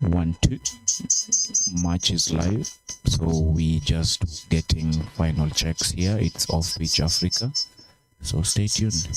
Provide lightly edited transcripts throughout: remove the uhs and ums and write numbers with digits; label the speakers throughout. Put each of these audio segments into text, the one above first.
Speaker 1: One, two. Match is live. So we just getting final checks here. It's off pitch Africa. So stay tuned.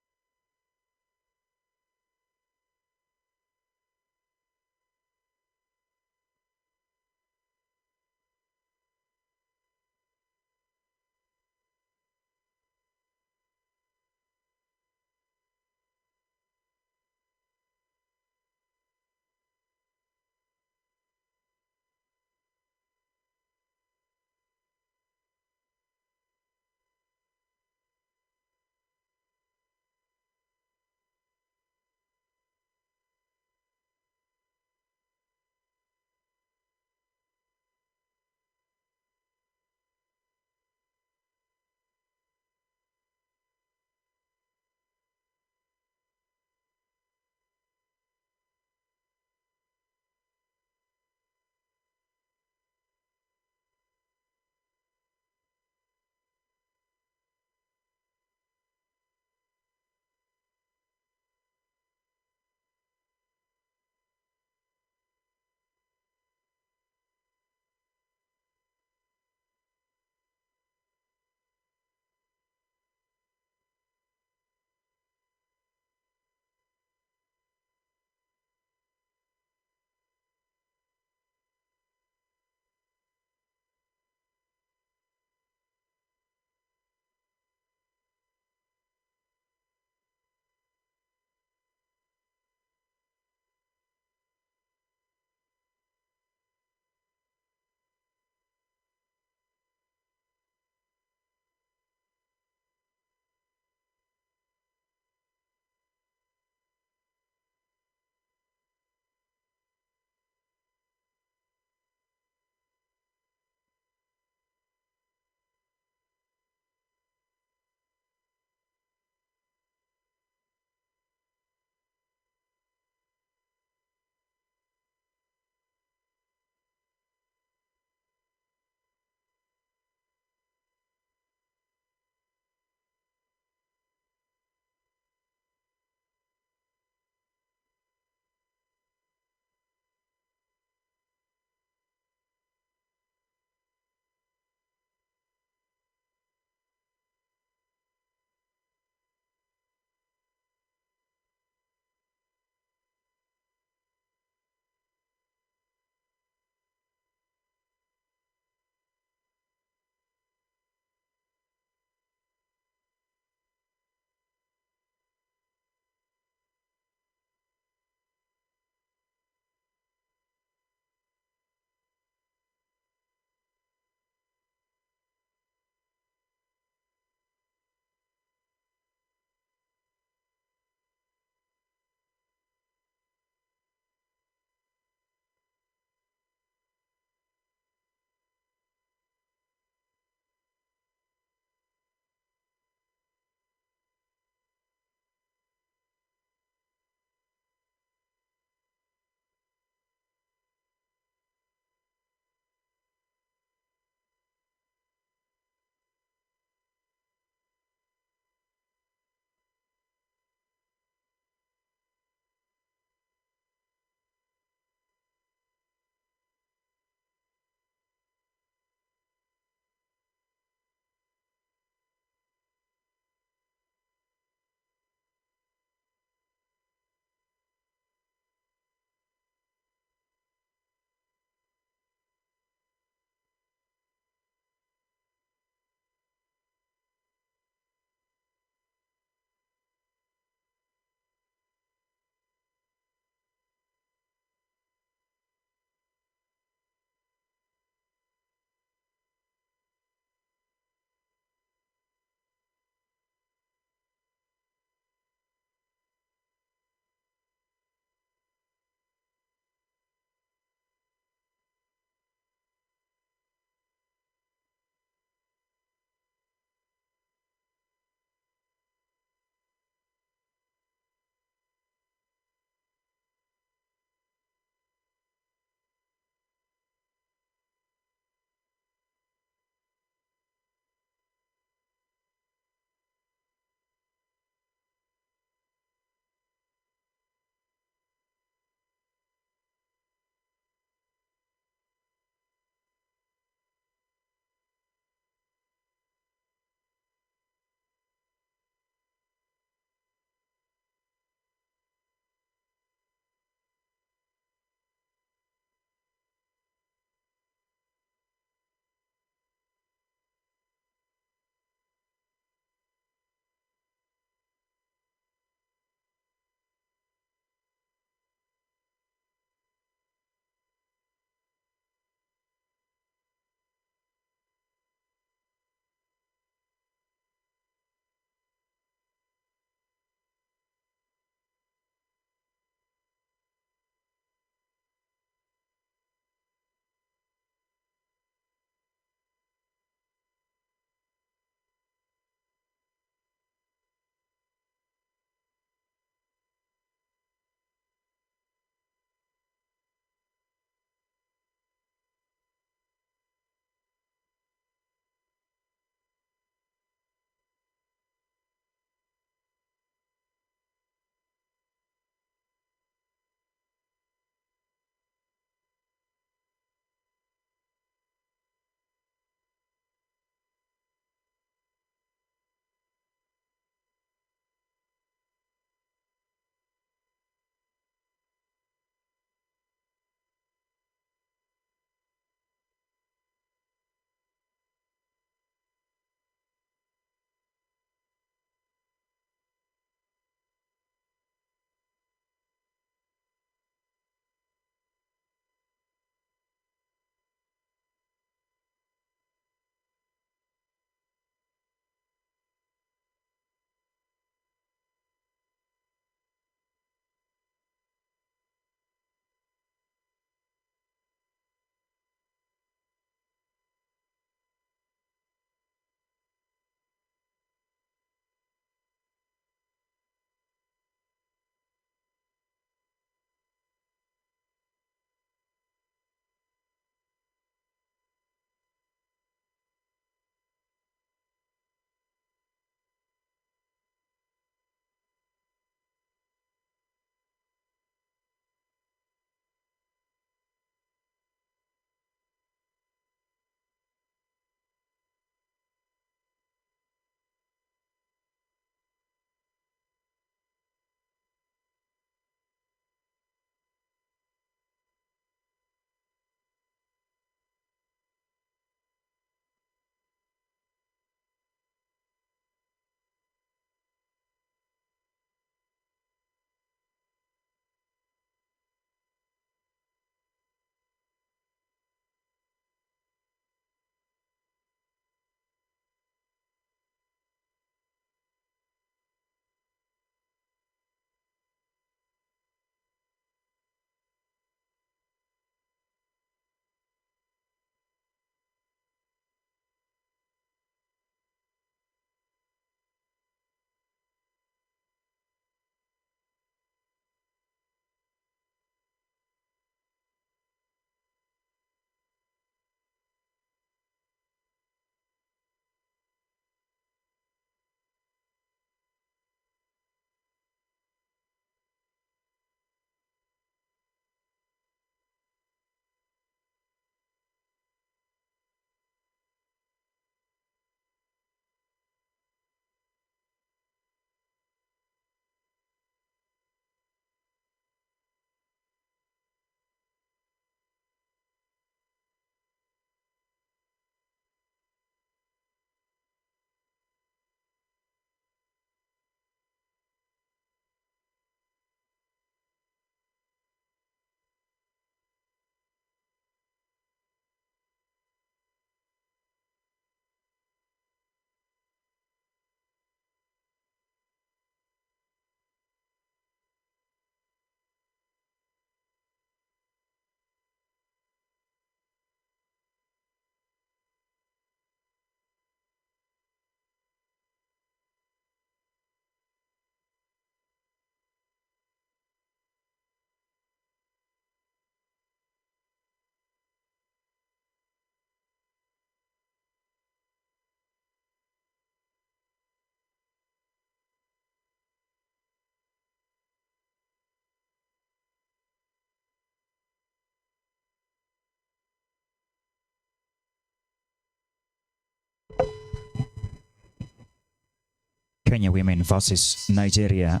Speaker 2: Kenya women versus Nigeria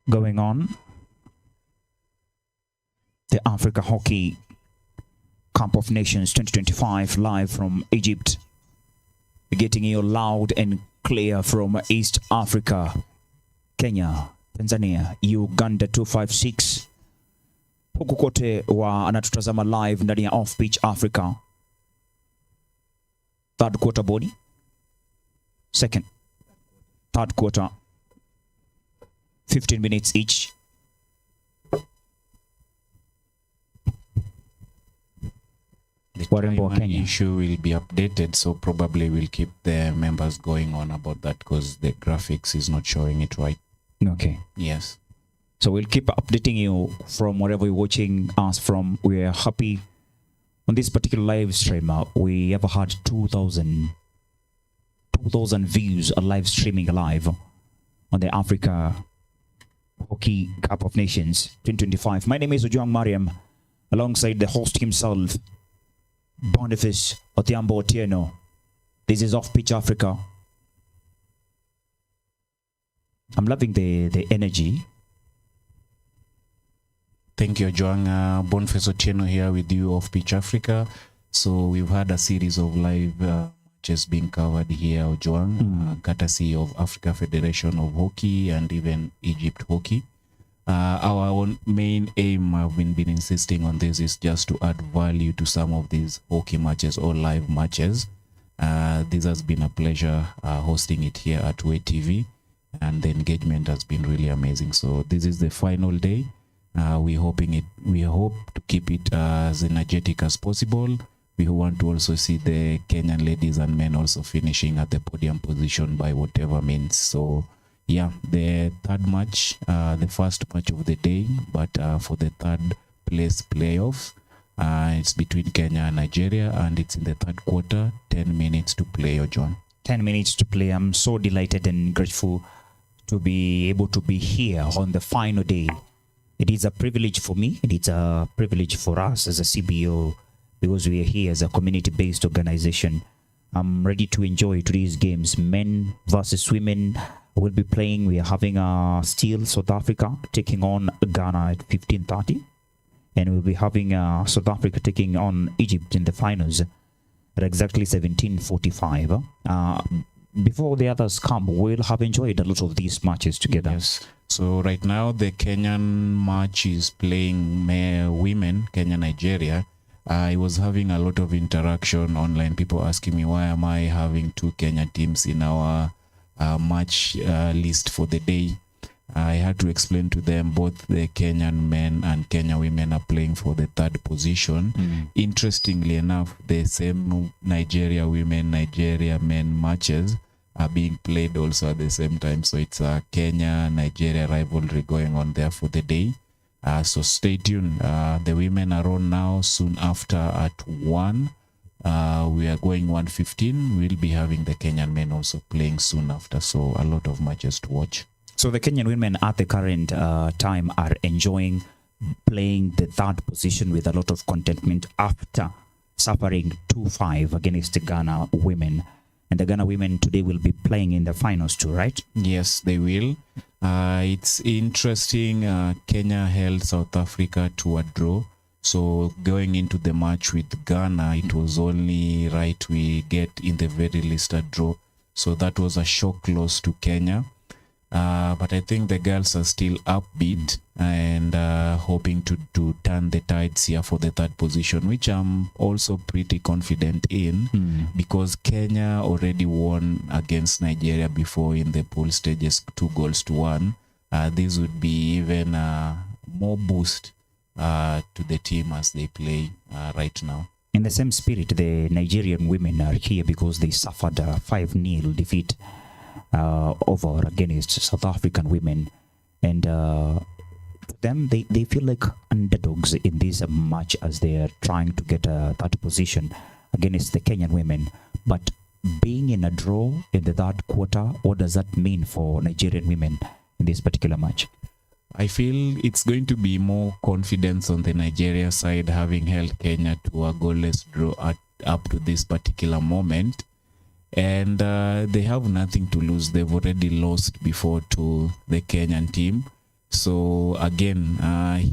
Speaker 2: going on. The Africa Hockey Cup of Nations 2025 live from Egypt. Getting you loud and clear from East Africa, Kenya, Tanzania, Uganda 256. Huku kote anatutazama live ndani ya Off Pitch Africa. Third quarter body. Second. Third quarter. 15 minutes each.
Speaker 1: The Taiwan issue will be updated, so probably we'll keep the members going on about that because the graphics is not showing it right.
Speaker 2: Okay.
Speaker 1: Yes.
Speaker 2: So we'll keep updating you from wherever you're watching us from. We are happy on this particular live stream. We have had 2,000 views live streaming live on the Africa Hockey Cup of Nations 2025. My name is Ojwang Mariam, alongside the host himself, Boniface Odhiambo Otieno. This is Off Pitch Africa. I'm loving the energy.
Speaker 1: Thank you, Ojwang. Boniface Otieno here with you, Off Pitch Africa. So we've had a series of live matches being covered here, Ojwang, courtesy of Africa Federation of Hockey and even Egypt Hockey. Our main aim, I've been insisting on this, is just to add value to some of these hockey matches or live matches. This has been a pleasure hosting it here at Way TV, and the engagement has been really amazing. So this is the final day. We hope to keep it as energetic as possible. We want to also see the Kenyan ladies and men also finishing at the podium position by whatever means. So yeah, the third match, the first match of the day, but for the third place playoffs, it's between Kenya and Nigeria, and it's in the third quarter. 10 minutes to play, Ojwang. 10
Speaker 2: minutes to play. I'm so delighted and grateful to be able to be here on the final day. It is a privilege for me, and it's a privilege for us as a CBO, because we are here as a community-based organization. I'm ready to enjoy today's games. Men versus women will be playing. We are having still South Africa taking on Ghana at 15:30, and we'll be having South Africa taking on Egypt in the finals at exactly 17:45. Before the others come, we'll have enjoyed a lot of these matches together.
Speaker 1: Yes. So right now the Kenyan match is playing women, Kenya-Nigeria. I was having a lot of interaction online, people asking me why am I having two Kenya teams in our match list for the day. I had to explain to them both the Kenyan men and Kenya women are playing for the third position. Interestingly enough, the same Nigeria women, Nigeria men matches are being played also at the same time. So it's a Kenya-Nigeria rivalry going on there for the day. So stay tuned. The women are on now. Soon after at 1, we are going 1:15. We'll be having the Kenyan men also playing soon after. So a lot of matches to watch.
Speaker 2: So the Kenyan women at the current time are enjoying playing the third position with a lot of contentment after suffering 2-5 against the Ghana women. And the Ghana women today will be playing in the finals too, right?
Speaker 1: Yes, they will. It's interesting. Kenya held South Africa to a draw. So going into the match with Ghana, it was only right we get in the very least a draw. So that was a shock loss to Kenya. But I think the girls are still upbeat and hoping to turn the tides here for the third position, which I'm also pretty confident in because Kenya already won against Nigeria before in the pool stages, 2-1. This would be even more boost to the team as they play right now.
Speaker 2: In the same spirit, the Nigerian women are here because they suffered a 5-0 defeat over against South African women, and them they feel like underdogs in this match as they are trying to get a third position against the Kenyan women. But being in a draw in the third quarter, what does that mean for Nigerian women in this particular match?
Speaker 1: I feel it's going to be more confidence on the Nigeria side, having held Kenya to a goalless draw up to this particular moment. and they have nothing to lose. They've already lost before to the Kenyan team. So again,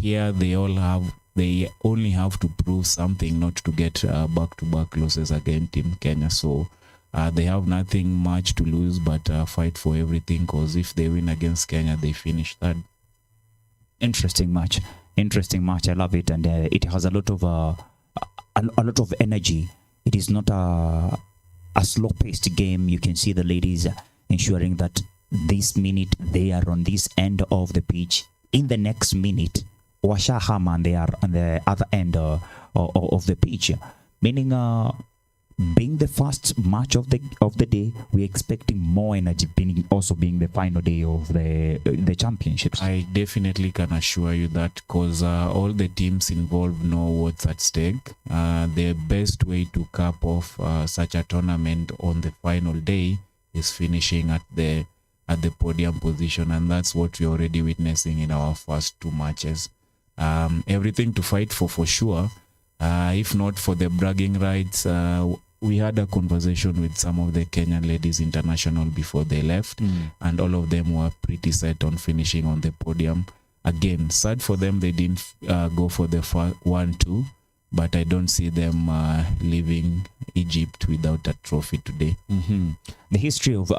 Speaker 1: here they only have to prove something, not to get back-to-back losses against Team Kenya. So they have nothing much to lose, but fight for everything, because if they win against Kenya, they finish third.
Speaker 2: Interesting match. I love it, and it has a lot of energy. It is not a slow-paced game. You can see the ladies ensuring that this minute they are on this end of the pitch. In the next minute, Washa Haman, they are on the other end of the pitch. Meaning, being the first match of the day, we're expecting more energy. Being the final day of the championships.
Speaker 1: I definitely can assure you that, because all the teams involved know what's at stake. The best way to cap off such a tournament on the final day is finishing at the podium position, and that's what we're already witnessing in our first two matches. Everything to fight for sure. If not for the bragging rights, we had a conversation with some of the Kenyan ladies international before they left, and all of them were pretty set on finishing on the podium. Again, sad for them, they didn't go for the 1-2, but I don't see them leaving Egypt without a trophy today.
Speaker 2: The history of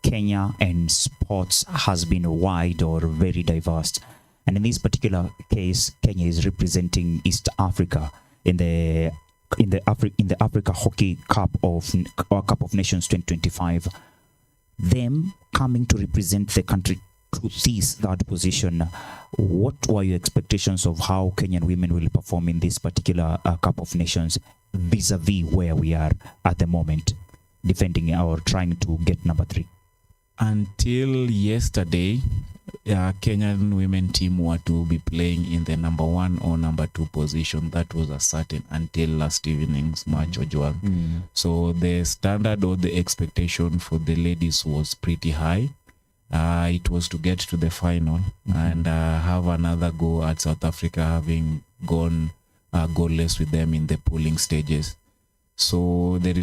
Speaker 2: Kenya and sports has been wide or very diverse, and in this particular case, Kenya is representing East Africa in the Africa Hockey Cup of Nations 2025. Them coming to represent the country to this third position. What were your expectations of how Kenyan women will perform in this particular Cup of Nations vis-a-vis where we are at the moment, defending or trying to get number 3?
Speaker 1: Until yesterday, Kenyan women team were to be playing in the number 1 or number 2 position. That was a certain until last evening's match, Ojwang. So the standard or the expectation for the ladies was pretty high. It was to get to the final and have another go at South Africa, having gone goalless with them in the pooling stages. So the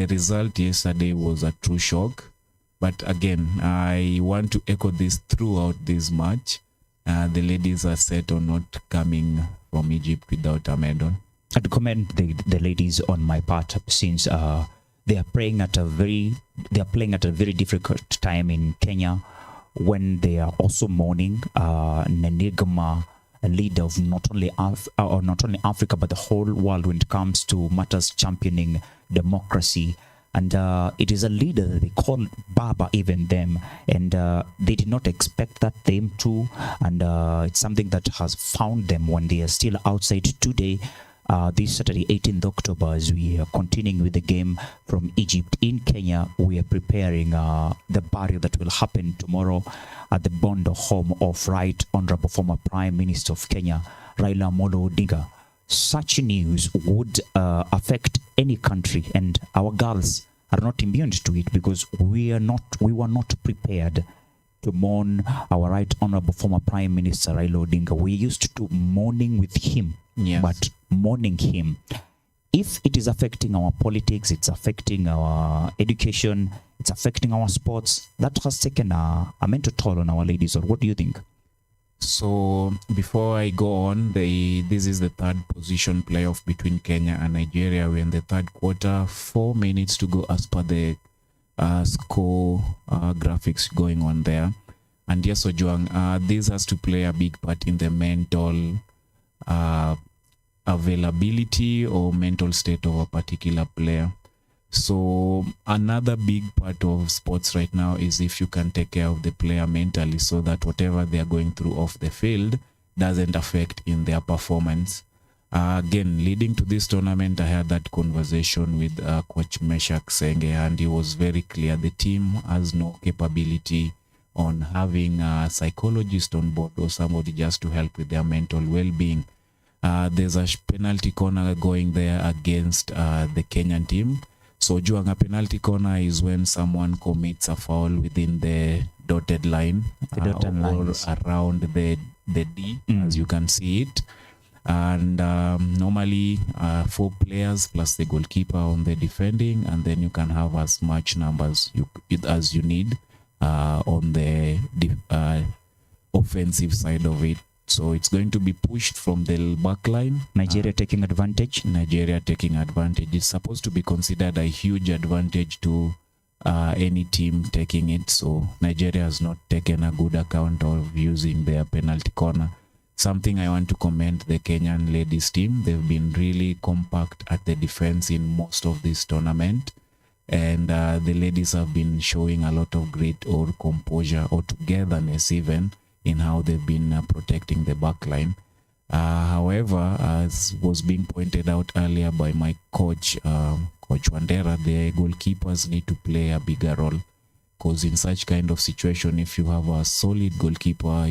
Speaker 1: result yesterday was a true shock. But again, I want to echo this throughout this match. The ladies are set on not coming from Egypt without a medal.
Speaker 2: I'd commend the ladies on my part, since they are playing at a very difficult time in Kenya, when they are also mourning Nenigma, a leader of not only Africa but the whole world when it comes to matters championing democracy. And it is a leader that they call Baba, even them. And they did not expect that, them too. And it's something that has found them when they are still outside today. This Saturday, 18th October, as we are continuing with the game from Egypt in Kenya, we are preparing the burial that will happen tomorrow at the Bondo home of Right Honorable former Prime Minister of Kenya, Raila Amolo Odinga. Such news would affect any country, and our girls are not immune to it, because we were not prepared to mourn our Right Honorable former Prime Minister Raila Odinga. We used to do mourning with him,
Speaker 1: yes,
Speaker 2: but mourning him, if it is affecting our politics, it's affecting our education, it's affecting our sports, that has taken a mental toll on our ladies. Or what do you think?
Speaker 1: So before I go on, this is the third position playoff between Kenya and Nigeria. We're in the third quarter, 4 minutes to go as per the score graphics going on there. And yes, Ojwang, this has to play a big part in the mental availability or mental state of a particular player. So another big part of sports right now is if you can take care of the player mentally, so that whatever they are going through off the field doesn't affect in their performance. Again, leading to this tournament, I had that conversation with Coach Meshak Senge, and he was very clear. The team has no capability on having a psychologist on board or somebody just to help with their mental well-being. There's a penalty corner going there against the Kenyan team. So during a penalty corner is when someone commits a foul within the dotted line, or around the D, as you can see it. And normally 4 players plus the goalkeeper on the defending, and then you can have as much numbers as you need on the offensive side of it. So it's going to be pushed from the back line.
Speaker 2: Nigeria taking advantage.
Speaker 1: Nigeria taking advantage. It's supposed to be considered a huge advantage to any team taking it. So Nigeria has not taken a good account of using their penalty corner. Something I want to commend the Kenyan ladies team. They've been really compact at the defense in most of this tournament. And the ladies have been showing a lot of grit or composure or togetherness even in how they've been protecting the back line. However, as was being pointed out earlier by my coach, Coach Wandera, the goalkeepers need to play a bigger role, because in such kind of situation, if you have a solid goalkeeper,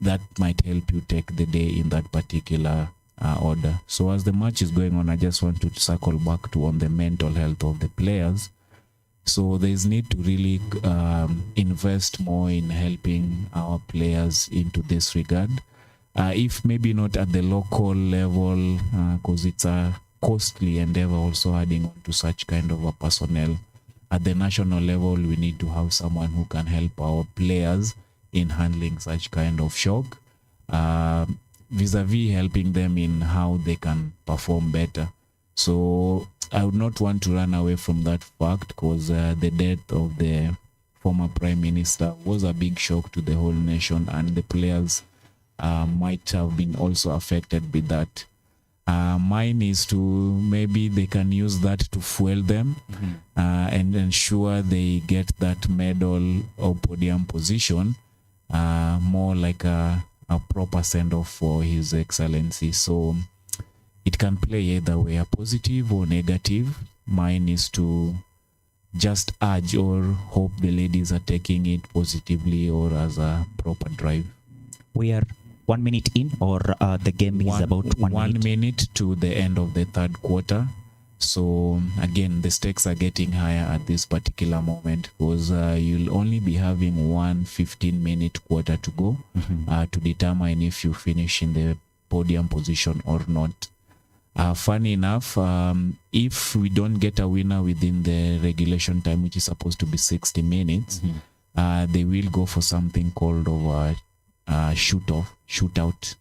Speaker 1: that might help you take the day in that particular order. So as the match is going on, I just want to circle back to on the mental health of the players. So there's need to really invest more in helping our players into this regard. If maybe not at the local level, because it's a costly endeavor also adding on to such kind of a personnel. At the national level, we need to have someone who can help our players in handling such kind of shock, vis-a-vis helping them in how they can perform better. So I would not want to run away from that fact, because the death of the former prime minister was a big shock to the whole nation, and the players might have been also affected by that. Mine is to maybe they can use that to fuel them and ensure they get that medal or podium position, more like a proper send-off for His Excellency. So it can play either way, a positive or negative. Mine is to just urge or hope the ladies are taking it positively or as a proper drive.
Speaker 2: We are 1 minute in, or the game is about 1 minute?
Speaker 1: 1 minute to the end of the third quarter. So again, the stakes are getting higher at this particular moment, because you'll only be having 1 15-minute quarter to go to determine if you finish in the podium position or not. Funny enough, if we don't get a winner within the regulation time, which is supposed to be 60 minutes, they will go for something called shootout.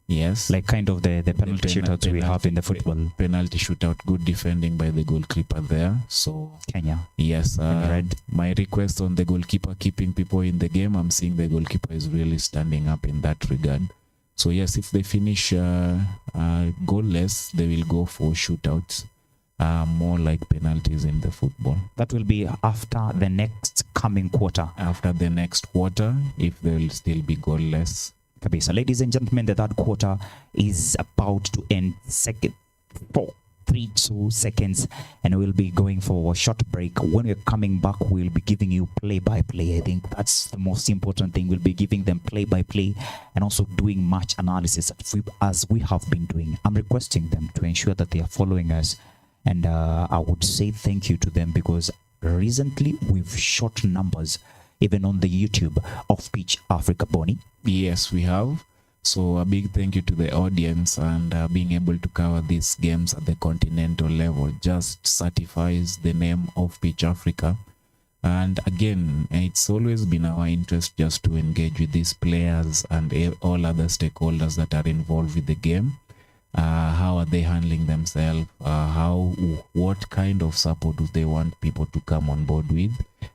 Speaker 1: Yes,
Speaker 2: like kind of the penalty shootouts we have in the football.
Speaker 1: Penalty shootout, good defending by the goalkeeper there. So
Speaker 2: Kenya.
Speaker 1: Yes, my request on the goalkeeper keeping people in the game, I'm seeing the goalkeeper is really standing up in that regard. So yes, if they finish goalless, they will go for shootouts, more like penalties in the football.
Speaker 2: That will be after the next coming quarter.
Speaker 1: After the next quarter, if they will still be goalless.
Speaker 2: Kabisa. Ladies and gentlemen, the third quarter is about to end. 3-2 seconds, and we'll be going for a short break. When we're coming back, we'll be giving you play-by-play. I think that's the most important thing. We'll be giving them play-by-play and also doing match analysis as we have been doing. I'm requesting them to ensure that they are following us, and I would say thank you to them, because recently we've shot numbers even on the YouTube of Pitch Africa. Bonnie.
Speaker 1: Yes, we have. So a big thank you to the audience, and being able to cover these games at the continental level just certifies the name of Pitch Africa. And again, it's always been our interest just to engage with these players and all other stakeholders that are involved with the game. How are they handling themselves? What kind of support do they want people to come on board with?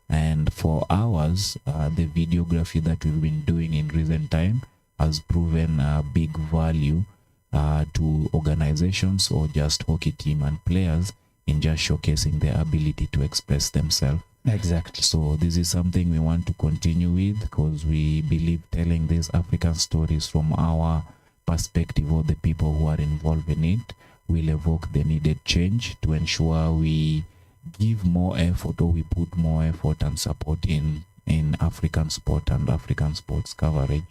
Speaker 1: And for ours, the videography that we've been doing in recent time has proven a big value to organizations or just hockey team and players in just showcasing their ability to express themselves.
Speaker 2: Exactly.
Speaker 1: So this is something we want to continue with, because we believe telling these African stories from our perspective or the people who are involved in it will evoke the needed change to ensure we give more effort, or we put more effort and support in African sport and African sports coverage.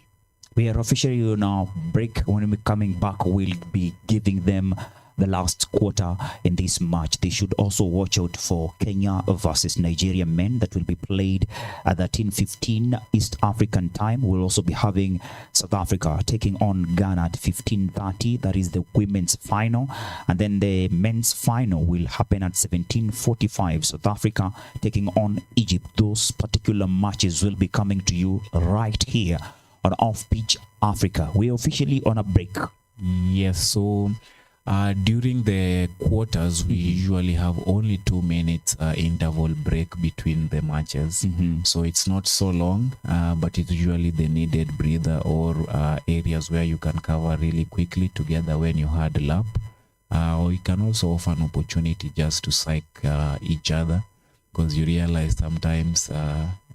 Speaker 2: We are officially on our break. When we're coming back, we'll be giving them the last quarter in this match. They should also watch out for Kenya versus Nigeria men that will be played at 13:15 East African time. We'll also be having South Africa taking on Ghana at 15:30. That is the women's final. And then the men's final will happen at 17:45. South Africa taking on Egypt. Those particular matches will be coming to you right here on Off Pitch Africa. We're officially on a break.
Speaker 1: Yes, so during the quarters, we usually have only 2 minutes interval break between the matches. So it's not so long, but it's usually the needed breather or areas where you can cover really quickly together when you had a lap. Or you can also offer an opportunity just to psych each other, because you realize sometimes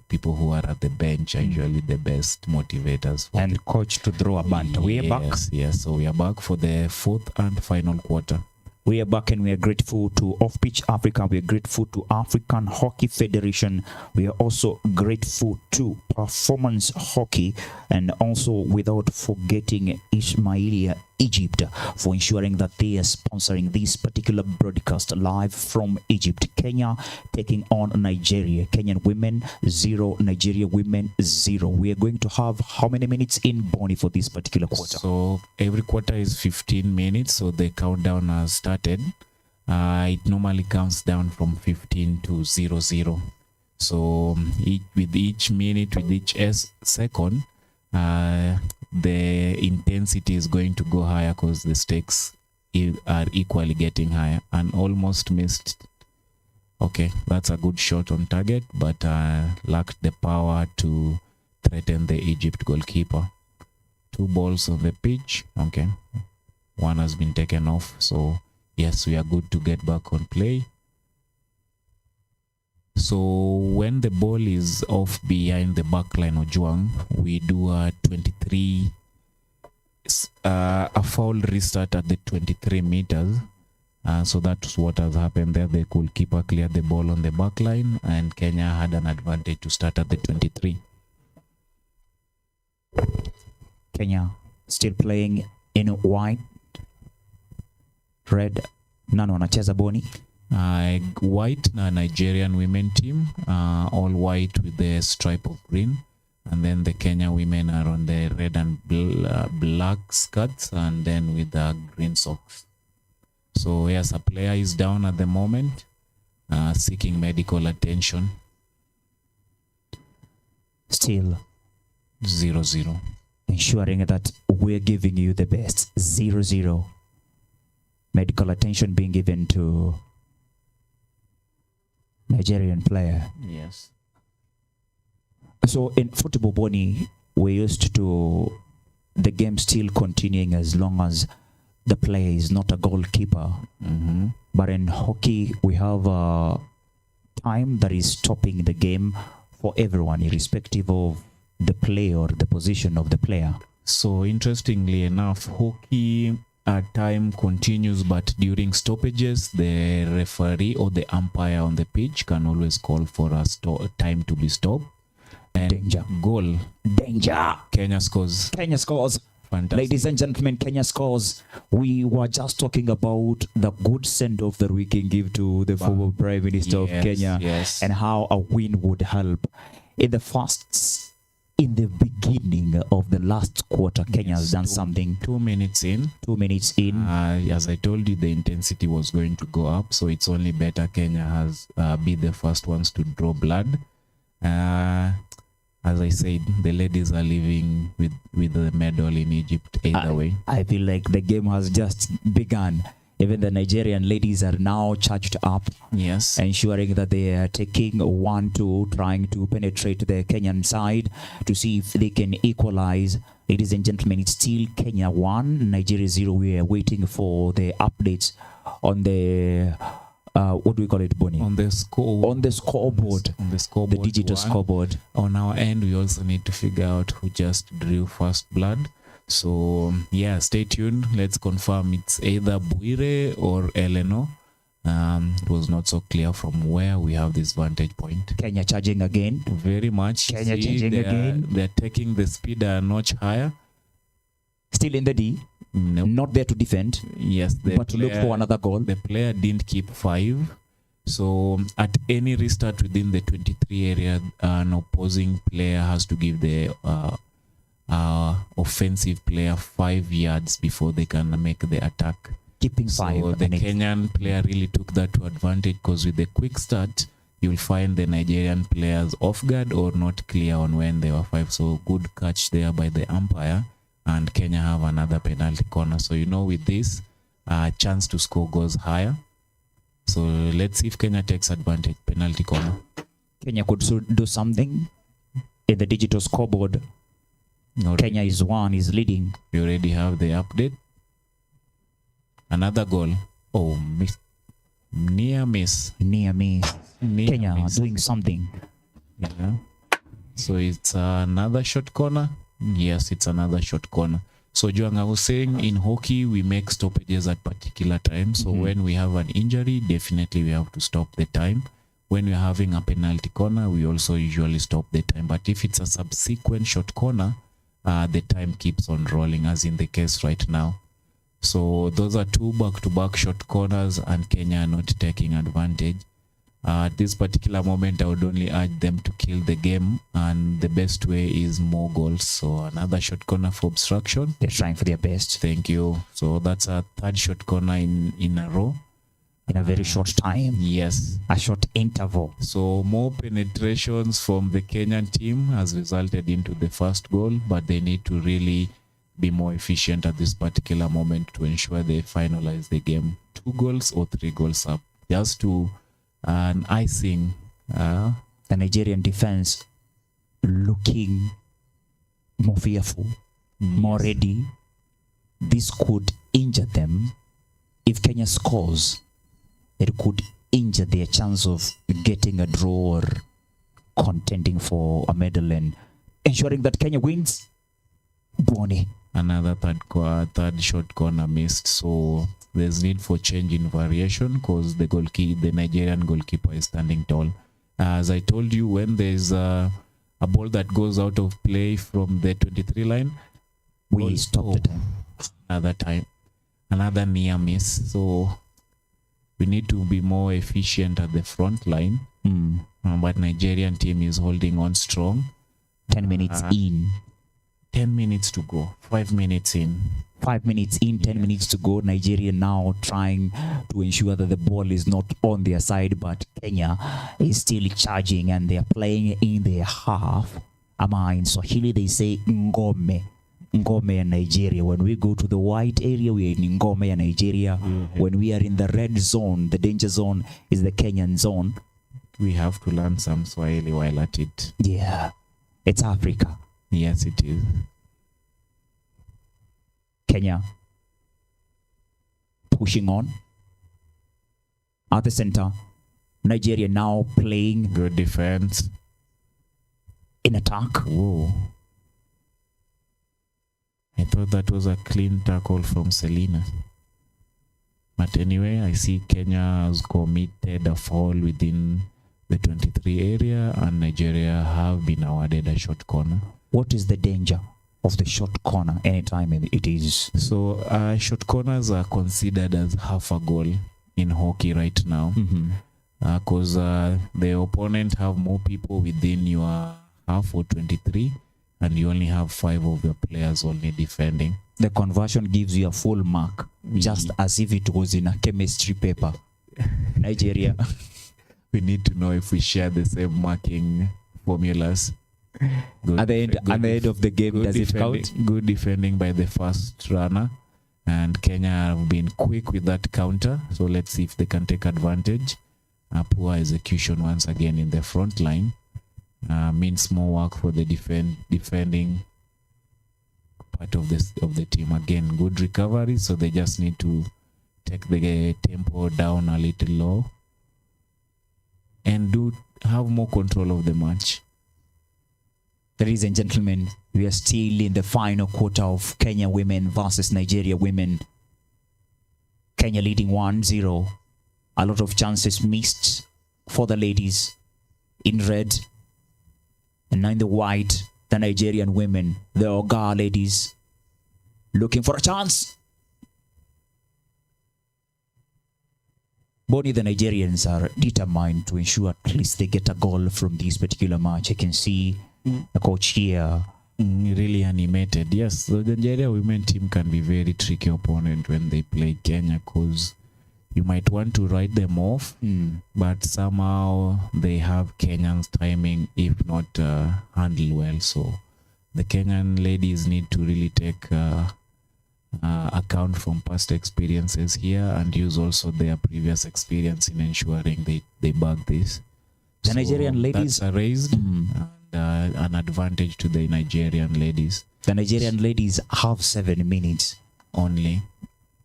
Speaker 1: people who are at the bench are usually the best motivators for
Speaker 2: And coach to throw a banter. We are back.
Speaker 1: Yes, so we are back for the fourth and final quarter.
Speaker 2: We are back and we are grateful to Off Pitch Africa. We are grateful to African Hockey Federation. We are also grateful to Performance Hockey, and also without forgetting Ismailia Egypt for ensuring that they are sponsoring this particular broadcast live from Egypt. Kenya taking on Nigeria. Kenyan women 0, Nigeria women 0. We are going to have how many minutes in, Bonnie, for this particular quarter?
Speaker 1: So every quarter is 15 minutes, so the countdown has started. It normally counts down from 15 to 00. So with each minute, with each second, the intensity is going to go higher because the stakes are equally getting higher. And almost missed. Okay, that's a good shot on target, but lacked the power to threaten the Egypt goalkeeper. 2 balls on the pitch. Okay, one has been taken off. So yes, we are good to get back on play. So when the ball is off behind the back line of Juang, we do a 23, a foul restart at the 23 meters. So that's what has happened there. The goalkeeper cleared the ball on the back line, and Kenya had an advantage to start at the 23.
Speaker 2: Kenya still playing in white, red. Nano wanacheza Boni.
Speaker 1: White Nigerian women team, all white with the stripe of green, and then the Kenya women are on the red and black skirts, and then with the green socks. So yes, a player is down at the moment, seeking medical attention.
Speaker 2: Still
Speaker 1: 0-0.
Speaker 2: Ensuring that we're giving you the best. 0-0. Medical attention being given to Nigerian player.
Speaker 1: Yes.
Speaker 2: So in football, Bonnie, we're used to the game still continuing as long as the player is not a goalkeeper. But in hockey, we have a time that is stopping the game for everyone, irrespective of the play or the position of the player.
Speaker 1: So interestingly enough, hockey time continues, but during stoppages, the referee or the umpire on the pitch can always call for a time to be stopped. And
Speaker 2: Danger.
Speaker 1: Goal.
Speaker 2: Danger.
Speaker 1: Kenya scores.
Speaker 2: Kenya scores.
Speaker 1: Fantastic.
Speaker 2: Ladies and gentlemen, Kenya scores. We were just talking about the good send-off that we can give to the former Prime Minister of Kenya, and how a win would help. In the beginning of the last quarter, Kenya has done something.
Speaker 1: 2 minutes in.
Speaker 2: 2 minutes in.
Speaker 1: As I told you, the intensity was going to go up, so it's only better Kenya has be the first ones to draw blood. As I said, the ladies are leaving with the medal in Egypt either way.
Speaker 2: I feel like the game has just begun. Even the Nigerian ladies are now charged up.
Speaker 1: Yes.
Speaker 2: Ensuring that they are taking 1-2, trying to penetrate the Kenyan side to see if they can equalize. Ladies and gentlemen, it's still Kenya 1, Nigeria 0. We are waiting for the updates on the what do we call it, Bonnie?
Speaker 1: On the scoreboard.
Speaker 2: On the scoreboard. The digital scoreboard.
Speaker 1: On our end, we also need to figure out who just drew first blood. So yeah, stay tuned. Let's confirm it's either Buire or Eleno. It was not so clear from where we have this vantage point.
Speaker 2: Kenya charging again.
Speaker 1: Very much.
Speaker 2: Kenya charging again.
Speaker 1: They're taking the speed a notch higher.
Speaker 2: Still in the D.
Speaker 1: Nope.
Speaker 2: Not there to defend,
Speaker 1: Yes,
Speaker 2: but to look for another goal.
Speaker 1: The player didn't keep 5. So at any restart within the 23 area, an opposing player has to give the offensive player 5 yards before they can make the attack.
Speaker 2: Keeping 5.
Speaker 1: So the Kenyan player really took that to advantage, because with the quick start, you'll find the Nigerian players off guard or not clear on when they were 5. So good catch there by the umpire, and Kenya have another penalty corner. So with this, chance to score goes higher. So let's see if Kenya takes advantage. Penalty corner.
Speaker 2: Kenya could do something in the digital scoreboard. Kenya is leading.
Speaker 1: We already have the update. Another goal. Oh, near miss.
Speaker 2: Kenya doing something.
Speaker 1: Yeah. So it's another short corner. Yes, it's another short corner. So Joang, I was saying, in hockey, we make stoppages at particular times. So when we have an injury, definitely we have to stop the time. When we're having a penalty corner, we also usually stop the time. But if it's a subsequent short corner, the time keeps on rolling, as in the case right now. So those are 2 back-to-back short corners, and Kenya are not taking advantage. At this particular moment, I would only urge them to kill the game, and the best way is more goals. So another short corner for obstruction.
Speaker 2: They're trying for their best.
Speaker 1: Thank you. So that's a 3rd short corner in a row.
Speaker 2: In a very short time.
Speaker 1: Yes.
Speaker 2: A short interval.
Speaker 1: So more penetrations from the Kenyan team has resulted into the first goal, but they need to really be more efficient at this particular moment to ensure they finalize the game. 2 goals or 3 goals up. Just to an icing.
Speaker 2: The Nigerian defense looking more fearful, more ready. This could injure them. If Kenya scores, it could injure their chance of getting a draw or contending for a medal and ensuring that Kenya wins. Bwoni.
Speaker 1: Another third short corner missed. So there's need for change in variation, because the Nigerian goalkeeper is standing tall. As I told you, when there's a ball that goes out of play from the 23 line,
Speaker 2: we stop the time.
Speaker 1: Another near miss. So we need to be more efficient at the front line. But Nigerian team is holding on strong.
Speaker 2: 10 minutes in.
Speaker 1: 10 minutes to go. 5 minutes in.
Speaker 2: 5 minutes in, 10 minutes to go. Nigeria now trying to ensure that the ball is not on their side, but Kenya is still charging, and they are playing in their half. In Swahili they say ngome. Ngome in Nigeria. When we go to the white area, we are in Ngome in Nigeria. When we are in the red zone, the danger zone is the Kenyan zone.
Speaker 1: We have to learn some Swahili while at it.
Speaker 2: Yeah, it's Africa.
Speaker 1: Yes, it is.
Speaker 2: Kenya pushing on at the center. Nigeria now playing
Speaker 1: good defense
Speaker 2: in attack.
Speaker 1: Whoa. I thought that was a clean tackle from Selina. But anyway, I see Kenya has committed a foul within the 23 area, and Nigeria have been awarded a short corner.
Speaker 2: What is the danger of the short corner anytime it is?
Speaker 1: So short corners are considered as half a goal in hockey right now, because the opponent have more people within your half or 23, and you only have 5 of your players only defending.
Speaker 2: The conversion gives you a full mark, just as if it was in a chemistry paper. Nigeria.
Speaker 1: We need to know if we share the same marking formulas.
Speaker 2: At the end of the game, does it count?
Speaker 1: Good defending by the first runner, and Kenya have been quick with that counter. So let's see if they can take advantage. Poor execution once again in the front line. Means more work for the defending part of the team. Again, good recovery, so they just need to take the tempo down a little low and have more control of the match.
Speaker 2: Ladies and gentlemen, we are still in the final quarter of Kenya women versus Nigeria women. Kenya leading 1-0. A lot of chances missed for the ladies in red, and now in the white, the Nigerian women, the Oga ladies, looking for a chance. Bonnie, the Nigerians are determined to ensure at least they get a goal from this particular match. I can see the coach here.
Speaker 1: Really animated. Yes, the Nigeria women team can be very tricky opponent when they play Kenya, because you might want to write them off, but somehow they have Kenyans timing, if not handle well. So the Kenyan ladies need to really take account from past experiences here and use also their previous experience in ensuring they bag this.
Speaker 2: The Nigerian ladies
Speaker 1: that's a raised and an advantage to the Nigerian ladies.
Speaker 2: The Nigerian ladies have 7 minutes
Speaker 1: Only.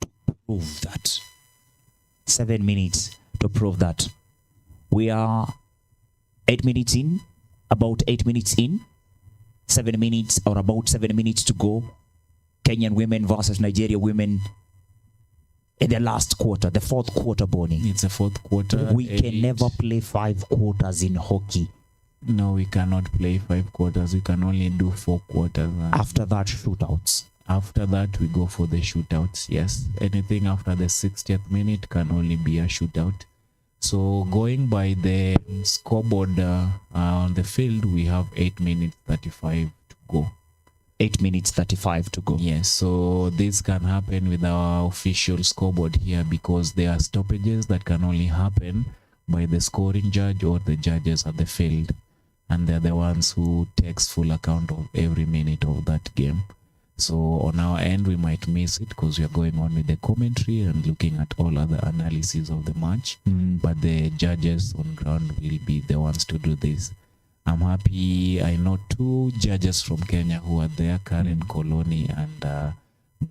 Speaker 2: to prove that. 7 minutes to prove that. We are 8 minutes in, about 8 minutes in, 7 minutes or about 7 minutes to go. Kenyan women versus Nigeria women in the last quarter, the fourth quarter, Bonnie.
Speaker 1: It's a fourth quarter.
Speaker 2: We can never play 5 quarters in hockey.
Speaker 1: No, we cannot play 5 quarters. We can only do 4 quarters.
Speaker 2: After that, shootouts.
Speaker 1: After that, we go for the shootouts. Yes, anything after the 60th minute can only be a shootout. So going by the scoreboard on the field, we have 8 minutes 35 to go.
Speaker 2: 8 minutes 35 to go.
Speaker 1: Yes, so this can happen with our official scoreboard here, because there are stoppages that can only happen by the scoring judge or the judges at the field, and they're the ones who takes full account of every minute of that game. So on our end, we might miss it because we are going on with the commentary and looking at all other analysis of the match, but the judges on ground will be the ones to do this. I'm happy. I know 2 judges from Kenya who are there, Karen Koloni and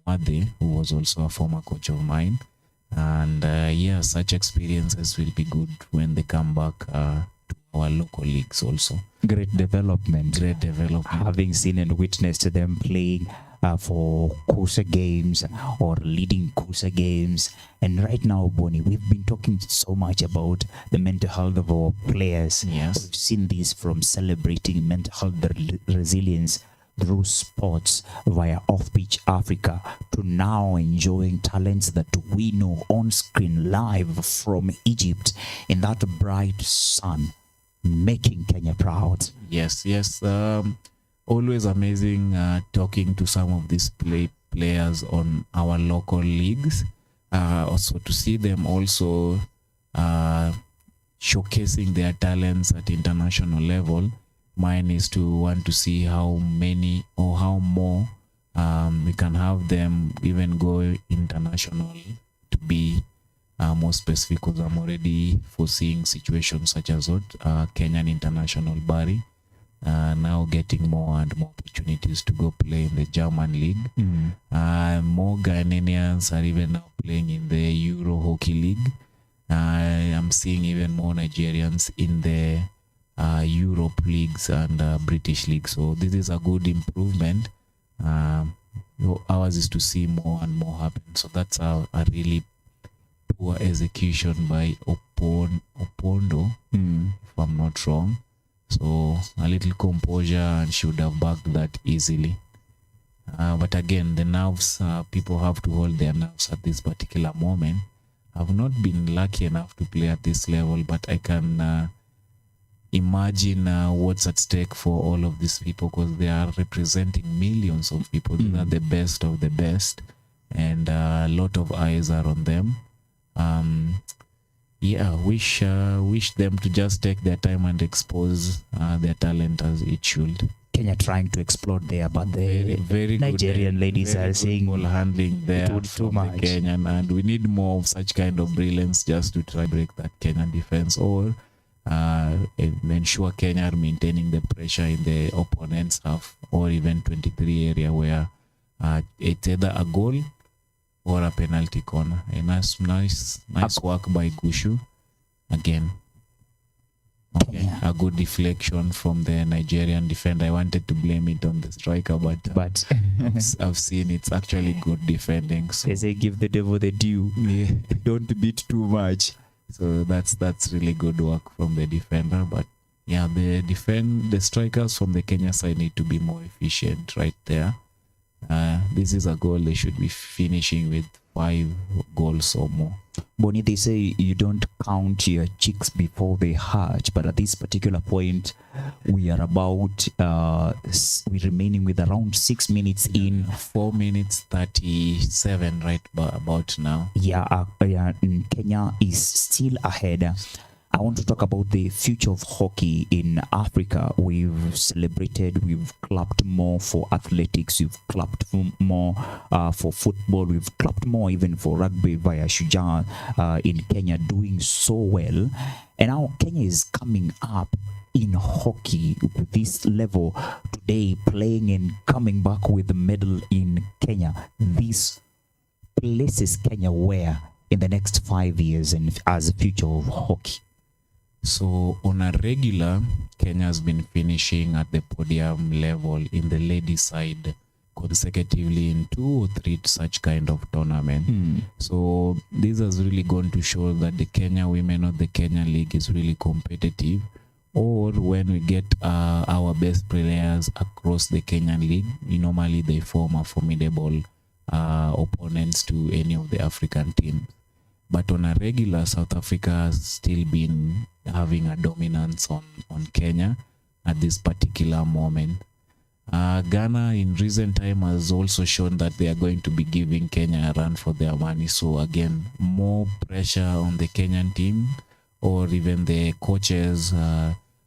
Speaker 1: Mwade, who was also a former coach of mine. And yeah, such experiences will be good when they come back to our local leagues also.
Speaker 2: Great development.
Speaker 1: Great development.
Speaker 2: Having seen and witnessed them playing for Kusa games or leading Kusa games. And right now, Bonnie, we've been talking so much about the mental health of our players.
Speaker 1: Yes.
Speaker 2: We've seen this from celebrating mental health resilience through sports via Off-Pitch Africa to now enjoying talents that we know on screen live from Egypt in that bright sun, making Kenya proud.
Speaker 1: Yes. Always amazing talking to some of these players on our local leagues. Also to see them also showcasing their talents at international level. Mine is to want to see how many or how more we can have them even go international, to be more specific, because I'm already foreseeing situations such as what Kenyan International Bari now getting more and more opportunities to go play in the German league. More Ghanaians are even now playing in the Euro Hockey League. I'm seeing even more Nigerians in the Europe leagues and British league. So this is a good improvement. Ours is to see more and more happen. So that's a really poor execution by Opondo, if I'm not wrong. So a little composure and should have backed that easily. But again, the nerves, people have to hold their nerves at this particular moment. I've not been lucky enough to play at this level, but I can imagine what's at stake for all of these people, because they are representing millions of people. They are the best of the best, and a lot of eyes are on them. Yeah, wish them to just take their time and expose their talent as it should.
Speaker 2: Kenya trying to explode there, but the
Speaker 1: very
Speaker 2: Nigerian
Speaker 1: good,
Speaker 2: ladies
Speaker 1: very
Speaker 2: are
Speaker 1: good
Speaker 2: saying
Speaker 1: ball handling there
Speaker 2: too
Speaker 1: from
Speaker 2: much.
Speaker 1: the Kenyan, and we need more of such kind of brilliance just to try break that Kenyan defense, or ensure Kenya are maintaining the pressure in the opponent's half, or even 23 area, where it's either a goal or a penalty corner. A nice work by Gushu again. Okay, a good deflection from the Nigerian defender. I wanted to blame it on the striker, but I've seen it's actually good defending. So
Speaker 2: they say give the devil the due.
Speaker 1: yeah.
Speaker 2: Don't beat too much.
Speaker 1: So that's really good work from the defender. But yeah, the strikers from the Kenya side need to be more efficient right there. This is a goal they should be finishing with 5 goals or more.
Speaker 2: Bonnie, they say you don't count your chicks before they hatch, but at this particular point, we are about we're remaining with around 6 minutes in.
Speaker 1: 4 minutes 37 right about now.
Speaker 2: Kenya is still ahead. I want to talk about the future of hockey in Africa. We've celebrated, we've clapped more for athletics, we've clapped more for football, we've clapped more even for rugby via Shujaa in Kenya doing so well. And now Kenya is coming up in hockey with this level today, playing and coming back with the medal in Kenya. This places Kenya where in the next 5 years and as a future of hockey?
Speaker 1: So on a regular, Kenya has been finishing at the podium level in the ladies side consecutively in 2 or 3 such kind of tournament. So this has really gone to show that the Kenya women or the Kenya league is really competitive. Or when we get our best players across the Kenyan league, normally they form a formidable opponents to any of the African teams. But on a regular, South Africa has still been having a dominance on Kenya at this particular moment. Ghana in recent time has also shown that they are going to be giving Kenya a run for their money. So again, more pressure on the Kenyan team or even the coaches,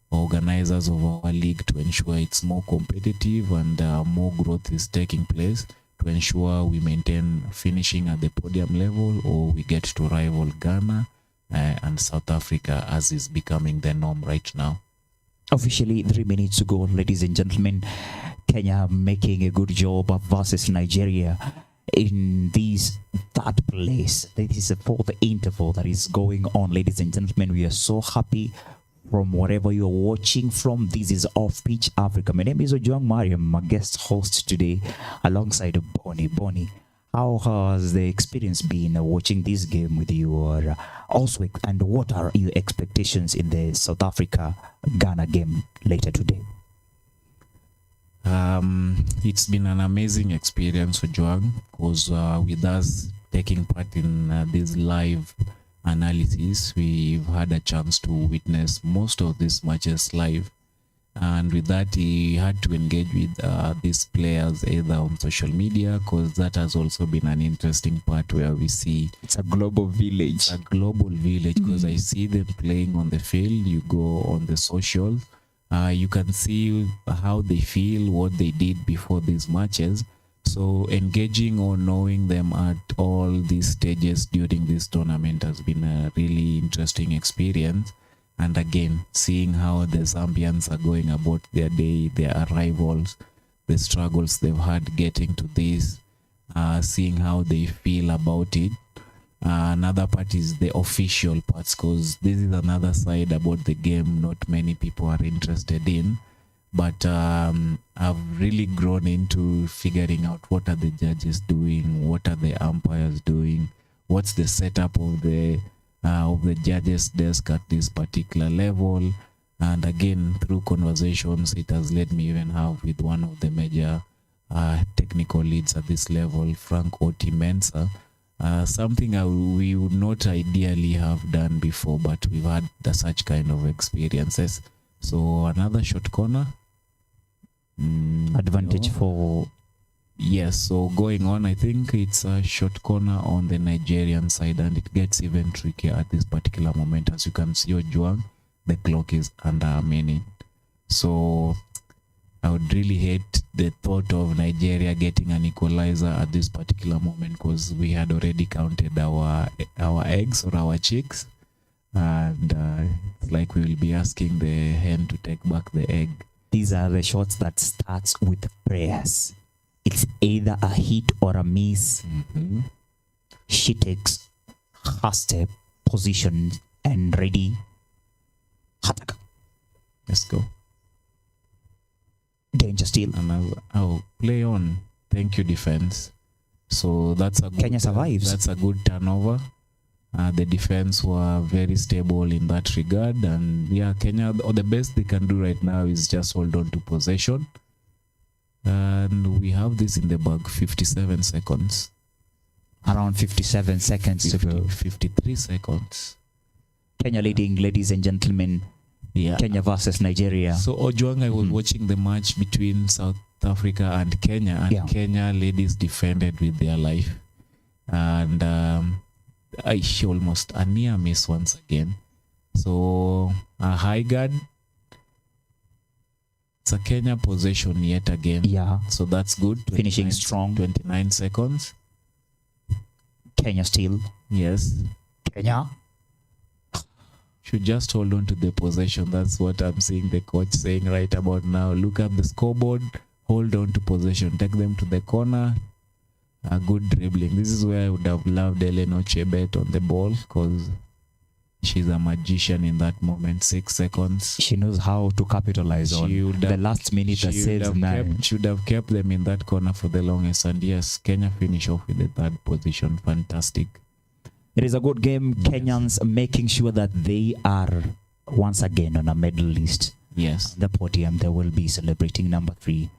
Speaker 1: organizers of our league to ensure it's more competitive and more growth is taking place, to ensure we maintain finishing at the podium level or we get to rival Ghana and South Africa as is becoming the norm right now.
Speaker 2: Officially 3 minutes to go, ladies and gentlemen. Kenya making a good job versus Nigeria in this third place. This is the 4th interval that is going on, ladies and gentlemen. We are so happy from wherever you're watching from. This is Off Pitch Africa. My name is Ojwang Mariam, my guest host today alongside Bonnie. Bonnie, how has the experience been watching this game with you also, and what are your expectations in the South Africa-Ghana game later today?
Speaker 1: It's been an amazing experience for Joang, because with us taking part in this live analysis, we've had a chance to witness most of these matches live, and with that he had to engage with these players either on social media, because that has also been an interesting part where we see
Speaker 2: It's a global village.
Speaker 1: because I see them playing on the field. You go on the social, you can see how they feel, what they did before these matches. So engaging or knowing them at all these stages during this tournament has been a really interesting experience. And again, seeing how the Zambians are going about their day, their arrivals, the struggles they've had getting to this, seeing how they feel about it. Another part is the official parts, because this is another side about the game not many people are interested in. But I've really grown into figuring out what are the judges doing, what are the umpires doing, what's the setup of the judges desk at this particular level. And again, through conversations, it has led me even have with one of the major technical leads at this level, Frank Oti Mensah. Something we would not ideally have done before, but we've had such kind of experiences. So another short corner.
Speaker 2: Advantage for...
Speaker 1: Yes, so going on, I think it's a short corner on the Nigerian side, and it gets even trickier at this particular moment. As you can see, Ojwang, the clock is under a minute. So I would really hate the thought of Nigeria getting an equalizer at this particular moment, because we had already counted our eggs or our chicks, and it's like we will be asking the hen to take back the egg.
Speaker 2: These are the shots that starts with prayers. It's either a hit or a miss. She takes her step, position, and ready. Hataka.
Speaker 1: Let's go.
Speaker 2: Danger still.
Speaker 1: And I'll play on. Thank you, defense. So that's a good,
Speaker 2: Kenya survives.
Speaker 1: That's a good turnover. The defense were very stable in that regard, and yeah, Kenya, the best they can do right now is just hold on to possession. And we have this in the bag, 57 seconds.
Speaker 2: Around 57 seconds to go.
Speaker 1: 53 seconds.
Speaker 2: Kenya leading, ladies and gentlemen.
Speaker 1: Yeah.
Speaker 2: Kenya versus Nigeria.
Speaker 1: So Ojwang, I was watching the match between South Africa and Kenya, and
Speaker 2: Yeah.
Speaker 1: Kenya ladies defended with their life. And she almost a near miss once again. So a high guard. It's a Kenya possession yet again.
Speaker 2: Yeah.
Speaker 1: So that's good.
Speaker 2: Finishing strong.
Speaker 1: 29 seconds.
Speaker 2: Kenya still.
Speaker 1: Yes.
Speaker 2: Kenya.
Speaker 1: Should just hold on to the possession. That's what I'm seeing the coach saying right about now. Look at the scoreboard. Hold on to possession. Take them to the corner. A good dribbling. This is where I would have loved Ellen Ochebet on the ball, because she's a magician in that moment. 6 seconds.
Speaker 2: She knows how to capitalize on the last minute that saves nine.
Speaker 1: Should have kept them in that corner for the longest. And yes, Kenya finish off with the third position. Fantastic.
Speaker 2: It is a good game.
Speaker 1: Yes.
Speaker 2: Kenyans making sure that they are once again on a medal list.
Speaker 1: Yes.
Speaker 2: The podium, they will be celebrating number 3.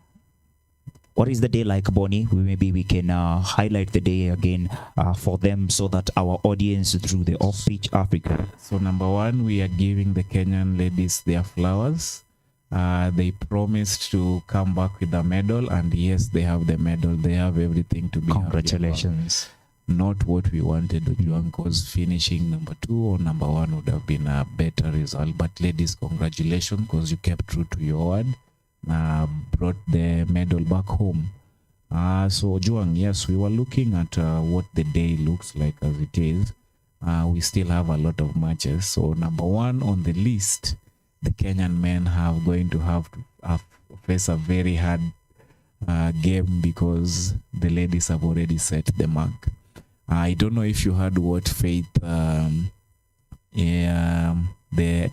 Speaker 2: What is the day like, Bonnie? Maybe we can highlight the day again for them, so that our audience through the Off-Pitch Africa.
Speaker 1: So number 1, we are giving the Kenyan ladies their flowers. They promised to come back with a medal, and yes, they have the medal. They have everything to be happy about.
Speaker 2: Congratulations.
Speaker 1: Not what we wanted, because finishing number 2 or number 1 would have been a better result. But ladies, congratulations, because you kept true to your word. Brought the medal back home. So Juang, yes, we were looking at what the day looks like as it is. We still have a lot of matches. So number 1 on the list, the Kenyan men have going to have to face a very hard game, because the ladies have already set the mark. I don't know if you heard what Faith, the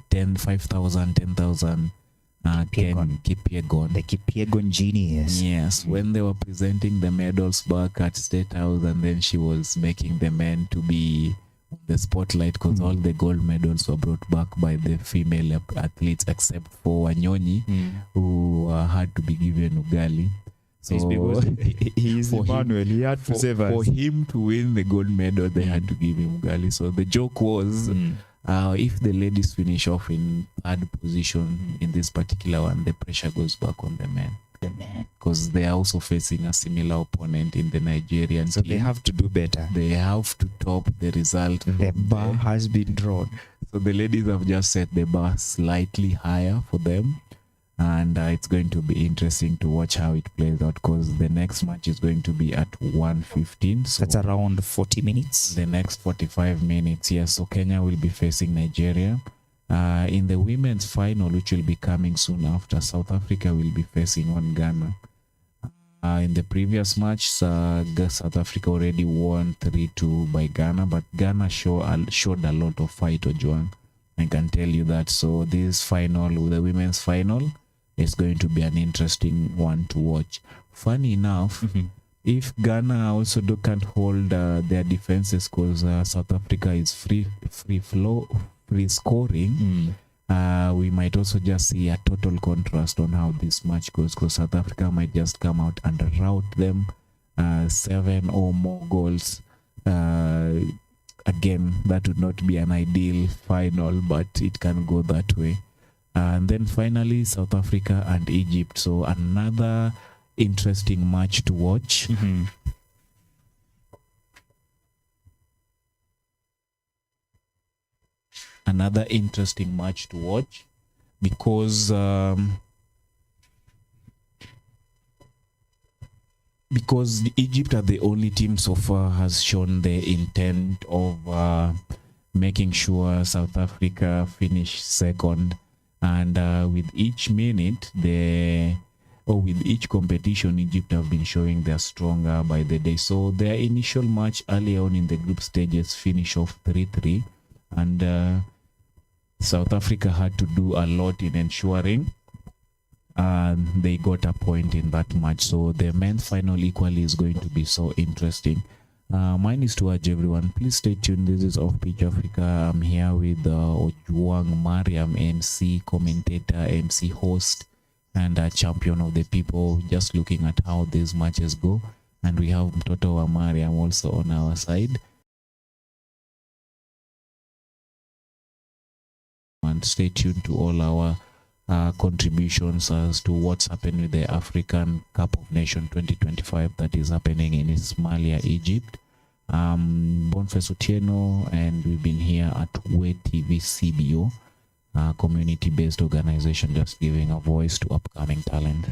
Speaker 1: 5,000, 10,000 Kipyegon.
Speaker 2: The Kipyegon genius.
Speaker 1: Yes, when they were presenting the medals back at State House, and then she was making the men to be on the spotlight, because all the gold medals were brought back by the female athletes, except for Wanyonyi, who had to be given ugali. So
Speaker 2: It's because he is
Speaker 1: for
Speaker 2: Emmanuel. He had to save us.
Speaker 1: for him to win the gold medal, they had to give him ugali. So the joke was, if the ladies finish off in third position in this particular one, the pressure goes back on the men, because they are also facing a similar opponent in the Nigerian
Speaker 2: So
Speaker 1: team.
Speaker 2: they have to do better.
Speaker 1: They have to top the result.
Speaker 2: The
Speaker 1: from
Speaker 2: bar
Speaker 1: there.
Speaker 2: has been drawn.
Speaker 1: So the ladies have just set the bar slightly higher for them. And it's going to be interesting to watch how it plays out, because the next match is going to be at 1:15. So
Speaker 2: That's around 40 minutes.
Speaker 1: the next 45 minutes, yes. So Kenya will be facing Nigeria. In the women's final, which will be coming soon after, South Africa will be facing on Ghana. In the previous match, South Africa already won 3-2 by Ghana, but Ghana showed a lot of fight, Ojwang. I can tell you that. So this final, the women's final, is going to be an interesting one to watch. Funny enough, if Ghana also can't hold their defenses, because South Africa is free scoring, we might also just see a total contrast on how this match goes, because South Africa might just come out and rout them 7 or more goals. Again, that would not be an ideal final, but it can go that way. And then finally, South Africa and Egypt. So another interesting match to watch. Another interesting match to watch, because Egypt are the only team so far has shown the intent of making sure South Africa finish second, and with each minute with each competition, Egypt have been showing they're stronger by the day. So their initial match early on in the group stages finish off 3-3, and South Africa had to do a lot in ensuring they got a point in that match. So the men's final equally is going to be so interesting. Mine is to urge everyone, please stay tuned. This is Off-Pitch Africa. I'm here with Ojwang Mariam, MC, commentator, MC host, and a champion of the people, just looking at how these matches go. And we have Mtoto wa Mariam also on our side. And stay tuned to all our contributions as to what's happening with the African Cup of Nations 2025 that is happening in Somalia, Egypt. Boniface Otieno, and we've been here at Way TV CBO, a community-based organization just giving a voice to upcoming talent.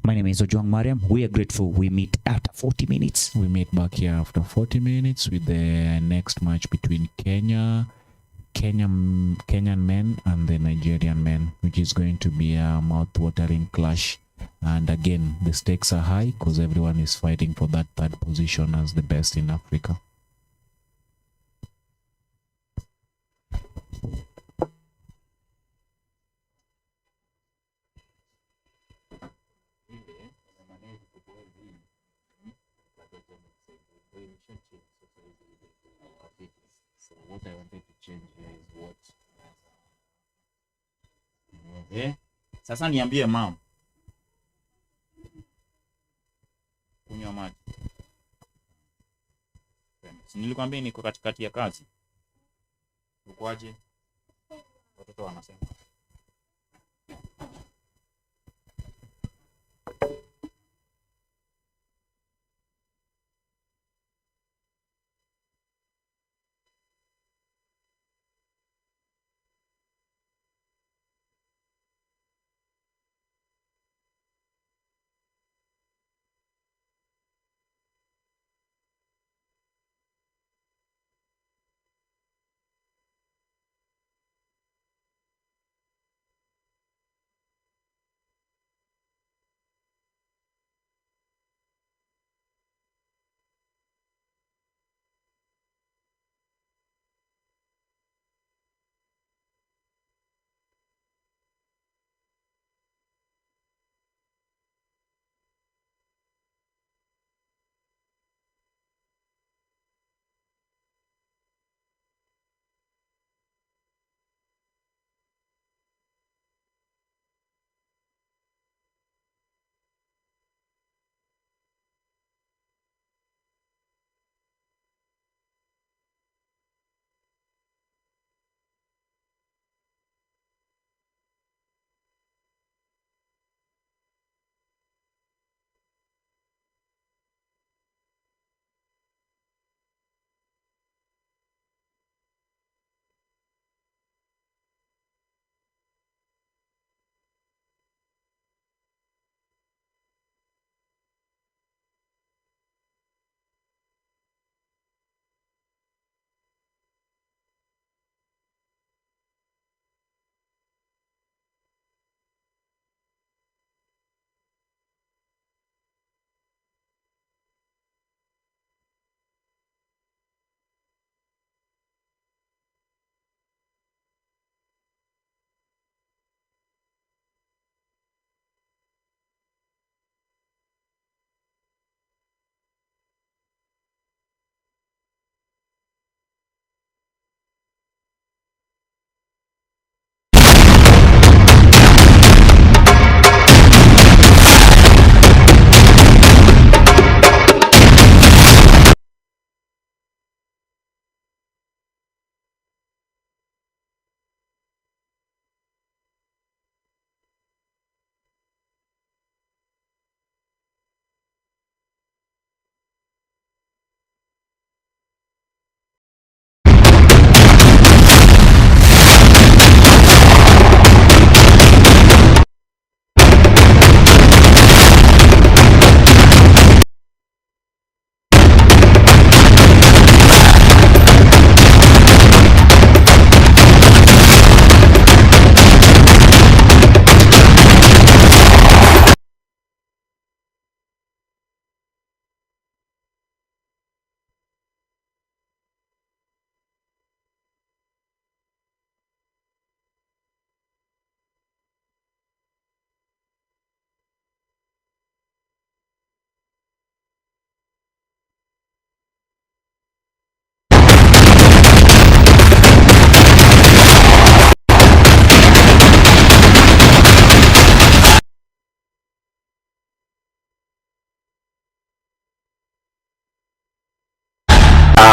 Speaker 2: My name is Ojwang Mariam. We are grateful. We meet after 40 minutes.
Speaker 1: We meet back here after 40 minutes with the next match between Kenyan men and the Nigerian men, which is going to be a mouth-watering clash. And again, the stakes are high because everyone is fighting for that third position as the best in Africa. So what I wanted to change here is what.
Speaker 2: Sasa niambie mama. Kunywa maji. Nilikwambia niko katikati ya kazi. Ukoaje? Watoto wanasema.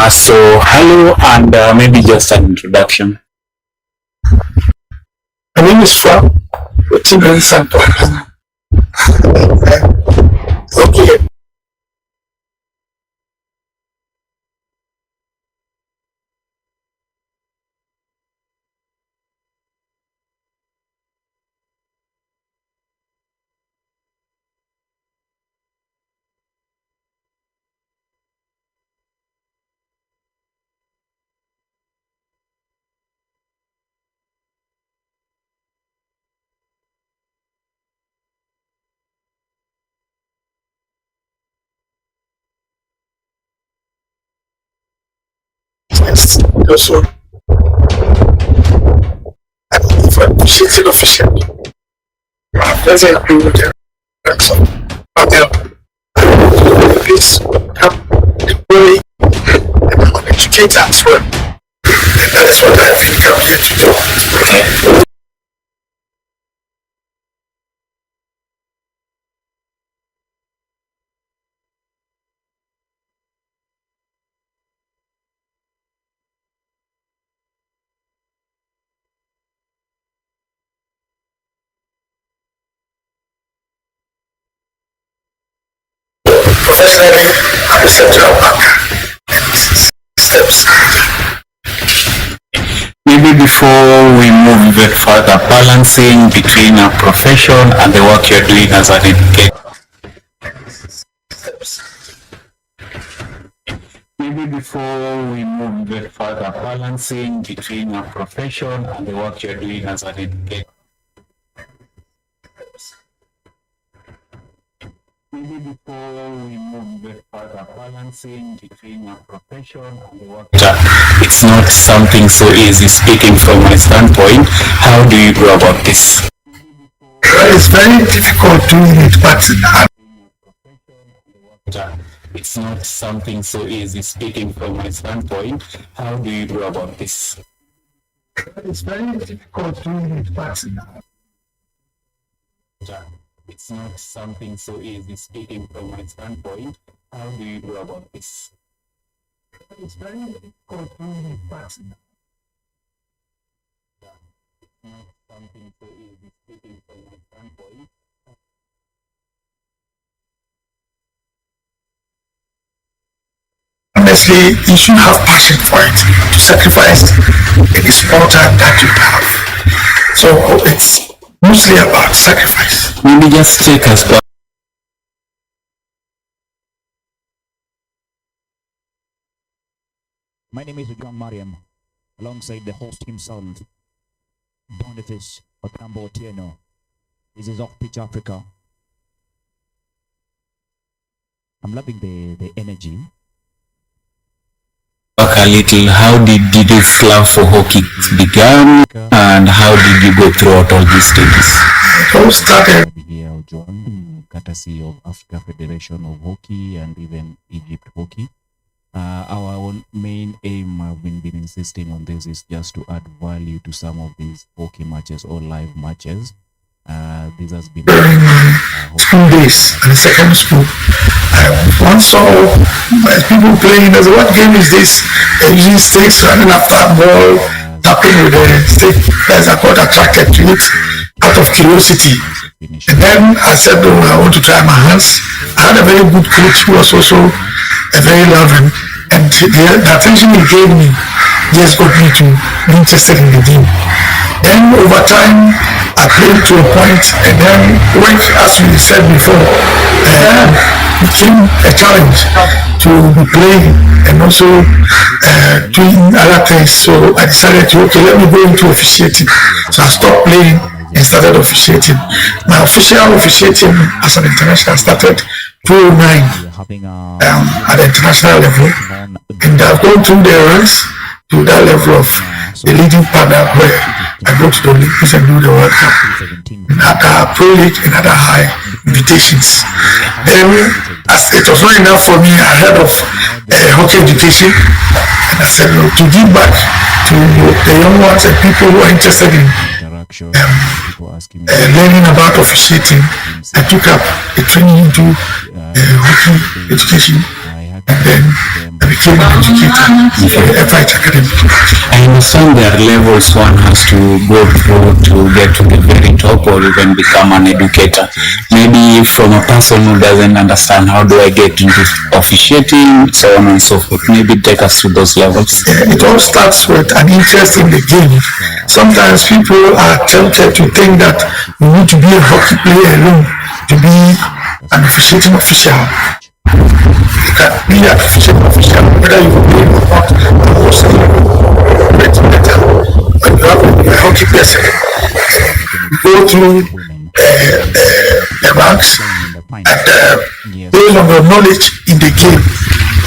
Speaker 3: So hello and maybe just an introduction. My name is Frank Otinwe Santos. Okay. Also, I believe I appreciate it officially. I'm very happy with the action. Please help the way and educate as well. And that is what I think I'm here to do. Okay. Professionally, I'm a central banker. Steps. Maybe before we move a bit further, balancing between our profession and the work you're doing as an educator. Maybe before we move a bit further, balancing between our profession and the work you're doing as an educator. Maybe before we move a bit further, balancing between our profession and the work. It's not something so easy. Speaking from my standpoint, how do you go about this? It's very difficult doing it, but it's not something so easy. Speaking from my standpoint, how do you go about this? It's very difficult doing it, but it's not something so easy. Speaking from my standpoint, how do you go about this? It's very difficult doing it, but it's not something so easy. Speaking from my standpoint. Honestly, you should have passion for it to sacrifice any small time that you have. So it's mostly about sacrifice. Maybe just take us back.
Speaker 2: My name is John Mariam, alongside the host himself, Boniface Otambo Otieno. This is Off Pitch Africa. I'm loving the energy.
Speaker 3: Back a little, how did this love for hockey began and how did you go throughout all these stages? It all started
Speaker 1: here, John, courtesy of Africa Federation of Hockey and even Egypt Hockey. Our main aim, I've been insisting on this, is just to add value to some of these hockey matches or live matches. This has been
Speaker 3: during 2 days in secondary school. I once saw people playing. I said, what game is this? They're using sticks, running after a ball, tapping with a stick. Guys, I got attracted to it out of curiosity. And then I said, oh, I want to try my hands. I had a very good coach who was also a very loving. And the attention he gave me just got me to be interested in the game. Then over time, I played to a point, and then when, as we said before, became a challenge to be playing and also doing other things. So I decided to, okay, let me go into officiating. So I stopped playing and started officiating. My official officiating as an international started 2009 at the international level, and I've gone through the ranks to that level of the leading partner where I go to the Olympics and do the World Cup, other Pro League and other high invitations. Then, as it was not enough for me, I heard of hockey education, and I said, no, to give back to the young ones and people who are interested in learning about officiating, I took up a training into hockey education, and then I became an educator for the Everett Academy.
Speaker 4: I understand there are levels one has to go through to get to the very top or even become an educator. Maybe from a person who doesn't understand how do I get into officiating, so on and so forth. Maybe take us to those levels.
Speaker 3: It all starts with an interest in the game. Sometimes people are tempted to think that you need to be a hockey player alone to be an officiating official. You can be an officiating official whether you play or not. Also, it's better when you have a hockey person. You go through the ranks and based on your knowledge in the game,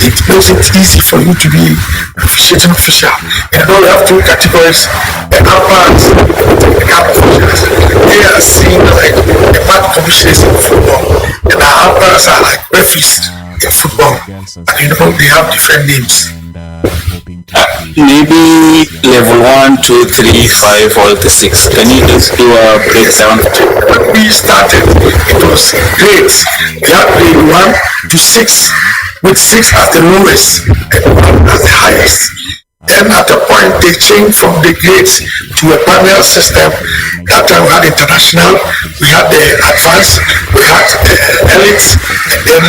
Speaker 3: it makes it easy for you to be an officiating official. And now we have two categories. The umpires and the technical officials. They are seen like the match commissioners in football. And the umpires are like referees in football. And you know they have different names.
Speaker 4: Maybe level 1, 2, 3, 5, all the 6. Can you just do a breakdown?
Speaker 3: When we started, it was grades. We had grade 1 to 6, with 6 as the lowest and 1 as the highest. Then at a point they changed from the grades to a panel system. That time we had international, we had the advanced, we had the elite, and then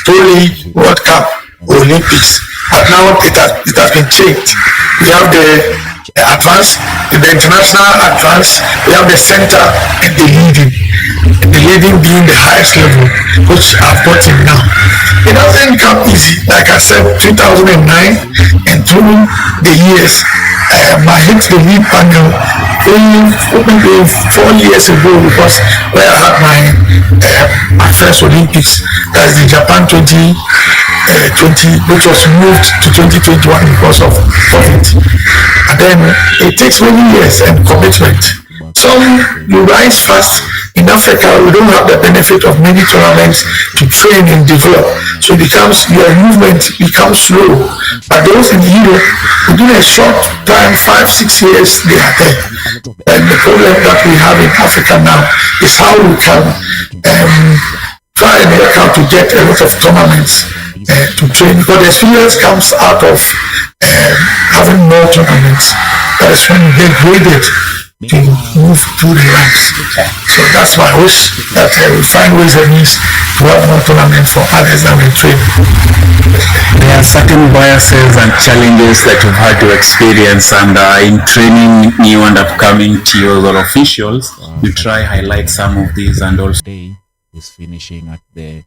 Speaker 3: Pro League, World Cup, Olympics. But now it has been changed. We have the advanced, the international advanced, we have the center and the leading. The leading being the highest level, which I've gotten now. It doesn't come easy. Like I said, 2009 and through the years, I hit the lead panel only 4 years ago because where I had my first Olympics, that's the Japan 2020, which was moved to 2021 because of COVID. And then it takes many years and commitment. Some you rise fast. In Africa, we don't have the benefit of many tournaments to train and develop. So it becomes, your movement becomes slow. But those in Europe, within a short time, 5-6 years, they are there. And the problem that we have in Africa now is how we can try and work out to get a lot of tournaments to train. But the experience comes out of having more tournaments. That is when you get graded to move through the ranks. So that's my wish, that we find ways and means to have more tournaments for others that we train.
Speaker 4: There are certain biases and challenges that you've had to experience, and in training new and upcoming TOs or officials, you try highlight some of these and also
Speaker 1: Today is finishing at the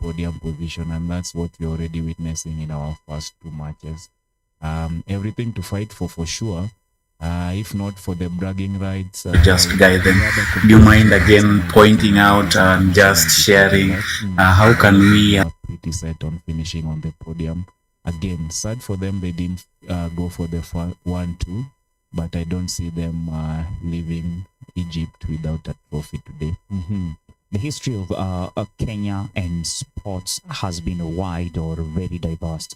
Speaker 1: podium position, and that's what we're already witnessing in our first 2 matches. Everything to fight for sure. If not for the bragging rights,
Speaker 4: just guide them. Do you mind again pointing out and just sharing how can we
Speaker 1: pretty set on finishing on the podium? Again, sad for them they didn't go for the 1-2, but I don't see them leaving Egypt without a trophy today.
Speaker 2: The history of Kenya and sports has been wide or very diverse.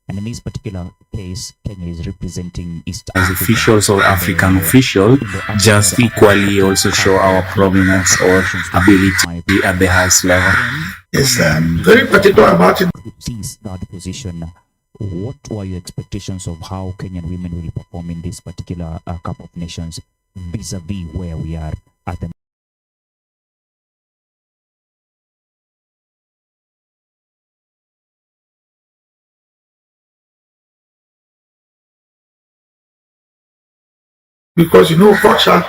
Speaker 2: And in this particular case, Kenya is representing East
Speaker 4: as
Speaker 2: Africa.
Speaker 4: officials or African officials just equally also show our prominence or ability to be at the highest level?
Speaker 3: Yes, very particular about it.
Speaker 2: Seize that position. What were your expectations of how Kenyan women will perform in this particular Cup of Nations vis-a-vis where we are at the
Speaker 3: Because you know culture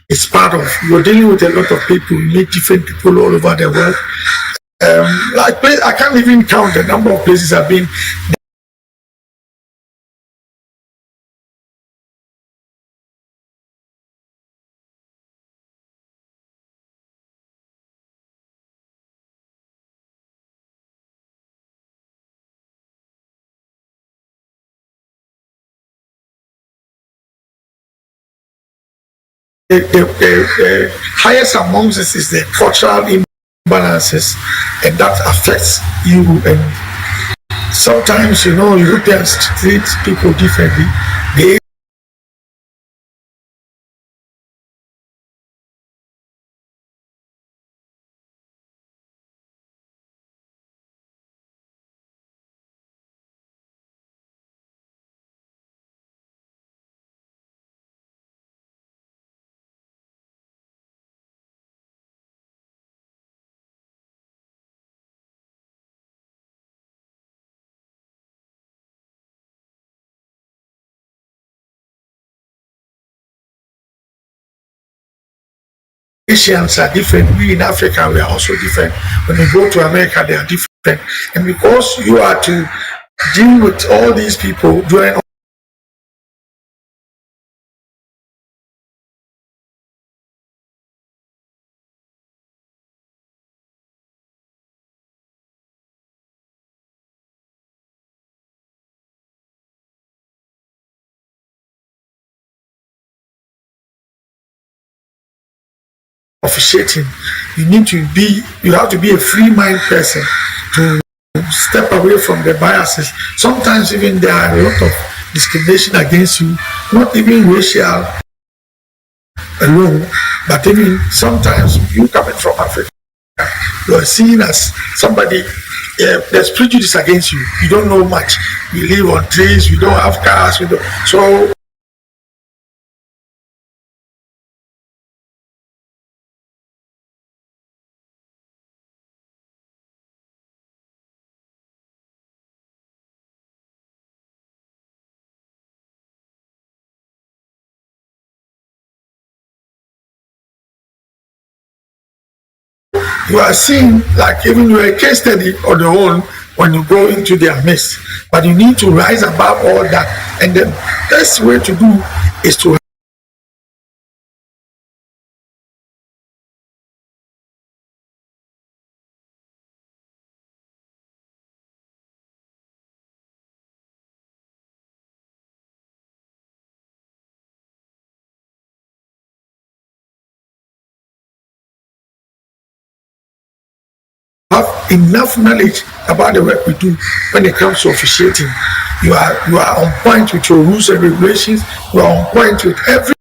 Speaker 3: is part of, you're dealing with a lot of people, you meet different people all over the world. I can't even count the number of places I've been. The highest amongst us is the cultural imbalances, and that affects you. And sometimes, you know, Europeans treat people differently. They Asians are different. We in Africa, we are also different. When you go to America, they are different. And because you are to deal with all these people during officiating, you have to be a free mind person to step away from the biases. Sometimes even there are a lot of discrimination against you, not even racial alone, but even sometimes you coming from Africa, you are seen as somebody. There's prejudice against you. You don't know much. You live on trees. You don't have cars. You don't. So you are seen like even you're a case study on your own when you go into their midst. But you need to rise above all that. And the best way to do is to have enough knowledge about the work we do when it comes to officiating. You are on point with your rules and regulations. You are on point with every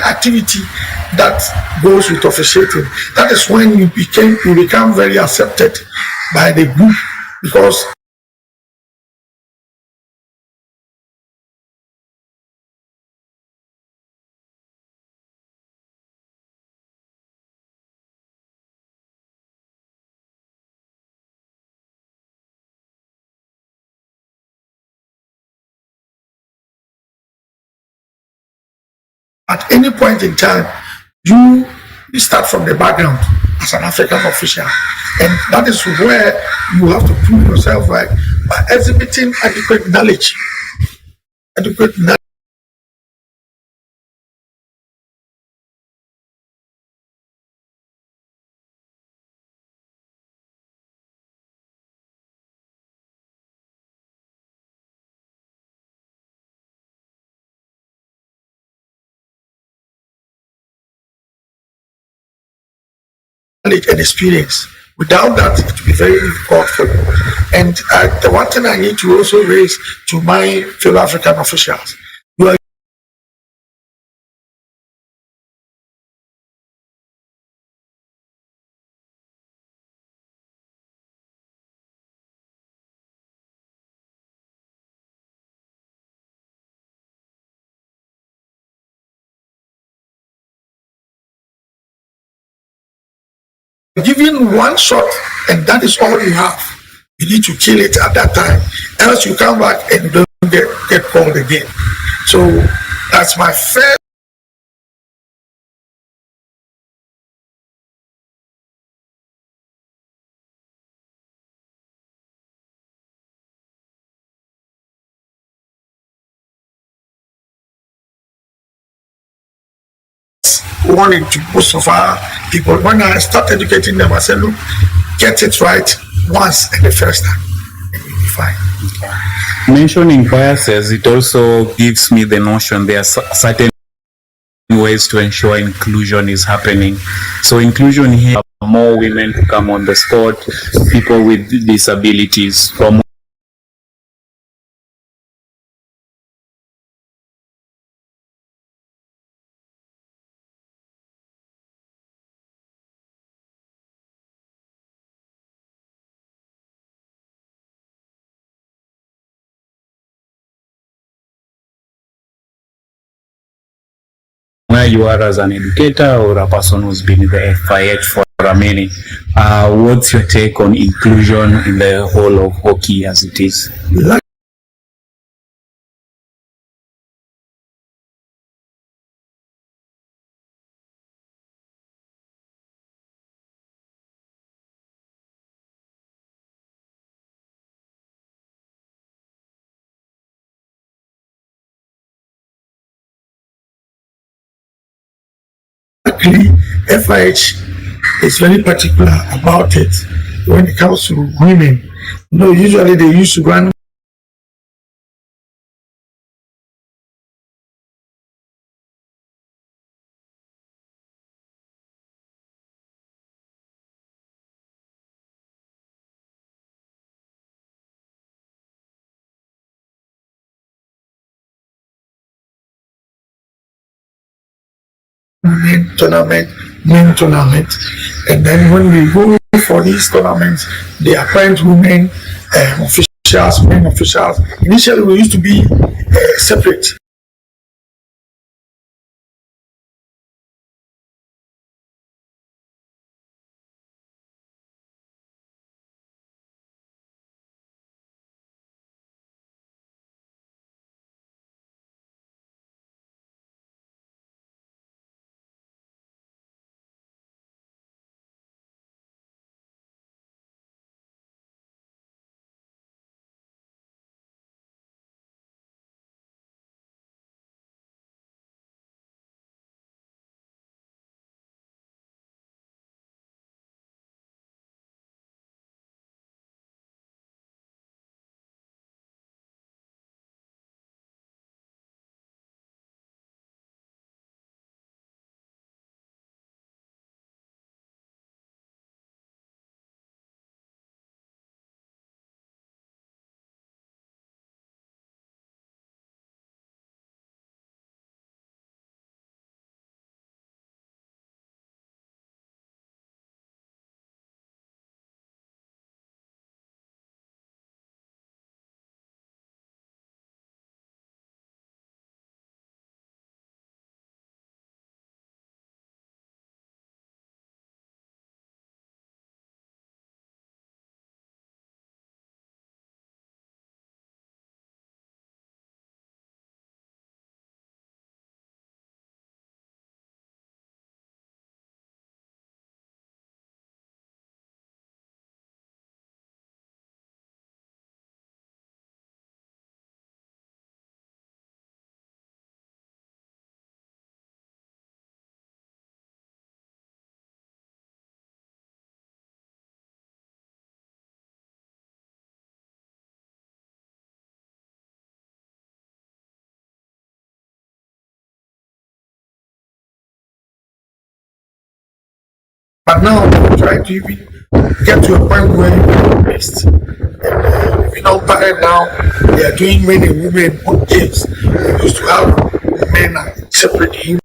Speaker 3: activity that goes with officiating. That is when you become very accepted by the group because at any point in time, you start from the background as an African official. And that is where you have to prove yourself right by exhibiting adequate knowledge. Adequate knowledge. And experience. Without that, it will be very difficult for you. And the one thing I need to also raise to my fellow African officials, you are given one shot, and that is all you have. You need to kill it at that time, else you come back and you don't get called again. So that's my first warning to most of our people. When I start educating them, I said, look, get it right once and the first time, and you'll be fine.
Speaker 4: Mentioning biases, it also gives me the notion there are certain ways to ensure inclusion is happening. So inclusion here, more women to come on the spot, people with disabilities from where you are as an educator or a person who's been in the FIH for a minute, what's your take on inclusion in the whole of hockey as it is?
Speaker 3: Luckily, FIH is very particular about it when it comes to women. Usually they used to run men tournament, and then when we go for these tournaments, they appoint women officials, men officials. Initially, we used to be separate. But now we're trying to even get to a point where you can best. Even our parents now, they are doing men and women on games. We used to have men separate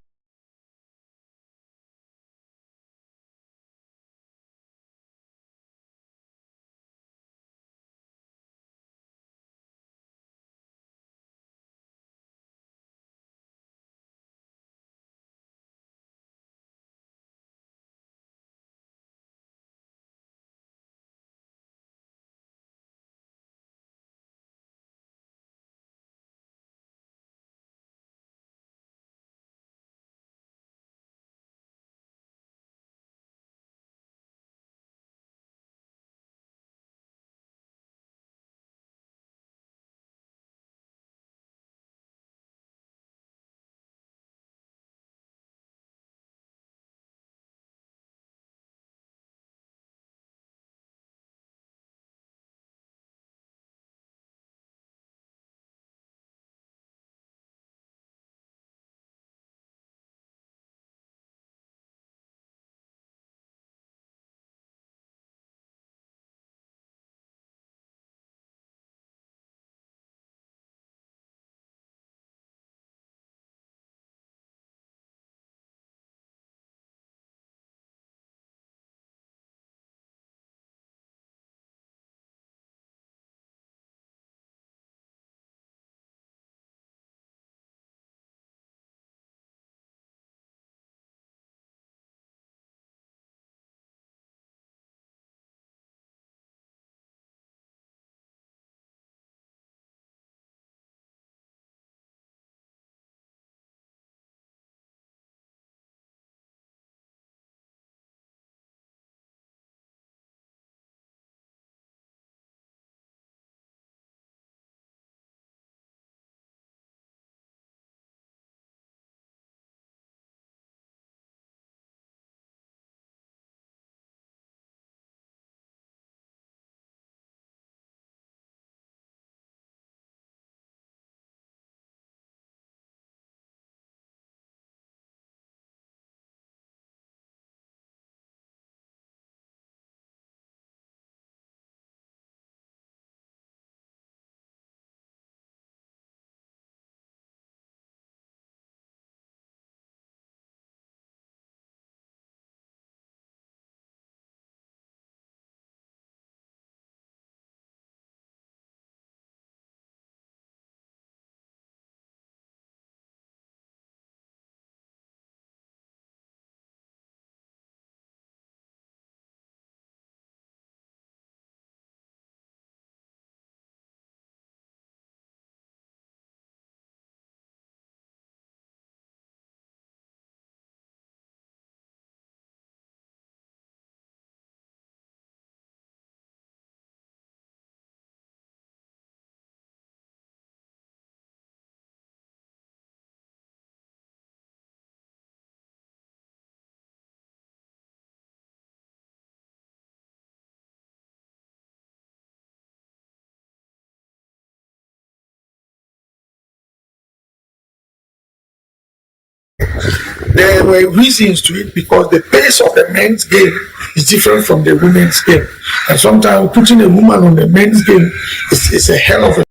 Speaker 3: there were reasons to it because the pace of the men's game is different from the women's game. And sometimes putting a woman on the men's game is a hell of a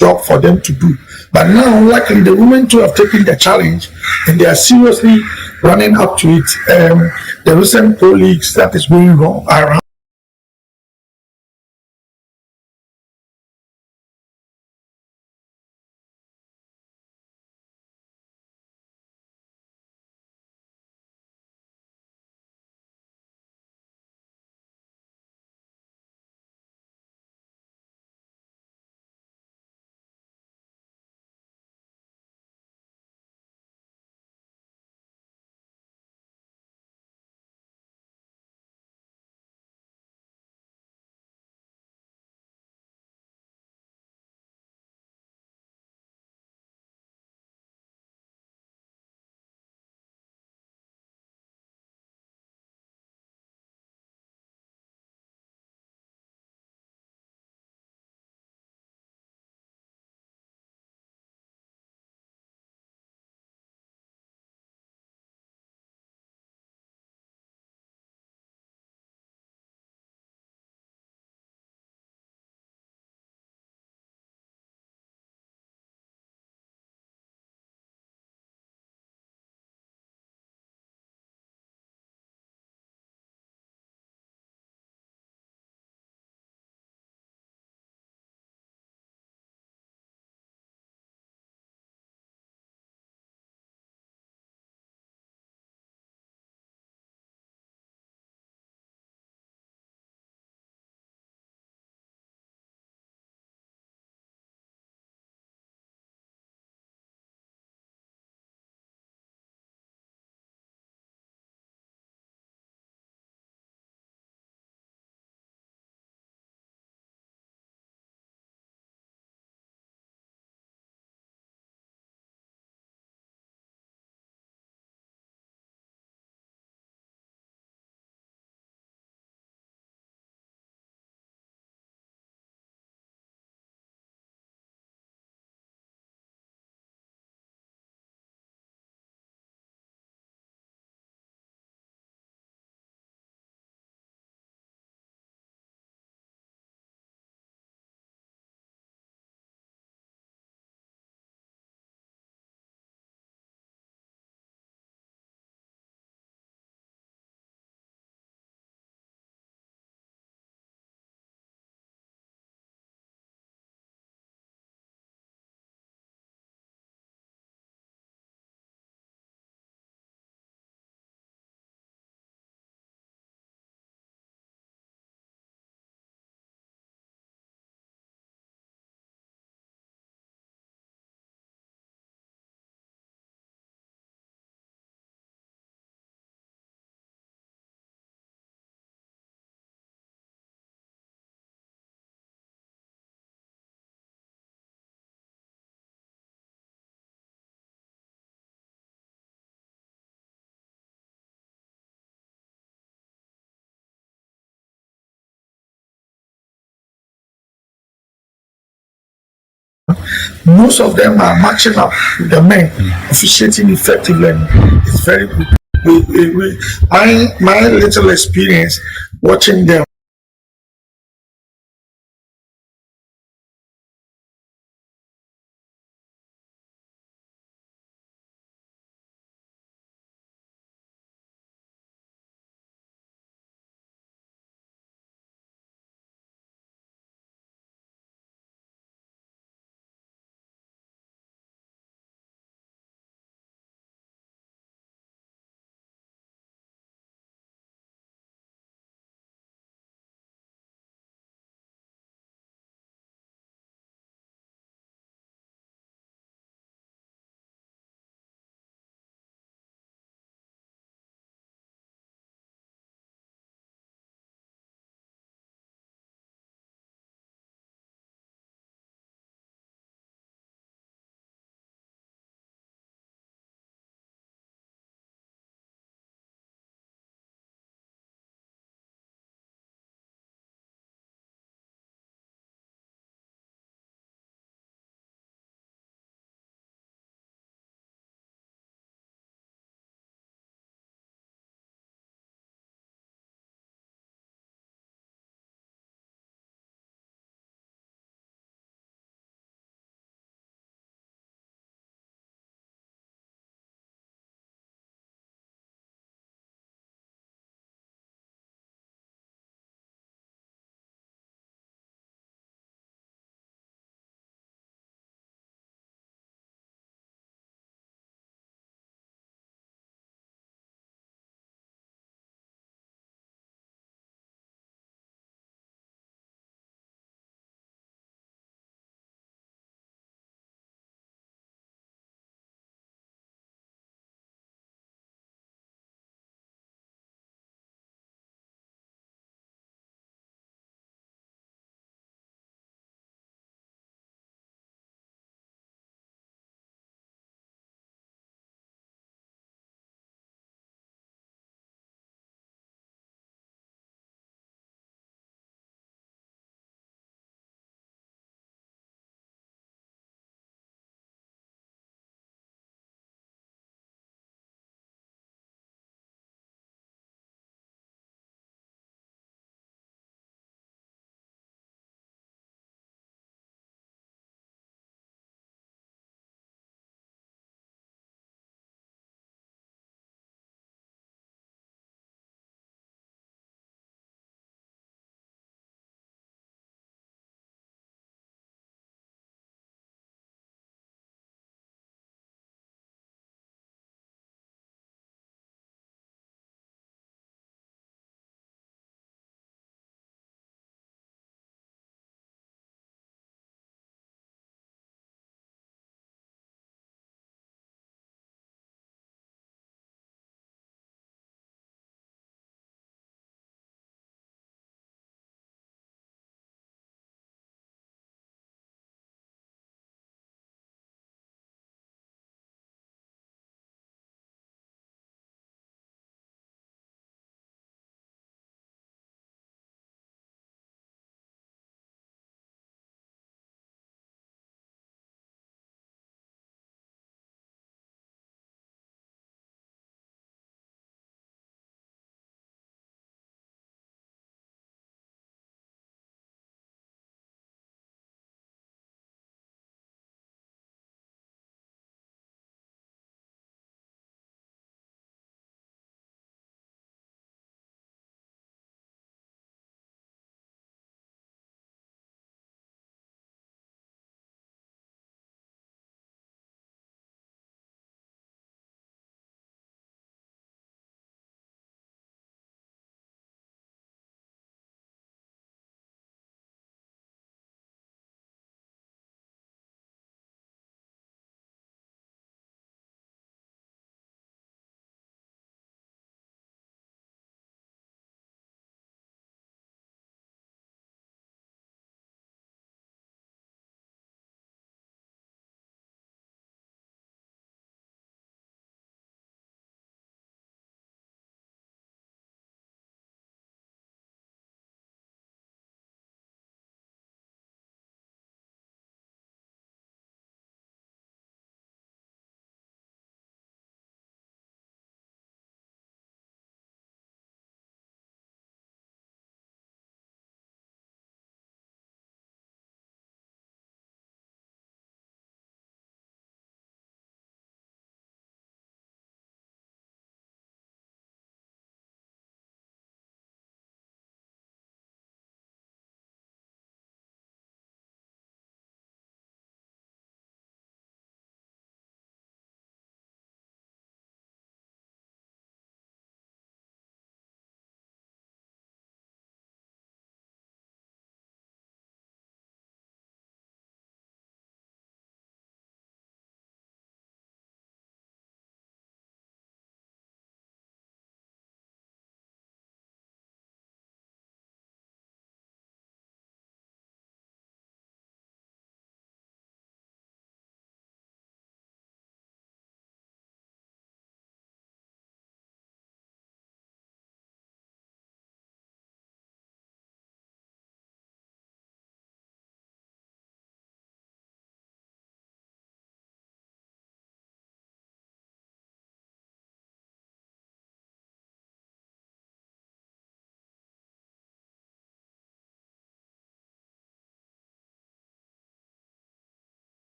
Speaker 3: job for them to do. But now, luckily, the women too have taken the challenge and they are seriously running up to it. The recent pro leagues that is going wrong around most of them are matching up with the men officiating effectively. It's very good. My little experience watching them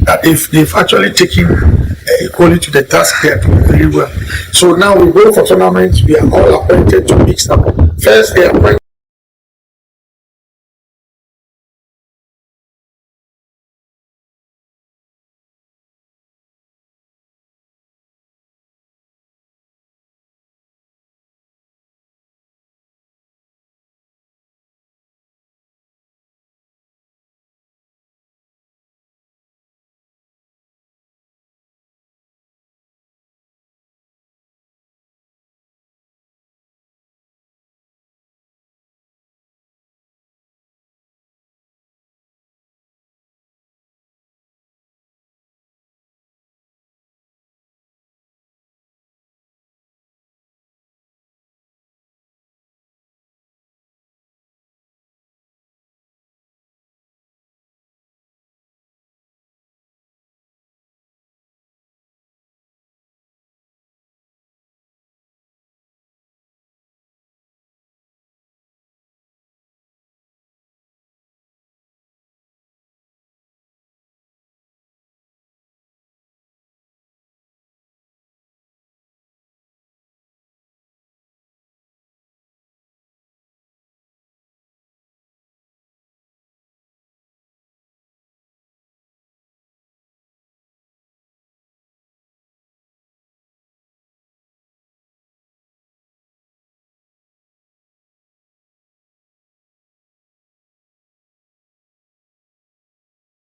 Speaker 3: that if they've actually taken equally to the task, they are doing very well. So now we go for tournaments, we are all appointed to mix up. First, they appoint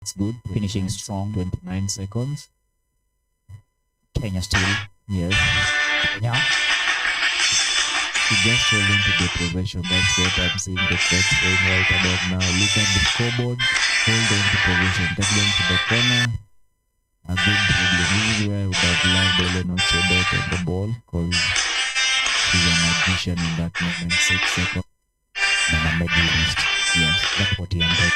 Speaker 1: It's good.
Speaker 2: Finishing strong.
Speaker 1: 29 seconds.
Speaker 2: Kenya still.
Speaker 1: Yes.
Speaker 2: Kenya.
Speaker 1: You just hold into the possession. That's what I'm seeing the coach saying right about now. Look at the scoreboard. Hold on to possession. Take them to the corner. A good dribbling. This is where I would have loved Ellen Ochebet on the ball because she's a magician in that moment. 6 seconds.
Speaker 2: And a medalist.
Speaker 1: Yes.
Speaker 2: That's what he ended.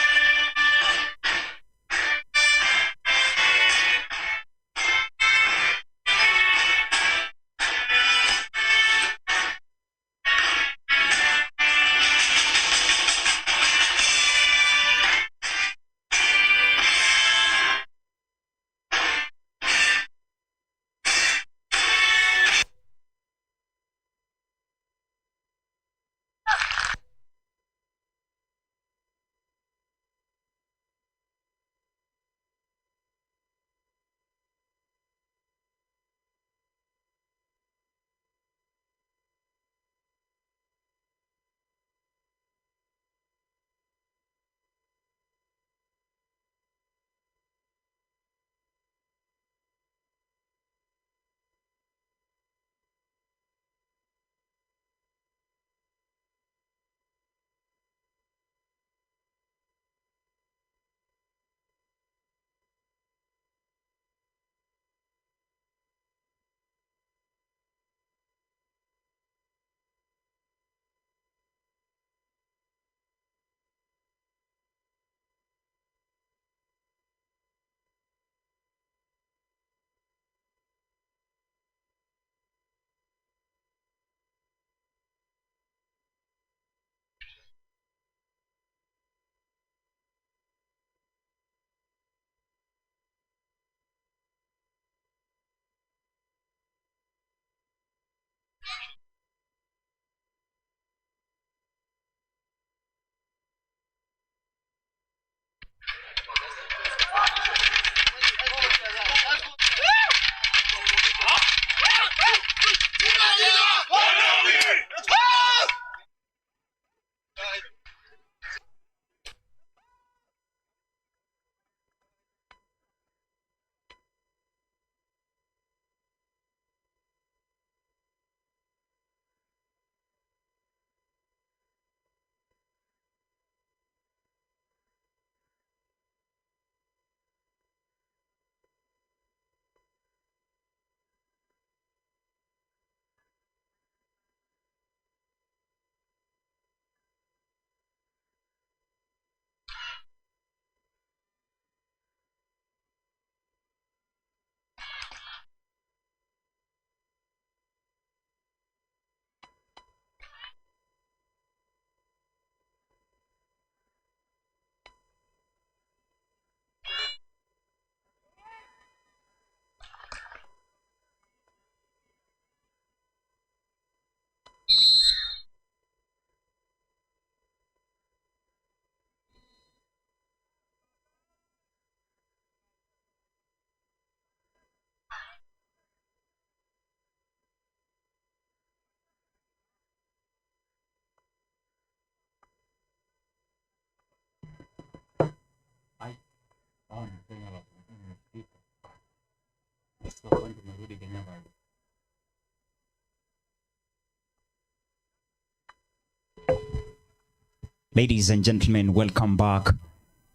Speaker 2: Ladies and gentlemen, welcome back.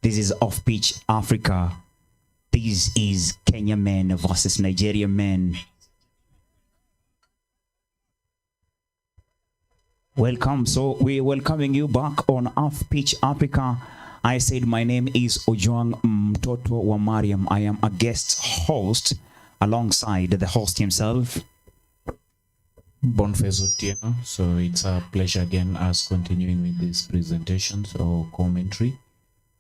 Speaker 2: This is Off Pitch Africa. This is Kenya men versus Nigeria men. Welcome. So we're welcoming you back on Off Pitch Africa. I said my name is Ojwang Mtoto wa Mariam. I am a guest host alongside the host himself.
Speaker 1: Boniface Otieno. So it's a pleasure again us continuing with these presentations or commentary.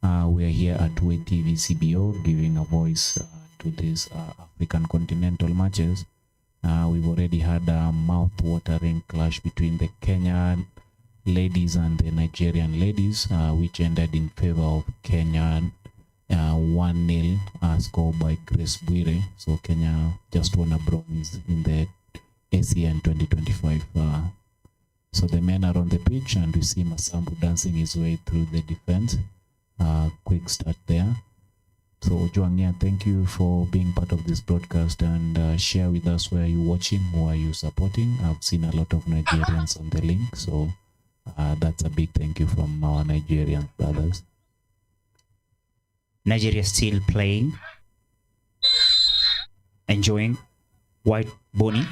Speaker 1: We are here at WayTV CBO giving a voice to these African continental matches. We've already had a mouth-watering clash between the Kenyan ladies and the Nigerian ladies, which ended in favor of Kenya 1-0, scored by Grace Bwire. So Kenya just won a bronze in the ASEAN 2025. So the men are on the pitch and we see Masambu dancing his way through the defense. Quick start there. So Ojwang, thank you for being part of this broadcast and share with us where you're watching, who are you supporting. I've seen a lot of Nigerians on the link, so that's a big thank you from our Nigerian brothers.
Speaker 2: Nigeria still playing, enjoying. White Bonnie.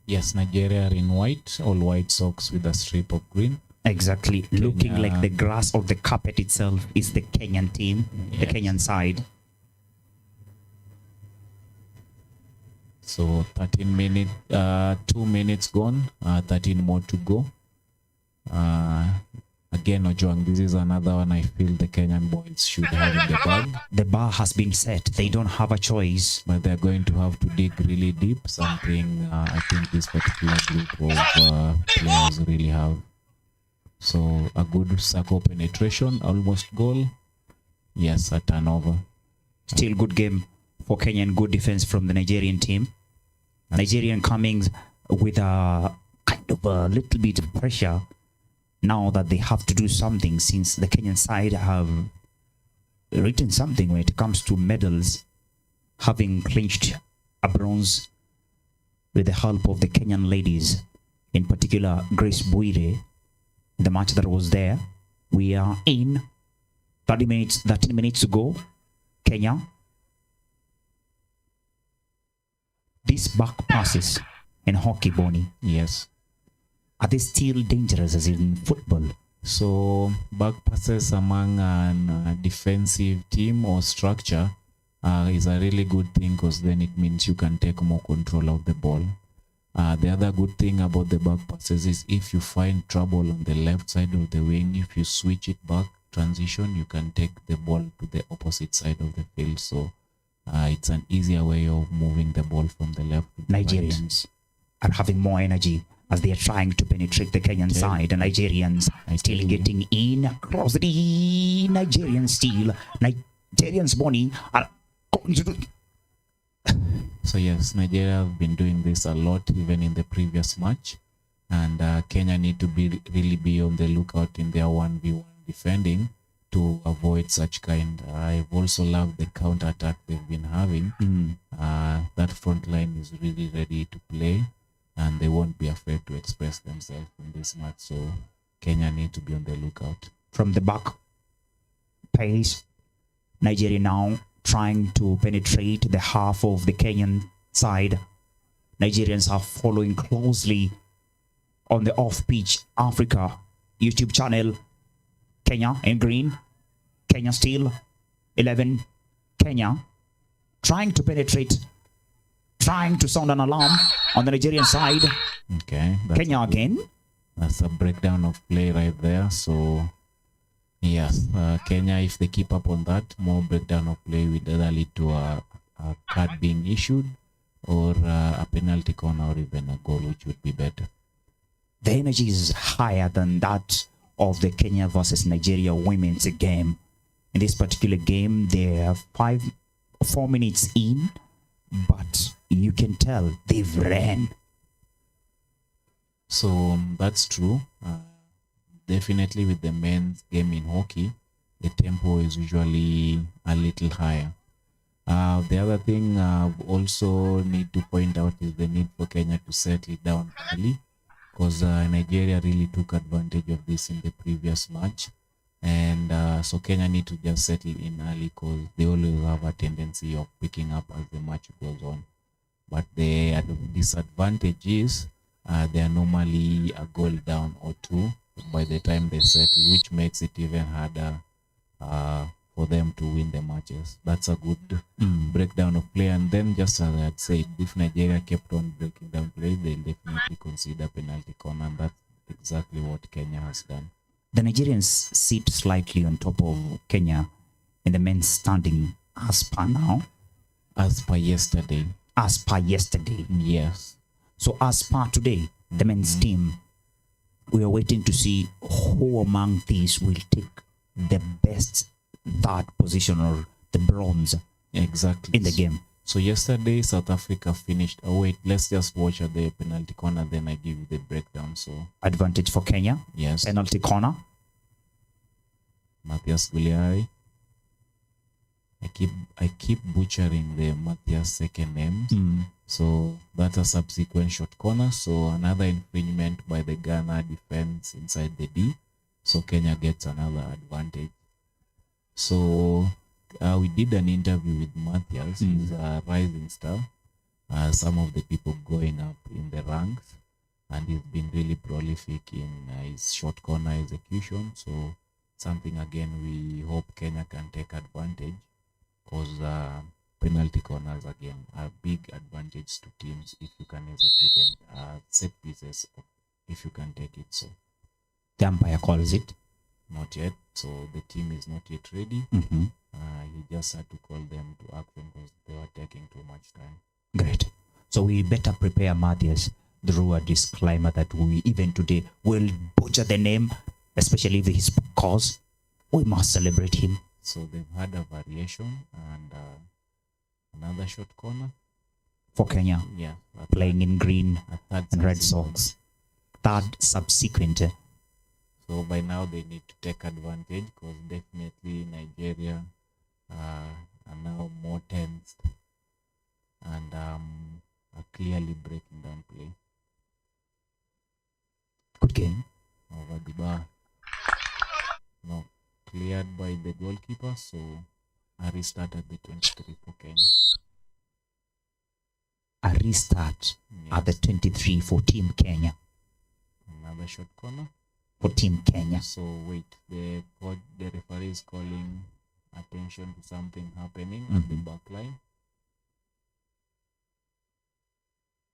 Speaker 1: Yes, Nigeria are in white, all white socks with a strip of green.
Speaker 2: Exactly. Looking like the grass or the carpet itself is the Kenyan team, the Kenyan side.
Speaker 1: So 13 minutes, 2 minutes gone, 13 more to go. Again, Ojwang, this is another one I feel the Kenyan boys should have in the bag.
Speaker 2: The bar has been set. They don't have a choice.
Speaker 1: But they're going to have to dig really deep, something I think this particular group of players really have. So a good circle penetration, almost goal. Yes, a turnover.
Speaker 2: Still good game for Kenya and good defense from the Nigerian team. Nigerian coming with a kind of a little bit of pressure now that they have to do something, since the Kenyan side have written something when it comes to medals, having clinched a bronze with the help of the Kenyan ladies, in particular Grace Bwire. The match that was there, we are in 13 minutes to go. Kenya. These back passes in hockey, Bonnie.
Speaker 1: Yes.
Speaker 2: Are they still dangerous as in football?
Speaker 1: So back passes among a defensive team or structure is a really good thing, because then it means you can take more control of the ball. The other good thing about the back passes is if you find trouble on the left side of the wing, if you switch it back, transition, you can take the ball to the opposite side of the field. So it's an easier way of moving the ball from the left to the
Speaker 2: Nigerians are having more energy as they are trying to penetrate the Kenyan side. And Nigerians still getting in across the Nigerian steel. Nigerians, Bonnie, are going to do.
Speaker 1: So yes, Nigeria have been doing this a lot, even in the previous match, and Kenya need to really be on the lookout in their 1v1 defending to avoid such kind. I've also loved the counter attack they've been having. That front line is really ready to play, and they won't be afraid to express themselves in this match. So Kenya need to be on the lookout.
Speaker 2: From the back pace, Nigeria now trying to penetrate the half of the Kenyan side. Nigerians are following closely on the Off Pitch Africa YouTube channel. Kenya in green. Kenya still 11. Kenya trying to penetrate, trying to sound an alarm on the Nigerian side.
Speaker 1: Okay.
Speaker 2: Kenya again.
Speaker 1: That's a breakdown of play right there. So yes, Kenya, if they keep up on that, more breakdown of play will either lead to a card being issued or a penalty corner or even a goal, which would be better.
Speaker 2: The energy is higher than that of the Kenya versus Nigeria women's game. In this particular game, they are 4 minutes in, but you can tell they've ran.
Speaker 1: So that's true. Definitely with the men's game in hockey, the tempo is usually a little higher. The other thing I also need to point out is the need for Kenya to settle down early, because Nigeria really took advantage of this in the previous match. And so Kenya need to just settle in early because they always have a tendency of picking up as the match goes on. But the disadvantage is they are normally a goal down or two by the time they settle, which makes it even harder for them to win the matches. That's a good breakdown of play. And then, just as I had said, if Nigeria kept on breaking down play, they'll definitely concede a penalty corner. And that's exactly what Kenya has done.
Speaker 2: The Nigerians sit slightly on top of Kenya in the men's standing as per now.
Speaker 1: As per yesterday.
Speaker 2: As per yesterday.
Speaker 1: Yes.
Speaker 2: So as per today, the men's team, we are waiting to see who among these will take the best third position or the bronze
Speaker 1: Exactly.
Speaker 2: in the game.
Speaker 1: So yesterday, South Africa finished. Oh wait, let's just watch at the penalty corner. Then I give you the breakdown. So
Speaker 2: Advantage for Kenya.
Speaker 1: yes,
Speaker 2: Penalty corner.
Speaker 1: Matthias Guliari. I keep butchering the Matthias second names. So that's a subsequent short corner. So another infringement by the Ghana defense inside the D. So Kenya gets another advantage. So we did an interview with Matthias. He's a rising star. Some of the people going up in the ranks, and he's been really prolific in his short corner execution. So something again we hope Kenya can take advantage, because penalty corners again are big advantage to teams if you can execute them. Set pieces if you can take it. So
Speaker 2: The umpire calls it.
Speaker 1: not yet. So the team is not yet ready. He just had to call them to action because they were taking too much time.
Speaker 2: Great. So we better prepare Matthias through a disclaimer that we even today will butcher the name, especially if he scores. We must celebrate him.
Speaker 1: So they've had a variation and another short corner.
Speaker 2: For Kenya,
Speaker 1: Yeah.
Speaker 2: playing in green
Speaker 1: a third
Speaker 2: and red
Speaker 1: subsequent.
Speaker 2: socks. Third subsequent.
Speaker 1: So by now they need to take advantage because definitely Nigeria are now more tensed and are clearly breaking down play.
Speaker 2: Good game.
Speaker 1: Over the bar. No, cleared by the goalkeeper. So a restart at the 23 for Kenya.
Speaker 2: A restart at the
Speaker 1: Yes.
Speaker 2: 23 for Team Kenya.
Speaker 1: Another short corner.
Speaker 2: For Team Kenya.
Speaker 1: So wait, the referee is calling attention to something happening at the back line.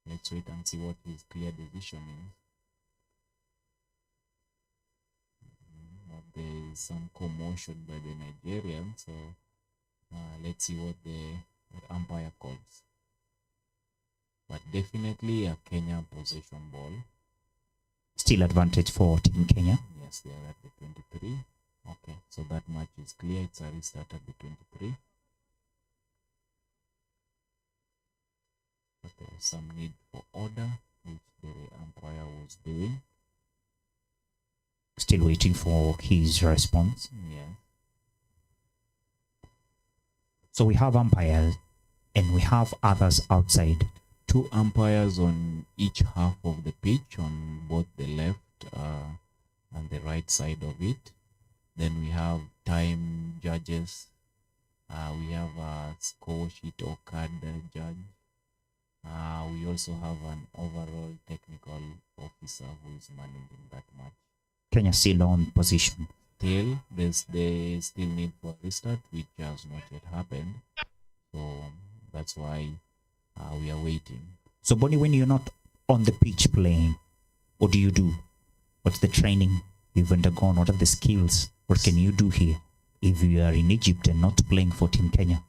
Speaker 1: Let's wait and see what his clear decision is. But there is some commotion by the Nigerians, so let's see what the umpire calls. But definitely a Kenya possession ball.
Speaker 2: Still advantage for Team Kenya.
Speaker 1: Yes, they are at the 23. Okay, so that match is clear. It's a restart at the 23. But there was some need for order, which the umpire was doing.
Speaker 2: Still waiting for his response.
Speaker 1: Yeah.
Speaker 2: So we have umpires and we have others outside.
Speaker 1: Two umpires on each half of the pitch, on both the left and the right side of it. Then we have time judges. We have a score sheet or card judge. We also have an overall technical officer who is managing that match.
Speaker 2: Kenya still on position.
Speaker 1: Still, they still need for a restart, which has not yet happened. So that's why we are waiting.
Speaker 2: So Bonnie, when you're not on the pitch playing, what do you do? What's the training you've undergone? What are the skills? What can you do here if you are in Egypt and not playing for Team Kenya?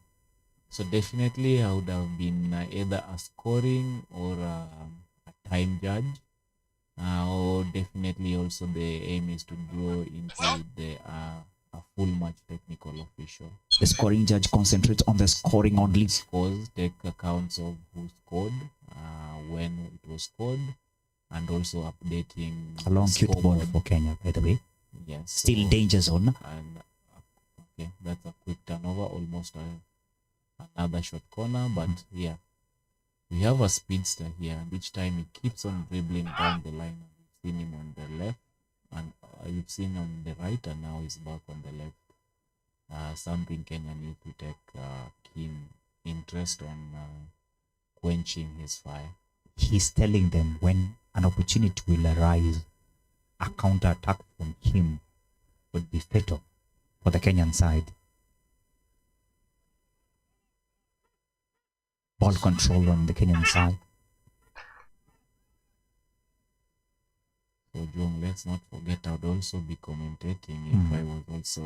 Speaker 1: So definitely I would have been either a scoring or a time judge. Or definitely also the aim is to grow into a full match technical official.
Speaker 2: The scoring judge concentrates on the scoring only.
Speaker 1: Scores, take accounts of who scored, when it was scored, and also updating
Speaker 2: A long
Speaker 1: the
Speaker 2: cute ball
Speaker 1: scoreboard.
Speaker 2: for Kenya, by the way.
Speaker 1: Yes.
Speaker 2: Still
Speaker 1: so-
Speaker 2: danger zone.
Speaker 1: And okay, that's a quick turnover, almost another short corner, but yeah, we have a speedster here, and each time he keeps on dribbling down the line. We've seen him on the left and you've seen on the right, and now he's back on the left. Something Kenya needs to take keen interest on quenching his fire.
Speaker 2: He's telling them when an opportunity will arise, a counter attack from him would be fatal for the Kenyan side. Ball control on the Kenyan side.
Speaker 1: So, John, let's not forget I would also be commentating if I was also.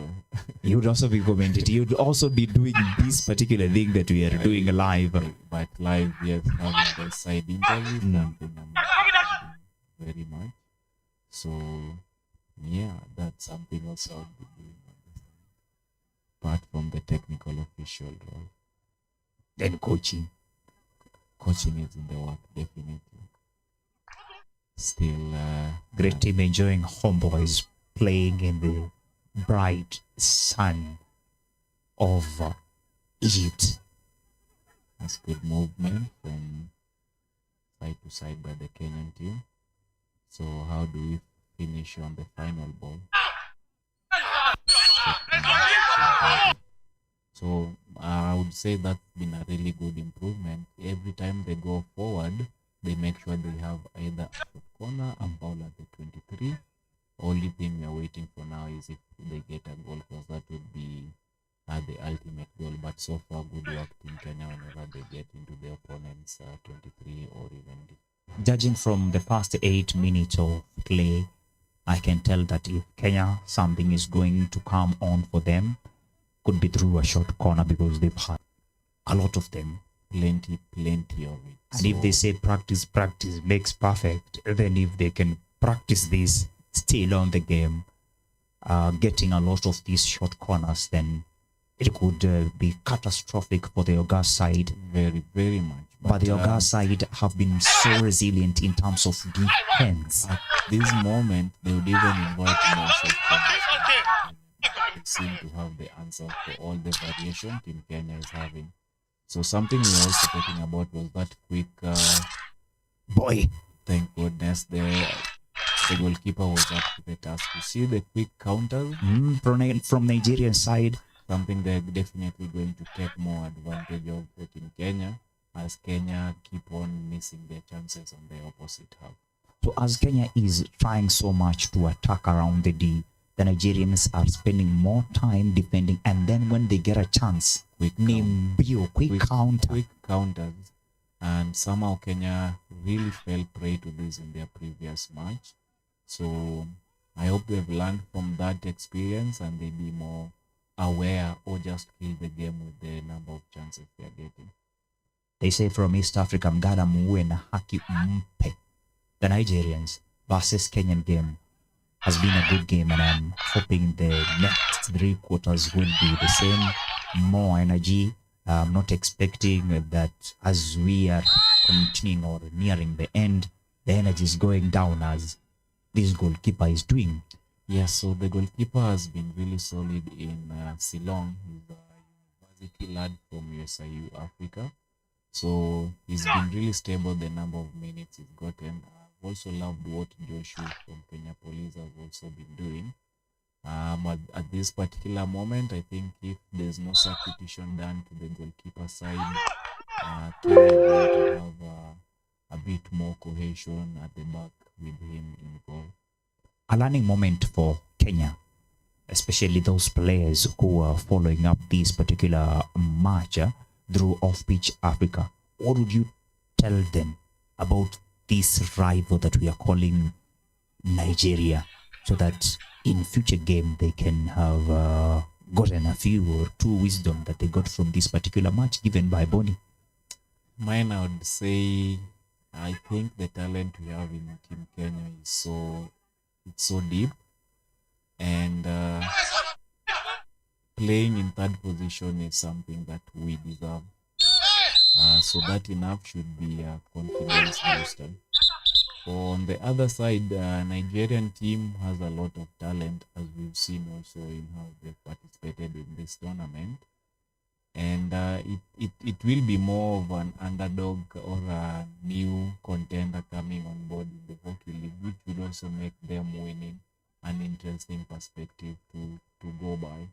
Speaker 2: You would also be commenting. You would also be doing this particular thing that we are doing live.
Speaker 1: But live, yes, having the side interview, something I'm not very much. So, yeah, that's something also I would be doing on the side. Apart from the technical official role.
Speaker 2: Then coaching.
Speaker 1: Coaching is in the work, definitely. Still,
Speaker 2: Great team enjoying homeboys playing in the bright sun of Egypt.
Speaker 1: that's good movement from side to side by the Kenyan team. So, how do we finish on the final ball? So I would say that's been a really good improvement. Every time they go forward, they make sure they have either a short corner, a ball at the 23. Only thing we are waiting for now is if they get a goal, because that would be the ultimate goal. But so far, good work Team Kenya whenever they get into the opponent's 23 or even
Speaker 2: Judging from the first 8 minutes of play, I can tell that if Kenya, something is going to come on for them, could be through a short corner, because they've had a lot of them.
Speaker 1: plenty of it.
Speaker 2: And if they say practice makes perfect, then if they can practice this still on the game, getting a lot of these short corners, then it could be catastrophic for the Ogas side.
Speaker 1: Very, very much.
Speaker 2: But the Ogas side have been so resilient in terms of defense.
Speaker 1: At this moment, they would even invite more short. They seem to have the answer for all the variation Team Kenya is having. So something we were also talking about was that quick.
Speaker 2: Boy,
Speaker 1: Thank goodness the goalkeeper was up to the task. You see the quick counters,
Speaker 2: from Nigerian side,
Speaker 1: something they're definitely going to take more advantage of for Team Kenya, as Kenya keep on missing their chances on the opposite half.
Speaker 2: so as Kenya is trying so much to attack around the D, the Nigerians are spending more time defending, and then when they get a chance,
Speaker 1: Quick
Speaker 2: quick counter.
Speaker 1: quick counters, and somehow Kenya really fell prey to this in their previous match. So I hope they've learned from that experience and they be more aware, or just kill the game with the number of chances they're getting.
Speaker 2: They say from East Africa, mgada muwe na haki mpe. The Nigerians versus Kenyan game has been a good game, and I'm hoping the next 3 quarters will be the same, more energy. I'm not expecting that as we are continuing or nearing the end, the energy is going down as this goalkeeper is doing.
Speaker 1: Yes, so the goalkeeper has been really solid in Ceylon. He's a university lad from USIU Africa. So he's been really stable, the number of minutes he's gotten. I've also loved what Joshua from Kenya Police has also been doing. At this particular moment, I think if there's no substitution done to the goalkeeper side, Kenya is going to have a bit more cohesion at the back with him in goal.
Speaker 2: A learning moment for Kenya, especially those players who are following up this particular match through Off-Pitch Africa. What would you tell them about this rival that we are calling Nigeria, so that in future game they can have gotten a few or two wisdom that they got from this particular match given by Bonnie?
Speaker 1: Mine, I would say, I think the talent we have in Team Kenya is so deep, and playing in third position is something that we deserve. So that enough should be a confidence booster. On the other side, Nigerian team has a lot of talent, as we've seen also in how they've participated in this tournament. And it will be more of an underdog or a new contender coming on board in the hockey league, which would also make them winning an interesting perspective to go by.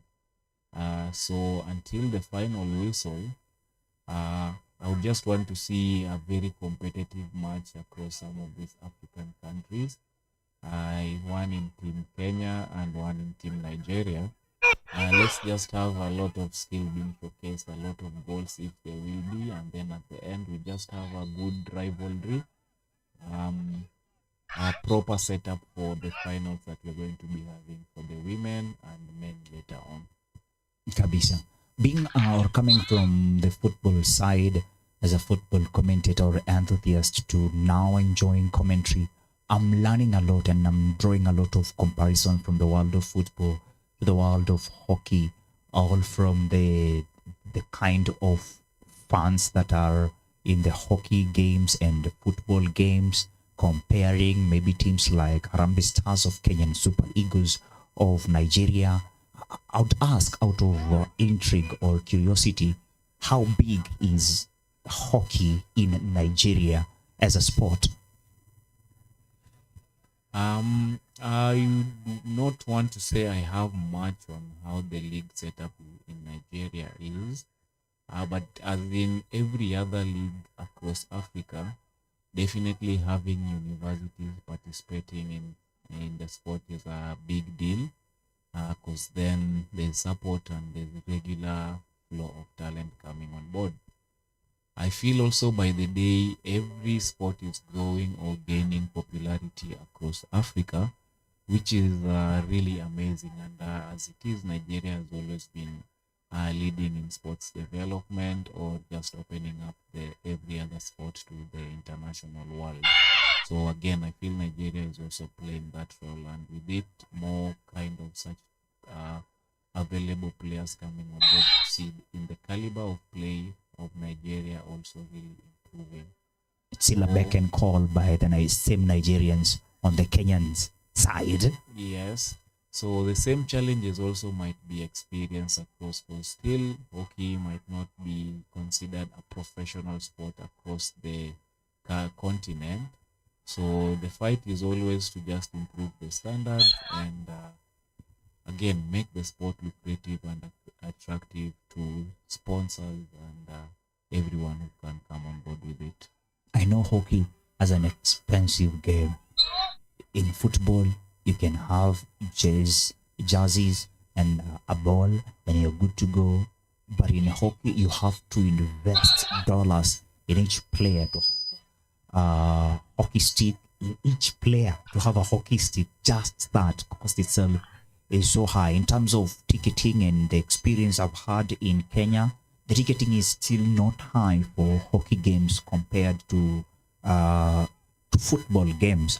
Speaker 1: So until the final whistle, I would just want to see a very competitive match across some of these African countries. One in Team Kenya and one in Team Nigeria. Let's just have a lot of skill being showcased, a lot of goals if there will be, and then at the end we just have a good rivalry, a proper setup for the finals that we're going to be having for the women and men later on.
Speaker 2: Kabisa. Being or coming from the football side as a football commentator or enthusiast to now enjoying commentary, I'm learning a lot and I'm drawing a lot of comparison from the world of football to the world of hockey, all from the kind of fans that are in the hockey games and the football games, comparing maybe teams like Harambee Stars of Kenya and Super Eagles of Nigeria. I would ask, out of intrigue or curiosity, how big is hockey in Nigeria as a sport?
Speaker 1: I do not want to say I have much on how the league setup in Nigeria is, but as in every other league across Africa, definitely having universities participating in the sport is a big deal, because then there's support and there's regular flow of talent coming on board. I feel also by the day every sport is growing or gaining popularity across Africa, which is really amazing. And as it is, Nigeria has always been leading in sports development or just opening up every other sport to the international world. So again, I feel Nigeria is also playing that role, and with it, more kind of such available players coming on board to see in the caliber of play of Nigeria also really improving.
Speaker 2: It's still a beck and call by the same Nigerians on the Kenyans side.
Speaker 1: Yes. So the same challenges also might be experienced across, because still hockey might not be considered a professional sport across the continent. So the fight is always to just improve the standards and again make the sport lucrative and attractive to sponsors and everyone who can come on board with it.
Speaker 2: I know hockey as an expensive game. In football, you can have jerseys and a ball, and you're good to go. But in hockey, you have to invest dollars in each player to have a hockey stick. In each player to have a hockey stick, just that cost itself is so high. In terms of ticketing and the experience I've had in Kenya, the ticketing is still not high for hockey games compared to football games.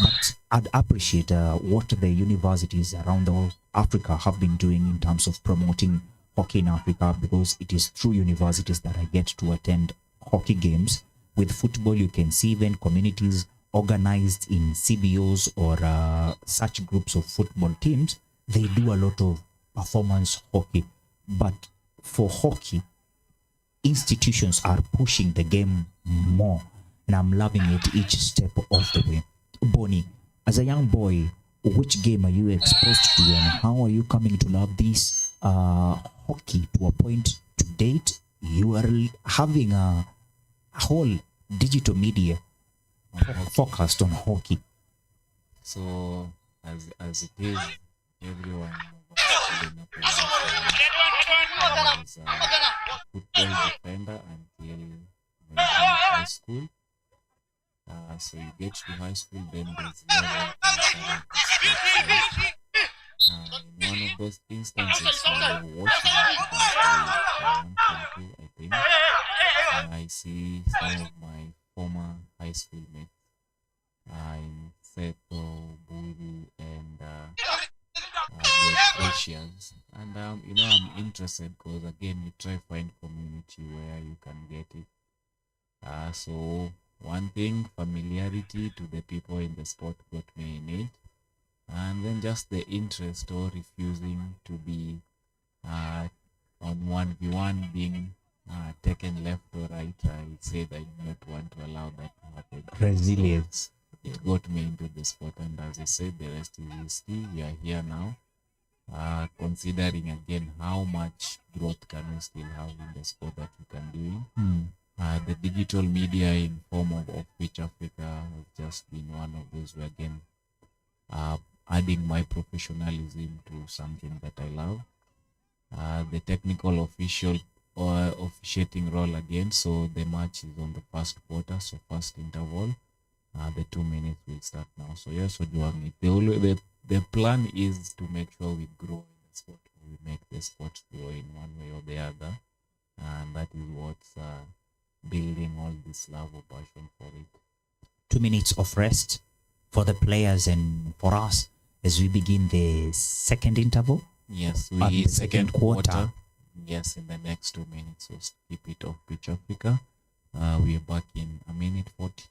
Speaker 2: But I'd appreciate what the universities around Africa have been doing in terms of promoting hockey in Africa, because it is through universities that I get to attend hockey games. With football, you can see even communities organized in CBOs or such groups of football teams. They do a lot of performance hockey. But for hockey, institutions are pushing the game more, and I'm loving it each step of the way. Bonnie, as a young boy, which game are you exposed to, and how are you coming to love this hockey to a point to date? You are having a whole digital media focused on hockey.
Speaker 1: So as it is, everyone was a football defender until high school. So you get to high school, then there's level in one of those instances while watching one country, I think I see some of my former high school mates in Seto, Buru, and the Asians. And I'm interested because again, you try find community where you can get it. So one thing, familiarity to the people in the sport got me in it, and then just the interest or refusing to be on 1v1 being taken left or right. I said I do not want to allow that to happen.
Speaker 2: Resilience.
Speaker 1: got me into the sport. And as I said, the rest is history. We are here now. Considering again how much growth can we still have in the sport that we can do in. The digital media in form of Pitch Africa has just been one of those where again adding my professionalism to something that I love. The technical official or officiating role again. So the match is on the first quarter, so first interval. The 2 minutes will start now. So yes, Ojwang, the plan is to make sure we grow in the sport. We make the sport grow in one way or the other, and that is what's building all this love or passion for it.
Speaker 2: 2 minutes of rest for the players and for us as we begin the second interval.
Speaker 1: Yes,
Speaker 2: At
Speaker 1: we
Speaker 2: the
Speaker 1: second
Speaker 2: second quarter.
Speaker 1: quarter. Yes, in the next 2 minutes. So keep it off Pitch Africa. We are back in a minute 40.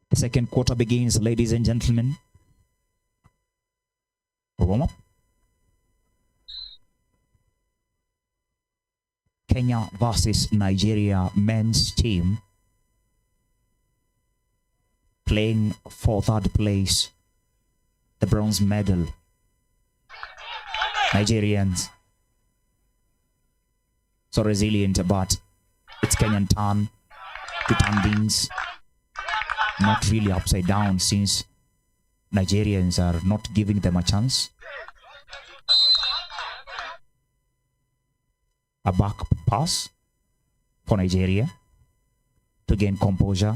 Speaker 2: The second quarter begins, ladies and gentlemen. Warm up. Kenya versus Nigeria men's team playing for third place, the bronze medal. Nigerians so resilient, but it's Kenyan turn to turn things not really upside down since Nigerians are not giving them a chance. A back pass for Nigeria to gain composure,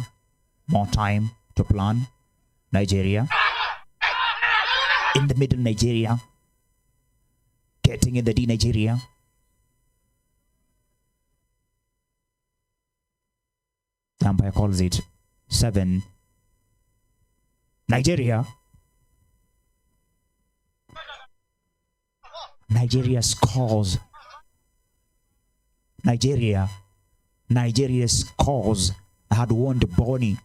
Speaker 2: more time to plan. Nigeria in the middle, Nigeria getting in the D, Nigeria. The umpire calls it 7. Nigeria scores. Nigeria scores. Had warned Bonnie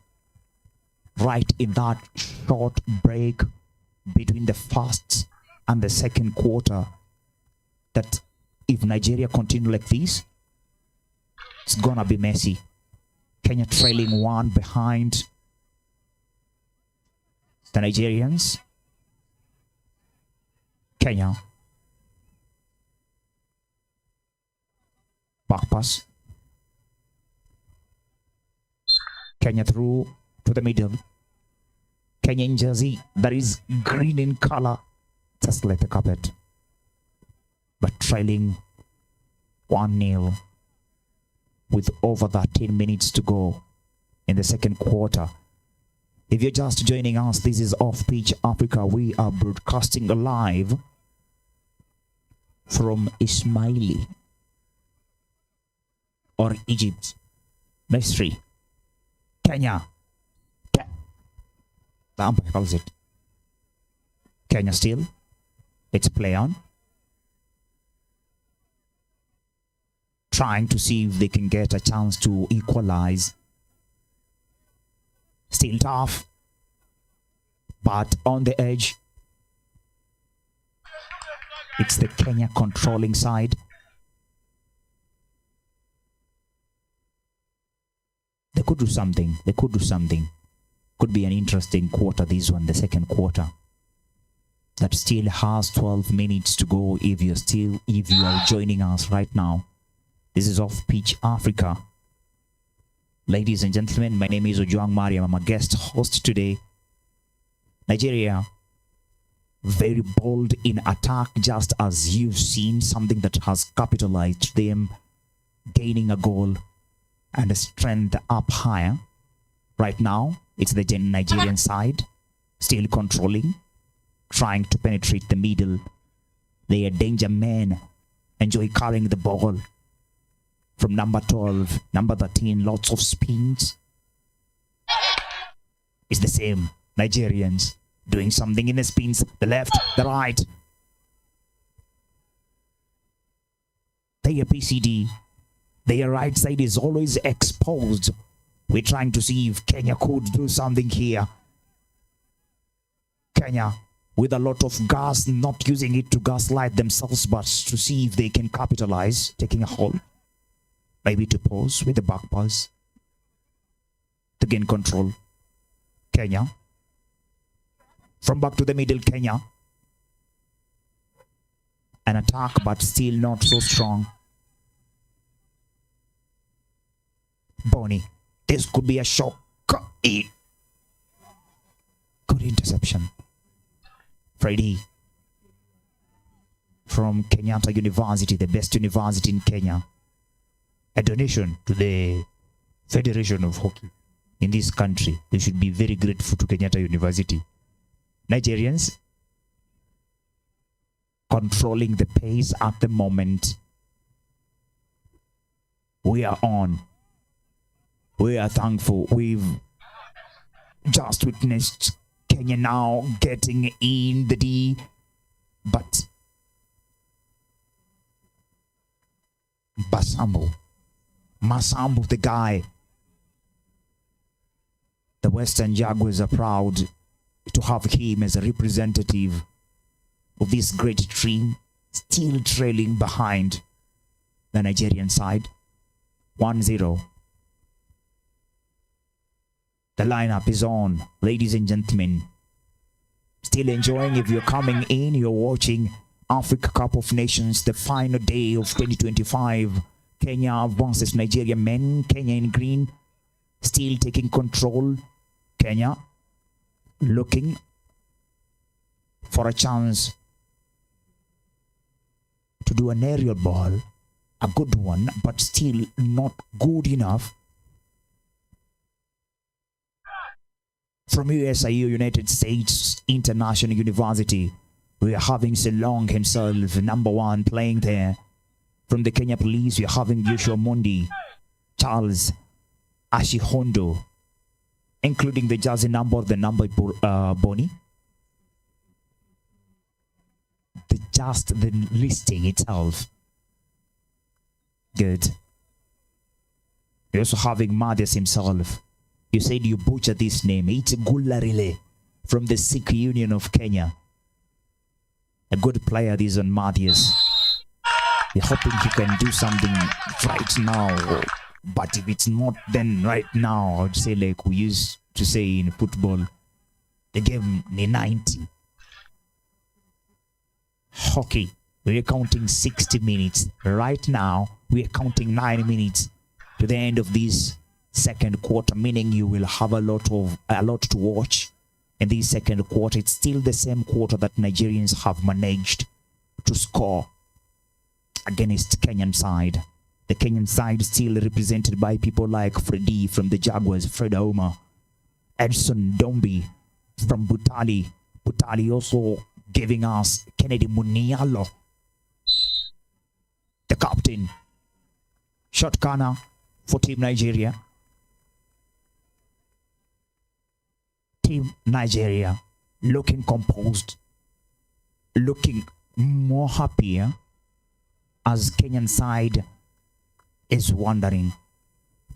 Speaker 2: right in that short break between the first and the second quarter that if Nigeria continue like this, it's gonna be messy. Kenya trailing 1 behind the Nigerians. Kenya. Back pass. Kenya through to the middle. Kenya in jersey that is green in color, just like the carpet. But trailing 1-0 with over 13 minutes to go in the second quarter. If you're just joining us, this is Off Pitch Africa. We are broadcasting live from Ismaili or Egypt, Misri, Kenya. The umpire calls it. Kenya still. Let's play on. Trying to see if they can get a chance to equalize. Still tough. But on the edge. It's the Kenya controlling side. They could do something. They could do something. Could be an interesting quarter, this one, the second quarter. That still has 12 minutes to go if you are joining us right now. This is Off Pitch Africa. Ladies and gentlemen, my name is Ojwang Mariam. I'm a guest host today. Nigeria, very bold in attack, just as you've seen, something that has capitalized them, gaining a goal and a strength up higher. Right now, it's the Nigerian side, still controlling, trying to penetrate the middle. They are danger men, enjoy carrying the ball. From number 12, number 13, lots of spins. It's the same Nigerians doing something in the spins, the left, the right. Their PCD, their right side is always exposed. We're trying to see if Kenya could do something here. Kenya, with a lot of gas, not using it to gaslight themselves, but to see if they can capitalize, taking a hold. Maybe to pause with the back pass. To gain control. Kenya. From back to the middle, Kenya. An attack, but still not so strong. Bonnie. This could be a shock. Good interception. Freddy. From Kenyatta University, the best university in Kenya. A donation to the Federation of Hockey in this country. They should be very grateful to Kenyatta University. Nigerians controlling the pace at the moment. We are on. We are thankful. We've just witnessed Kenya now getting in the D, but Masambo, the guy. The Western Jaguars are proud to have him as a representative of this great team, still trailing behind the Nigerian side. 1-0. The lineup is on, ladies and gentlemen. Still enjoying, if you're coming in, you're watching Africa Cup of Nations, the final day of 2025. Kenya versus Nigeria men. Kenya in green, still taking control. Kenya looking for a chance to do an aerial ball, a good one, but still not good enough. From USIU, United States International University, we are having Selong himself, number 1, playing there. From the Kenya Police, we are having Joshua Mundi, Charles Ashihondo, including the jersey number, the number Bonnie. Just the listing itself. Good. We're also having Madias himself. You said you butchered this name. It's Gularile from the Sikh Union of Kenya. A good player, this on Madias. We're hoping he can do something right now. But if it's not, then right now, I would say, like we used to say in football, the game ni 90. Hockey, we're counting 60 minutes. Right now, we're counting 9 minutes to the end of this second quarter, meaning you will have a lot to watch in this second quarter. It's still the same quarter that Nigerians have managed to score against Kenyan side. The Kenyan side still represented by people like Freddy from the Jaguars, Fred Auma, Edson Dombi from Butali. Butali also giving us Kennedy Munialo, the captain. Shot corner for Team Nigeria. Team Nigeria looking composed, looking more happier as Kenyan side is wondering,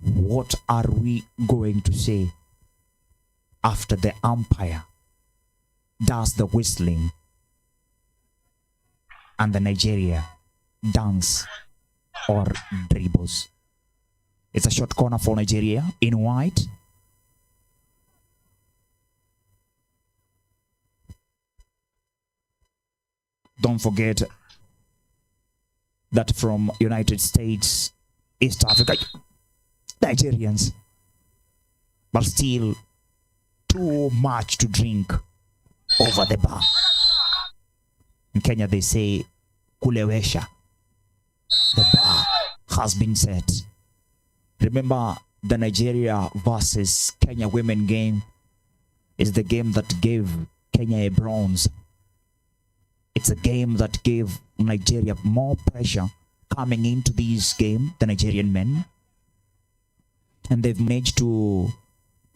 Speaker 2: what are we going to say after the umpire does the whistling and the Nigeria dance or dribbles? It's a short corner for Nigeria in white. Don't forget that from United States, East Africa, Nigerians, but still too much to drink over the bar. In Kenya, they say kulewesha. The bar has been set. Remember, the Nigeria versus Kenya women game is the game that gave Kenya a bronze. It's a game that gave Nigeria more pressure coming into this game, the Nigerian men. And they've managed to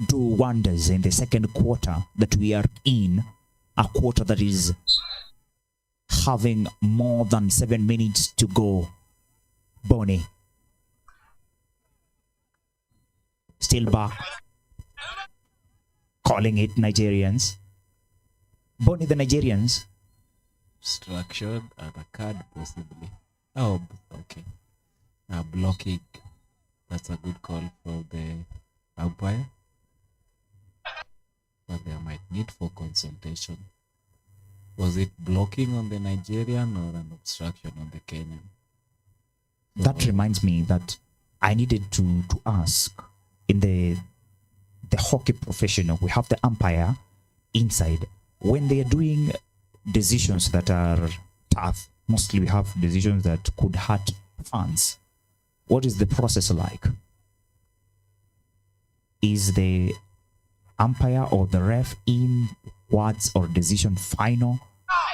Speaker 2: do wonders in the second quarter that we are in, a quarter that is having more than 7 minutes to go. Bonnie. Still back. Calling it Nigerians. Bonnie, the Nigerians.
Speaker 1: Structured and a card possibly. Oh, okay. Blocking. That's a good call for the umpire. But there might need for consultation. Was it blocking on the Nigerian or an obstruction on the Kenyan?
Speaker 2: That reminds me that I needed to ask, in the hockey professional, we have the umpire inside. When they are doing decisions that are tough, mostly we have decisions that could hurt fans. What is the process like? Is the umpire or the ref in words or decision final?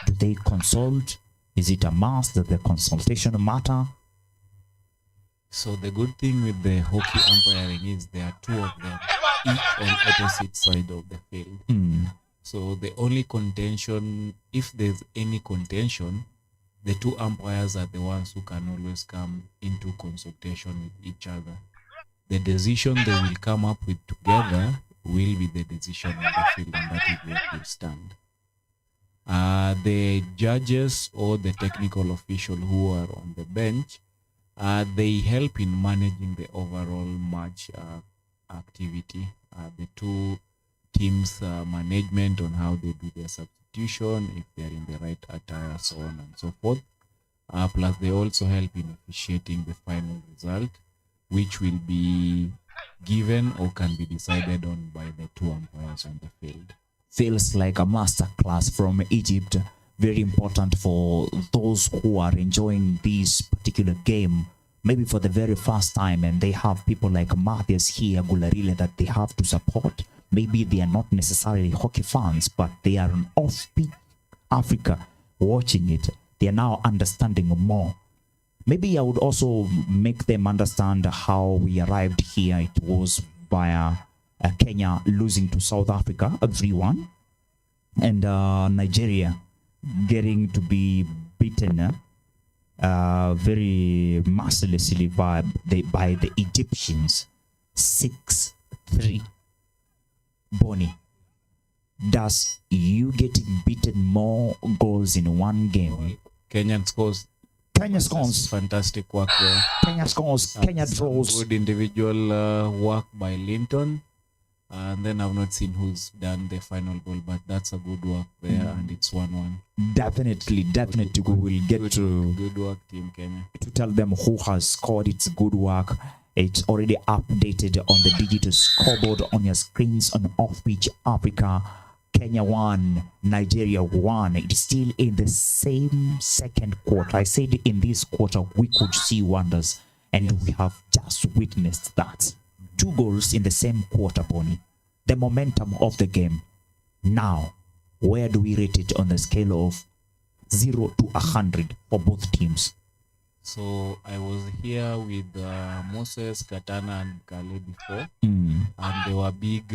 Speaker 2: Do they consult? Is it a must that the consultation matter?
Speaker 1: So the good thing with the hockey umpiring is there are two of them, each on opposite side of the field. So the only contention, if there's any contention, the two umpires are the ones who can always come into consultation with each other. The decision they will come up with together will be the decision on the field, and that is where it will stand. The judges or the technical official who are on the bench, they help in managing the overall match activity. The two teams management on how they do their substitution, if they're in the right attire, so on and so forth. Plus they also help in officiating the final result, which will be given or can be decided on by the two umpires on the field.
Speaker 2: Feels like a master class from Egypt. Very important for those who are enjoying this particular game, maybe for the very first time, and they have people like Matthias here, Gularile, that they have to support. Maybe they are not necessarily hockey fans, but they are an off-peak Africa watching it. They are now understanding more. Maybe I would also make them understand how we arrived here. It was via Kenya losing to South Africa 3-1, and Nigeria getting to be beaten very mercilessly by the Egyptians 6-3. Bonnie, does you getting beaten more goals in one game?
Speaker 1: Kenyan scores.
Speaker 2: Kenya scores.
Speaker 1: Fantastic work there.
Speaker 2: Kenya scores. Kenya draws.
Speaker 1: Good individual work by Linton. And then I've not seen who's done the final goal, but that's a good work there, and it's 1-1.
Speaker 2: Definitely. We will get to
Speaker 1: good work, Team Kenya.
Speaker 2: To tell them who has scored. It's good work. It's already updated on the digital scoreboard on your screens on Off-Pitch Africa. Kenya 1, Nigeria 1. It's still in the same second quarter. I said in this quarter we could see wonders, and we have just witnessed that. 2 goals in the same quarter, Bonnie. The momentum of the game. Now, where do we rate it on the scale of 0 to 100 for both teams?
Speaker 1: So I was here with Moses, Katana, and Kale before, and they were big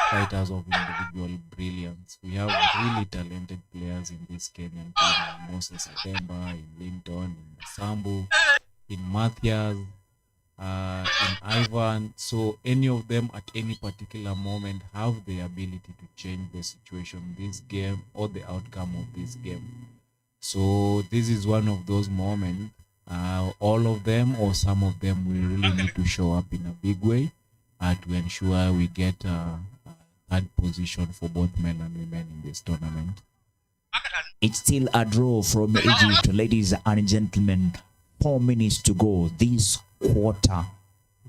Speaker 1: fighters of individual brilliance. We have really talented players in this Kenyan team, in Moses Atemba, in Linton, in Sambu, in Matthias, in Ivan. So any of them at any particular moment have the ability to change the situation, this game, or the outcome of this game. So this is one of those moments. All of them or some of them will really need to show up in a big way to ensure we get third position for both men and women in this tournament.
Speaker 2: It's still a draw from Egypt, ladies and gentlemen. 4 minutes to go. This quarter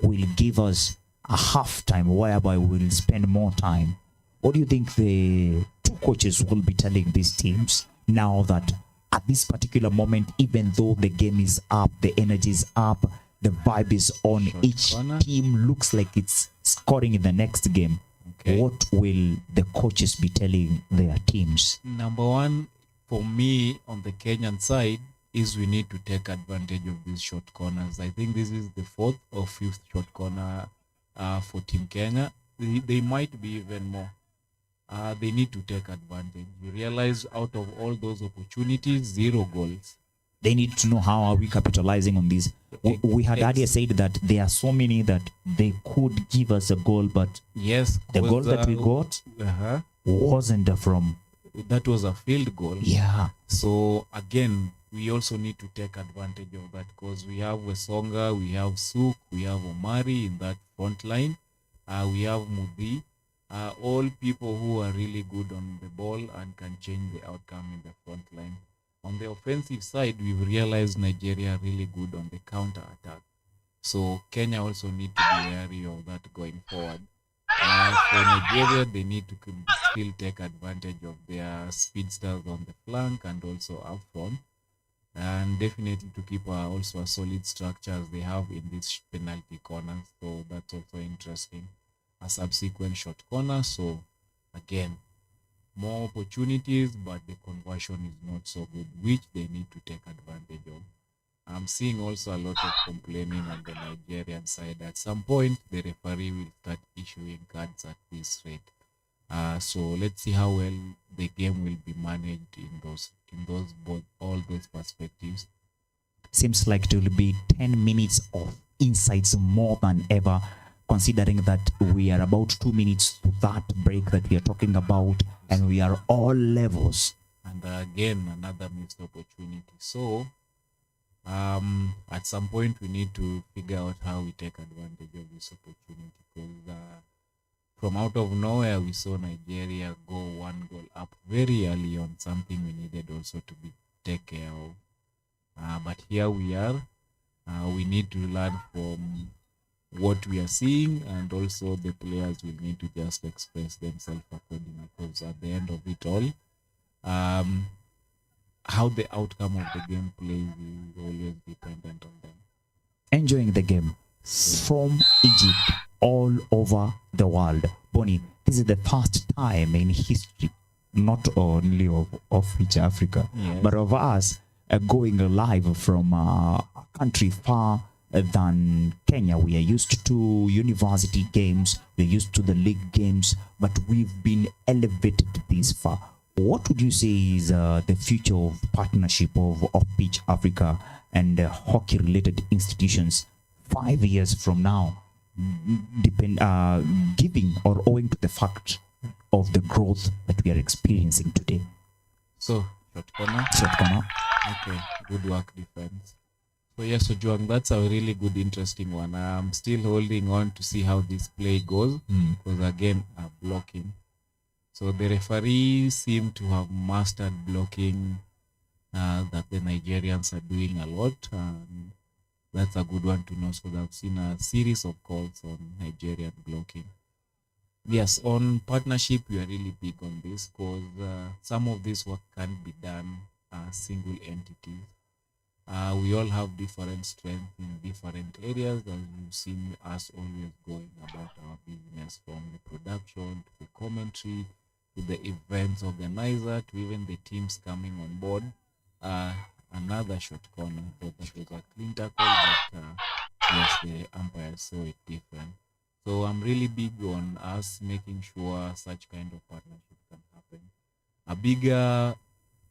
Speaker 2: will give us a half time whereby we'll spend more time. What do you think the two coaches will be telling these teams now that at this particular moment, even though the game is up, the energy is up, the vibe is on,
Speaker 1: Short
Speaker 2: each
Speaker 1: corner.
Speaker 2: team looks like it's scoring in the next game?
Speaker 1: Okay.
Speaker 2: What will the coaches be telling their teams?
Speaker 1: Number one, for me, on the Kenyan side, is we need to take advantage of these short corners. I think this is the fourth or fifth short corner for Team Kenya. They might be even more. They need to take advantage. You realize out of all those opportunities, 0 goals.
Speaker 2: They need to know how are we capitalizing on this. We had earlier said that there are so many that they could give us a goal, but
Speaker 1: Yes,
Speaker 2: the goal
Speaker 1: 'cause,
Speaker 2: that we got
Speaker 1: uh-huh,
Speaker 2: wasn't from.
Speaker 1: that was a field goal.
Speaker 2: Yeah,
Speaker 1: So again, we also need to take advantage of that because we have Wesonga, we have Suk, we have Omari in that front line. We have Mudi. All people who are really good on the ball and can change the outcome in the front line. On the offensive side, we've realized Nigeria are really good on the counter attack. So Kenya also need to be wary of that going forward. For Nigeria, they need to still take advantage of their speedsters on the flank and also up front. And definitely to keep also a solid structure as they have in these penalty corners. So that's also interesting. A subsequent short corner. So again, more opportunities, but the conversion is not so good, which they need to take advantage of. I'm seeing also a lot of complaining on the Nigerian side. At some point, the referee will start issuing cards at this rate. So let's see how well the game will be managed in all those perspectives.
Speaker 2: seems like it will be 10 minutes of insights more than ever, considering that we are about 2 minutes to that break that we are talking about, and we are all levels.
Speaker 1: And again, another missed opportunity. So at some point, we need to figure out how we take advantage of this opportunity because from out of nowhere, we saw Nigeria go 1 goal up very early on, something we needed also to be take care of. But here we are. We need to learn from what we are seeing, and also the players will need to just express themselves accordingly because at the end of it all, how the outcome of the game plays is always dependent on them.
Speaker 2: Enjoying the game from Egypt all over the world. Bonnie, this is the first time in history, not only of East Africa,
Speaker 1: Yes.
Speaker 2: but of us going live from a country far than Kenya. We are used to university games, we're used to the league games, but we've been elevated this far. What would you say is the future of partnership of Pitch Africa and hockey-related institutions 5 years from now, giving or owing to the fact of the growth that we are experiencing today?
Speaker 1: So, short corner.
Speaker 2: Short corner.
Speaker 1: Okay, good work, defense. So, yes, so Juang, that's a really good, interesting one. I'm still holding on to see how this play goes because, again, blocking. So, the referees seem to have mastered blocking that the Nigerians are doing a lot. And that's a good one to know. So, I've seen a series of calls on Nigerian blocking. Yes, on partnership, we are really big on this because some of this work can't be done single entities. We all have different strengths in different areas, and you've seen us always going about our business, from the production to the commentary to the events organizer to even the teams coming on board. Another short corner, that was a clean tackle, but yes, the umpire saw it different. So I'm really big on us making sure such kind of partnership can happen. A bigger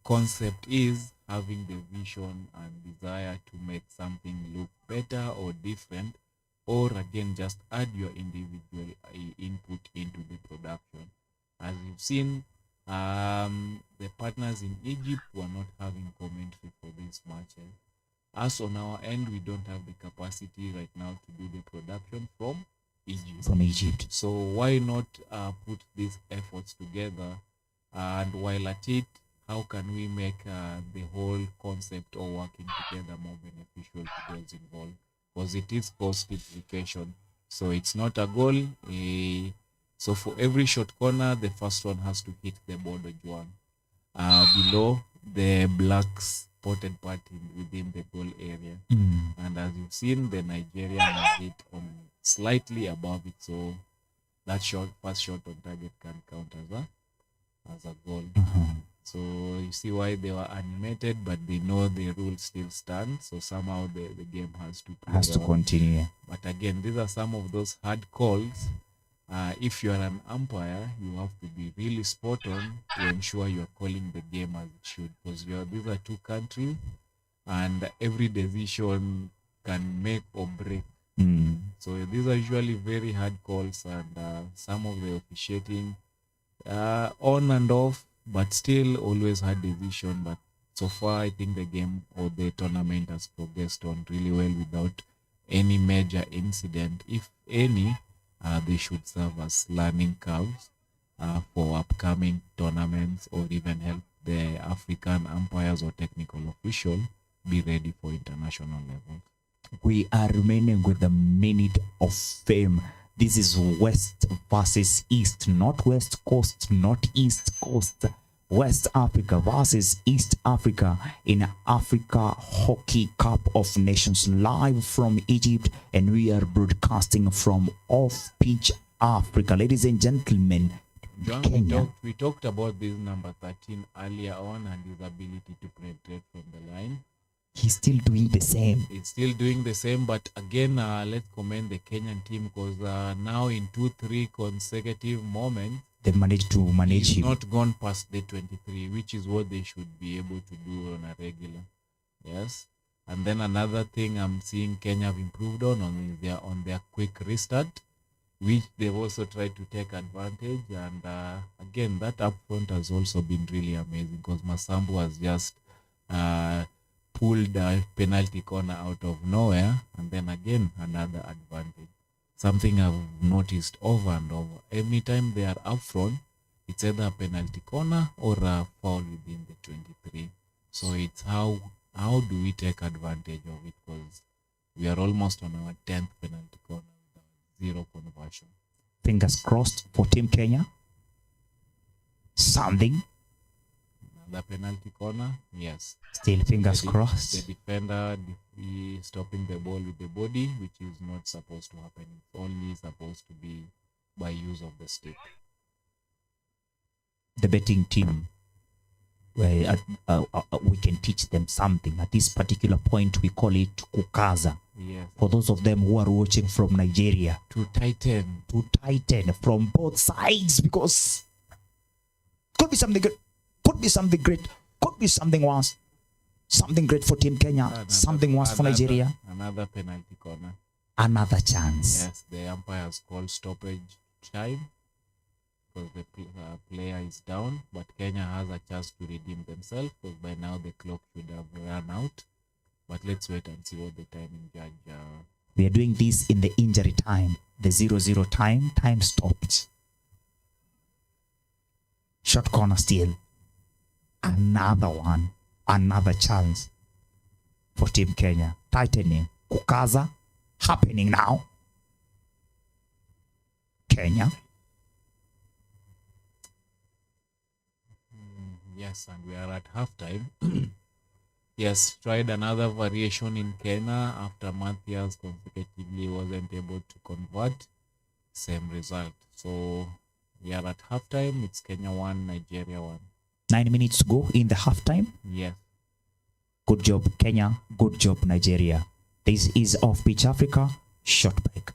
Speaker 1: concept is having the vision and desire to make something look better or different, or again just add your individual input into the production. As you've seen, the partners in Egypt were not having commentary for these matches. Us on our end, we don't have the capacity right now to do the production from Egypt.
Speaker 2: From Egypt.
Speaker 1: So why not put these efforts together? And while at it, how can we make the whole concept of working together more beneficial to those involved? Because it is cost implication. So it's not a goal. So for every short corner, the first one has to hit the border Juan. Below the black spotted part within the goal area. And as you've seen, the Nigerian has hit on slightly above it. So that first shot on target can count as a goal. So you see why they were animated, but they know the rules still stand. So somehow the game has to
Speaker 2: continue.
Speaker 1: But again, these are some of those hard calls. If you are an umpire, you have to be really spot on to ensure you are calling the game as it should. Because these are two countries, and every decision can make or break. So these are usually very hard calls, and some of the officiating on and off, but still always hard decision. But so far, I think the game or the tournament has progressed on really well without any major incident. If any, they should serve as learning curves for upcoming tournaments, or even help the African umpires or technical official be ready for international level.
Speaker 2: We are remaining with the minute of fame. This is West versus East, not West Coast, not East Coast. West Africa versus East Africa in Africa Hockey Cup of Nations, live from Egypt, and we are broadcasting from Off Pitch Africa. Ladies and gentlemen,
Speaker 1: John,
Speaker 2: Kenya.
Speaker 1: we talked about this number 13 earlier on and his ability to penetrate from the line.
Speaker 2: He's still doing the same.
Speaker 1: It's still doing the same, but again, let's commend the Kenyan team, because now in 2-3 consecutive moments,
Speaker 2: They managed to manage
Speaker 1: he's
Speaker 2: him.
Speaker 1: not gone past the 23, which is what they should be able to do on a regular. Yes. And then another thing I'm seeing Kenya have improved on is their quick restart, which they've also tried to take advantage. And again, that up front has also been really amazing, because Masambu has just pulled a penalty corner out of nowhere, and then again another advantage. Something I've noticed over and over. Every time they are up front, it's either a penalty corner or a foul within the 23. So it's how do we take advantage of it, because we are almost on our 10th penalty corner with 0 conversion.
Speaker 2: Fingers crossed for Team Kenya. Something.
Speaker 1: The penalty corner, yes.
Speaker 2: Still fingers
Speaker 1: The
Speaker 2: crossed.
Speaker 1: defender stopping the ball with the body, which is not supposed to happen. It's only supposed to be by use of the stick.
Speaker 2: The betting team, where we can teach them something. At this particular point, we call it kukaza.
Speaker 1: Yes.
Speaker 2: For those of them who are watching from Nigeria,
Speaker 1: To tighten.
Speaker 2: to tighten from both sides, because could be something good, could be something great, could be something worse. Something great for Team Kenya, something worse for Nigeria.
Speaker 1: Another penalty corner.
Speaker 2: Another chance.
Speaker 1: Yes, the umpire has called stoppage time because the player is down, but Kenya has a chance to redeem themselves, because by now the clock should have run out. But let's wait and see what the timing judge.
Speaker 2: We are doing this in the injury time, the 0-0 time stopped. Short corner still. Another one, another chance for Team Kenya. Tightening, kukaza, happening now. Kenya.
Speaker 1: Yes, and we are at halftime. Yes, tried another variation in Kenya after Matthias consecutively wasn't able to convert. Same result. So we are at halftime. It's Kenya 1, Nigeria 1.
Speaker 2: 9 minutes to go in the halftime.
Speaker 1: Yes.
Speaker 2: Good job, Kenya. Good job, Nigeria. This is Off Pitch Africa. Short break.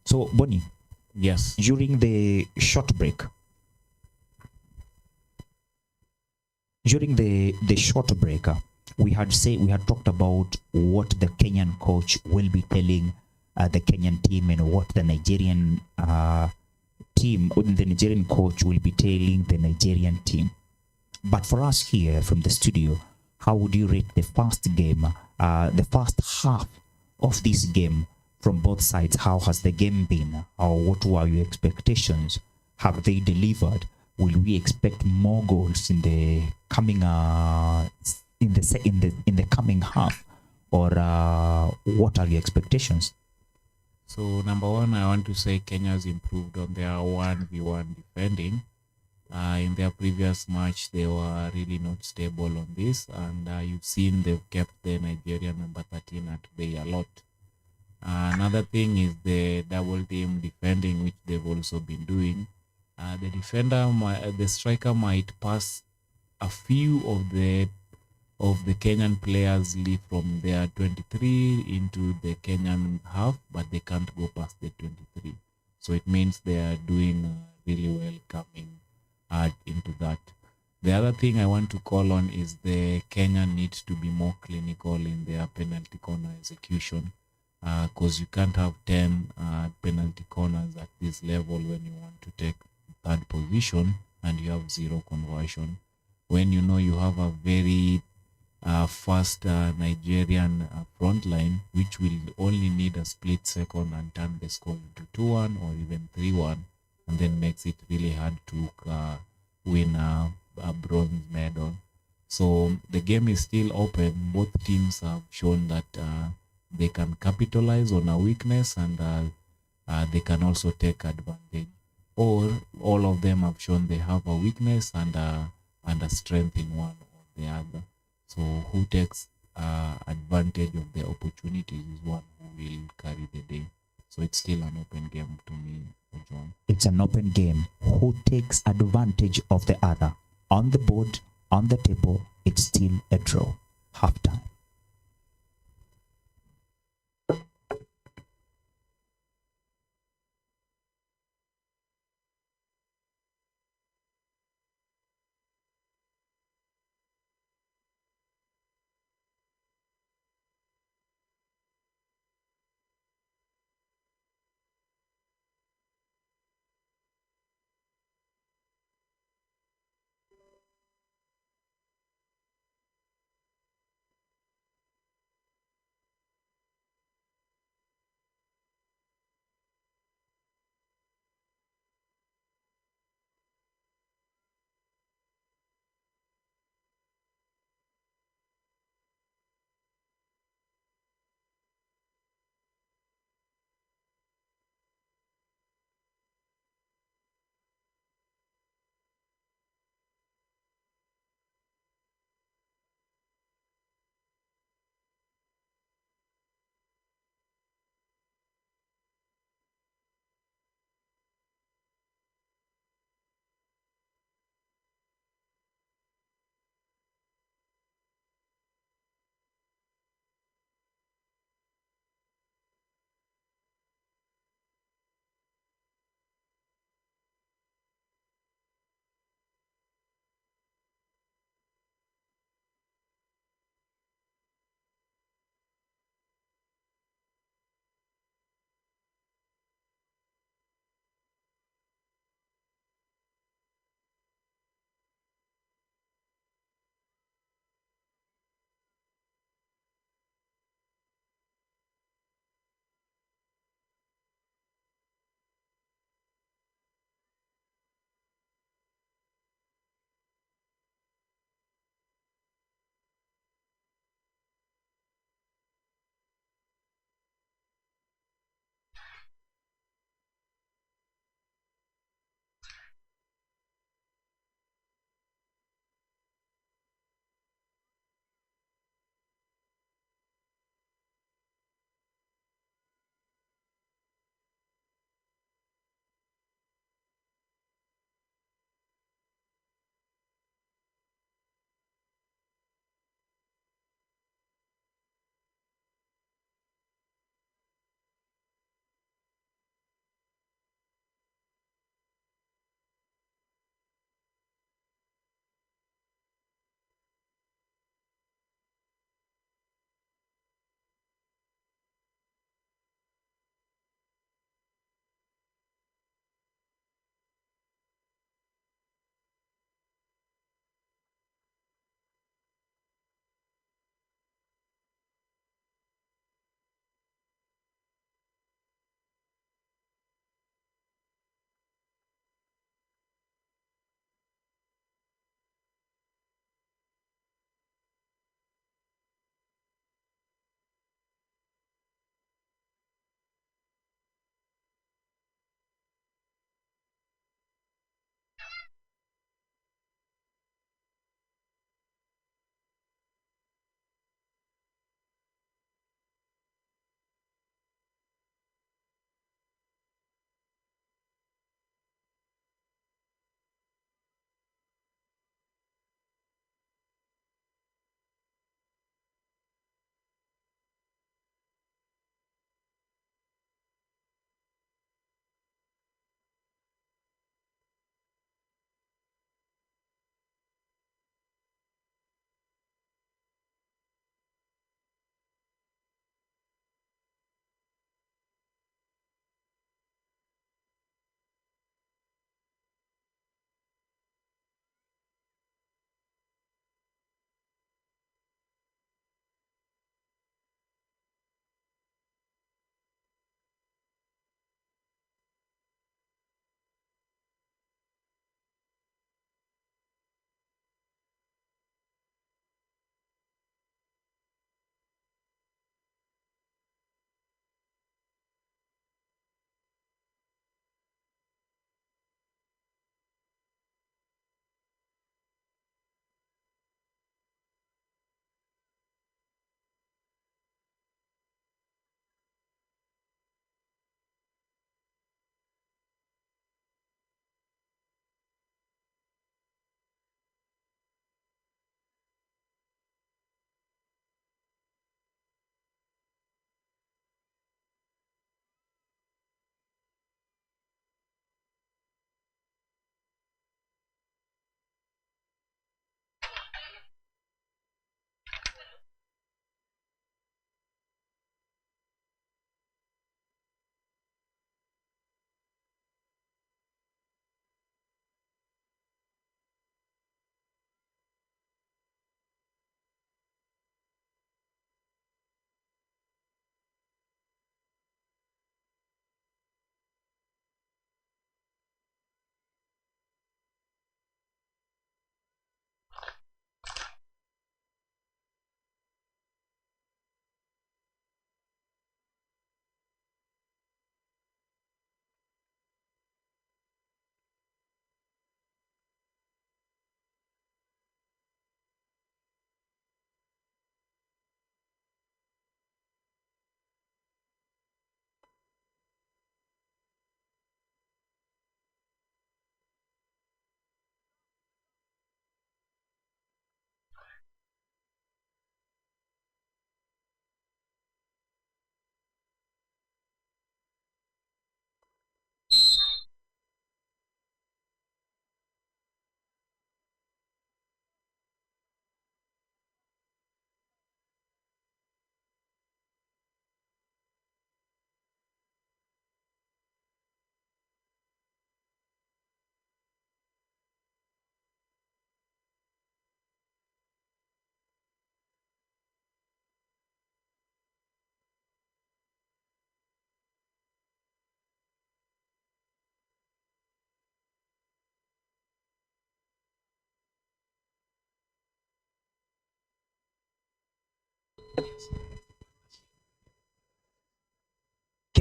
Speaker 2: So, Bonnie,
Speaker 1: Yes.
Speaker 2: during the short break, we had talked about what the Kenyan coach will be telling the Kenyan team and what the Nigerian the Nigerian coach will be telling the Nigerian team. But for us here from the studio, how would you rate the first game, the first half of this game from both sides? How has the game been? Or what were your expectations? Have they delivered? Will we expect more goals in the coming in the coming half, or what are your expectations?
Speaker 1: So number one, I want to say Kenya's improved on their 1v1 defending. In their previous match, they were really not stable on this, and you've seen they've kept the Nigerian number 13 at bay a lot. Another thing is the double team defending, which they've also been doing. The striker might pass a few of the Kenyan players leave from their 23 into the Kenyan half, but they can't go past the 23. So it means they are doing really well coming into that. The other thing I want to call on is the Kenyan needs to be more clinical in their penalty corner execution, because you can't have 10 penalty corners at this level when you want to take third position and you have zero conversion. When you know you have a very fast Nigerian front line, which will only need a split second and turn the score into 2-1 or even 3-1, and then makes it really hard to win a bronze medal. So the game is still open. Both teams have shown that they can capitalize on a weakness, and they can also take advantage. Or all of them have shown they have a weakness and a strength in one or the other. So who takes advantage of the opportunities is one who will carry the day. So it's still an open game to me, John.
Speaker 2: It's an open game. Who takes advantage of the other? On the board, on the table, it's still a draw. Halftime.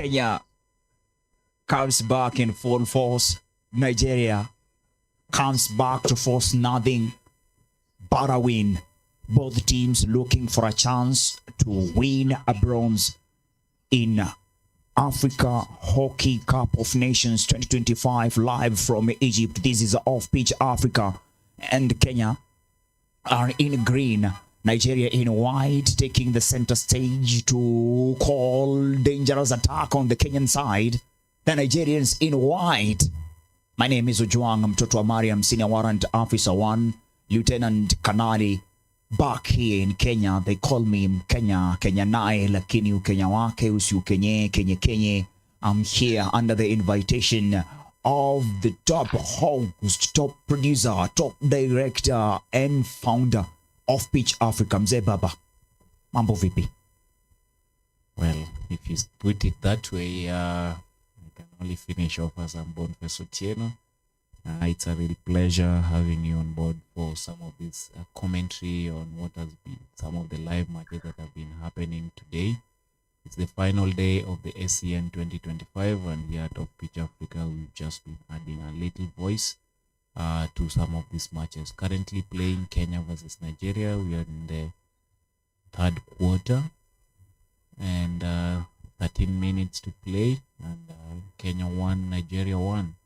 Speaker 2: Kenya comes back in full force. Nigeria comes back to force nothing but a win. Both teams looking for a chance to win a bronze in Africa Hockey Cup of Nations 2025 live from Egypt. This is Off Pitch Africa, and Kenya are in green, Nigeria in white, taking the center stage to call dangerous attack on the Kenyan side. The Nigerians in white. My name is Ojwang Mtoto wa Mariam, Senior Warrant Officer 1, Lieutenant Kanali. Back here in Kenya, they call me Kenya nae, lakini ukenya wake usiukenye kenye. I'm here under the invitation of the top host, top producer, top director and founder of Pitch Africa, Mzee Baba. Mambo vipi?
Speaker 1: Well, if you put it that way, I can only finish off as I'm Boniface Otieno. It's a real pleasure having you on board for some of this commentary on what has been some of the live matches that have been happening today. It's the final day of the ACN 2025, and here at Off Pitch Africa, we've just been adding a little voice to some of these matches. Currently playing Kenya versus Nigeria. We are in the third quarter, and 13 minutes to play, and Kenya won, Nigeria won.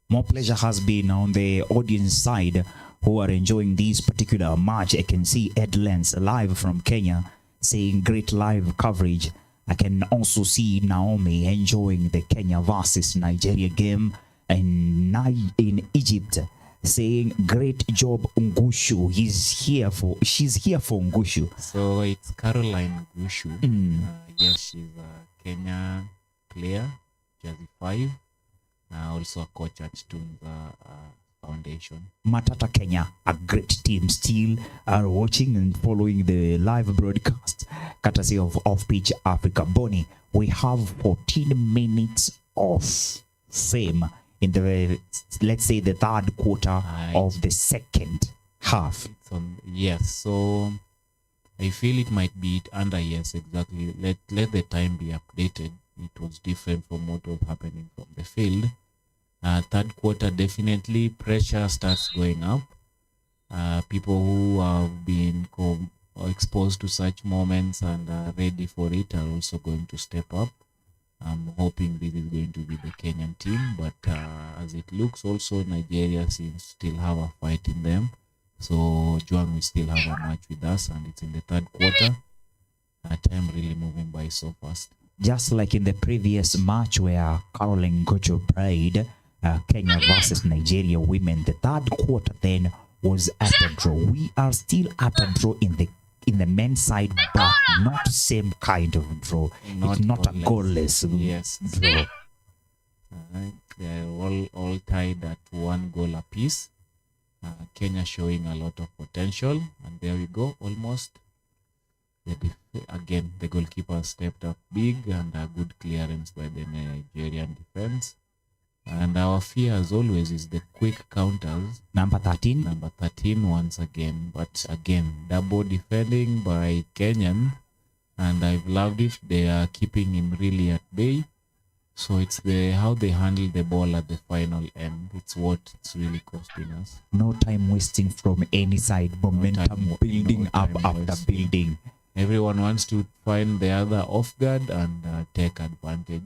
Speaker 2: More pleasure has been on the audience side who are enjoying this particular match. I can see Ed Lenz live from Kenya saying great live coverage. I can also see Naomi enjoying the Kenya versus Nigeria game, and in Egypt saying great job Ngushu. She's here for Ngushu.
Speaker 1: So it's Caroline Ngushu. Yes, she's a Kenya player, jersey 5. Also a coach at Tunza Foundation.
Speaker 2: Matata Kenya, a great team, still are watching and following the live broadcast courtesy of Off Pitch Africa. Bonnie, we have 14 minutes of fame in the, let's say, the third quarter of the second half.
Speaker 1: Yes, so I feel it might be under, yes, exactly. Let the time be updated. It was different from what was happening from the field. Third quarter, definitely pressure starts going up. People who have been exposed to such moments and are ready for it are also going to step up. I'm hoping this is going to be the Kenyan team, but as it looks, also Nigeria seems to still have a fight in them. So Juang will still have a match with us, and it's in the third quarter. Time really moving by so fast.
Speaker 2: Just like in the previous match where Caroline Gojo played Kenya versus Nigeria women, the third quarter then was at a draw. We are still at a draw in the men's side, but not same kind of draw. It's not a goalless draw.
Speaker 1: They're all tied at 1 goal apiece. Kenya showing a lot of potential, and there we go, almost. Again, the goalkeeper stepped up big, and a good clearance by the Nigerian defense. And our fear, as always, is the quick counters.
Speaker 2: Number 13
Speaker 1: once again, but again, double defending by Kenyan, and I've loved it. They are keeping him really at bay. So it's how they handle the ball at the final end. It's what's really costing us.
Speaker 2: No time wasting from any side. Momentum building up after building.
Speaker 1: Everyone wants to find the other off guard and take advantage.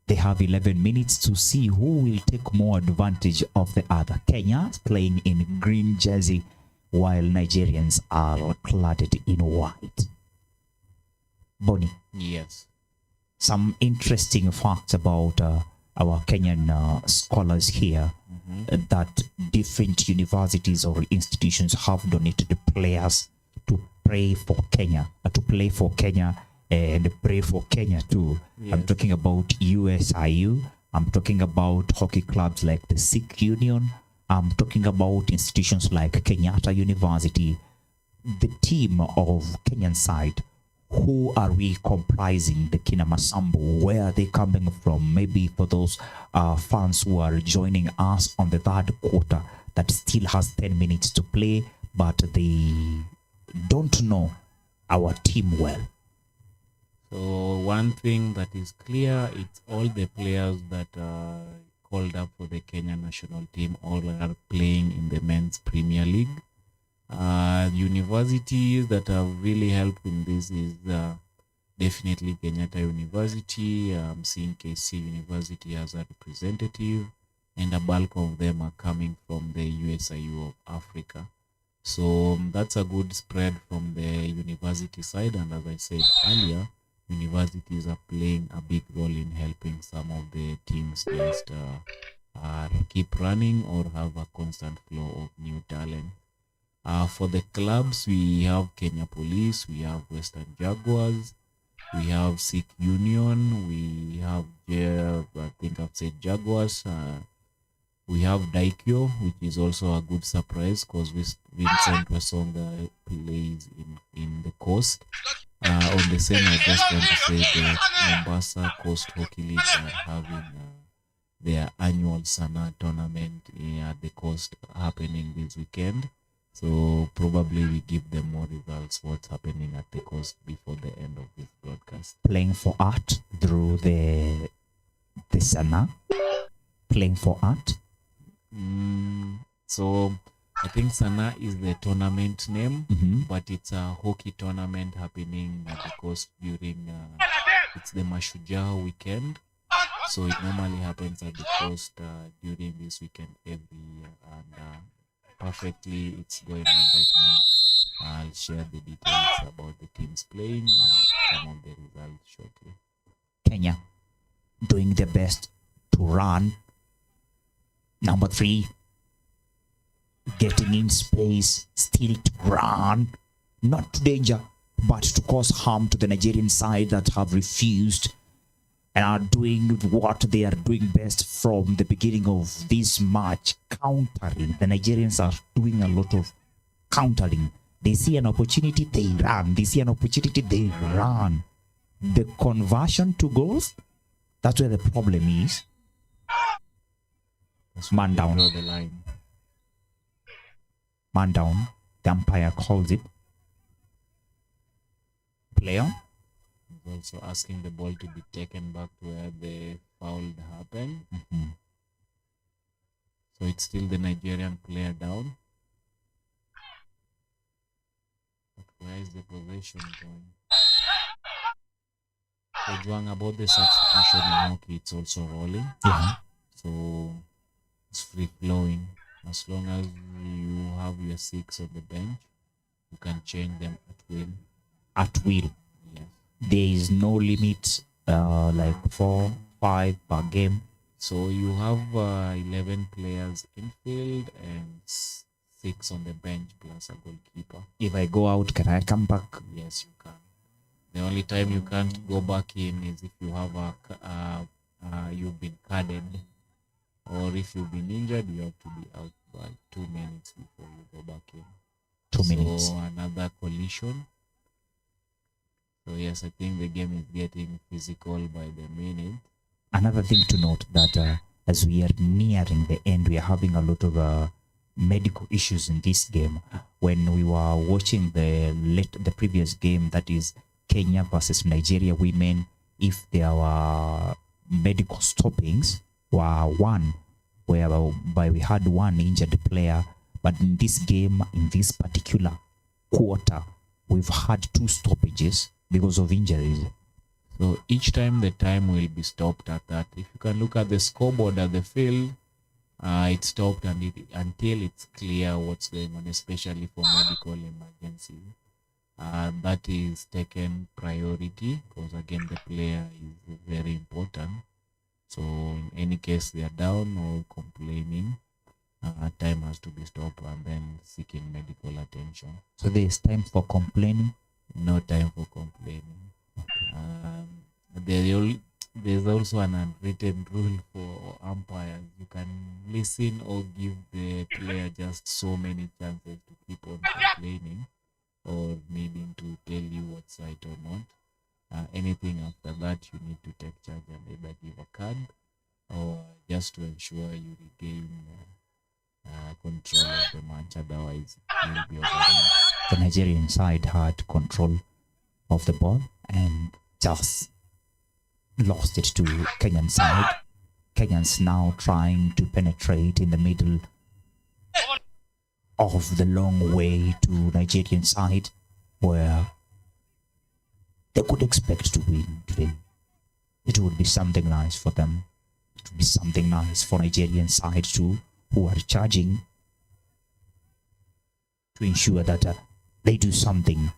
Speaker 2: They have 11 minutes to see who will take more advantage of the other. Kenya playing in green jersey, while Nigerians are cladded in white. Bonnie.
Speaker 1: Yes.
Speaker 2: Some interesting facts about our Kenyan scholars here, that different universities or institutions have donated players to play for Kenya and pray for Kenya too. Yes. I'm talking about USIU. I'm talking about hockey clubs like the Sikh Union. I'm talking about institutions like Kenyatta University. The team of Kenyan side, who are we comprising? The Kina Masambo, where are they coming from? Maybe for those fans who are joining us on the third quarter that still has 10 minutes to play, but they don't know our team well.
Speaker 1: So one thing that is clear, it's all the players that are called up for the Kenya national team all are playing in the men's Premier League. Universities that have really helped in this is definitely Kenyatta University. I'm seeing KC University as a representative, and a bulk of them are coming from the USIU of Africa. So that's a good spread from the university side. And as I said earlier, universities are playing a big role in helping some of the teams just keep running or have a constant flow of new talent. For the clubs, we have Kenya Police, we have Western Jaguars, we have Sikh Union, we have, I think I've said Jaguars, we have Daikyo, which is also a good surprise because Vincent Wesonga plays in the coast. On the same, I just want to say the Mombasa Coast Hockey League are having their annual Sana tournament at the coast happening this weekend. So probably we give them more results what's happening at the coast before the end of this broadcast.
Speaker 2: Playing for art through the Sana. Playing for art.
Speaker 1: So I think Sana is the tournament name,
Speaker 2: Mm-hmm.
Speaker 1: but it's a hockey tournament happening at the coast during it's the Mashujaa weekend. So it normally happens at the coast during this weekend every year, and perfectly it's going on right now. I'll share the details about the teams playing and some of the results shortly.
Speaker 2: Kenya doing their best to run. Number 3, getting in space, still to run, not to danger, but to cause harm to the Nigerian side that have refused and are doing what they are doing best from the beginning of this match, countering. The Nigerians are doing a lot of countering. They see an opportunity, they run. They see an opportunity, they run. The conversion to goals, that's where the problem is. Man
Speaker 1: They
Speaker 2: down.
Speaker 1: draw the line.
Speaker 2: Man down. The umpire calls it. Play on.
Speaker 1: He's also asking the ball to be taken back to where the foul happened.
Speaker 2: Mhm.
Speaker 1: So it's still the Nigerian player down. But where is the possession going? So Juang, about the substitution in hockey, it's also rolling.
Speaker 2: Yeah.
Speaker 1: So it's free flowing. As long as you have your 6 on the bench, you can change them at will.
Speaker 2: At will.
Speaker 1: Yes.
Speaker 2: There is no limit, like 4, 5 per game.
Speaker 1: So you have 11 players in field and 6 on the bench plus a goalkeeper.
Speaker 2: If I go out, can I come back?
Speaker 1: Yes, you can. The only time you can't go back in is if you have you've been carded, or if you've been injured, you have to be out by 2 minutes before you go back in.
Speaker 2: 2 minutes.
Speaker 1: So another collision. So yes, I think the game is getting physical by the minute.
Speaker 2: Another thing to note that as we are nearing the end, we are having a lot of medical issues in this game. When we were watching the previous game, that is Kenya versus Nigeria women, if there were medical stoppings, were one, whereby we had one injured player. But in this game, in this particular quarter, we've had 2 stoppages because of injuries.
Speaker 1: So each time the time will be stopped at that. If you can look at the scoreboard at the field, it's stopped until it's clear what's going on, especially for medical emergency. That is taken priority because again the player is very important. So in any case they are down or complaining, time has to be stopped and then seeking medical attention.
Speaker 2: So there's time for complaining.
Speaker 1: No time for complaining. There's also an unwritten rule for umpires. You can listen or give the player just so many chances to keep on complaining or needing to tell you what's right or not. Anything after that, you need to take charge and either give a card or just to ensure you regain control of the match. Otherwise, you'll be overrun.
Speaker 2: The Nigerian side had control of the ball, and just lost it to Kenyan side. Kenyans now trying to penetrate in the middle of the long way to Nigerian side, where they could expect to win today. It would be something nice for them. It would be something nice for Nigerian side too, who are charging to ensure that they do something.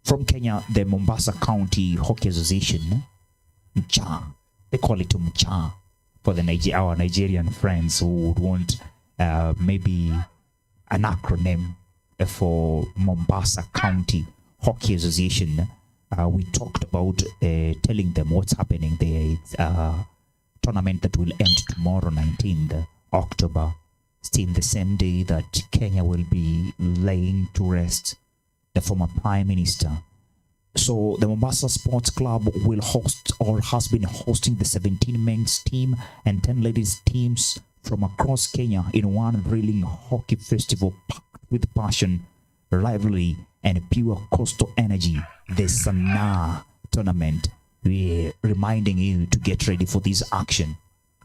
Speaker 2: From Kenya, the Mombasa County Hockey Association, MCHA, they call it MCHA for our Nigerian friends who would want maybe an acronym for Mombasa County Hockey Association. We talked about telling them what's happening there. It's a tournament that will end tomorrow, 19th October. Still the same day that Kenya will be laying to rest the former Prime Minister. So the Mombasa Sports Club will host, or has been hosting, the 17 men's team and 10 ladies teams from across Kenya in one thrilling hockey festival packed with passion, rivalry, and pure coastal energy. The Sanaa tournament. We're reminding you to get ready for this action.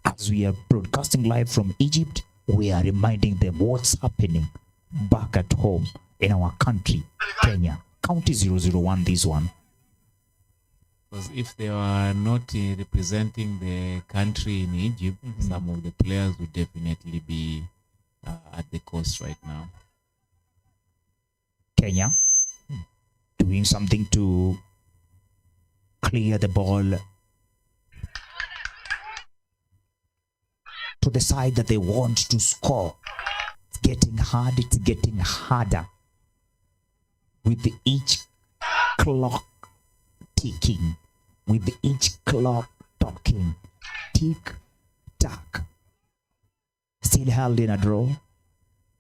Speaker 2: As we are broadcasting live from Egypt, we are reminding them what's happening back at home in our country, Kenya. County 001, this one.
Speaker 1: Because if they were not representing the country in Egypt, some of the players would definitely be at the coast right now.
Speaker 2: Kenya doing something to clear the ball to the side that they want to score. It's getting hard, it's getting harder with each clock ticking, with each clock talking. Tick tack. Still held in a draw,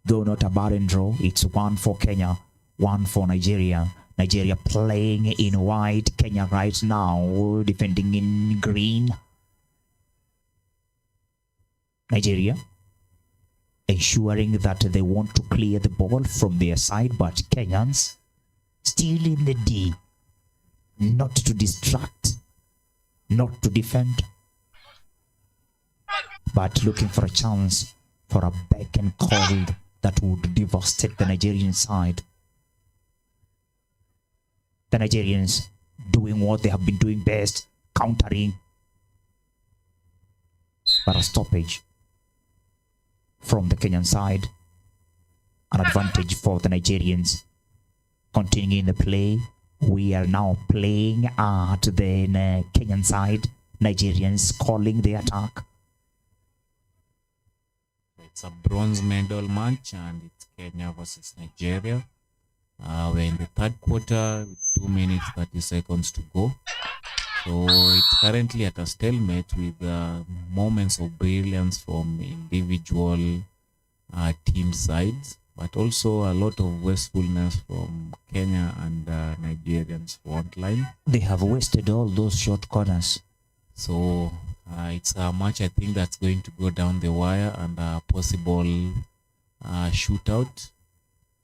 Speaker 2: though not a barren draw. It's 1 for Kenya, 1 for Nigeria. Nigeria playing in white, Kenya right now defending in green. Nigeria ensuring that they want to clear the ball from their side, but Kenyans still in the D, not to distract, not to defend, but looking for a chance for a back and call that would devastate the Nigerian side. The Nigerians doing what they have been doing best, countering, but a stoppage from the Kenyan side. An advantage for the Nigerians. Continuing the play, we are now playing at the Kenyan side. Nigerians calling the attack.
Speaker 1: It's a bronze medal match and it's Kenya versus Nigeria. We're in the third quarter, 2 minutes 30 seconds to go. So it's currently at a stalemate with moments of brilliance from individual team sides, but also a lot of wastefulness from Kenya and Nigerians front line.
Speaker 2: They have wasted all those short corners.
Speaker 1: So it's a match I think that's going to go down the wire and a possible shootout.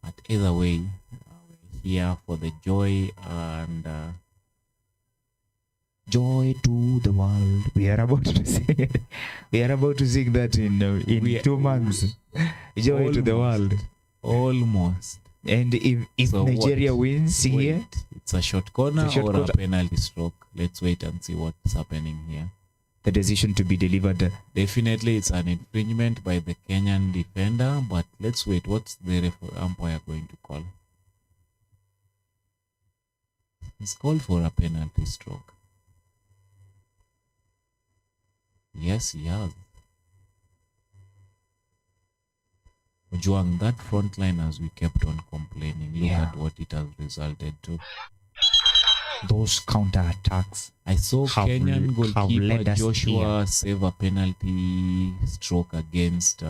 Speaker 1: But either way, we're here for the joy and
Speaker 2: joy to the world. We are about to sing. We are about to sing that in 2 months. Joy to the world.
Speaker 1: Almost.
Speaker 2: And if
Speaker 1: So
Speaker 2: Nigeria
Speaker 1: what?
Speaker 2: wins here,
Speaker 1: Wait, it's a short corner
Speaker 2: It's a short
Speaker 1: or
Speaker 2: corner.
Speaker 1: a penalty stroke. Let's wait and see what's happening here.
Speaker 2: the decision to be delivered.
Speaker 1: Definitely it's an infringement by the Kenyan defender, but let's wait. What's the umpire going to call? He's called for a penalty stroke. Yes, he has. Ojwang, that front line, as we kept on complaining, look
Speaker 2: Yeah.
Speaker 1: at what it has resulted to.
Speaker 2: Those counter attacks.
Speaker 1: I saw
Speaker 2: Have
Speaker 1: Kenyan
Speaker 2: led
Speaker 1: goalkeeper
Speaker 2: us
Speaker 1: Joshua save a penalty stroke against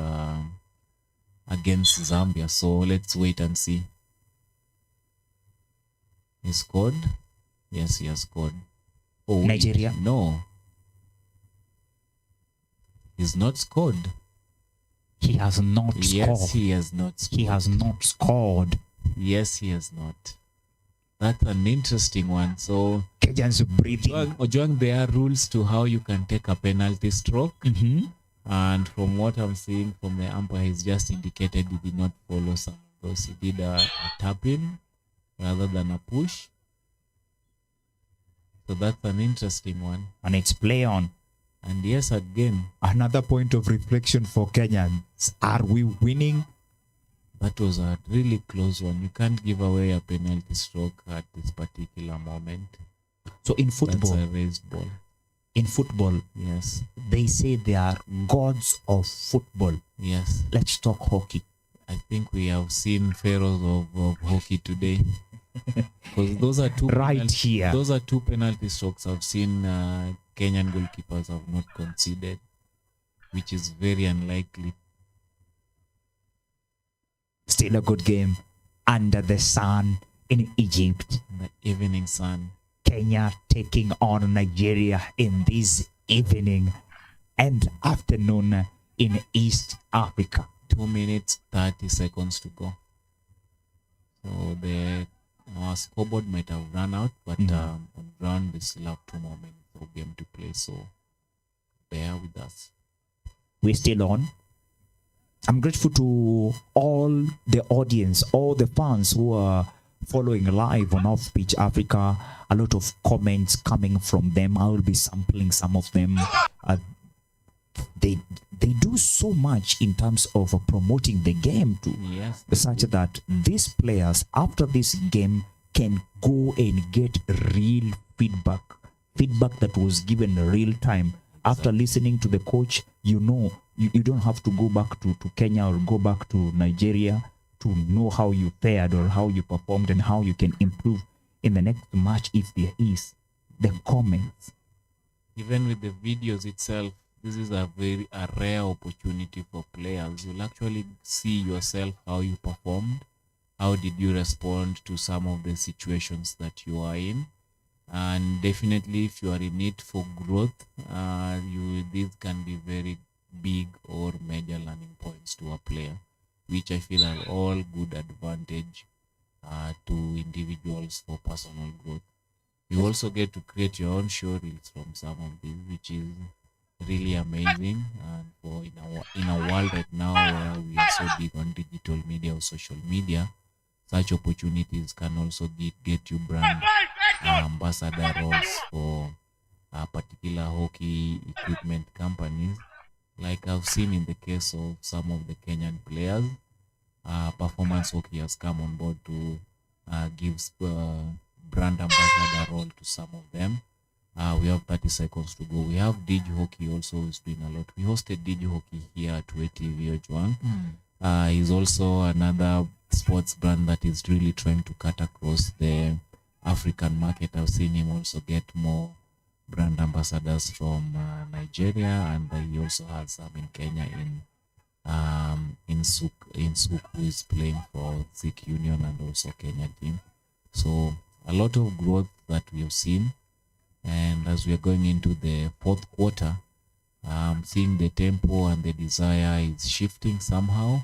Speaker 1: Zambia. So let's wait and see. He scored? Yes, he has scored. Oh, wait.
Speaker 2: Nigeria?
Speaker 1: No. He's not scored.
Speaker 2: He has not
Speaker 1: Yes,
Speaker 2: scored.
Speaker 1: he has not scored.
Speaker 2: He has not scored.
Speaker 1: Yes, he has not. That's an interesting one. So
Speaker 2: Kenyans breathing.
Speaker 1: Ojwang, there are rules to how you can take a penalty stroke.
Speaker 2: Mm-hmm.
Speaker 1: And from what I'm seeing from the umpire, he's just indicated he did not follow some of those. He did a tap in rather than a push. So that's an interesting one.
Speaker 2: And it's play on.
Speaker 1: And yes, again,
Speaker 2: Another point of reflection for Kenyans. Are we winning?
Speaker 1: that was a really close one. You can't give away a penalty stroke at this particular moment.
Speaker 2: So in football,
Speaker 1: That's a raised ball.
Speaker 2: in football,
Speaker 1: Yes,
Speaker 2: they say they are gods of football.
Speaker 1: yes.
Speaker 2: Let's talk hockey.
Speaker 1: I think we have seen pharaohs of hockey today. Because those are two
Speaker 2: Right
Speaker 1: penalty-
Speaker 2: here.
Speaker 1: Those are two penalty strokes I've seen Kenyan goalkeepers have not conceded, which is very unlikely.
Speaker 2: Still a good game. Under the sun in Egypt.
Speaker 1: In the evening sun.
Speaker 2: Kenya taking on Nigeria in this evening and afternoon in East Africa.
Speaker 1: 2 minutes 30 seconds to go. So our scoreboard might have run out, but on ground we still have 2 more minutes of game to play. So bear with us.
Speaker 2: We're still on. I'm grateful to all the audience, all the fans who are following live on Off Pitch Africa. A lot of comments coming from them. I will be sampling some of them. They do so much in terms of promoting the game too,
Speaker 1: Yes.
Speaker 2: such that these players after this game can go and get real feedback that was given real time. After listening to the coach, you don't have to go back to Kenya or go back to Nigeria to know how you fared or how you performed and how you can improve in the next match if there is. The comments.
Speaker 1: Even with the videos itself, this is a rare opportunity for players. You'll actually see yourself how you performed, how did you respond to some of the situations that you are in, and definitely if you are in it for growth, these can be very big or major learning points to a player, which I feel are all good advantage to individuals for personal growth. You also get to create your own show reels from some of these, which is really amazing. And for in a world right now where we are so big on digital media or social media, such opportunities can also get you brand ambassador roles for particular hockey equipment companies. Like I've seen in the case of some of the Kenyan players, Performance Hockey has come on board to give brand ambassador role to some of them. We have 30 seconds to go. We have Digi Hockey also is doing a lot. We hosted Digi Hockey here at WeTV Ojwang. He's also another sports brand that is really trying to cut across the African market. I've seen him also get more brand ambassadors from Nigeria, and he also has some in Kenya in Suk, who is playing for Zik Union and also Kenya team. So a lot of growth that we have seen. And as we are going into the fourth quarter, seeing the tempo and the desire is shifting somehow.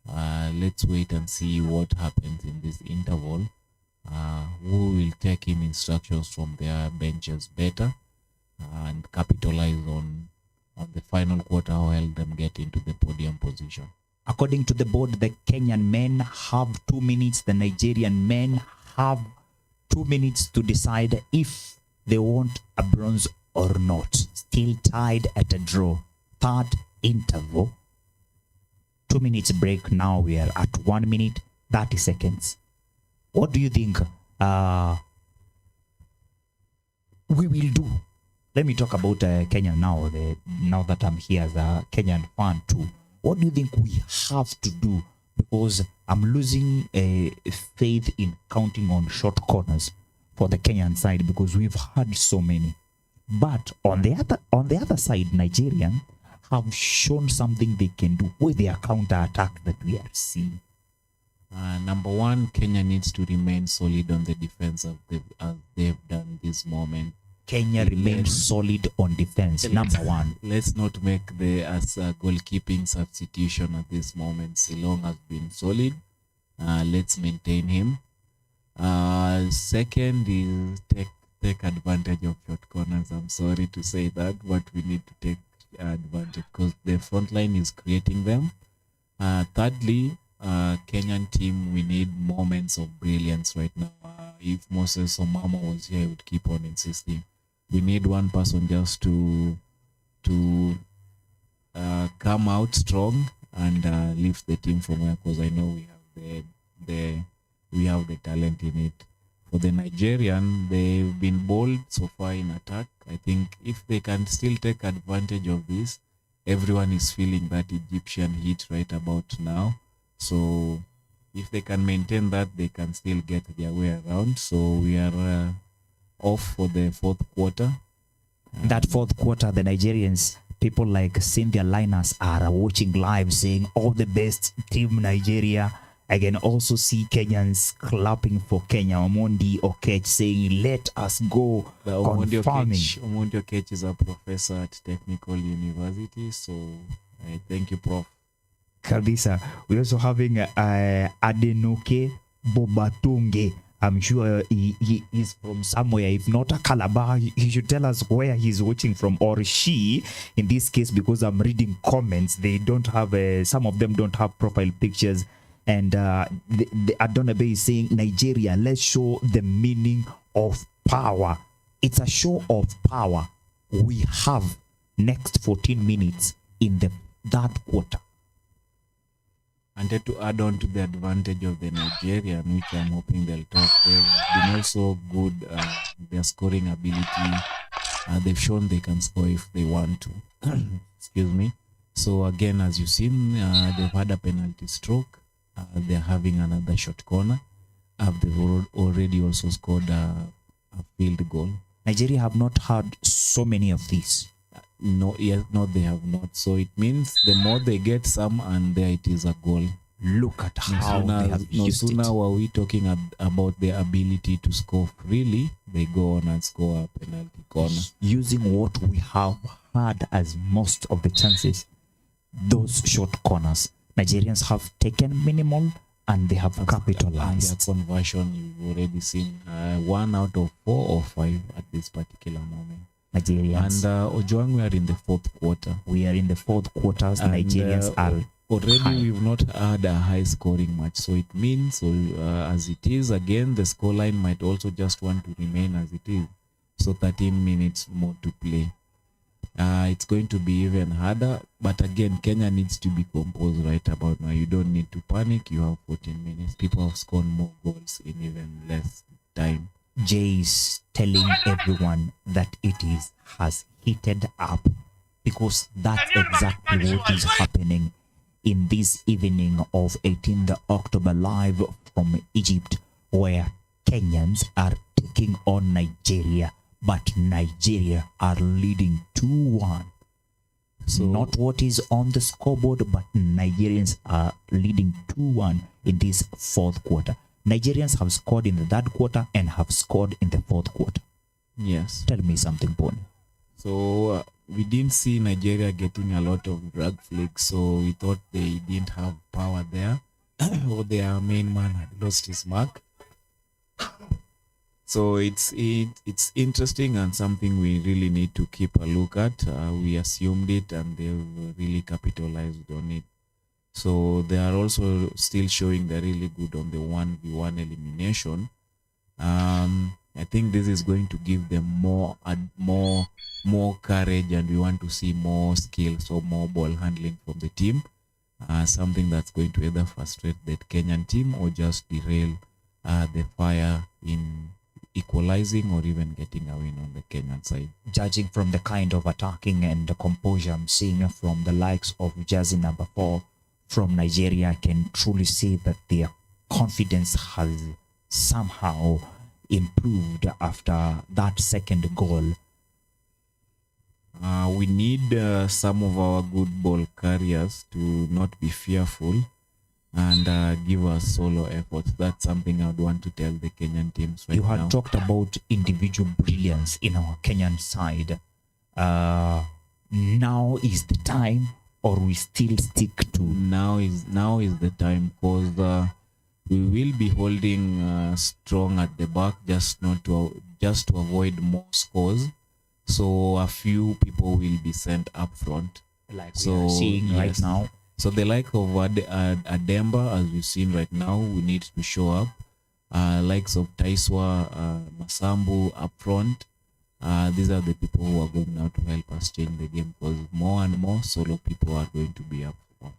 Speaker 1: Let's wait and see what happens in this interval. Who will take in instructions from their benches better and capitalize on the final quarter, or help them get into the podium position.
Speaker 2: According to the board, the Kenyan men have 2 minutes. The Nigerian men have 2 minutes to decide if they want a bronze or not. Still tied at a draw. Third interval. 2 minutes break. Now we are at 1 minute 30 seconds. What do you think we will do? Let me talk about Kenya now. Now that I'm here as a Kenyan fan too. What do you think we have to do? Because I'm losing faith in counting on short corners for the Kenyan side, because we've had so many. But on the other side, Nigerians have shown something they can do with their counter attack that we are seeing.
Speaker 1: Number one, Kenya needs to remain solid on the defense as they've done this moment.
Speaker 2: Kenya remains solid on defense. Number one.
Speaker 1: Let's not make as a goalkeeping substitution at this moment. Silong has been solid. Let's maintain him. Second is take advantage of short corners. I'm sorry to say that, but we need to take advantage because the front line is creating them. Thirdly, Kenyan team, we need moments of brilliance right now. If Moses Omama was here, I would keep on insisting. We need one person just to come out strong and lift the team from where, because I know we have the talent in it. For the Nigerian, they've been bold so far in attack. I think if they can still take advantage of this, everyone is feeling that Egyptian heat right about now. So if they can maintain that, they can still get their way around. So we are off for the fourth quarter.
Speaker 2: That fourth quarter, the Nigerians, people like Cynthia Linus are watching live saying all the best team Nigeria. I can also see Kenyans clapping for Kenya. Omondi Okech saying, let us go. Confirming.
Speaker 1: Omondi Okech is a professor at Technical University. So I thank you, Prof.
Speaker 2: Kabisa. We're also having Adenoke Bobatunge. I'm sure he is from somewhere. If not a Calabar, he should tell us where he's watching from, or she, in this case, because I'm reading comments. They don't have, some of them don't have profile pictures. And the Adonabe is saying, Nigeria, let's show the meaning of power. It's a show of power. We have next 14 minutes in the third quarter.
Speaker 1: And then to add on to the advantage of the Nigerian, which I'm hoping they'll talk, they've been also good, their scoring ability. They've shown they can score if they want to. Excuse me. So again, as you've seen, they've had a penalty stroke. They're having another short corner. They've already also scored a field goal.
Speaker 2: Nigeria have not had so many of these.
Speaker 1: No, they have not. So it means the more they get some, and there it is a goal.
Speaker 2: Look at how they have used it.
Speaker 1: No sooner were we talking about their ability to score freely, they go on and score a penalty corner.
Speaker 2: Using what we have had as most of the chances, those short corners. Nigerians have taken minimal and they have capitalized.
Speaker 1: And their conversion, you've already seen 1 out of 4 or 5 at this particular moment.
Speaker 2: Nigerians.
Speaker 1: And Ojwang, we are in the fourth quarter.
Speaker 2: We are in the fourth quarters. Nigerians are
Speaker 1: already
Speaker 2: high.
Speaker 1: We've not had a high scoring match. So it means as it is, again, the scoreline might also just want to remain as it is. So 13 minutes more to play. It's going to be even harder, but again, Kenya needs to be composed right about now. You don't need to panic. You have 14 minutes. People have scored more goals in even less time.
Speaker 2: Jay is telling everyone that has heated up, because that's exactly what is happening in this evening of 18th October live from Egypt, where Kenyans are taking on Nigeria. But Nigeria are leading 2-1. So not what is on the scoreboard, but Nigerians are leading 2-1 in this fourth quarter. Nigerians have scored in the third quarter and have scored in the fourth quarter.
Speaker 1: Yes.
Speaker 2: Tell me something, Bonnie.
Speaker 1: So we didn't see Nigeria getting a lot of drag flicks, so we thought they didn't have power there, or their main man had lost his mark. So it's interesting and something we really need to keep a look at. We assumed it and they've really capitalized on it. So they are also still showing they're really good on the 1v1 elimination. I think this is going to give them more courage, and we want to see more skills or more ball handling from the team. Something that's going to either frustrate the Kenyan team or just derail the fire in equalizing or even getting a win on the Kenyan side.
Speaker 2: Judging from the kind of attacking and the composure I'm seeing from the likes of jersey number 4 from Nigeria, I can truly say that their confidence has somehow improved after that second goal.
Speaker 1: We need some of our good ball carriers to not be fearful and give us solo efforts. That's something I would want to tell the Kenyan teams right now.
Speaker 2: You had talked about individual brilliance in our Kenyan side. Now is the time, or we still stick to?
Speaker 1: Now is the time, because we will be holding strong at the back, just to avoid more scores. So a few people will be sent up front,
Speaker 2: Like we are seeing right
Speaker 1: yes.
Speaker 2: now.
Speaker 1: So the like of Ademba, as we've seen right now, we need to show up. Likes of Taiswa, Masambu up front. These are the people who are going now to help us change the game, because more and more solo people are going to be up front.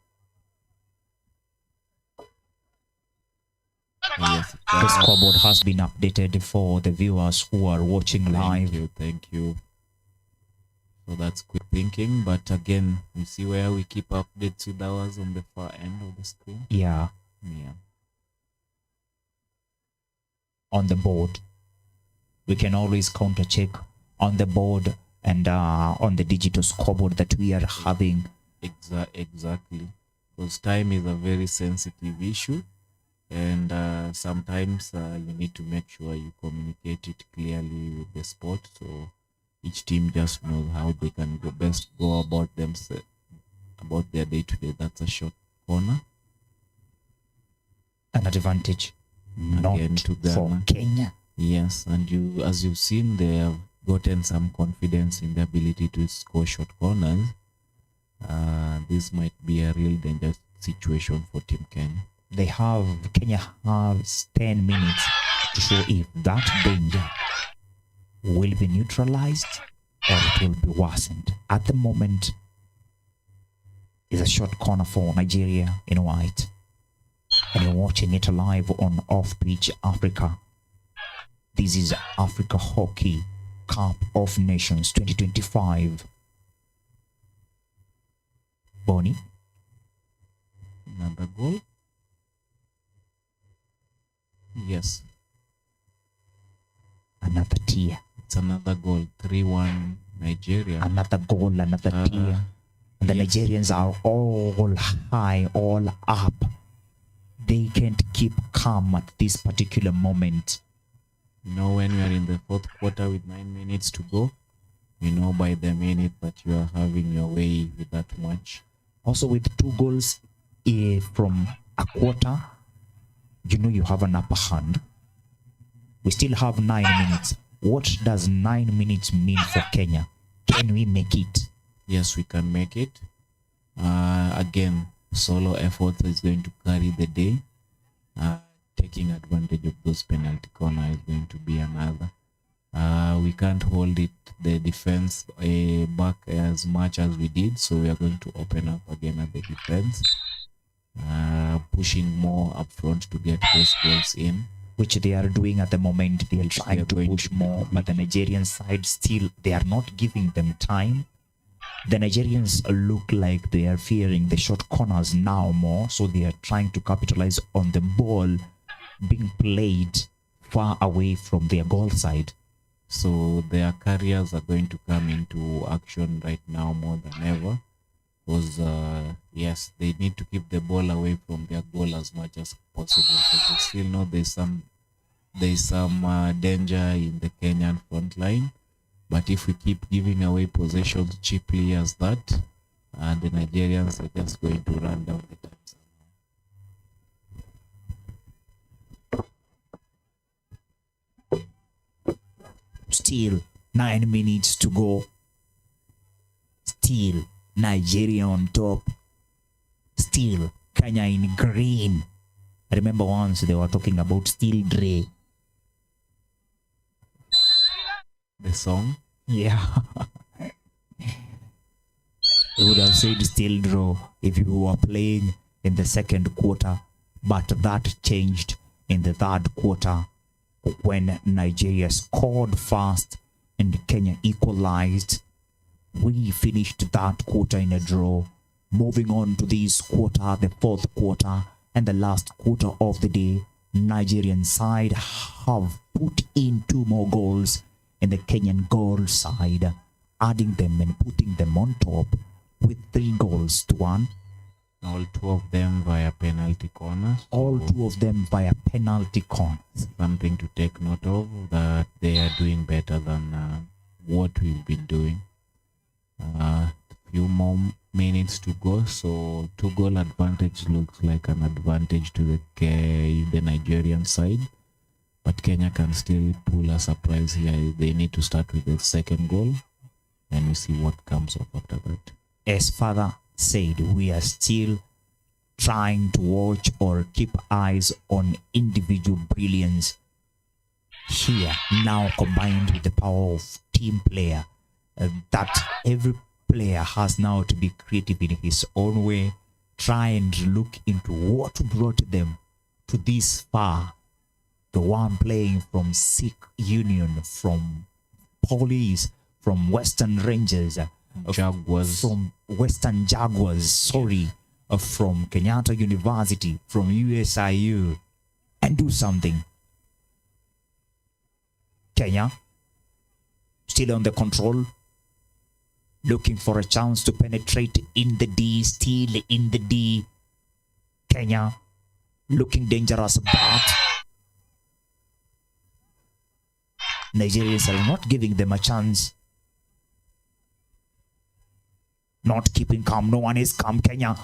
Speaker 1: Yes,
Speaker 2: The scoreboard has been updated for the viewers who are watching live.
Speaker 1: Thank you. So that's quick thinking, but again, we see where we keep updates with ours on the far end of the screen.
Speaker 2: Yeah,
Speaker 1: Yeah.
Speaker 2: on the board. We can always counter check on the board and on the digital scoreboard that we are having.
Speaker 1: Exactly. Because time is a very sensitive issue, and sometimes you need to make sure you communicate it clearly with the sport, so each team just knows how they can go about themselves, about their day-to-day. That's a short corner.
Speaker 2: An advantage
Speaker 1: Again
Speaker 2: not
Speaker 1: to
Speaker 2: for
Speaker 1: Ghana.
Speaker 2: Kenya.
Speaker 1: Yes, and as you've seen, they have gotten some confidence in the ability to score short corners. This might be a real dangerous situation for Team Kenya.
Speaker 2: Kenya has 10 minutes to show if that danger will be neutralized or it will be worsened. At the moment, is a short corner for Nigeria in white. And you're watching it live on Off Pitch Africa. This is Africa Hockey Cup of Nations 2025. Bonnie,
Speaker 1: Another goal? Yes,
Speaker 2: another tier,
Speaker 1: it's another goal. 3-1 Nigeria.
Speaker 2: another goal, another tier. And the
Speaker 1: yes.
Speaker 2: Nigerians are all high, all up. They can't keep calm at this particular moment.
Speaker 1: You know, when you are in the fourth quarter with 9 minutes to go, you know by the minute that you are having your way with that match.
Speaker 2: Also, with 2 goals from a quarter, you know you have an upper hand. We still have 9 minutes. What does 9 minutes mean for Kenya? Can we make it?
Speaker 1: Yes, we can make it. Again, solo effort is going to carry the day. Taking advantage of those penalty corner is going to be another. We can't hold the defense back as much as we did, so we are going to open up again at the defense, pushing more up front to get those goals in.
Speaker 2: Which they are doing at the moment. They are trying to
Speaker 1: going
Speaker 2: push
Speaker 1: to
Speaker 2: more, but the Nigerian side still, they are not giving them time. The Nigerians look like they are fearing the short corners now more, so they are trying to capitalize on the ball being played far away from their goal side.
Speaker 1: So their carriers are going to come into action right now more than ever, because yes, they need to keep the ball away from their goal as much as possible, because they still know there's some danger in the Kenyan front line. But if we keep giving away possessions cheaply as that, the Nigerians are just going to run down the times.
Speaker 2: Still 9 minutes to go. Still Nigeria on top. Still Kenya in green. I remember once they were talking about Still Dre.
Speaker 1: The song?
Speaker 2: Yeah. They would have said Still Draw if you were playing in the second quarter, but that changed in the third quarter when Nigeria scored fast and Kenya equalized. We finished that quarter in a draw. Moving on to this quarter, the fourth quarter and the last quarter of the day, Nigerian side have put in 2 more goals in the Kenyan goal side, adding them and putting them on top with 3 goals to 1.
Speaker 1: All 2 of them via penalty corners.
Speaker 2: All 2 of them via penalty corners.
Speaker 1: Something to take note of, that they are doing better than what we've been doing. few more minutes to go. So 2-goal advantage looks like an advantage to the Nigerian side. But Kenya can still pull a surprise here. They need to start with the second goal, and we see what comes up after that.
Speaker 2: As Father said, we are still trying to watch or keep eyes on individual brilliance here, now combined with the power of team player, that every player has now to be creative in his own way, try and look into what brought them to this far. The one playing from Sikh Union, from Police, from Western Rangers,
Speaker 1: Jaguars.
Speaker 2: from Western Jaguars, from Kenyatta University, from USIU, and do something. Kenya, still on the control, looking for a chance to penetrate in the D, still in the D. Kenya, looking dangerous, but Nigerians are not giving them a chance. Not keeping calm. No one is calm. Kenya.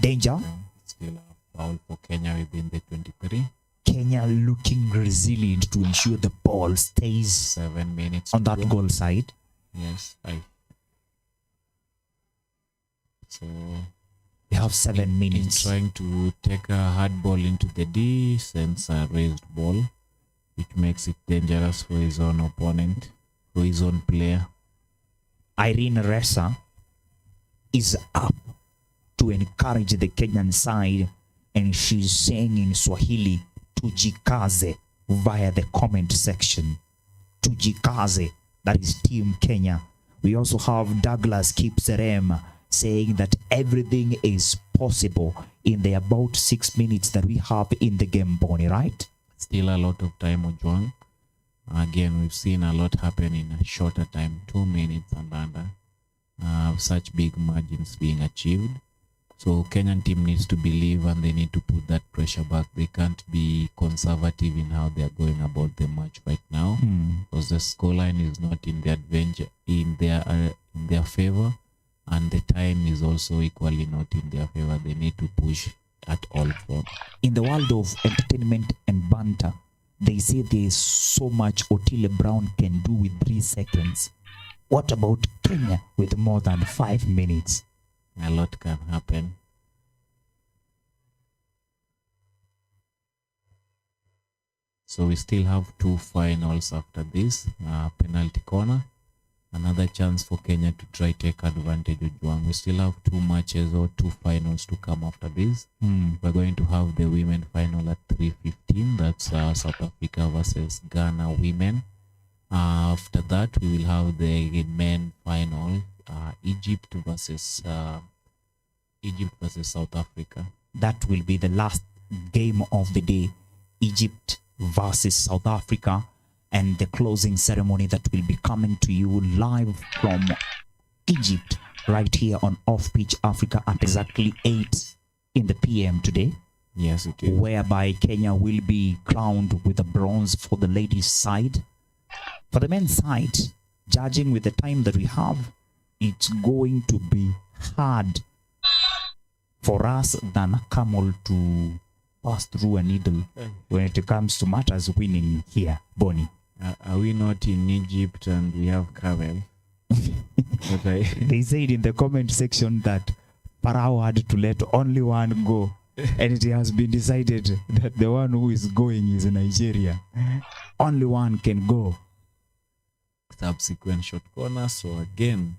Speaker 2: Danger.
Speaker 1: Still a foul for Kenya within the 23.
Speaker 2: Kenya looking resilient to ensure the ball stays
Speaker 1: 7 minutes
Speaker 2: on
Speaker 1: to
Speaker 2: that
Speaker 1: go.
Speaker 2: goal side.
Speaker 1: Yes, so
Speaker 2: We have 7
Speaker 1: in
Speaker 2: minutes.
Speaker 1: trying to take a hard ball into the D, sends a raised ball, which makes it dangerous for his own opponent, for his own player.
Speaker 2: Irene Ressa is up to encourage the Kenyan side, and she's saying in Swahili, tujikaze, via the comment section. Tujikaze, that is Team Kenya. We also have Douglas Kipserem saying that everything is possible in the about 6 minutes that we have in the game, Bonnie, right?
Speaker 1: Still a lot of time, Ojwang. Again, we've seen a lot happen in a shorter time, 2 minutes and under. Such big margins being achieved. So Kenyan team needs to believe, and they need to put that pressure back. They can't be conservative in how they are going about the match right now, because the scoreline is not in their in their favor, and the time is also equally not in their favor. They need to push at all fronts.
Speaker 2: In the world of entertainment and banter, they say there's so much Otile Brown can do with 3 seconds. What about Kenya with more than 5 minutes?
Speaker 1: A lot can happen. So we still have 2 finals after this. Penalty corner. Another chance for Kenya to try take advantage of Juang. We still have 2 matches or 2 finals to come after this. We're going to have the women final at 3:15. That's South Africa versus Ghana women. After that, we will have the men final, Egypt versus South Africa.
Speaker 2: That will be the last game of the day. Egypt versus South Africa, and the closing ceremony that will be coming to you live from Egypt right here on Off Pitch Africa at exactly 8 in the PM today.
Speaker 1: Yes, it is.
Speaker 2: Whereby Kenya will be crowned with a bronze for the ladies' side. For the men's side, judging with the time that we have, it's going to be hard for us than a camel to pass through a needle when it comes to matters winning here, Bonnie.
Speaker 1: Are we not in Egypt and we have camel?
Speaker 2: They said in the comment section that Pharaoh had to let only one go, and it has been decided that the one who is going is Nigeria. Only one can go.
Speaker 1: Subsequent short corner. So again,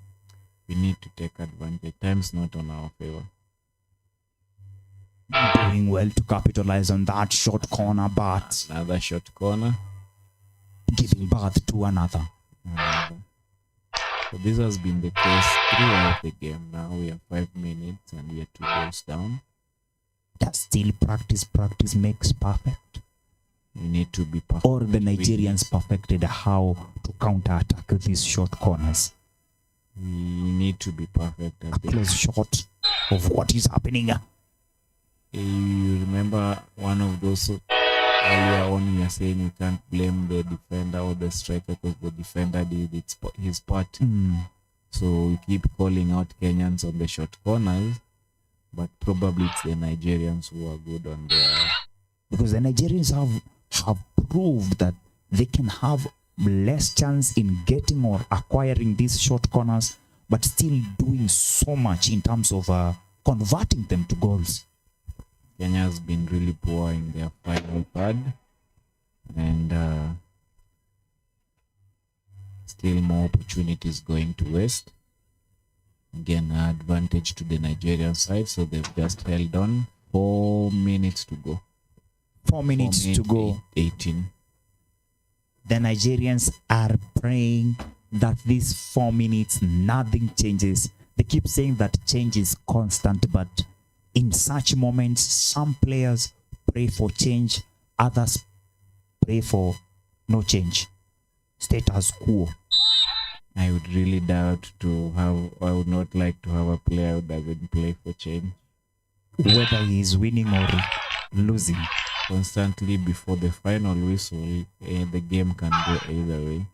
Speaker 1: we need to take advantage. Time's not on our favor.
Speaker 2: Doing well to capitalize on that short corner, but
Speaker 1: Another short corner.
Speaker 2: giving birth to another.
Speaker 1: So this has been the case throughout the game. Now we have 5 minutes and we are 2 goals down.
Speaker 2: That's still practice. Practice makes perfect.
Speaker 1: We need to be perfect.
Speaker 2: Or the Nigerians perfected how to counter-attack these short corners.
Speaker 1: We need to be perfect
Speaker 2: A
Speaker 1: at this.
Speaker 2: close shot of what is happening.
Speaker 1: You remember one of those earlier on you are saying we can't blame the defender or the striker because the defender did his part. So we keep calling out Kenyans on the short corners, but probably it's the Nigerians who are good on their.
Speaker 2: Because the Nigerians have proved that they can have less chance in getting or acquiring these short corners, but still doing so much in terms of converting them to goals.
Speaker 1: Kenya has been really poor in their final third, and still more opportunities going to waste. Again, advantage to the Nigerian side, so they've just held on. 4 minutes to go.
Speaker 2: 4 minutes to go.
Speaker 1: 18.
Speaker 2: The Nigerians are praying that these 4 minutes, nothing changes. They keep saying that change is constant, but in such moments, some players pray for change, others pray for no change. Status quo.
Speaker 1: I would really doubt I would not like to have a player who doesn't play for change.
Speaker 2: Whether he is winning or losing.
Speaker 1: Constantly before the final whistle, the game can go either way.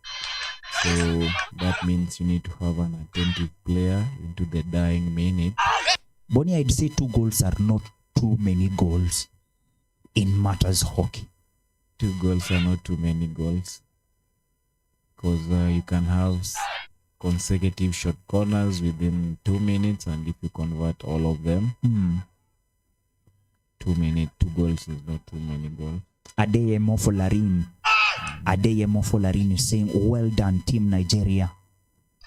Speaker 1: So that means you need to have an attentive player into the dying minute.
Speaker 2: Bonnie, I'd say 2 goals are not too many goals in matters hockey.
Speaker 1: 2 goals are not too many goals, because you can have consecutive short corners within 2 minutes, and if you convert all of them, 2 goals is not too many goals.
Speaker 2: Adeyemo Folarin is saying, well done, Team Nigeria.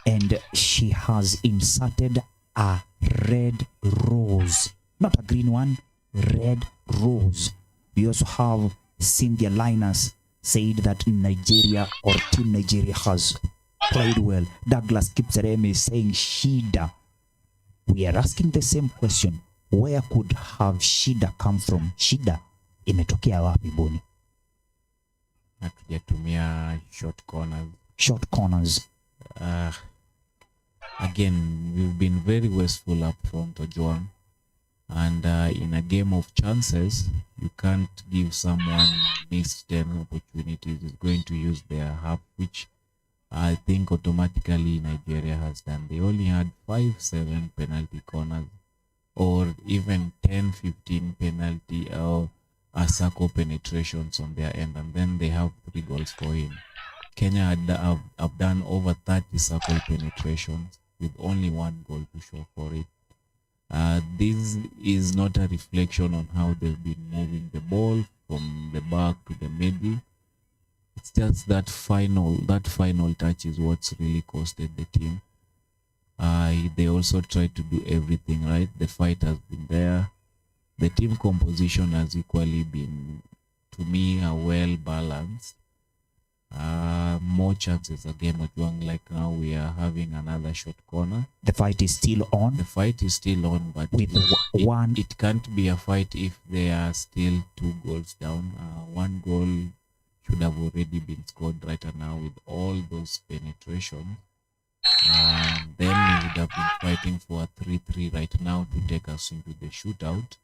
Speaker 2: And she has inserted a red rose. Not a green one, red rose. We also have Cynthia Linus said that Nigeria or Team Nigeria has played well. Douglas Kipsereme is saying Shida. We are asking the same question. Where could have Shida come from? Shida imetokea wapi, Boni?
Speaker 1: Hatujatumia short corners.
Speaker 2: Short corners.
Speaker 1: Again, we've been very wasteful up front, Ojwang. And in a game of chances, you can't give someone missed 10 opportunities. It's going to use their half, which I think automatically Nigeria has done. They only had 5-7 penalty corners, or even 10-15 penalty or circle penetrations on their end, and then they have 3 goals for him. Kenya have done over 30 circle penetrations with only 1 goal to show for it. This is not a reflection on how they've been moving the ball from the back to the middle. It's just that final touch is what's really costed the team. They also tried to do everything right. The fight has been there. The team composition has equally been, to me, a well balanced. More chances again, Ojwang. Like now we are having another short corner.
Speaker 2: The fight is still on.
Speaker 1: The fight is still on, but
Speaker 2: with one.
Speaker 1: It can't be a fight if they are still 2 goals down. 1 goal should have already been scored right now with all those penetrations. Then we would have been fighting for a 3-3 right now to take us into the shootout.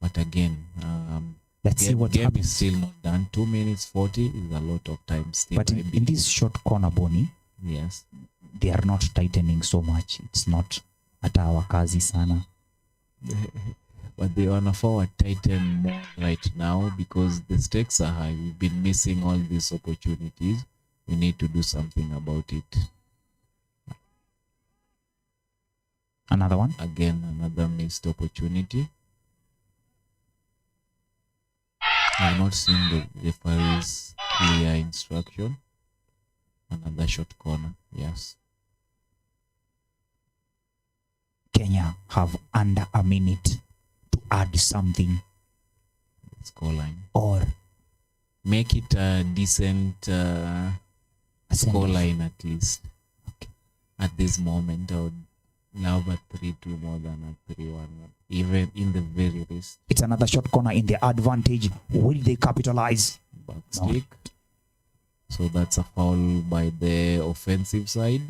Speaker 1: But again,
Speaker 2: let's see what
Speaker 1: game
Speaker 2: happens.
Speaker 1: is still not done. 2 minutes 40 is a lot of time still.
Speaker 2: But in this short corner, Boni,
Speaker 1: yes,
Speaker 2: they are not tightening so much. It's not hata wakazi sana.
Speaker 1: But they want to forward tighten more right now because the stakes are high. We've been missing all these opportunities. We need to do something about it.
Speaker 2: Another one?
Speaker 1: Again, another missed opportunity. I've not seen the referee's clear instruction. Another short corner, yes.
Speaker 2: Kenya have under a minute to add something.
Speaker 1: Scoreline.
Speaker 2: Or
Speaker 1: make it a decent scoreline at least.
Speaker 2: Okay.
Speaker 1: At this moment, I would love a 3-2 more than a 3-1. Even in the very least.
Speaker 2: It's another short corner in their advantage. Will they capitalize?
Speaker 1: Back stick. So that's a foul by the offensive side.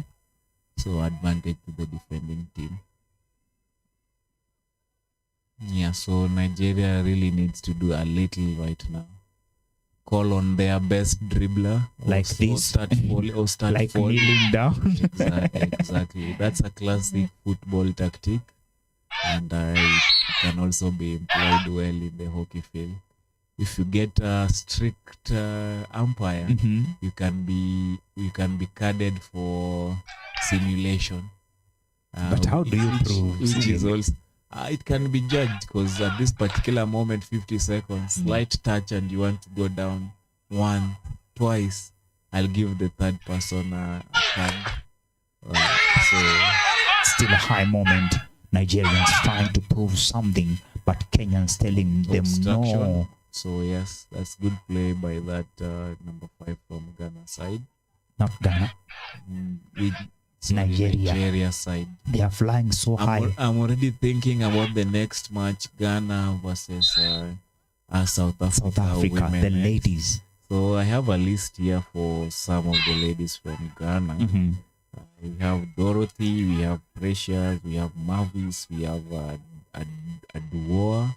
Speaker 1: So advantage to the defending team. Yeah, so Nigeria really needs to do a little right now. call on their best dribbler,
Speaker 2: Like
Speaker 1: or
Speaker 2: this.
Speaker 1: start
Speaker 2: Like
Speaker 1: falling.
Speaker 2: kneeling down.
Speaker 1: Exactly. That's a classic football tactic, and it can also be employed well in the hockey field. If you get a strict umpire,
Speaker 2: Mhm.
Speaker 1: you can be carded for simulation.
Speaker 2: But how do you prove
Speaker 1: which is
Speaker 2: simulation?
Speaker 1: also it can be judged, because at this particular moment, 50 seconds, slight touch, and you want to go down one, twice, I'll give the third person a card. So
Speaker 2: Still a high moment. Nigerians trying to prove something, but Kenyans telling them
Speaker 1: obstruction.
Speaker 2: no.
Speaker 1: So yes, that's good play by that number 5 from Ghana side.
Speaker 2: Not Ghana.
Speaker 1: With
Speaker 2: Nigeria.
Speaker 1: Nigeria side.
Speaker 2: They are flying so high.
Speaker 1: I'm already thinking about the next match, Ghana versus South Africa.
Speaker 2: South Africa,
Speaker 1: women,
Speaker 2: the
Speaker 1: right?
Speaker 2: ladies.
Speaker 1: So I have a list here for some of the ladies from Ghana.
Speaker 2: Mhm.
Speaker 1: We have Dorothy, we have Precious, we have Mavis, we have Aduoa,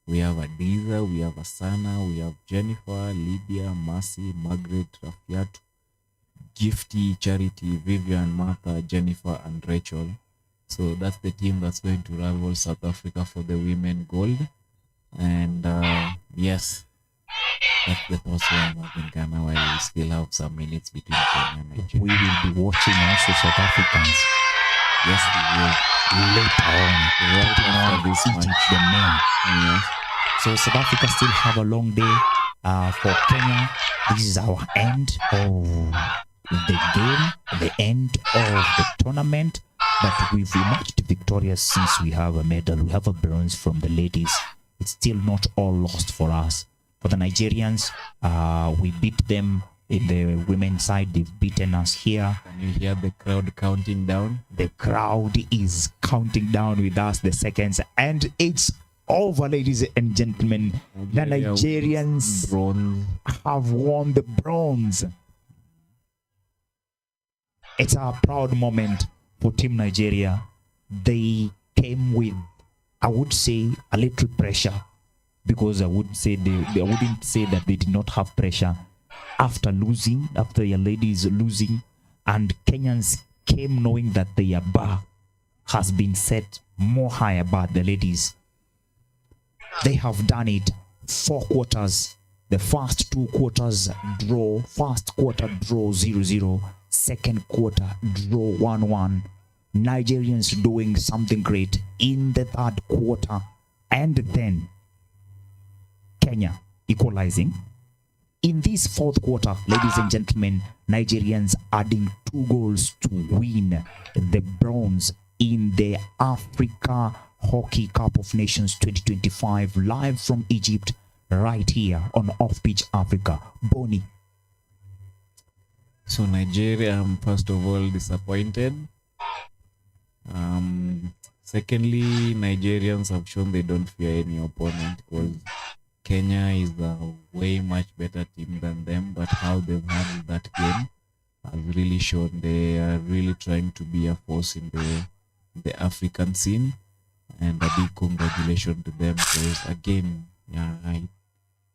Speaker 1: we have Adiza, we have Asana, we have Jennifer, Lydia, Mercy, Margaret, Rafiatu, Gifty, Charity, Vivian, Martha, Jennifer, and Rachel. So that's the team that's going to rival South Africa for the women gold. And yes, that's the first one in Ghana, while we still have some minutes between Kenya and Nigeria.
Speaker 2: We will be watching also South Africans
Speaker 1: Yes, we will.
Speaker 2: later on.
Speaker 1: Right
Speaker 2: Putting
Speaker 1: after
Speaker 2: on
Speaker 1: this
Speaker 2: Egypt,
Speaker 1: match.
Speaker 2: the men.
Speaker 1: Yes.
Speaker 2: So South Africa still have a long day. For Kenya, this is our end of the game, the end of the tournament. But we've emerged victorious since we have a medal. We have a bronze from the ladies. It's still not all lost for us. For the Nigerians, we beat them in the women's side. They've beaten us here.
Speaker 1: Can you hear the crowd counting down?
Speaker 2: The crowd is counting down with us the seconds, and it's over, ladies and gentlemen. The
Speaker 1: Nigeria
Speaker 2: Nigerians
Speaker 1: Bronze.
Speaker 2: have won the bronze. It's a proud moment for Team Nigeria. They came with, I would say, a little pressure, because I wouldn't say I wouldn't say that they did not have pressure after losing, after your ladies losing, and Kenyans came knowing that their bar has been set more high about the ladies. They have done it 4 quarters. The first 2 quarters draw. First quarter draw 0-0. Second quarter draw 1-1. Nigerians doing something great in the third quarter. And then Kenya equalizing. In this fourth quarter, ladies and gentlemen, Nigerians adding 2 goals to win the bronze in the Africa Hockey Cup of Nations 2025, live from Egypt, right here on Off Pitch Africa. Boni.
Speaker 1: So Nigeria, I'm first of all disappointed. Secondly, Nigerians have shown they don't fear any opponent, because Kenya is a way much better team than them, but how they've handled that game has really shown they are really trying to be a force in the African scene. And a big congratulations to them, because again,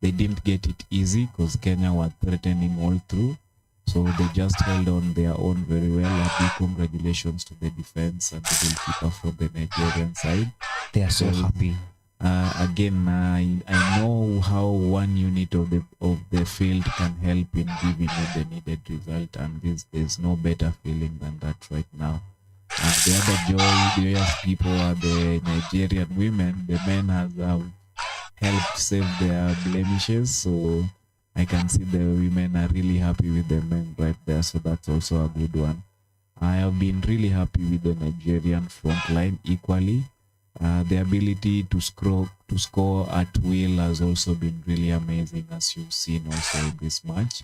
Speaker 1: they didn't get it easy, because Kenya were threatening all through. So they just held on their own very well. A big congratulations to the defense and the goalkeeper from the Nigerian side.
Speaker 2: They are so happy.
Speaker 1: Again, I know how one unit of the field can help in giving you the needed result, and there's no better feeling than that right now. And the other joyous people are the Nigerian women. The men have helped save their blemishes, so I can see the women are really happy with the men right there, so that's also a good one. I have been really happy with the Nigerian front line equally. The ability to score at will has also been really amazing, as you've seen also in this match.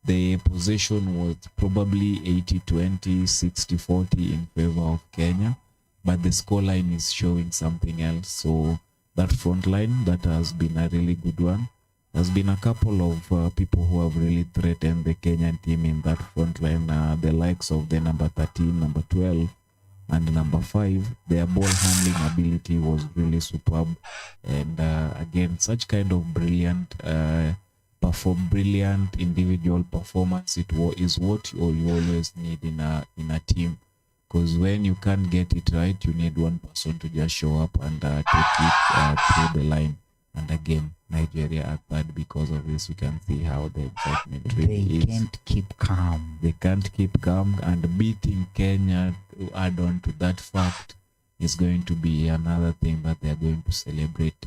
Speaker 1: The possession was probably 80-20, 60-40 in favor of Kenya, but the scoreline is showing something else. So that front line, that has been a really good one. There's been a couple of people who have really threatened the Kenyan team in that front line, the likes of the number 13, number 12, and number 5. Their ball handling ability was really superb. And again, such kind of brilliant perform brilliant individual performance. Is what you always need in a team, because when you can't get it right, you need one person to just show up and take it through the line. And again, Nigeria are third because of this. We can see how the excitement really
Speaker 2: They
Speaker 1: is.
Speaker 2: can't keep calm.
Speaker 1: They can't keep calm, and beating Kenya to add on to that fact is going to be another thing that they are going to celebrate.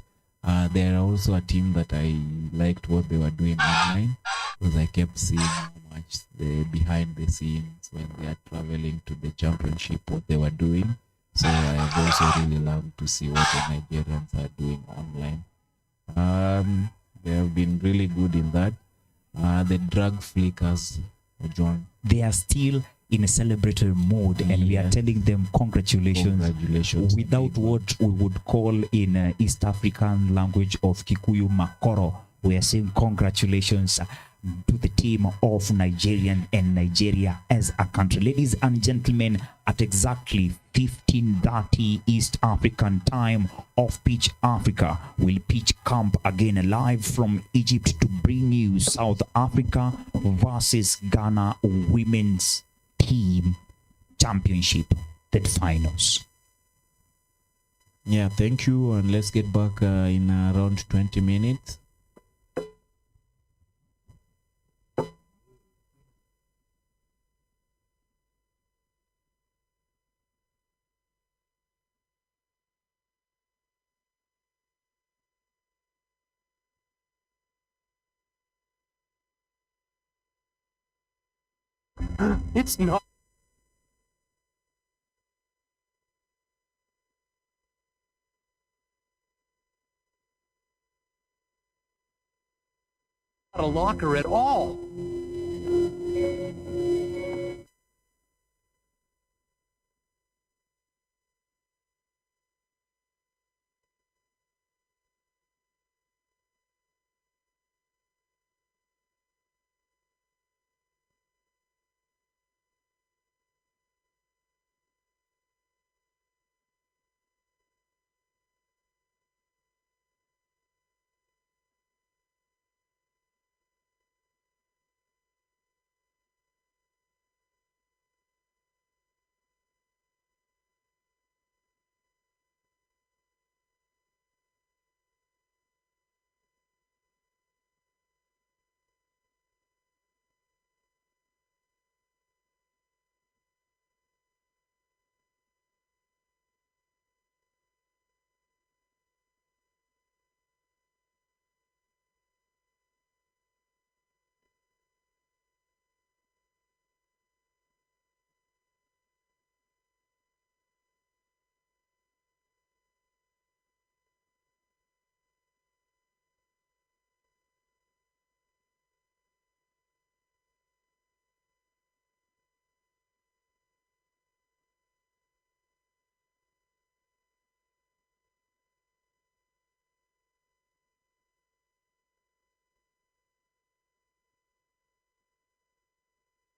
Speaker 1: They are also a team that I liked what they were doing online, because I kept seeing how much the behind the scenes when they are traveling to the championship, what they were doing. So I have also really loved to see what the Nigerians are doing online. They have been really good in that. The drug flickers, John.
Speaker 2: They are still in a celebratory mode, and we are
Speaker 1: Yes.
Speaker 2: telling them congratulations.
Speaker 1: Congratulations.
Speaker 2: Without what we would call in East African language of Kikuyu Makoro, we are saying congratulations to the team of Nigerian and Nigeria as a country. Ladies and gentlemen, at exactly 15:30 East African time, Off Pitch Africa will pitch camp again live from Egypt to bring you South Africa versus Ghana women's team championship, the finals.
Speaker 1: Yeah, thank you. And let's get back in around 20 minutes.
Speaker 5: It's not. Not a locker at all.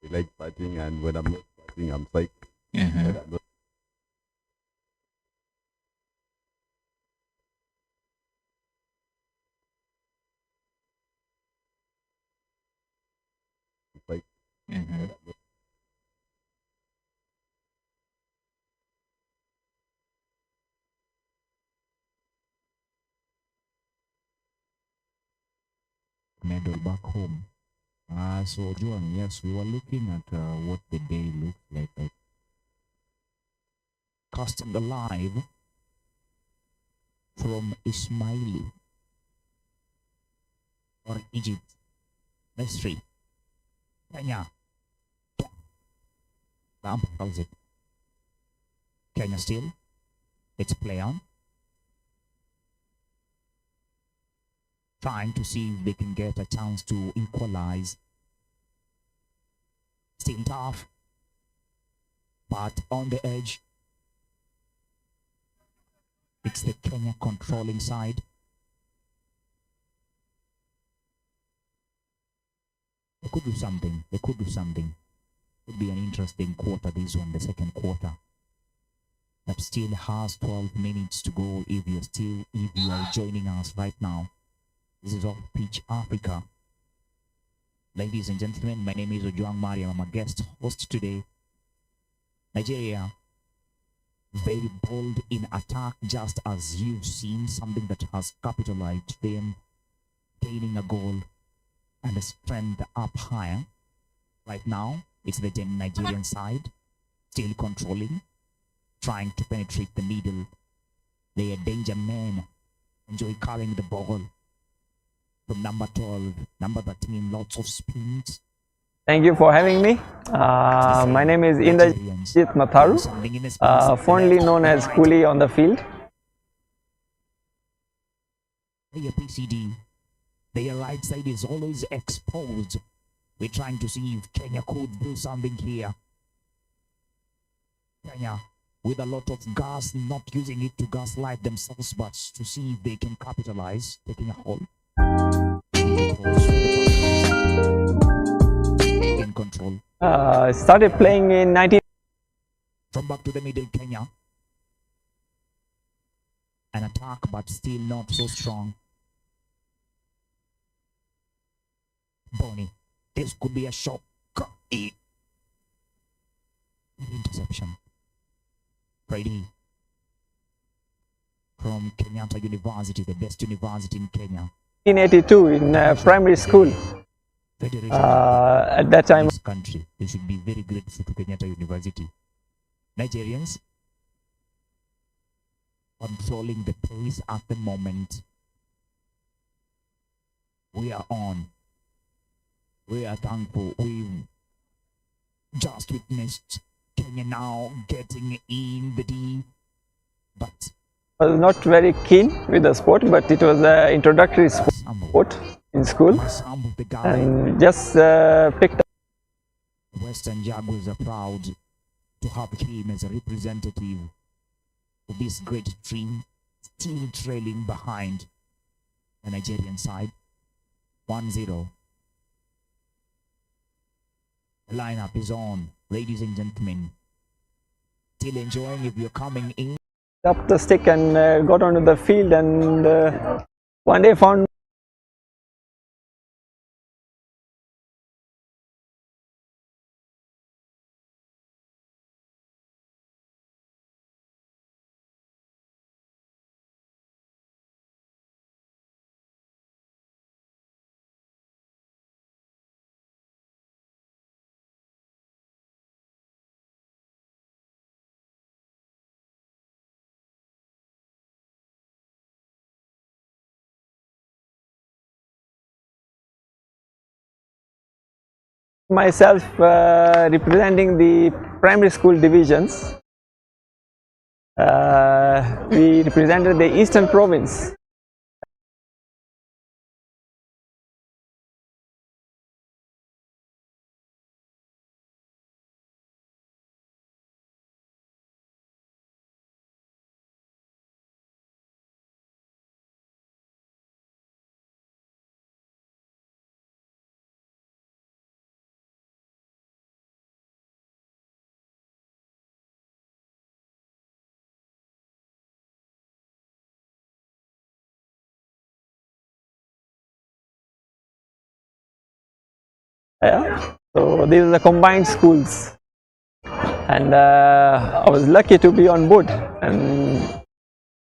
Speaker 6: I like fighting, and when I'm not fighting, I'm psyched.
Speaker 1: Uh-huh.
Speaker 6: When I'm not psyched.
Speaker 1: Uh-huh. Medal back home. So Joan, yes, we were looking at what the day looks like.
Speaker 2: Casting live from Ismaili or Egypt, Misri, Kenya. Bam, calls it. Kenya still. Let's play on. Trying to see if they can get a chance to equalize. Still tough, but on the edge. It's the Kenya controlling side. They could do something. They could do something. Could be an interesting quarter, this one, the second quarter. That still has 12 minutes to go if you are joining us right now. This is Off Pitch Africa. Ladies and gentlemen, my name is Ojwang Mariam. I'm a guest host today. Nigeria, very bold in attack, just as you've seen, something that has capitalized them, gaining a goal and a strength up higher. Right now, it's the Nigerian side, still controlling, trying to penetrate the middle. They are danger men, enjoy carrying the ball. From number 12, number 13, lots of spins.
Speaker 7: Thank you for having me. My name is Indrajit Matharu, fondly known as Coolie on the field.
Speaker 2: Player PCD, their right side is always exposed. We're trying to see if Kenya could do something here. Kenya, with a lot of gas, not using it to gaslight themselves, but to see if they can capitalize, taking a hold. In control.
Speaker 7: Started playing in 19.
Speaker 2: From back to the middle, Kenya. An attack, but still not so strong. Bonnie, this could be a shock. Interception. Brady from Kenyatta University, the best university in Kenya.
Speaker 7: 1982 in primary school. At that time,
Speaker 2: This country, they should be very grateful to Kenyatta University. Nigerians controlling the pace at the moment. We are on. We are thankful. We've just witnessed Kenya now getting in the D, but
Speaker 7: I was not very keen with the sport, but it was an introductory sport in school,
Speaker 2: some of the guys,
Speaker 7: and just picked up.
Speaker 2: Western Jaguars are proud to have him as a representative of this great team, still trailing behind the Nigerian side. 1-0. The lineup is on, ladies and gentlemen. Still enjoying if you're coming in.
Speaker 7: Up the stick and got onto the field, and one day found myself representing the primary school divisions. We represented the Eastern Province. Yeah. So these are the combined schools, and I was lucky to be on board, and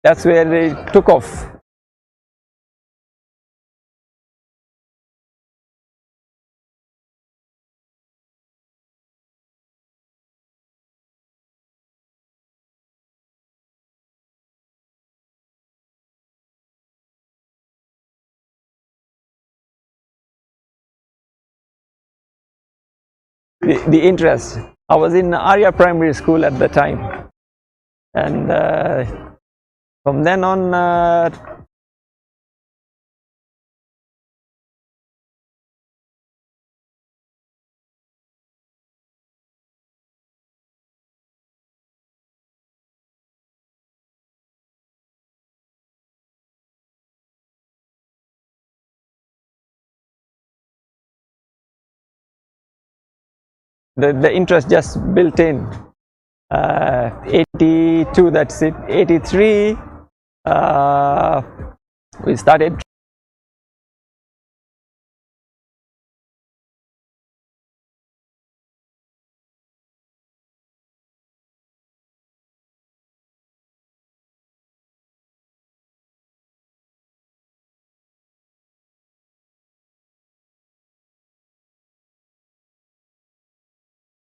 Speaker 7: that's where it took off. The interest. I was in Arya Primary School at the time, and from then on, the interest just built in. 82, that's it. 83, we started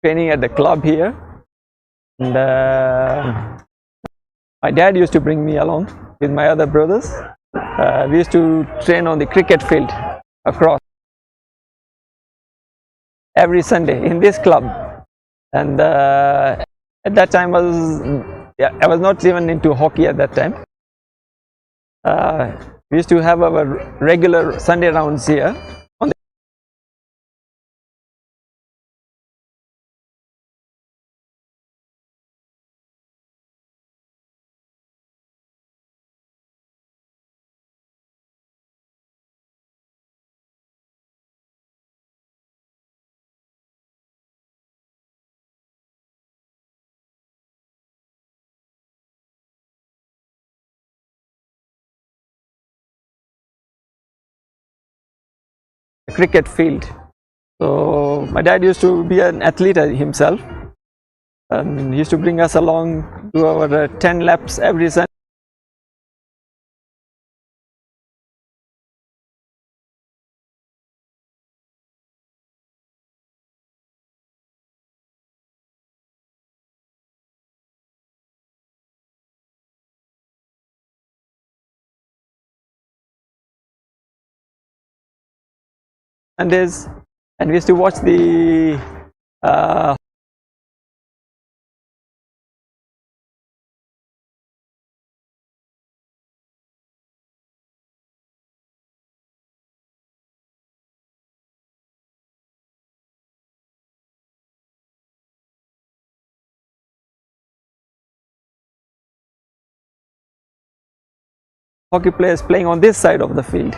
Speaker 7: training at the club here, and my dad used to bring me along with my other brothers. We used to train on the cricket field across every Sunday in this club, and at that time I was not even into hockey at that time. We used to have our regular Sunday rounds here. Cricket field. So my dad used to be an athlete himself, and he used to bring us along, do our 10 laps every Sunday. And we used to watch the hockey players playing on this side of the field.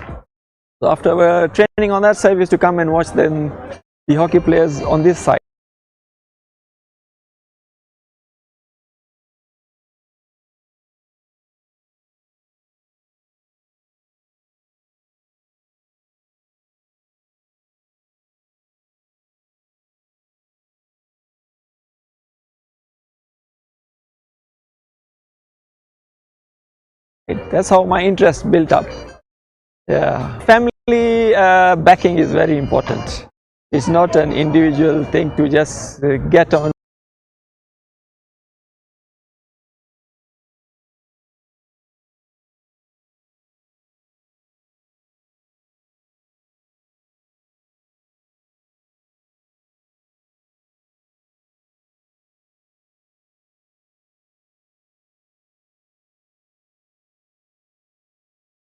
Speaker 7: So after training on that side, we used to come and watch the hockey players on this side. That's how my interest built up. Yeah, family backing is very important. It's not an individual thing to just get on.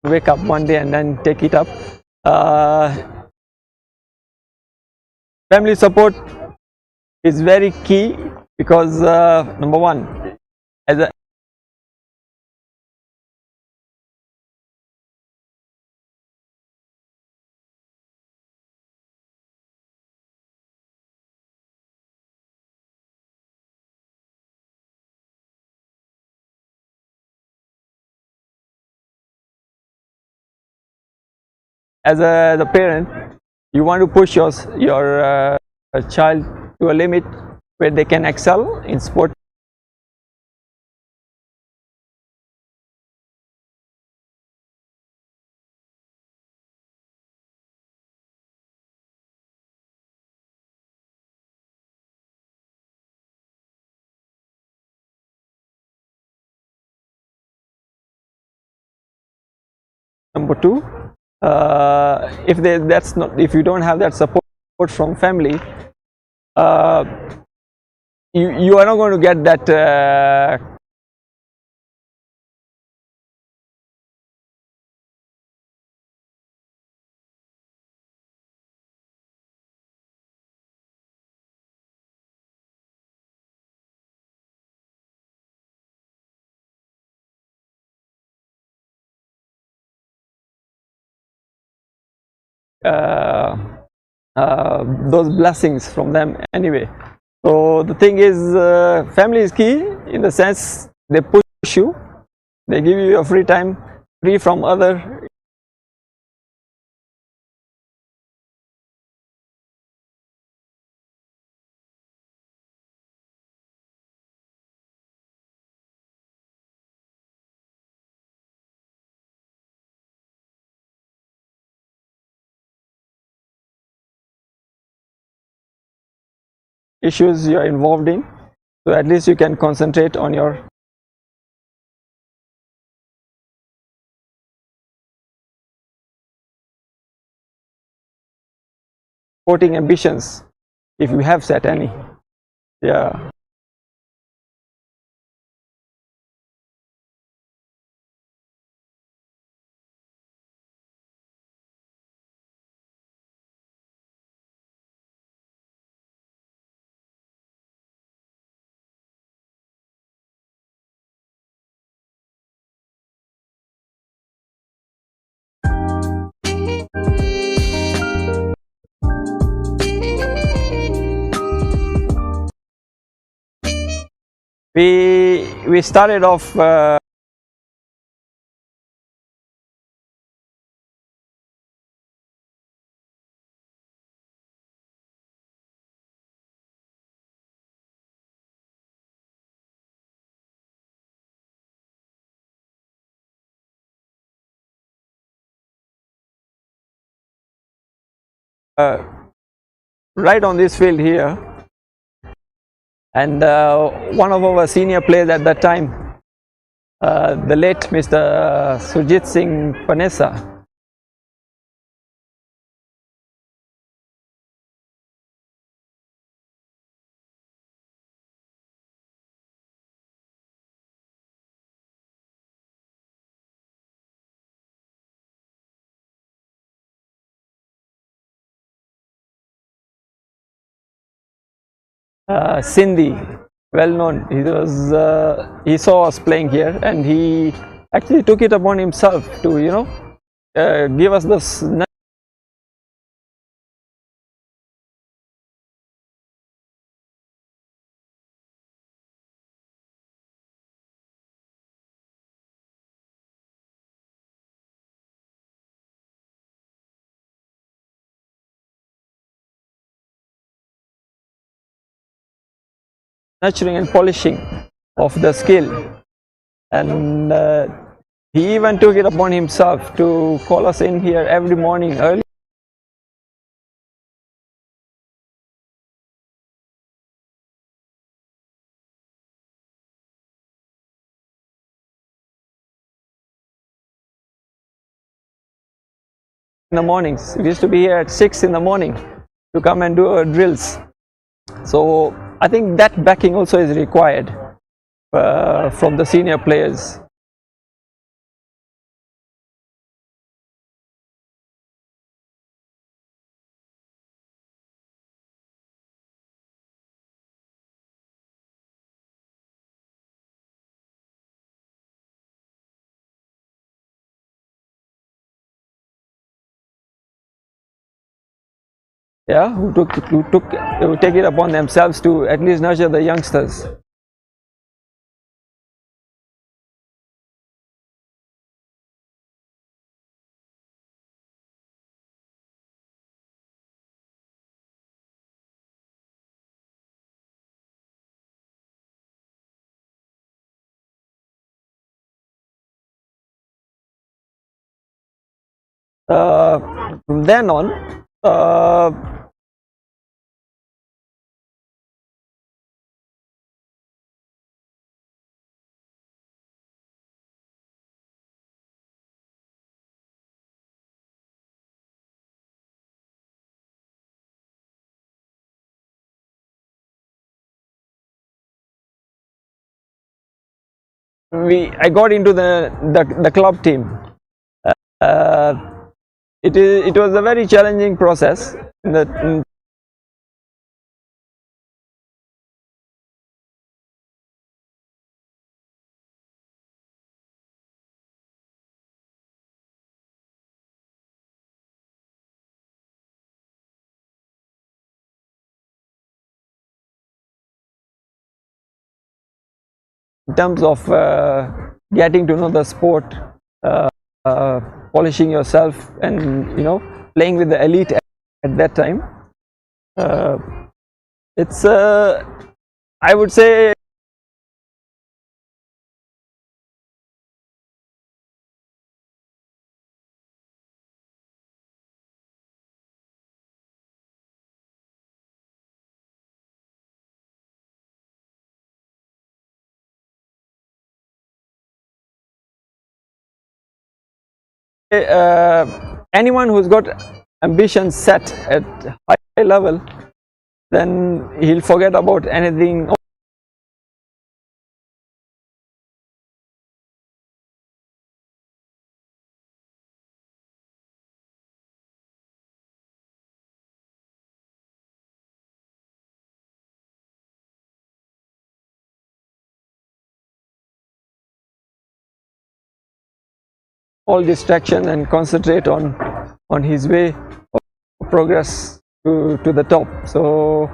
Speaker 7: Wake up one day and then take it up. Family support is very key because number one, as a parent, you want to push your child to a limit where they can excel in sport. Number two, if you don't have that support from family, you are not going to get that those blessings from them anyway. So the thing is, family is key in the sense they push you, they give you your free time, free from other issues you are involved in, so at least you can concentrate on your sporting ambitions, if you have set any. Yeah. We started off right on this field here, and one of our senior players at that time, the late Mr. Surjit Singh Panessa, Sindhi, well known. He saw us playing here, and he actually took it upon himself to, you know, give us this. Nurturing and polishing of the skill, and he even took it upon himself to call us in here every morning early. In the mornings, we used to be here at 6 in the morning to come and do our drills. So I think that backing also is required from the senior players. Yeah, who take it upon themselves to at least nurture the youngsters. From then on, I got into the club team. It was a very challenging process. In terms of getting to know the sport, polishing yourself, and, you know, playing with the elite at that time. It's I would say anyone who's got ambition set at high level, then he'll forget about anything. All distraction and concentrate on his way of progress to the top. So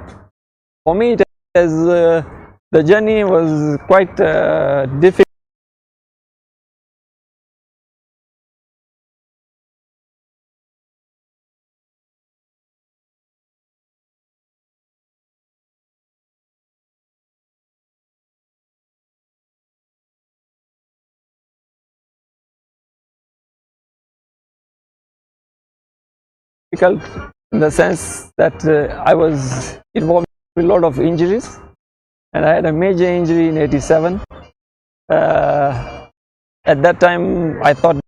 Speaker 7: for me, it is, the journey was quite difficult. In the sense that I was involved in a lot of injuries, and I had a major injury in '87. At that time, I thought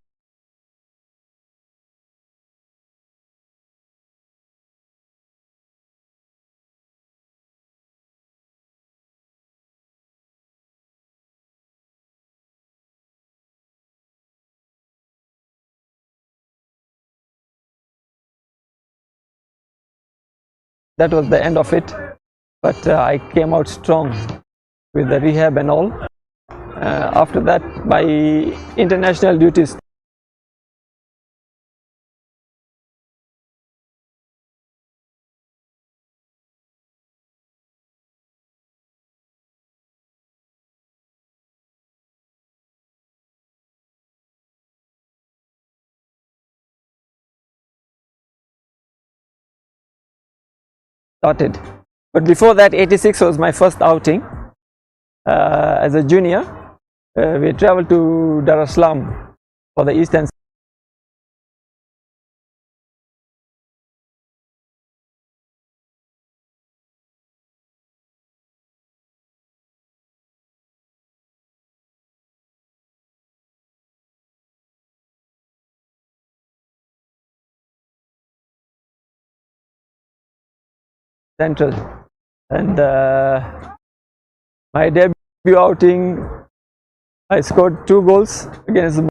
Speaker 7: that was the end of it. But I came out strong with the rehab and all. After that, my international duties started. But before that, '86 was my first outing as a junior. We traveled to Dar es Salaam for the Eastern. Central, and my debut outing, I scored 2 goals against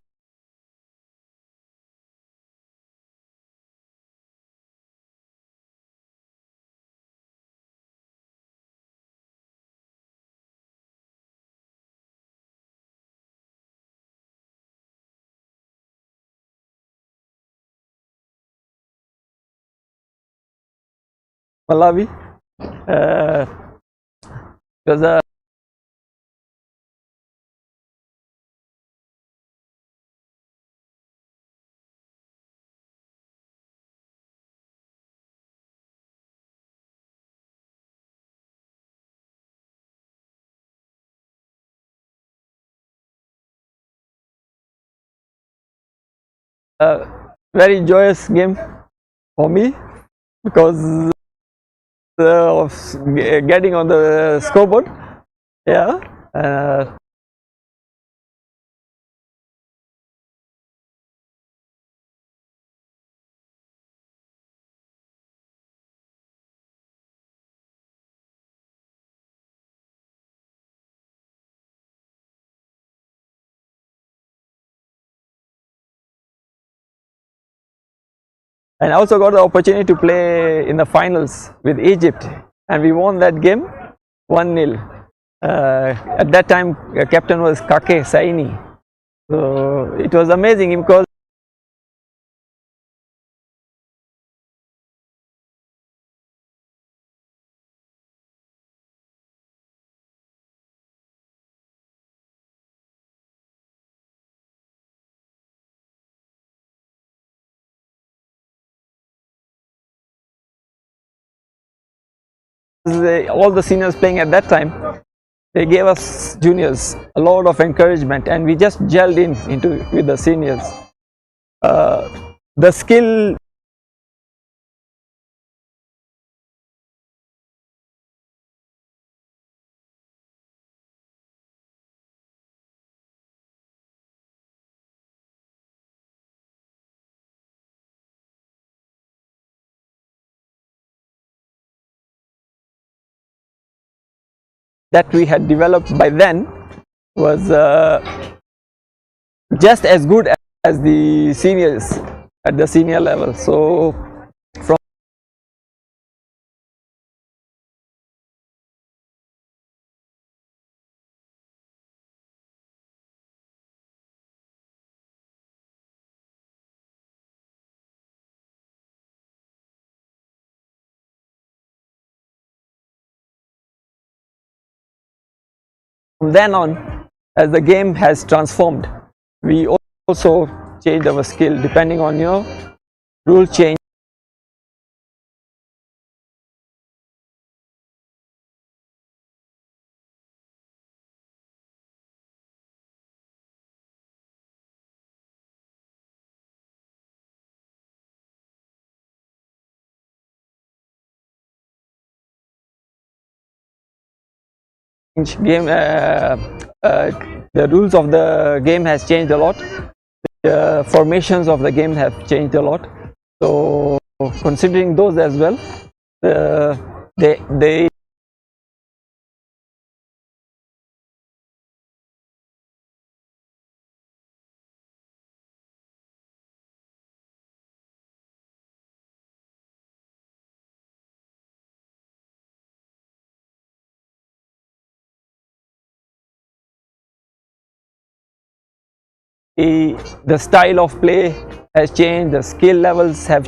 Speaker 7: Malawi. It was a very joyous game for me because of getting on the scoreboard. Yeah. And I also got the opportunity to play in the finals with Egypt, and we won that game 1-0. At that time, captain was Kake Saini. So it was amazing because all the seniors playing at that time, they gave us juniors a lot of encouragement, and we just gelled into with the seniors. The skill that we had developed by then was just as good as the seniors at the senior level. So from then on, as the game has transformed, we also changed our skill depending on your rule change. Game the rules of the game has changed a lot. The formations of the game have changed a lot. So considering those as well, they the style of play has changed, the skill levels have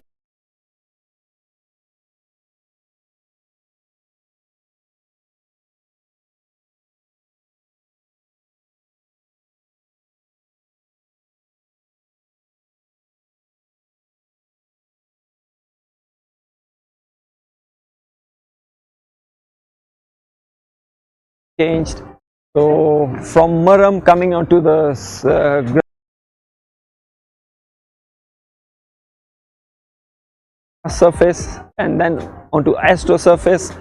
Speaker 7: changed. So from Muram coming onto the surface and then onto Astro surface,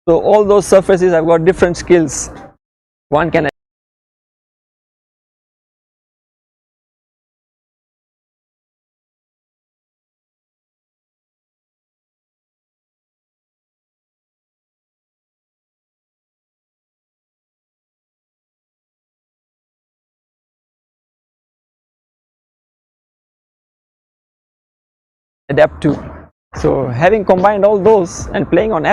Speaker 7: so all those surfaces have got different skills. One can adapt to. So having combined all those and playing on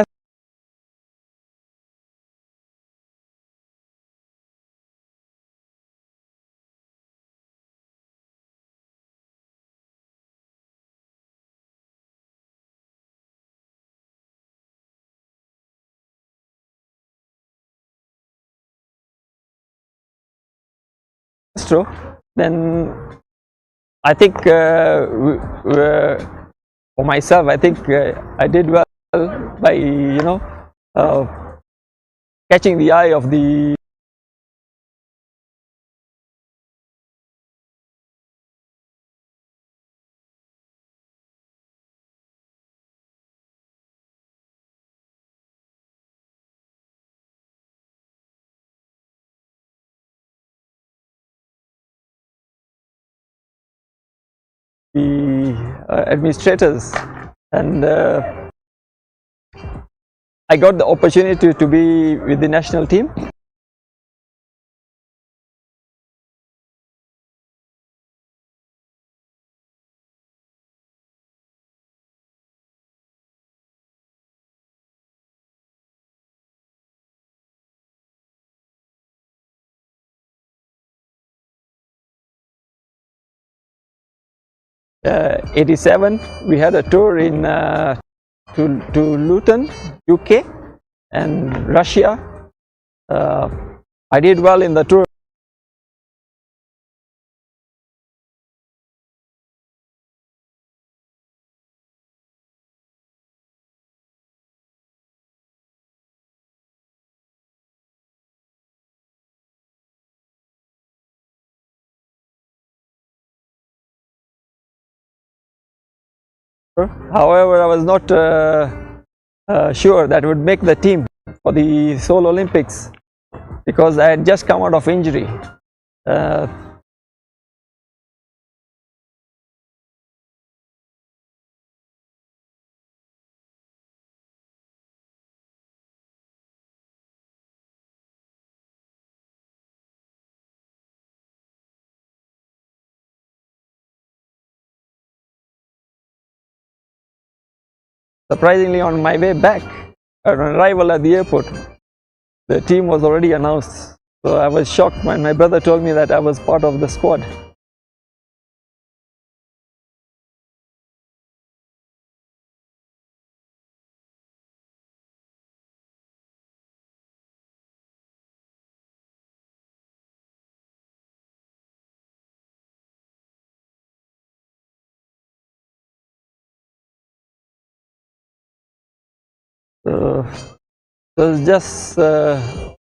Speaker 7: Astro, then I think for myself, I think I did well by catching the eye of the administrators, and I got the opportunity to be with the national team. '87, we had a tour in to Luton, UK, and Russia. I did well in the tour. However, I was not sure that would make the team for the Seoul Olympics because I had just come out of injury. surprisingly, on my way back, on arrival at the airport, the team was already announced. So I was shocked when my brother told me that I was part of the squad. So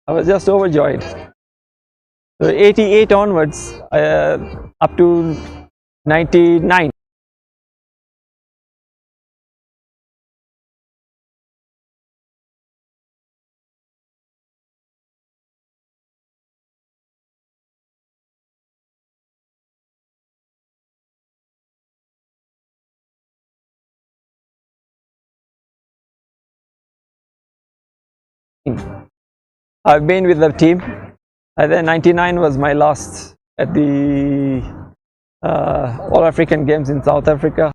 Speaker 7: I was just overjoyed. So 88 onwards, up to 99. I've been with the team. And then 99 was my last at the All African Games in South Africa.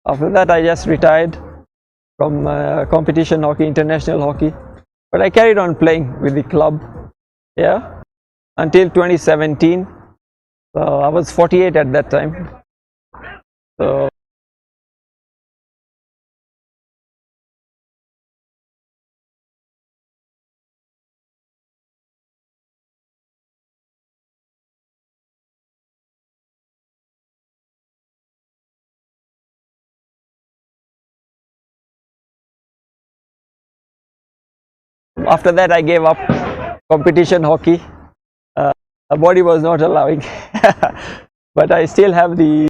Speaker 7: After that, I just retired from competition hockey, international hockey. But I carried on playing with the club, yeah, until 2017. So I was 48 at that time. So after that, I gave up competition hockey. My body was not allowing, but I still have the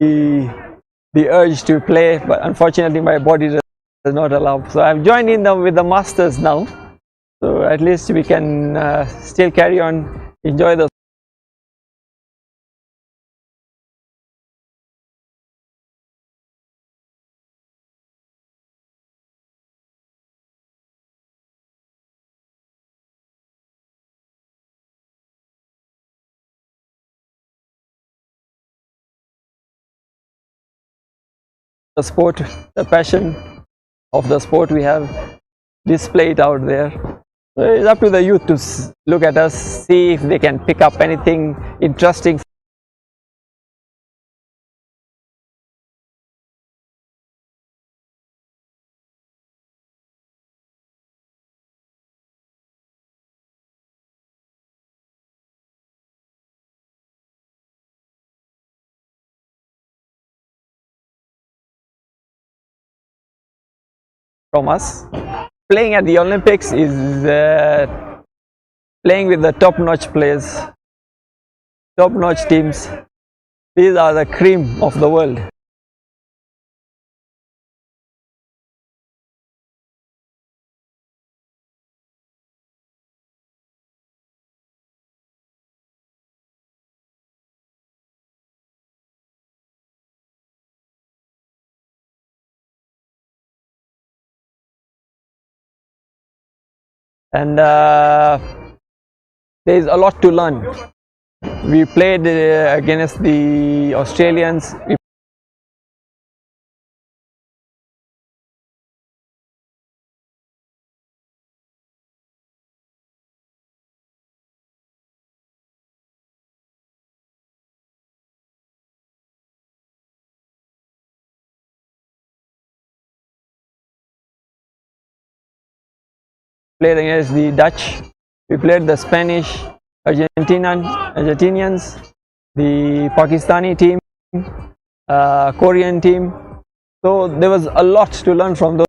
Speaker 7: the urge to play, but unfortunately my body does not allow. So I've joined in with the masters now, so at least we can still carry on, enjoy the sport, the passion of the sport we have displayed out there. So it's up to the youth to look at us, see if they can pick up anything interesting. From us. Playing at the Olympics is playing with the top-notch players, top-notch teams. These are the cream of the world. And there is a lot to learn. We played against the Australians. We played against the Dutch. We played the Spanish, Argentinians, the Pakistani team, Korean team. So there was a lot to learn from those.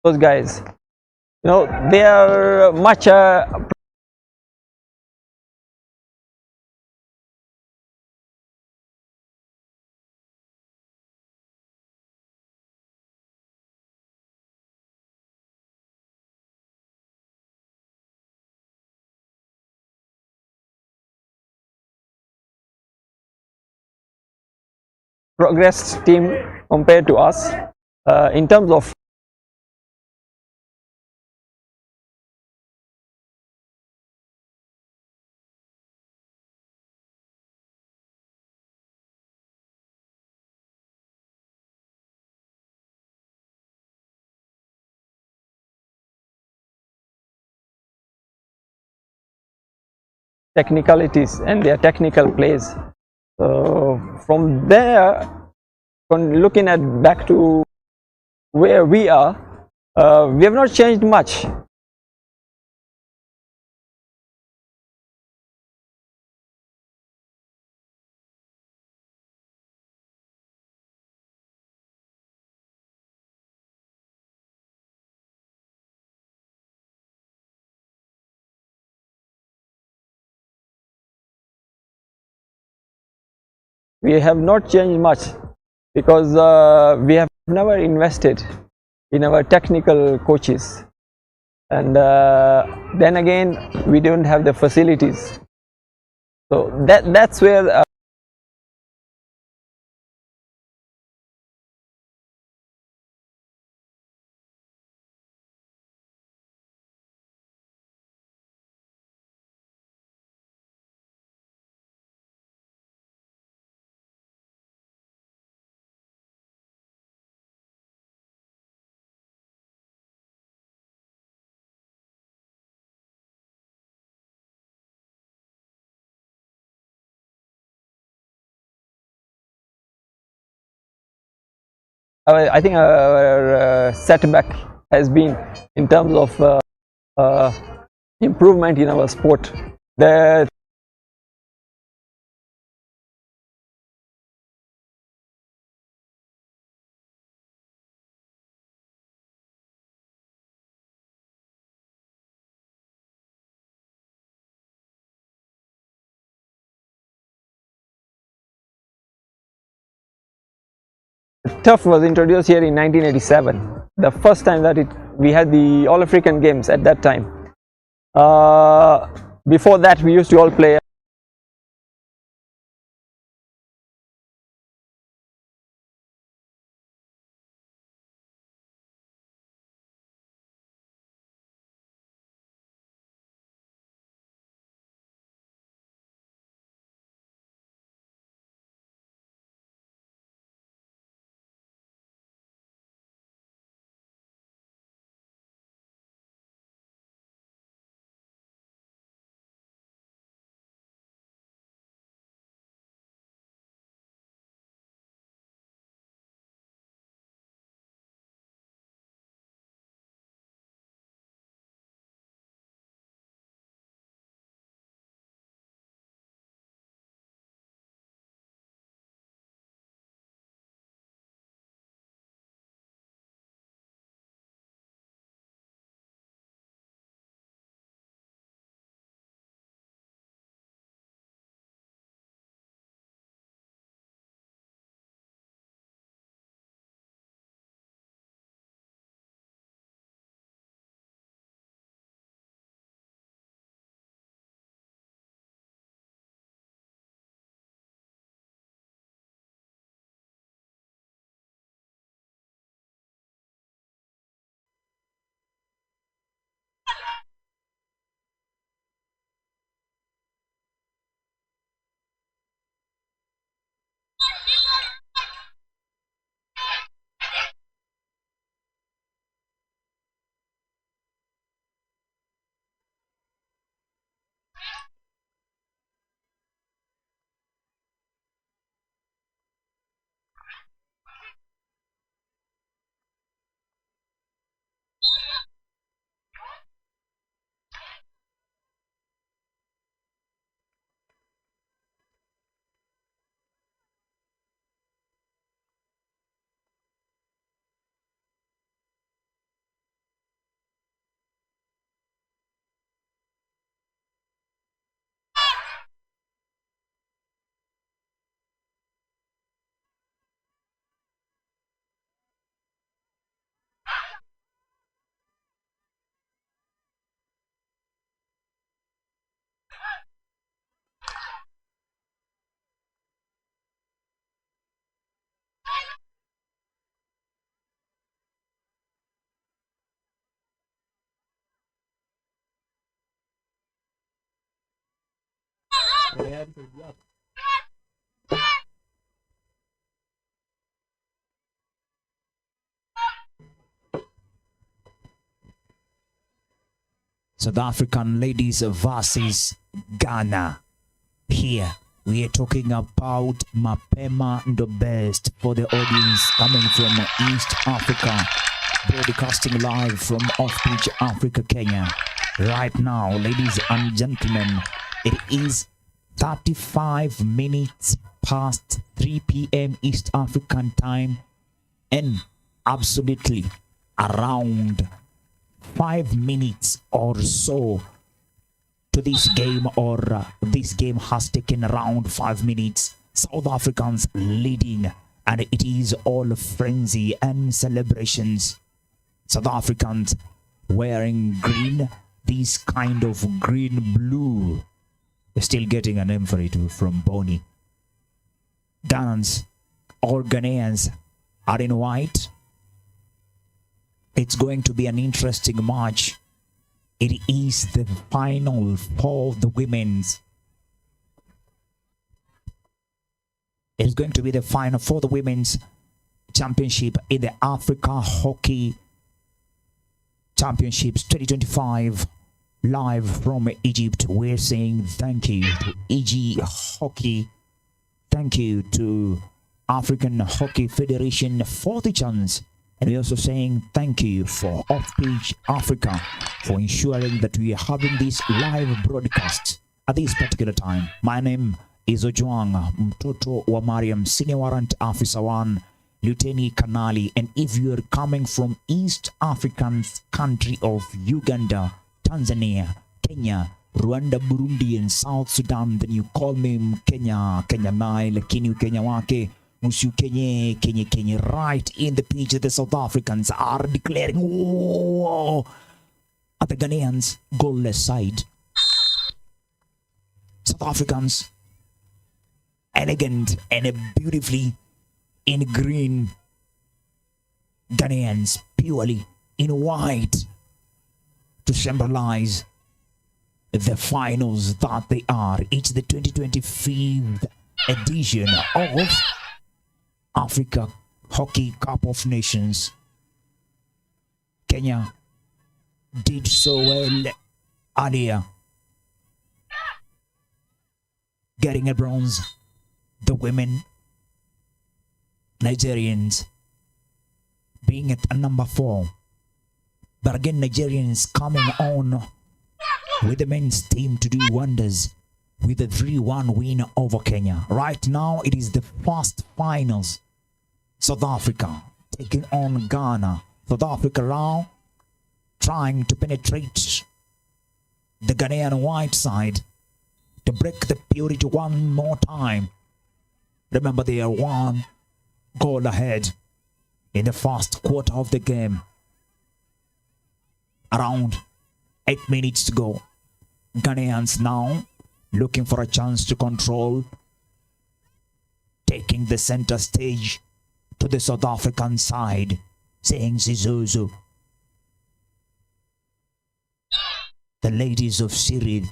Speaker 7: those guys, you know, they are much progressed team compared to us in terms of technicalities and their technical plays. From there, looking at back to where we are, we have not changed much. We have not changed much because we have never invested in our technical coaches, and then again we don't have the facilities, so that's where I think our setback has been in terms of improvement in our sport. The turf was introduced here in 1987, the first time that we had the All African Games at that time. Before that we used to all play
Speaker 2: South African ladies versus Ghana. Here we are talking about Mapema Ndo Best for the audience coming from East Africa, broadcasting live from Off-Pitch Africa, Kenya. Right now, ladies and gentlemen, it is 35 minutes past 3 p.m. East African time, and absolutely around 5 minutes or so to this game, or this game has taken around 5 minutes. South Africans leading, and it is all frenzy and celebrations. South Africans wearing green, this kind of green blue. They're still getting a name for it from Bonnie. Ghanaians, all Ghanaians are in white. It's going to be an interesting match. It is the final for the women's. It's going to be the final for the women's championship in the Africa Hockey Championships 2025. Live from Egypt, we're saying thank you to EG Hockey. Thank you to African Hockey Federation for the chance. And we're also saying thank you for Off-Pitch Africa for ensuring that we are having this live broadcast at this particular time. My name is Ojwang Mtoto wa Mariam, Senior Warrant Officer 1, Lieutenant Kanali. And if you're coming from East African country of Uganda, Tanzania, Kenya, Rwanda, Burundi, and South Sudan, then you call me Kenya, Kenya Mai, lakini Kenya wake Musu Kenya, Kenya, Kenya. Right in the pitch, the South Africans are declaring war at the Ghanaians' goalless side. South Africans, elegant and beautifully in green. Ghanaians, purely in white, to symbolize the finals that they are. It's the 2025th edition of Africa Hockey Cup of Nations. Kenya did so well earlier, getting a bronze. The women, Nigerians, being at a number 4. But again, Nigerians coming on with the men's team to do wonders with a 3-1 win over Kenya. Right now, it is the first finals. South Africa taking on Ghana. South Africa now trying to penetrate the Ghanaian white side to break the purity one more time. Remember, they are 1 goal ahead in the first quarter of the game. Around 8 minutes to go. Ghanaians now looking for a chance to control, taking the center stage to the South African side, saying Zizuzu. The ladies of Cyril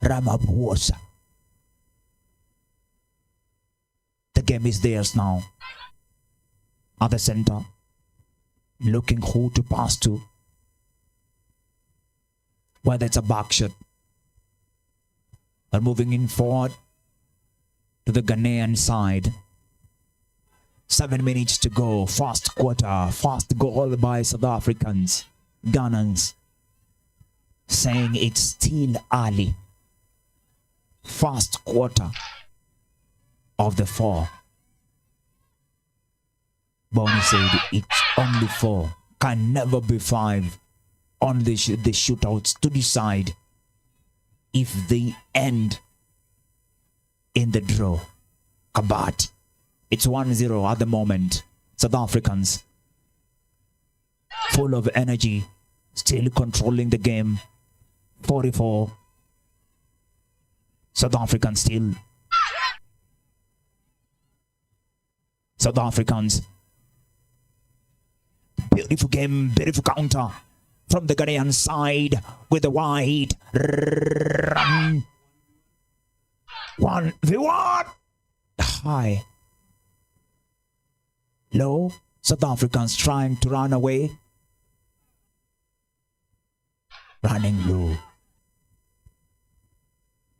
Speaker 2: Ramaphosa. The game is theirs now. At the center, looking who to pass to. Whether it's a back shot. But moving in forward to the Ghanaian side. 7 minutes to go. First quarter. First goal by South Africans. Ghanaians saying it's still early. First quarter of the 4. Bonnie said it's only 4. Can never be 5. On the shootouts to decide if they end in the draw. Kabati. It's 1-0 at the moment. South Africans full of energy, still controlling the game. 44 South Africans still. South Africans. Beautiful game, beautiful counter from the Ghanaian side with the wide run. 1v1. High. Low. South Africans trying to run away. Running low.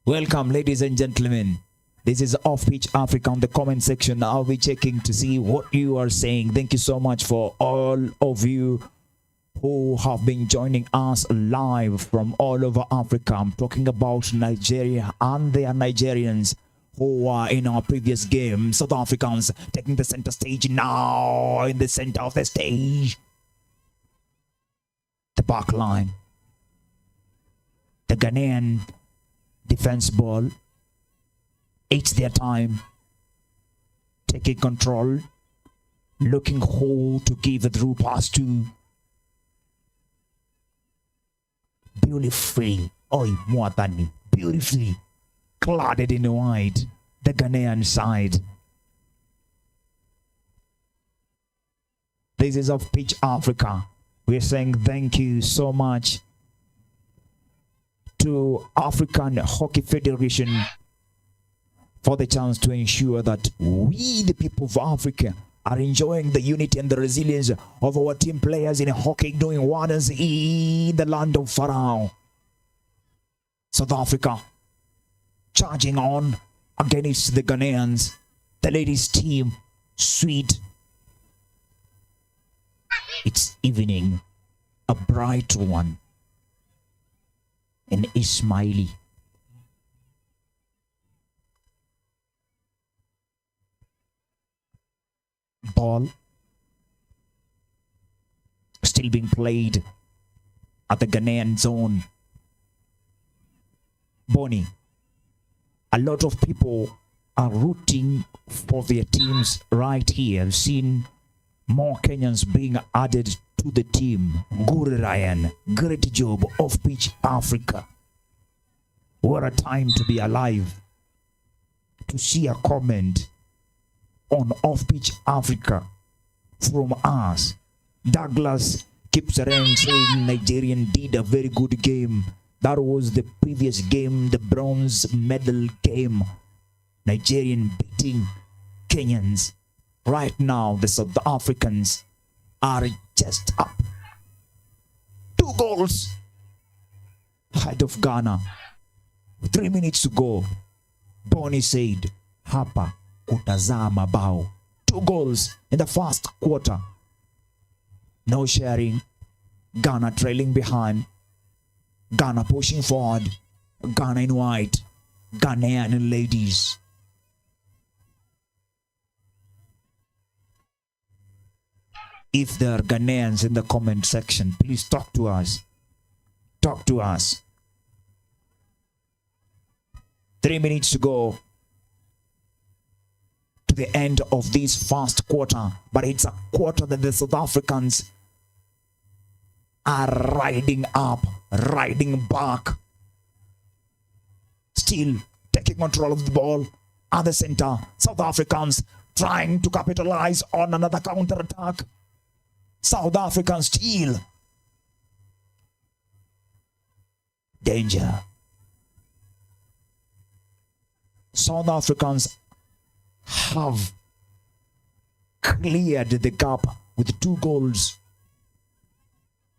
Speaker 2: Welcome, ladies and gentlemen. This is Off Pitch Africa. On the comment section, I'll be checking to see what you are saying. Thank you so much for all of you who have been joining us live from all over Africa. I'm talking about Nigeria and their Nigerians who are in our previous game. South Africans taking the center stage now, in the center of the stage. The back line. The Ghanaian defense ball. It's their time. Taking control. Looking who to give the through pass to. Beautifully. Oh, more than beautifully cladded in white. The Ghanaian side. This is Off Pitch Africa. We're saying thank you so much to African Hockey Federation for the chance to ensure that we, the people of Africa, are enjoying the unity and the resilience of our team players in hockey, doing wonders in the land of Pharaoh. South Africa charging on against the Ghanaians. The ladies team, sweet. It's evening, a bright one. And Ismaili. Ball still being played at the Ghanaian zone. Bonnie, a lot of people are rooting for their teams right here. I've seen more Kenyans being added to the team. Good Ryan, great job. Off Pitch Africa. What a time to be alive. To see a comment on Off Pitch Africa from us. Douglas Kipsaren saying Nigerian did a very good game. That was the previous game, the bronze medal game. Nigerian beating Kenyans. Right now, the South Africans are just up. 2 goals ahead of Ghana. 3 minutes to go. Bonnie said, hapa kutazaa mabao. 2 goals in the first quarter. No sharing. Ghana trailing behind. Ghana pushing forward. Ghana in white. Ghanaian ladies. If there are Ghanaians in the comment section, please talk to us. Talk to us. 3 minutes to go to the end of this first quarter. But it's a quarter that the South Africans are riding up, riding back. Still taking control of the ball at the center. South Africans trying to capitalize on another counter-attack. South Africans still. Danger. South Africans have cleared the gap with 2 goals.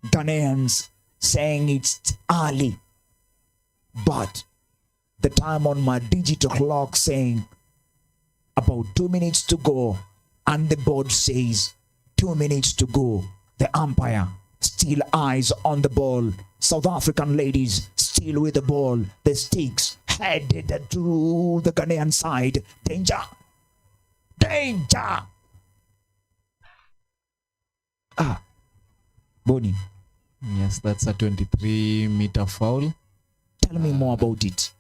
Speaker 2: Ghanaians saying it's early, but the time on my digital clock saying about 2 minutes to go, and the board says 2 minutes to go. The umpire still eyes on the ball. South African ladies still with the ball. The sticks headed to the Ghanaian side. Danger! Danger! Bonnie.
Speaker 1: Yes, that's a 23-meter foul.
Speaker 2: Tell me more about it.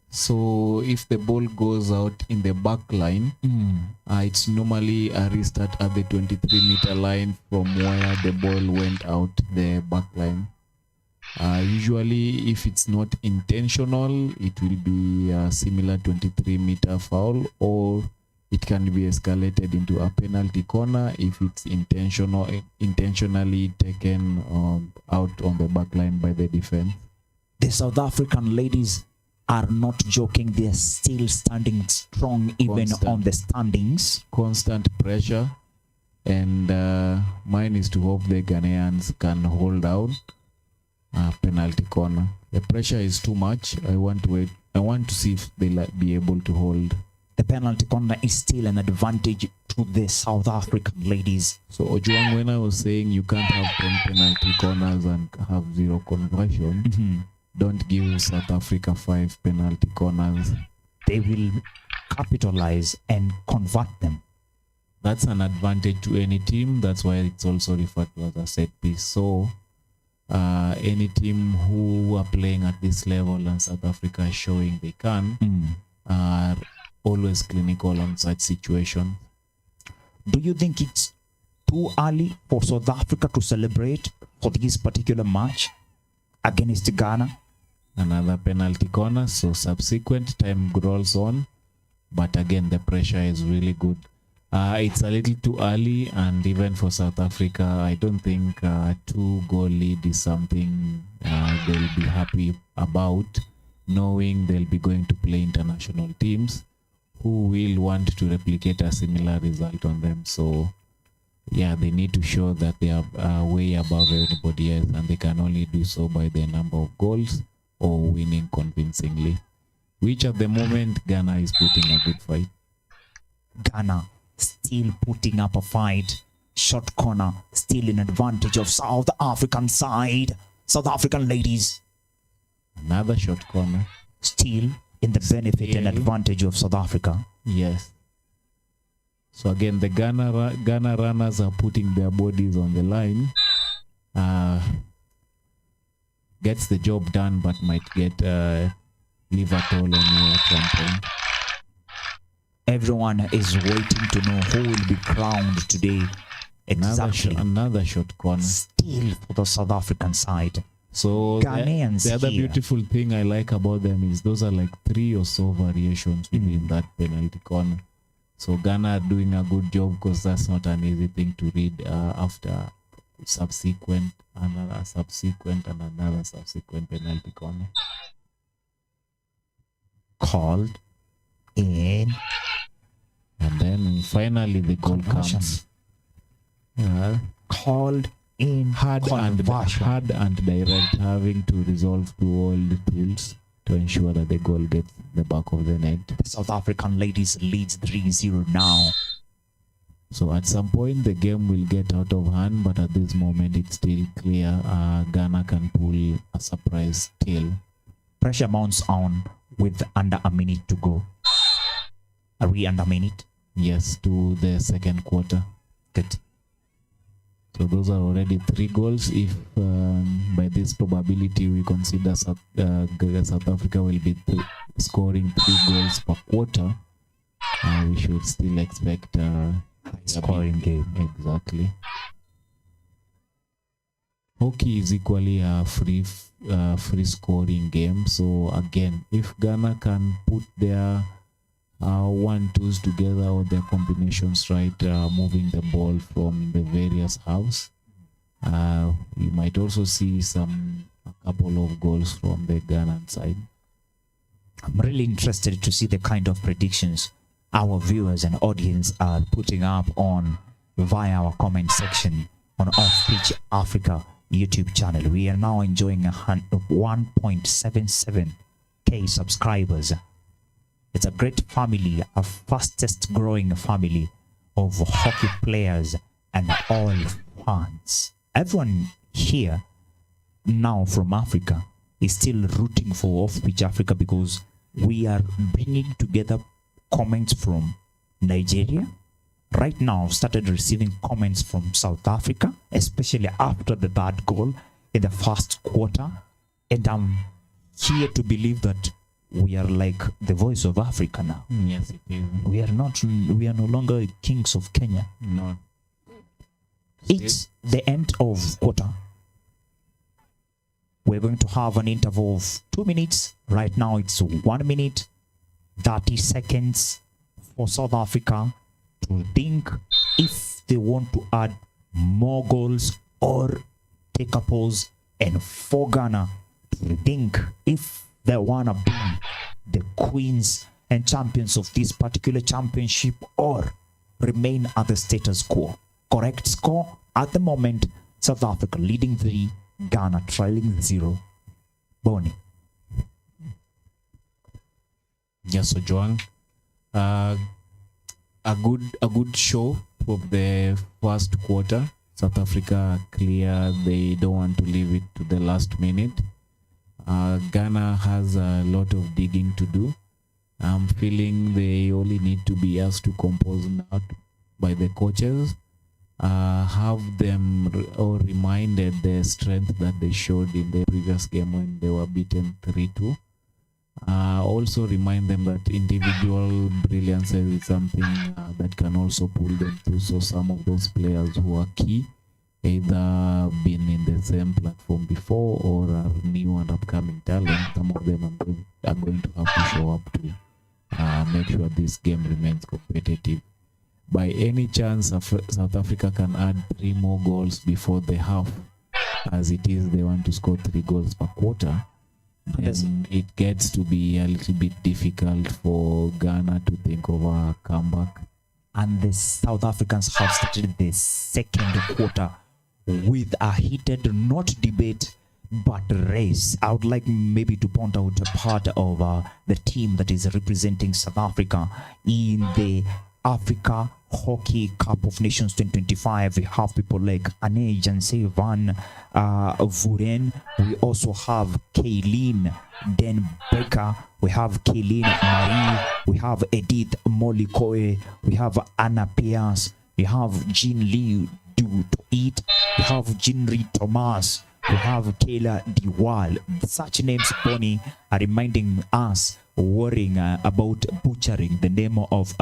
Speaker 1: So if the ball goes out in the back line, it's normally a restart at the 23-meter line from where the ball went out the back line. Usually, if it's not intentional, it will be a similar 23-meter foul, or it can be escalated into a penalty corner if it's intentionally taken out on the back line by the defense.
Speaker 2: The South African ladies are not joking. They're still standing strong even
Speaker 1: Constant.
Speaker 2: on the standings.
Speaker 1: Constant pressure, and mine is to hope the Ghanaians can hold out penalty corner. The pressure is too much. I want to see if they'll be able to hold.
Speaker 2: The penalty corner is still an advantage to the South African ladies.
Speaker 1: So Ojuang, when I was saying you can't have 10 penalty corners and have 0 conversion, don't give South Africa 5 penalty corners.
Speaker 2: They will capitalize and convert them.
Speaker 1: That's an advantage to any team. That's why it's also referred to as a set piece. So any team who are playing at this level and South Africa is showing they can are always clinical on such situations.
Speaker 2: Do you think it's too early for South Africa to celebrate for this particular match against Ghana?
Speaker 1: Another penalty corner, so subsequent time rolls on, but again the pressure is really good. It's a little too early, and even for South Africa, I don't think 2-goal lead is something they'll be happy about, knowing they'll be going to play international teams who will want to replicate a similar result on them. So yeah, they need to show that they are way above anybody else, and they can only do so by the number of goals or winning convincingly, which at the moment Ghana is putting a good fight.
Speaker 2: Ghana still putting up a fight. Short corner still in advantage of South African side. South African ladies
Speaker 1: Another short corner.
Speaker 2: still in the benefit and advantage of South Africa.
Speaker 1: Yes. So again, the Ghana runners are putting their bodies on the line. Gets the job done, but might get leave a toll on you at one point.
Speaker 2: Everyone is waiting to know who will be crowned today. Exactly.
Speaker 1: Another short corner.
Speaker 2: Still for the South African side.
Speaker 1: So
Speaker 2: Ghanaians
Speaker 1: the other
Speaker 2: here.
Speaker 1: beautiful thing I like about them is those are like 3 or so variations within that penalty corner. So Ghana are doing a good job, because that's not an easy thing to read after subsequent, another subsequent, and another subsequent penalty corner.
Speaker 2: Called in.
Speaker 1: And then finally the goal
Speaker 2: Conversion.
Speaker 1: comes. Yeah.
Speaker 2: Called in.
Speaker 1: Hard and direct, having to resolve to all the tools to ensure that the goal gets the back of the net.
Speaker 2: The South African ladies leads 3-0 now.
Speaker 1: So at some point the game will get out of hand, but at this moment it's still clear Ghana can pull a surprise still.
Speaker 2: Pressure mounts on with under a minute to go. Are we under a minute?
Speaker 1: Yes, to the second quarter.
Speaker 2: Good.
Speaker 1: So those are already 3 goals. If by this probability we consider South Africa will be scoring 3 goals per quarter, we should still expect a
Speaker 2: Scoring game.
Speaker 1: Exactly. Hockey is equally a free scoring game. So again, if Ghana can put their 1-2s together, or their combinations right, moving the ball from the various halves, we might also see a couple of goals from the Ghanaian side.
Speaker 2: I'm really interested to see the kind of predictions our viewers and audience are putting up on via our comment section on Off Pitch Africa YouTube channel. We are now enjoying 1.77k subscribers. It's a great family, a fastest growing family of hockey players and all fans. Everyone here now from Africa is still rooting for Off Pitch Africa, because we are bringing together comments from Nigeria. Right now, I've started receiving comments from South Africa, especially after the third goal in the first quarter. And I'm here to believe that we are like the voice of Africa now.
Speaker 1: Yes, it is.
Speaker 2: We are no longer kings of Kenya.
Speaker 1: No.
Speaker 2: It's the end of quarter. We're going to have an interval of 2 minutes. Right now it's 1 minute, 30 seconds for South Africa to think if they want to add more goals or take a pause, and for Ghana to think if they want to be the queens and champions of this particular championship or remain at the status quo. Correct score at the moment, South Africa leading 3, Ghana trailing 0. Bonnie.
Speaker 1: Yes, so Joan, a good show of the first quarter. South Africa are clear, they don't want to leave it to the last minute. Ghana has a lot of digging to do. I'm feeling they only need to be asked to compose now by the coaches. Have them or reminded the strength that they showed in the previous game when they were beaten 3-2. Also remind them that individual brilliance is something that can also pull them through. So some of those players who are key, either been in the same platform before or are new and upcoming talent, some of them are going to have to show up to make sure this game remains competitive. By any chance, South Africa can add 3 more goals before the half, as it is they want to score 3 goals per quarter. And it gets to be a little bit difficult for Ghana to think of a comeback.
Speaker 2: And the South Africans have started the second quarter with a heated, not debate, but race. I would like maybe to point out a part of the team that is representing South Africa in the Africa Hockey Cup of Nations 2025. We have people like Ane Janse van Vuren. We also have Kaylin Den Becker. We have Kaylin Marie. We have Edith Molikoe. We have Anna Pias. We have Jean Lee Do to Eat. We have Jinri Thomas. We have Kayla Diwal. Such names, Bonnie, are reminding us, worrying about butchering the name of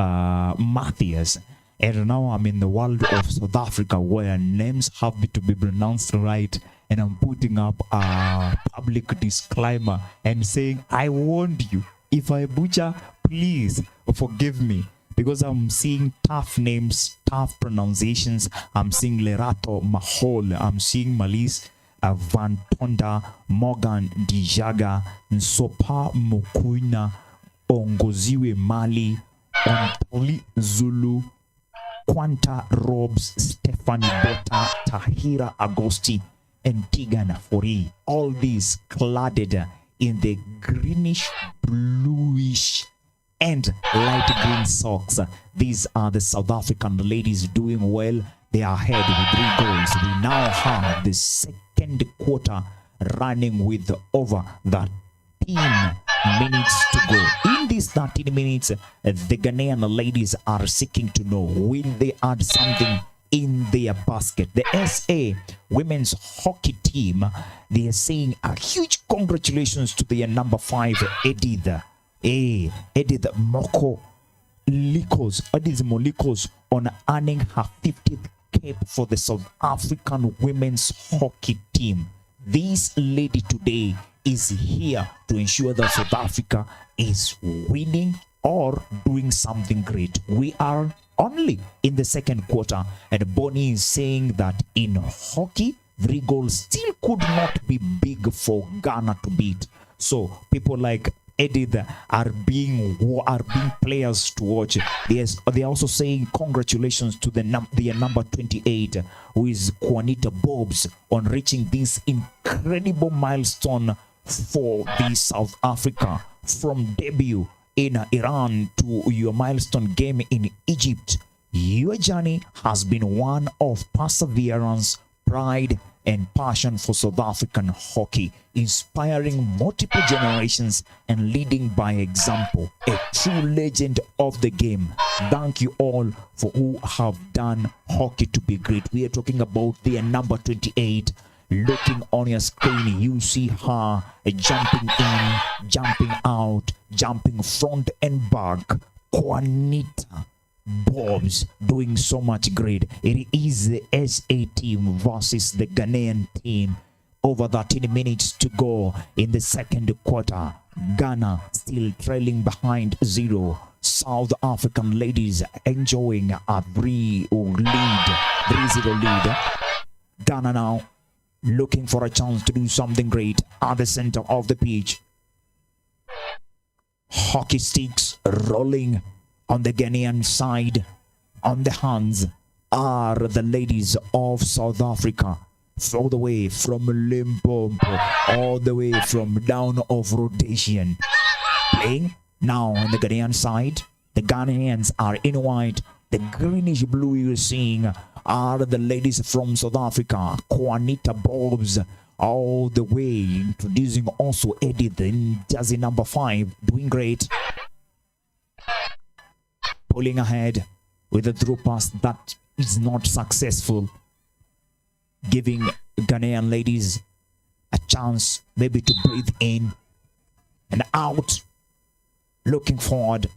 Speaker 2: Matthias. And now I'm in the world of South Africa where names have to be pronounced right, and I'm putting up a public disclaimer and saying, I warned you, if I butcher, please forgive me. Because I'm seeing tough names, tough pronunciations. I'm seeing Lerato Mahol. I'm seeing Malise Van Tonda, Morgan Dijaga, Nsopa Mokuina, Ongoziwe Mali, Ontoli Zulu, Quanta Robs, Stephanie Bota, Tahira Agosti, and Tigana Fori. All these cladded in the greenish, bluish, and light green socks. These are the South African ladies doing well. They are ahead with 3 goals. We now have the second quarter running with over 13 minutes to go. In these 13 minutes, the Ghanaian ladies are seeking to know, will they add something in their basket? The SA women's hockey team, they are saying a huge congratulations to their number 5, Edith Moko Likos, Edith Molikos, on earning her 50th cap for the South African women's hockey team. This lady today is here to ensure that South Africa is winning or doing something great. We are only in the second quarter, and Bonnie is saying that in hockey, 3 goals still could not be big for Ghana to beat. So people like Edith are being players to watch. They're also saying congratulations to their number 28, who is Juanita Bobs, on reaching this incredible milestone for the South Africa, from debut in Iran to your milestone game in Egypt. Your journey has been one of perseverance, pride, and passion for South African hockey, inspiring multiple generations and leading by example. A true legend of the game. Thank you all for who have done hockey to be great. We are talking about their number 28. Looking on your screen, you see her jumping in, jumping out, jumping front and back. Juanita Bobs doing so much great. It is the SA team versus the Ghanaian team over 13 minutes to go in the second quarter. Ghana still trailing behind 0. South African ladies enjoying a 3-0 lead. Ghana now looking for a chance to do something great at the center of the pitch. Hockey sticks rolling on the Ghanaian side. On the hands are the ladies of South Africa, all the way from Limpopo, all the way from down of rotation. Playing now on the Ghanaian side. The Ghanaians are in white. The greenish blue you're seeing are the ladies from South Africa, Juanita Bobs, all the way, introducing also Edith in jersey number 5, doing great. Pulling ahead with a through pass that is not successful, giving Ghanaian ladies a chance maybe to breathe in and out, looking forward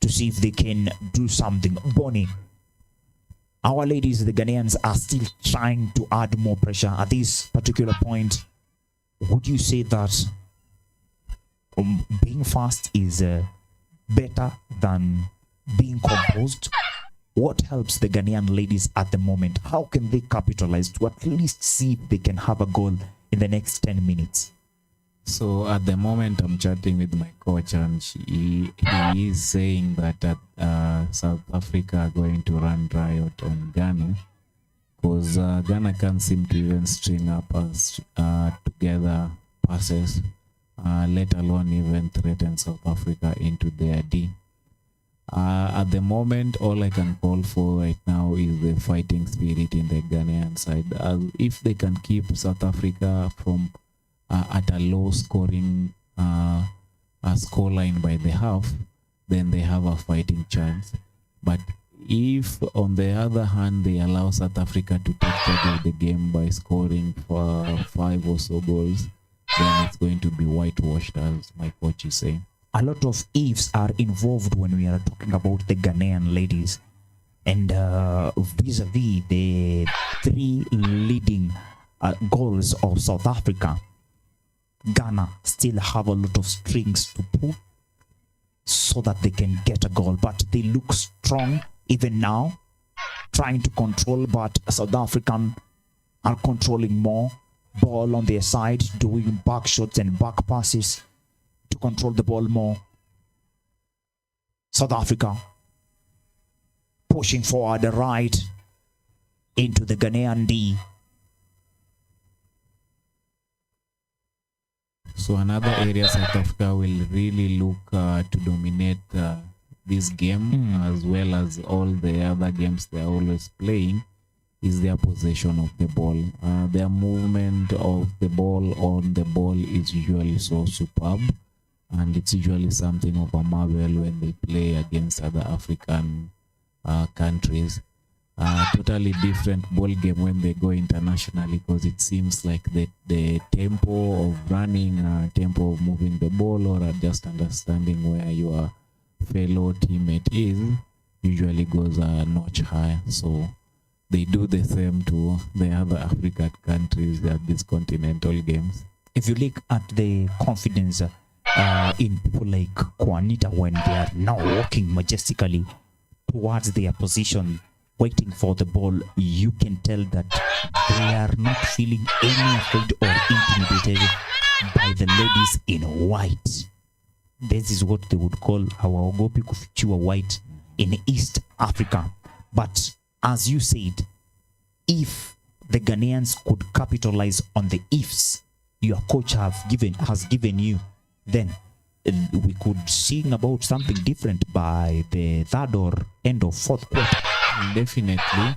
Speaker 2: to see if they can do something. Bonnie, our ladies, the Ghanaians, are still trying to add more pressure at this particular point. Would you say that being fast is better than being composed? What helps the Ghanaian ladies at the moment? How can they capitalize to at least see if they can have a goal in the next 10 minutes?
Speaker 1: So at the moment, I'm chatting with my coach, and he is saying that South Africa are going to run riot on Ghana, because Ghana can't seem to even string up us together passes, let alone even threaten South Africa into their D. At the moment, all I can call for right now is the fighting spirit in the Ghanaian side. If they can keep South Africa from at a low scoring scoreline by the half, then they have a fighting chance. But if on the other hand they allow South Africa to take charge of the game by scoring for 5 or so goals, then it's going to be whitewashed, as my coach is saying.
Speaker 2: A lot of ifs are involved when we are talking about the Ghanaian ladies, and vis-a-vis the 3 leading goals of South Africa, Ghana still have a lot of strings to pull so that they can get a goal, but they look strong even now, trying to control, but South African are controlling more, ball on their side, doing back shots and back passes to control the ball more. South Africa pushing forward right into the Ghanaian D.
Speaker 1: So another area South Africa will really look to dominate this game, as well as all the other games they're always playing, is their possession of the ball. Their movement of the ball on the ball is usually so superb, and it's usually something of a marvel when they play against other African countries. Totally different ball game when they go internationally, because it seems like the tempo of running, tempo of moving the ball, or just understanding where your fellow teammate is, usually goes a notch higher. So they do the same to the other African countries at these continental games.
Speaker 2: If you look at the confidence in people like Juanita when they are now walking majestically towards their position, waiting for the ball, you can tell that they are not feeling any afraid or intimidated by the ladies in white. This is what they would call hawaogopi kufichua white in East Africa. But as you said, if the Ghanaians could capitalize on the ifs your coach has given you, then we could sing about something different by the third or end of fourth quarter.
Speaker 1: Definitely.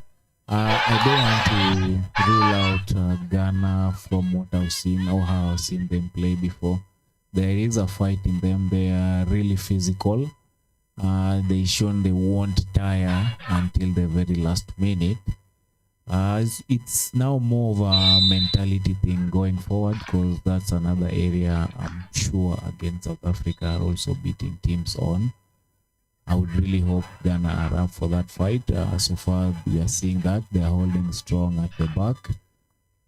Speaker 1: I don't want to rule out Ghana from what I've seen or how I've seen them play before. There is a fight in them. They are really physical. They shown they won't tire until the very last minute. It's now more of a mentality thing going forward, because that's another area I'm sure against South Africa are also beating teams on. I would really hope Ghana are up for that fight. So far, we are seeing that they are holding strong at the back.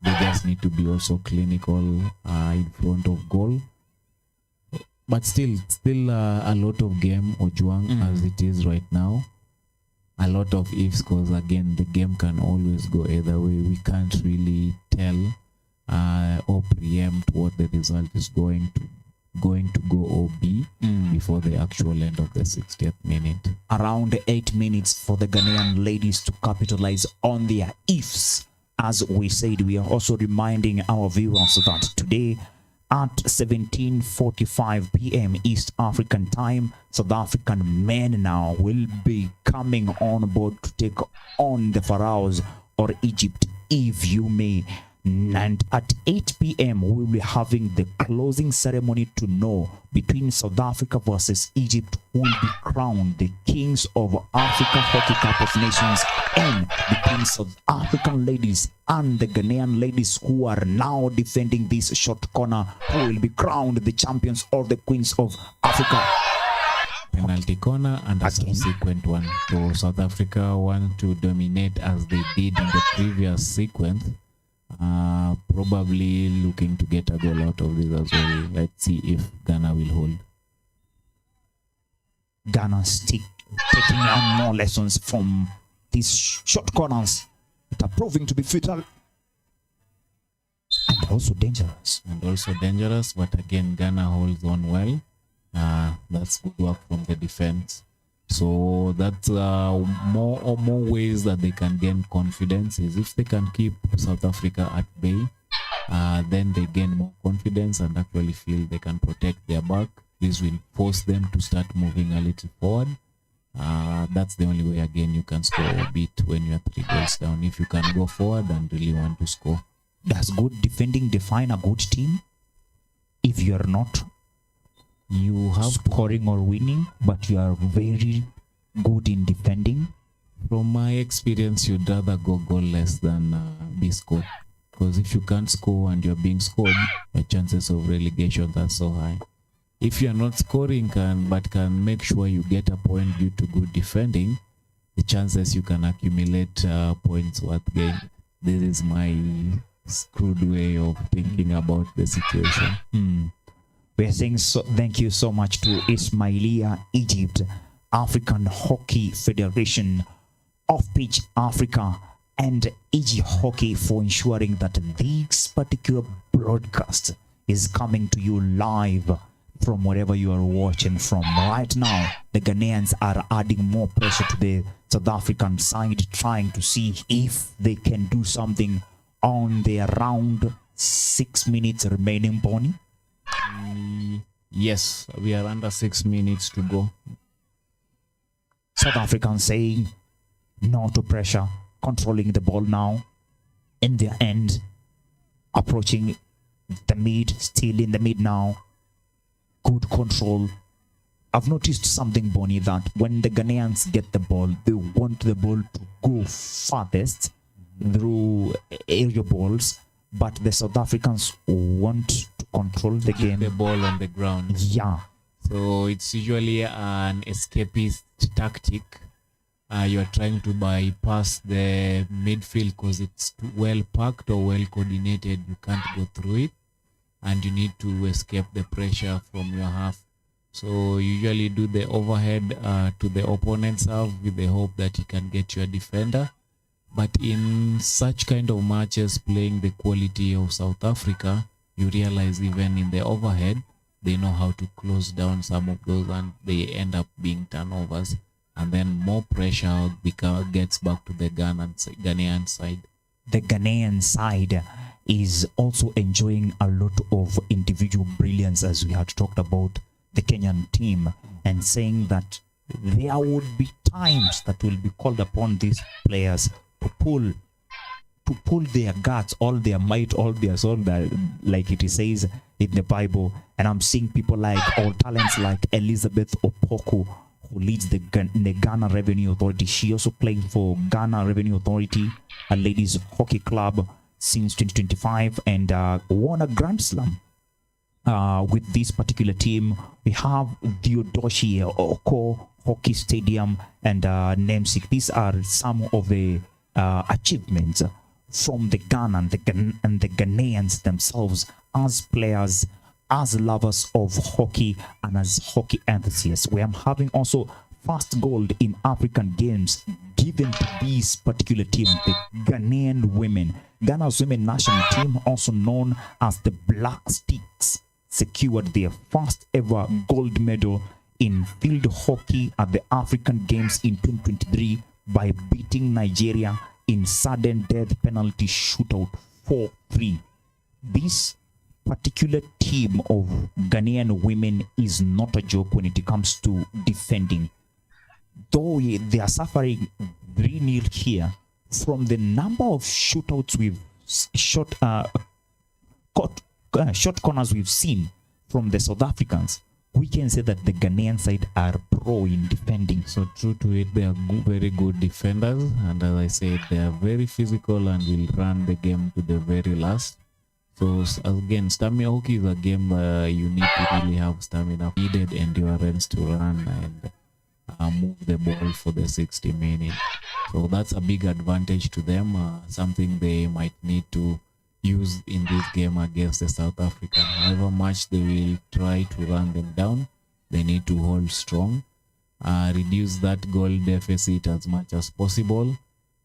Speaker 1: They just need to be also clinical in front of goal. But still a lot of game Ojwang as it is right now. A lot of ifs, because again the game can always go either way. We can't really tell or preempt what the result is going to go or be before the actual end of the 60th minute.
Speaker 2: Around 8 minutes for the Ghanaian ladies to capitalize on their ifs. As we said, we are also reminding our viewers that today at 17:45 p.m. East African time, South African men now will be coming on board to take on the Pharaohs, or Egypt, if you may. And at 8 p.m. we will be having the closing ceremony to know between South Africa versus Egypt who will be crowned the kings of Africa Hockey Cup of Nations, and between South African ladies and the Ghanaian ladies who are now defending this short corner, who will be crowned the champions or the queens of Africa.
Speaker 1: Penalty corner and a subsequent one. So South Africa want to dominate as they did in the previous sequence. Probably looking to get a goal out of this as well. Let's see if Ghana will hold.
Speaker 2: Ghana taking on more lessons from these short corners that are proving to be fatal and also dangerous.
Speaker 1: But again, Ghana holds on well. That's good work from the defense. So that's more ways that they can gain confidence is if they can keep South Africa at bay. Then they gain more confidence and actually feel they can protect their back. This will force them to start moving a little forward. That's the only way again you can score a bit when you are 3 goals down. If you can go forward and really want to score.
Speaker 2: Does good defending define a good team? If you are not
Speaker 1: you have
Speaker 2: scoring or winning, but you are very good in defending?
Speaker 1: From my experience, you'd rather go goalless than be scored. Because if you can't score and you're being scored, the chances of relegation are so high. If you're not scoring but can make sure you get a point due to good defending, the chances you can accumulate points worth gain. This is my screwed way of thinking about the situation.
Speaker 2: We are saying thank you so much to Ismailia Egypt, African Hockey Federation, Off-Pitch Africa, and Egypt Hockey for ensuring that this particular broadcast is coming to you live from wherever you are watching from. Right now, the Ghanaians are adding more pressure to the South African side, trying to see if they can do something on the around 6 minutes remaining, Bonnie.
Speaker 1: Yes, we are under 6 minutes to go.
Speaker 2: South Africans saying no to pressure, controlling the ball now in their end, approaching the mid, still in the mid now. Good control. I've noticed something, Bonnie, that when the Ghanaians get the ball, they want the ball to go farthest through aerial balls, but the South Africans want to control the game.
Speaker 1: The ball on the ground.
Speaker 2: Yeah.
Speaker 1: So it's usually an escapist tactic. You are trying to bypass the midfield because it's well packed or well coordinated. You can't go through it, and you need to escape the pressure from your half. So you usually do the overhead to the opponent's half with the hope that you can get your defender. But in such kind of matches, playing the quality of South Africa, you realize even in the overhead, they know how to close down some of those, and they end up being turnovers. And then more pressure gets back to the Ghanaian side.
Speaker 2: The Ghanaian side is also enjoying a lot of individual brilliance, as we had talked about the Kenyan team, and saying that there would be times that will be called upon these players to pull their guts, all their might, all their soul, that, like it says in the Bible. And I'm seeing people like, all talents like Elizabeth Opoku, who leads the Ghana Revenue Authority. She also played for Ghana Revenue Authority, a ladies hockey club, since 2025, and won a Grand Slam with this particular team. We have Theodosia Oko Hockey Stadium and namesake. These are some of the achievements from the Ghana and the Ghanaians themselves as players, as lovers of hockey, and as hockey enthusiasts. We are having also first gold in African games given to this particular team, the Ghanaian women. Ghana's women national team, also known as the Black Sticks, secured their first ever gold medal in field hockey at the African Games in 2023 by beating Nigeria in sudden death penalty shootout 4-3. This particular team of Ghanaian women is not a joke when it comes to defending. Though they are suffering 3-0 here, from the number of shootouts we've shot corners we've seen from the South Africans, we can say that the Ghanaian side are pro in defending.
Speaker 1: So true to it, they are very good defenders, and as I said, they are very physical and will run the game to the very last. So again, stamina hockey is a game you need to really have stamina, needed endurance to run and move the ball for the 60 minutes. So that's a big advantage to them, something they might need to use in this game against the South African. However much they will try to run them down, they need to hold strong, reduce that goal deficit as much as possible,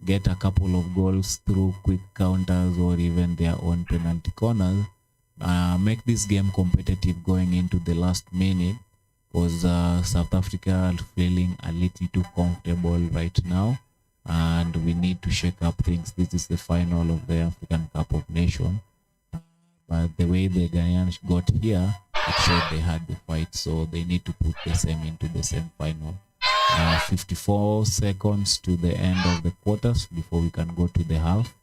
Speaker 1: get a couple of goals through quick counters or even their own penalty corners, make this game competitive going into the last minute, because South Africa are feeling a little too comfortable right now, and we need to shake up things. This is the final of the African Cup of Nations, but the way the Ghanaians got here, it showed they had the fight, so they need to put the same into the same final. 54 seconds to the end of the quarters before we can go to the half.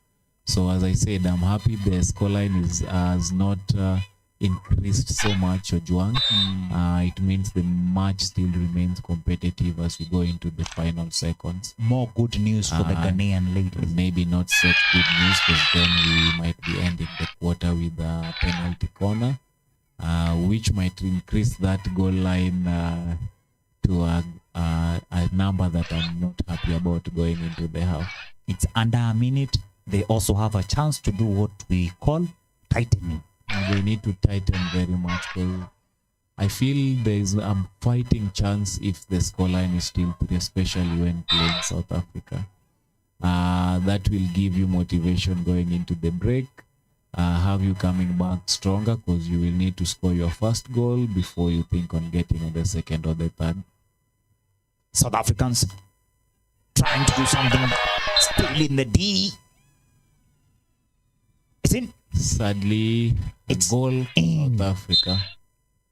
Speaker 1: So as I said, I'm happy the scoreline has not increased so much, Ojwang. It means the match still remains competitive as we go into the final seconds.
Speaker 2: More good news for the Ghanaian ladies.
Speaker 1: Maybe not such good news, because then we might be ending the quarter with a penalty corner, which might increase that goal line to a number that I'm not happy about going into the half.
Speaker 2: It's under a minute. They also have a chance to do what we call tightening.
Speaker 1: They need to tighten very much, because I feel there is a fighting chance if the scoreline is still 3, especially when playing South Africa. That will give you motivation going into the break, have you coming back stronger, because you will need to score your first goal before you think on getting on the second or the third.
Speaker 2: South Africans trying to do something, still in the D. It's in.
Speaker 1: Sadly,
Speaker 2: It's
Speaker 1: goal
Speaker 2: in.
Speaker 1: South Africa.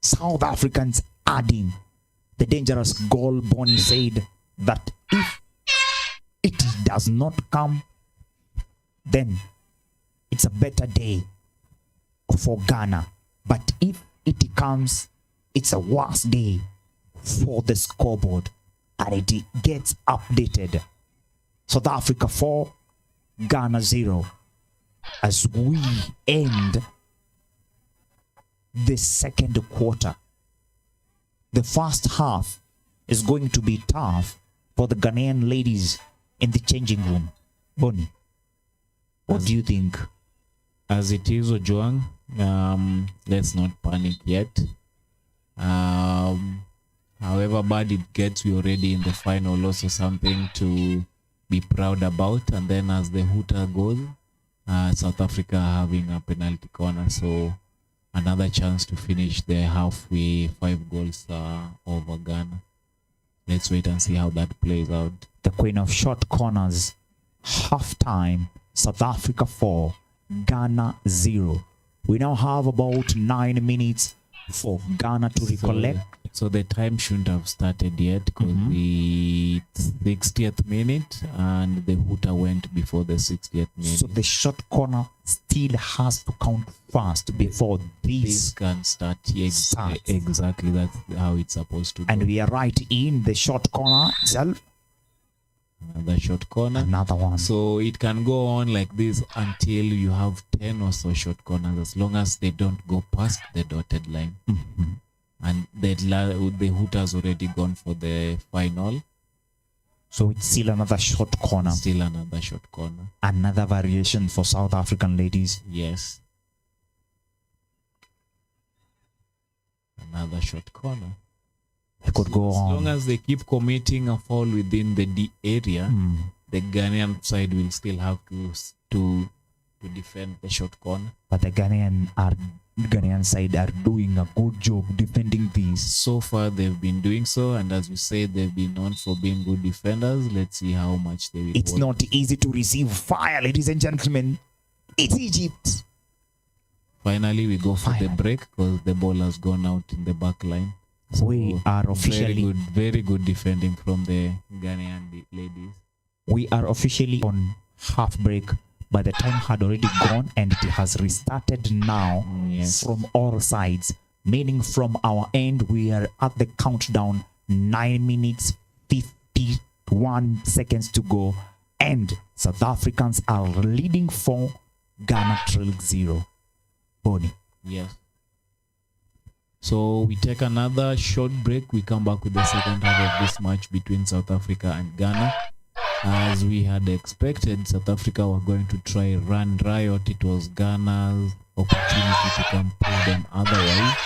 Speaker 2: South Africans adding the dangerous goal. Bonnie said that if it does not come, then it's a better day for Ghana. But if it comes, it's a worse day for the scoreboard, and it gets updated. South Africa 4, Ghana 0. As we end the second quarter, the first half is going to be tough for the Ghanaian ladies in the changing room. Bonnie, what do you think?
Speaker 1: As it is, Ojwang, let's not panic yet. However bad it gets, we're already in the final, also something to be proud about. And then as the hooter goes, South Africa having a penalty corner, so another chance to finish the halfway 5 goals over Ghana. Let's wait and see how that plays out.
Speaker 2: The queen of short corners, halftime, South Africa 4, Ghana 0. We now have about 9 minutes for Ghana to recollect.
Speaker 1: So the time shouldn't have started yet, because the 60th minute and the hooter went before the 60th minute.
Speaker 2: So the short corner still has to count first before
Speaker 1: This
Speaker 2: this.
Speaker 1: can start.
Speaker 2: Starts.
Speaker 1: Exactly, that's how it's supposed to go.
Speaker 2: And we are right in the short corner itself.
Speaker 1: Another short corner.
Speaker 2: Another one.
Speaker 1: So it can go on like this until you have 10 or so short corners, as long as they don't go past the dotted line. And the Hooters already gone for the final.
Speaker 2: So it's still another short corner,
Speaker 1: Still another short corner.
Speaker 2: another variation for South African ladies.
Speaker 1: Yes. Another short corner.
Speaker 2: I could go
Speaker 1: As
Speaker 2: on.
Speaker 1: long as they keep committing a foul within the D area,
Speaker 2: Mm.
Speaker 1: the Ghanaian side will still have to defend the short corner.
Speaker 2: But the Ghanaian side are doing a good job defending these.
Speaker 1: So far, they've been doing so, and as you said, they've been known for being good defenders. Let's see how much they will.
Speaker 2: It's
Speaker 1: hold.
Speaker 2: not easy to receive fire, ladies and gentlemen. It's Egypt.
Speaker 1: Finally, we go for the
Speaker 2: Finally.
Speaker 1: break because the ball has gone out in the back line.
Speaker 2: We are officially
Speaker 1: very good defending from the Ghanaian ladies.
Speaker 2: we are officially on half break, but the time had already gone and it has restarted now
Speaker 1: Yes.
Speaker 2: from all sides, meaning from our end we are at the countdown, 9 minutes 51 seconds to go, and South Africans are leading 4, Ghana trailing 0. Bonnie.
Speaker 1: Yes. So we take another short break. We come back with the second half of this match between South Africa and Ghana. As we had expected, South Africa were going to try run riot. It was Ghana's opportunity to come prove them otherwise.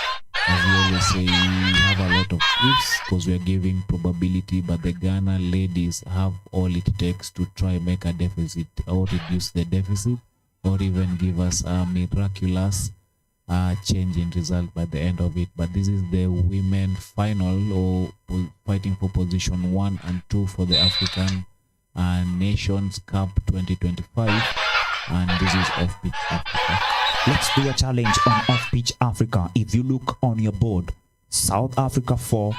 Speaker 1: As we always say, we have a lot of ifs because we are giving probability, but the Ghana ladies have all it takes to try make a deficit or reduce the deficit, or even give us a miraculous change in result by the end of it. But this is the women final, or fighting for position 1 and 2 for the African Nations Cup 2025, and this is Off Pitch Africa.
Speaker 2: Let's do a challenge on Off Pitch Africa. If you look on your board, South Africa 4,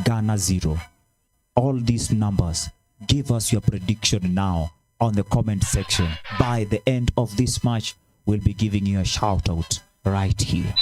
Speaker 2: Ghana 0. All these numbers, give us your prediction now on the comment section. By the end of this match, we'll be giving you a shout out right here.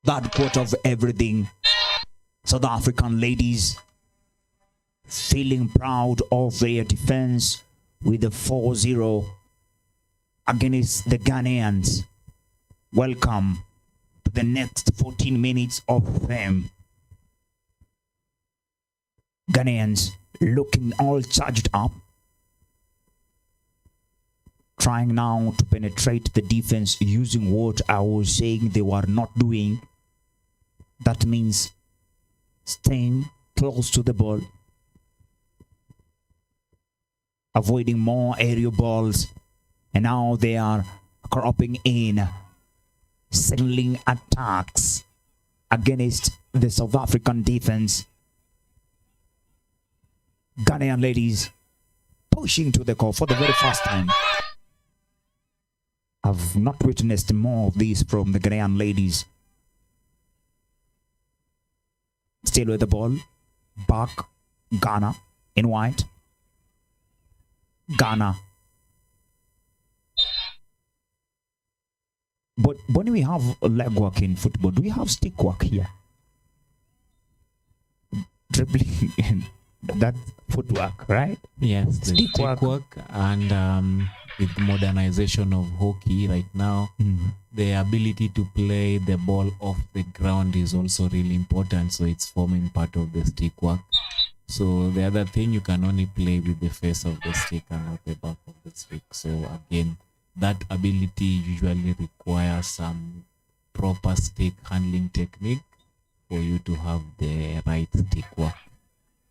Speaker 2: That part of everything. South African ladies feeling proud of their defense with the 4-0 against the Ghanaians. Welcome to the next 14 minutes of fame. Ghanaians looking all charged up, trying now to penetrate the defense using what I was saying they were not doing. That means staying close to the ball, avoiding more aerial balls, and now they are cropping in, signaling attacks against the South African defense. Ghanaian ladies pushing to the goal for the very first time. I've not witnessed more of these from the Ghanaian ladies. Still with the ball. Back. Ghana in white. Ghana. But when we have leg work in football, do we have stick work here? Dribbling and that footwork, right?
Speaker 1: Yes, the
Speaker 2: Stick
Speaker 1: stick work and with modernization of hockey right now, the ability to play the ball off the ground is also really important. So it's forming part of the stick work. So the other thing, you can only play with the face of the stick and not the back of the stick. So again, that ability usually requires some proper stick handling technique for you to have the right stick work.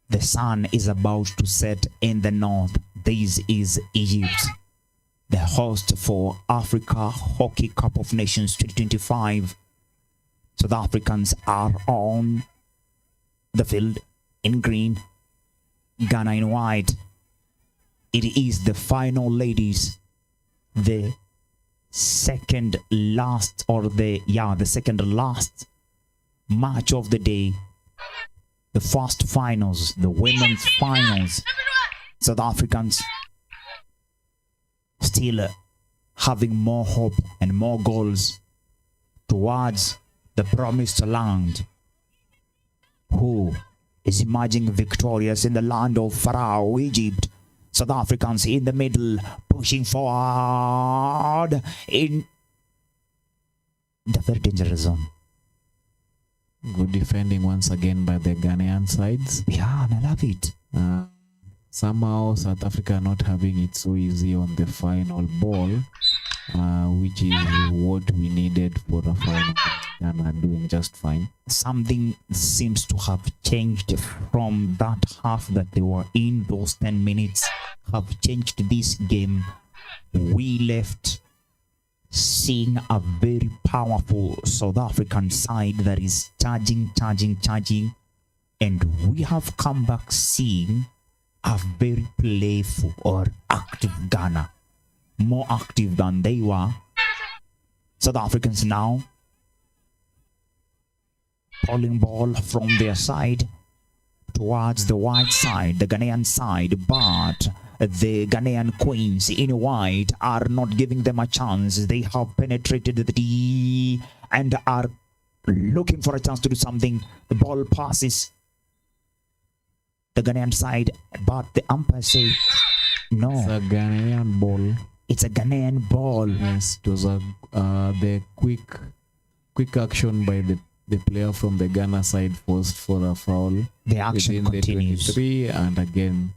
Speaker 2: The sun is about to set in the north. This is Egypt, the host for Africa Hockey Cup of Nations 2025. South Africans are on the field in green, Ghana in white. It is the final, ladies. The second last match of the day. The first finals, the women's finals. South Africans still having more hope and more goals towards the promised land. Who is emerging victorious in the land of Pharaoh, Egypt? South Africans in the middle, pushing forward in the very dangerous zone.
Speaker 1: Good defending once again by the Ghanaian sides.
Speaker 2: Yeah, and I love it.
Speaker 1: Somehow South Africa not having it so easy on the final ball, which is what we needed for a final. Ghana doing just fine.
Speaker 2: Something seems to have changed from that half that they were in. Those 10 minutes have changed this game. We left seeing a very powerful South African side that is charging, And we have come back seeing a very playful or active Ghana, more active than they were. South Africans now pulling ball from their side towards the white side, the Ghanaian side, but the Ghanaian queens in white are not giving them a chance. They have penetrated the D and are looking for a chance to do something. The ball passes the Ghanaian side, but the umpire say no.
Speaker 1: It's a Ghanaian ball.
Speaker 2: It's a Ghanaian ball.
Speaker 1: Yes, it was the quick action by the player from the Ghana side forced for a foul.
Speaker 2: The action
Speaker 1: within
Speaker 2: continues.
Speaker 1: The 23, and again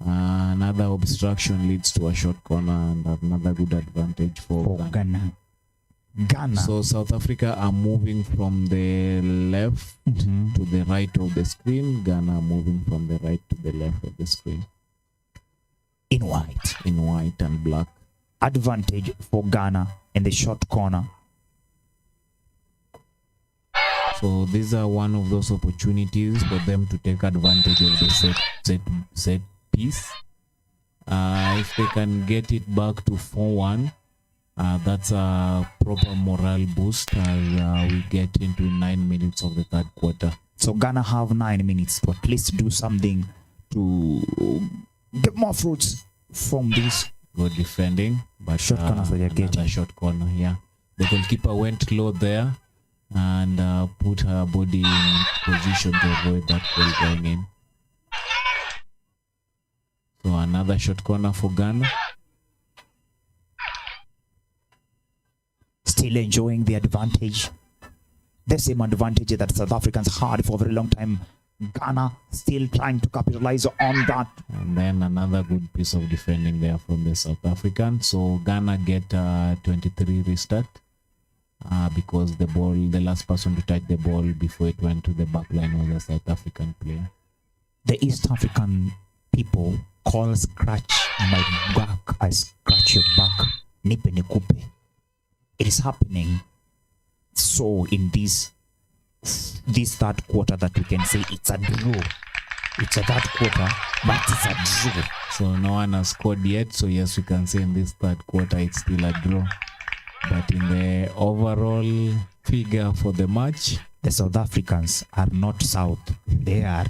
Speaker 1: another obstruction leads to a short corner and another good advantage for Ghana.
Speaker 2: Ghana.
Speaker 1: So South Africa are moving from the left to the right of the screen. Ghana moving from the right to the left of the screen.
Speaker 2: In white.
Speaker 1: In white and black.
Speaker 2: Advantage for Ghana in the short corner.
Speaker 1: So these are one of those opportunities for them to take advantage of the set piece. If they can get it back to 4-1, that's a proper morale boost as we get into 9 minutes of the third quarter.
Speaker 2: So Ghana have 9 minutes to at least do something to get more fruits from this.
Speaker 1: Good defending, but
Speaker 2: short corner for their getting.
Speaker 1: Short corner, yeah. The goalkeeper went low there and put her body in position to avoid that goal going in. So another short corner for Ghana.
Speaker 2: Still enjoying the advantage. The same advantage that South Africans had for a very long time. Ghana still trying to capitalize on that.
Speaker 1: And then another good piece of defending there from the South African. So Ghana get 23 restart because the last person to touch the ball before it went to the back line was a South African player.
Speaker 2: The East African people call scratch my back, I scratch your back. Nipe nikupe. It is happening so in this third quarter that we can say it's a draw. It's a third quarter, but it's a draw.
Speaker 1: So no one has scored yet. So yes, we can say in this third quarter it's still a draw. But in the overall figure for the match,
Speaker 2: the South Africans are not south. They are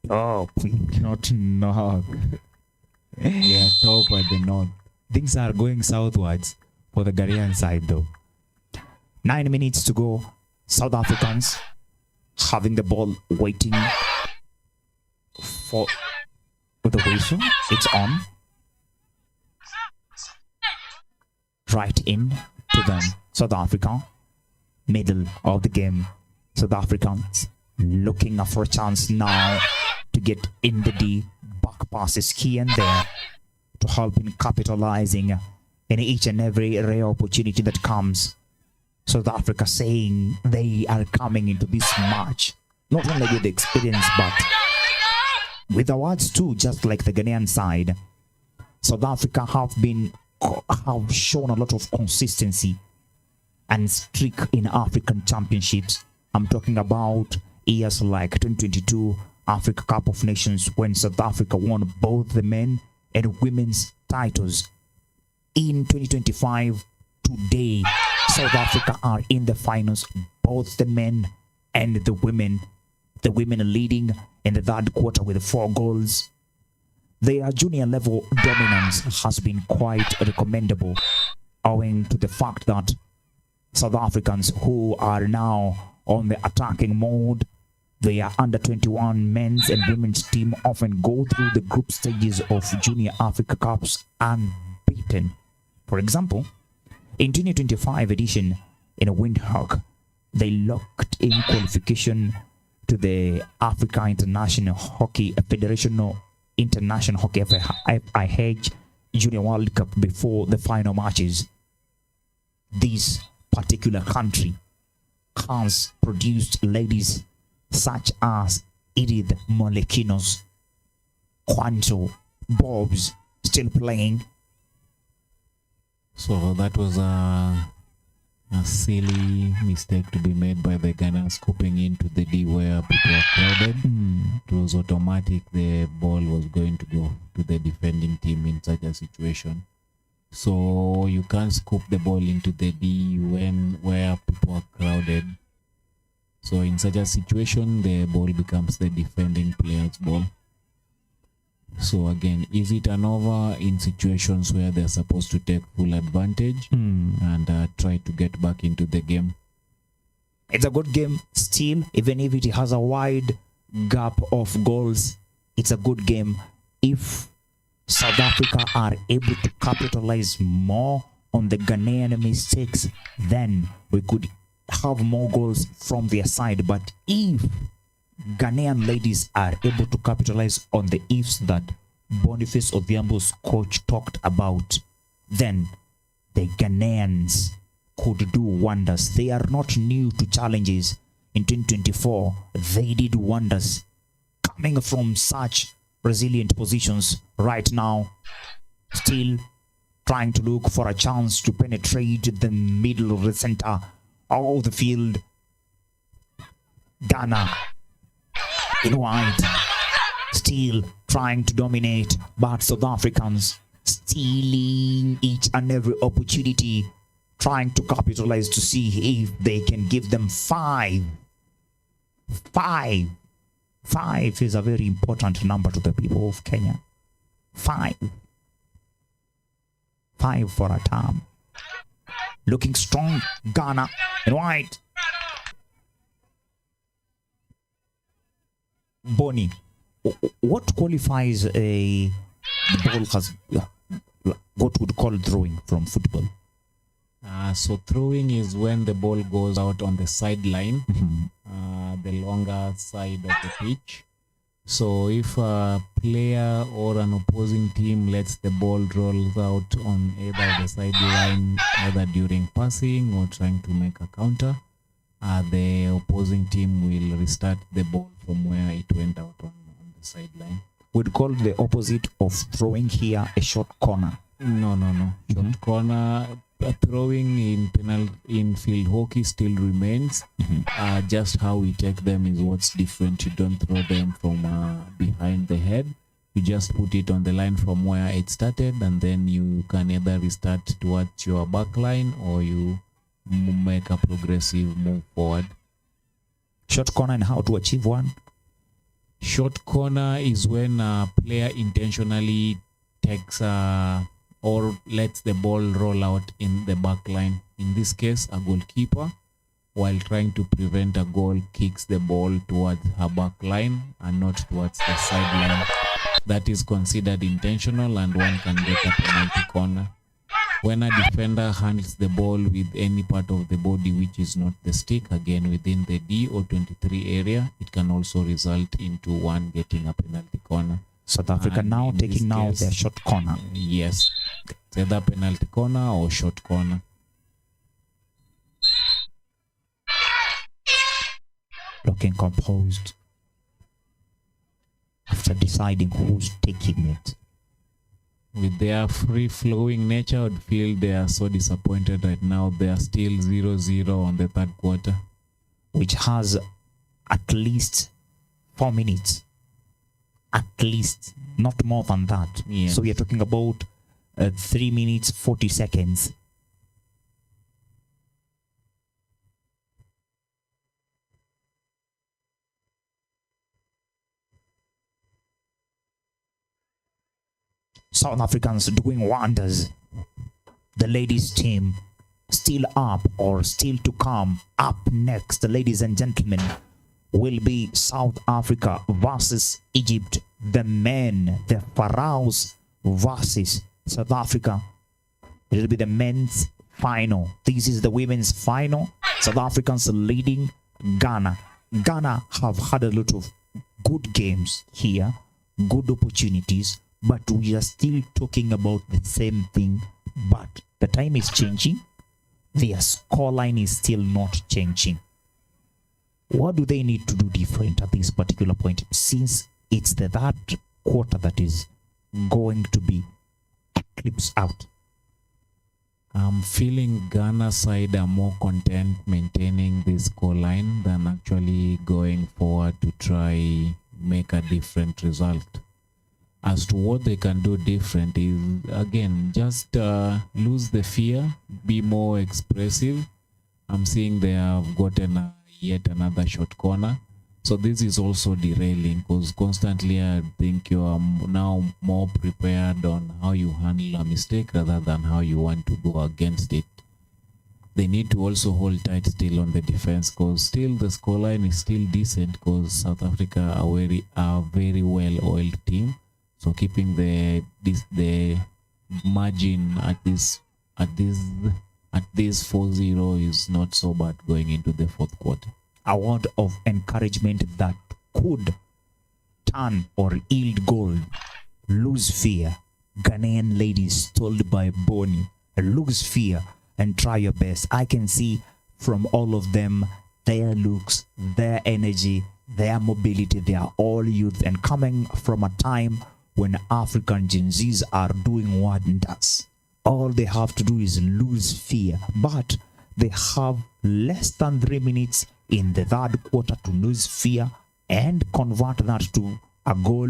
Speaker 2: top, not north.
Speaker 1: They are top at the north.
Speaker 2: Things are going southwards for the Ghanaian side though. 9 minutes to go. South Africans having the ball, waiting for the whistle. It's on. Right in to them. South Africa. Middle of the game. South Africans looking for a chance now to get in the D. Back passes here and there to help in capitalizing in each and every rare opportunity that comes. South Africa saying they are coming into this match not only with experience but with awards too, just like the Ghanaian side. South Africa have shown a lot of consistency and streak in African championships. I'm talking about years like 2022 Africa Cup of Nations when South Africa won both the men and women's titles. In 2025, today, South Africa are in the finals, both the men and the women. The women leading in the third quarter with 4 goals. Their junior level dominance has been quite recommendable, owing to the fact that South Africans who are now on the attacking mode, their under 21 men's and women's team often go through the group stages of Junior Africa Cups unbeaten. For example, in 2025 edition in a Windhoek, they locked in qualification to the Africa International Hockey Federation International Hockey FIH Junior World Cup before the final matches. This particular country has produced ladies such as Edith Molekinos, Kwanto, Bobs, still playing.
Speaker 1: So that was a a silly mistake to be made by the Ghana scooping into the D where people are crowded. It was automatic. The ball was going to go to the defending team in such a situation. So you can't scoop the ball into the D where people are crowded. So in such a situation, the ball becomes the defending player's ball. So again, easy turnover in situations where they're supposed to take full advantage and try to get back into the game.
Speaker 2: It's a good game still, even if it has a wide gap of goals. It's a good game if South Africa are able to capitalize more on the Ghanaian mistakes. Then we could have more goals from their side. But if Ghanaian ladies are able to capitalize on the ifs that Boniface Odhiambo's coach talked about, then the Ghanaians could do wonders. They are not new to challenges. In 2024, they did wonders coming from such resilient positions. Right now, still trying to look for a chance to penetrate the middle of the center of the field. Ghana in white, still trying to dominate, but South Africans stealing each and every opportunity, trying to capitalize to see if they can give them five. Five is a very important number to the people of Kenya. Five for a term. Looking strong, Ghana in white. Bonnie, what qualifies a ball has what would call throwing from football?
Speaker 1: So throwing is when the ball goes out on the sideline, the longer side of the pitch. So if a player or an opposing team lets the ball roll out on either the sideline, either during passing or trying to make a counter, the opposing team will restart the ball from where it went out on the sideline.
Speaker 2: We'd call the opposite of throwing here a short corner.
Speaker 1: No. Short corner. Throwing in field hockey still remains. Just how we take them is what's different. You don't throw them from behind the head. You just put it on the line from where it started, and then you can either restart towards your back line or you make a progressive move forward.
Speaker 2: Short corner and how to achieve one?
Speaker 1: Short corner is when a player intentionally takes or lets the ball roll out in the back line. In this case, a goalkeeper, while trying to prevent a goal, kicks the ball towards her back line and not towards the sideline. That is considered intentional and one can get a penalty corner. When a defender handles the ball with any part of the body which is not the stick, again within the D or 23 area, it can also result into one getting a penalty corner.
Speaker 2: South Africa now taking now their short corner.
Speaker 1: Yes, it's either penalty corner or short corner.
Speaker 2: Looking composed after deciding who's taking it.
Speaker 1: With their free-flowing nature, I would feel they are so disappointed right now. They are still 0-0 on the third quarter,
Speaker 2: which has at least 4 minutes. At least, not more than that.
Speaker 1: Yes.
Speaker 2: So we are talking about 3 minutes 40 seconds. South Africans doing wonders. The ladies team still up or still to come. Up next, ladies and gentlemen, will be South Africa versus Egypt. The men, the Pharaohs versus South Africa. It will be the men's final. This is the women's final. South Africans leading Ghana. Ghana have had a lot of good games here, good opportunities, but we are still talking about the same thing. But the time is changing. Their scoreline is still not changing. What do they need to do different at this particular point, since it's the third quarter that is going to be eclipsed out?
Speaker 1: I'm feeling Ghana side are more content maintaining this scoreline than actually going forward to try make a different result. As to what they can do different is, again, just lose the fear, be more expressive. I'm seeing they have gotten yet another short corner. So this is also derailing, because constantly I think you are now more prepared on how you handle a mistake rather than how you want to go against it. They need to also hold tight still on the defense, because still the scoreline is still decent, because South Africa are very well-oiled team. So keeping the margin at this 4-0 is not so bad going into the fourth quarter.
Speaker 2: A word of encouragement that could turn or yield gold. Lose fear. Ghanaian ladies told by Bonnie, lose fear and try your best. I can see from all of them, their looks, their energy, their mobility, they are all youth and coming from a time when African Gen Zs are doing wonders. All they have to do is lose fear, but they have less than 3 minutes in the third quarter to lose fear and convert that to a goal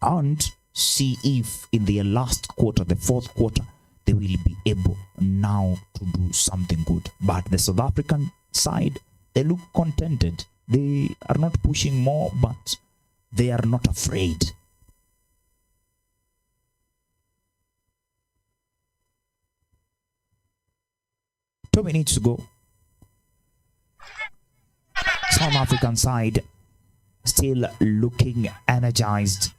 Speaker 2: and see if in the last quarter, the fourth quarter, they will be able now to do something good. But the South African side, they look contented. They are not pushing more, but they are not afraid. Two minutes to go. South African side still looking energized,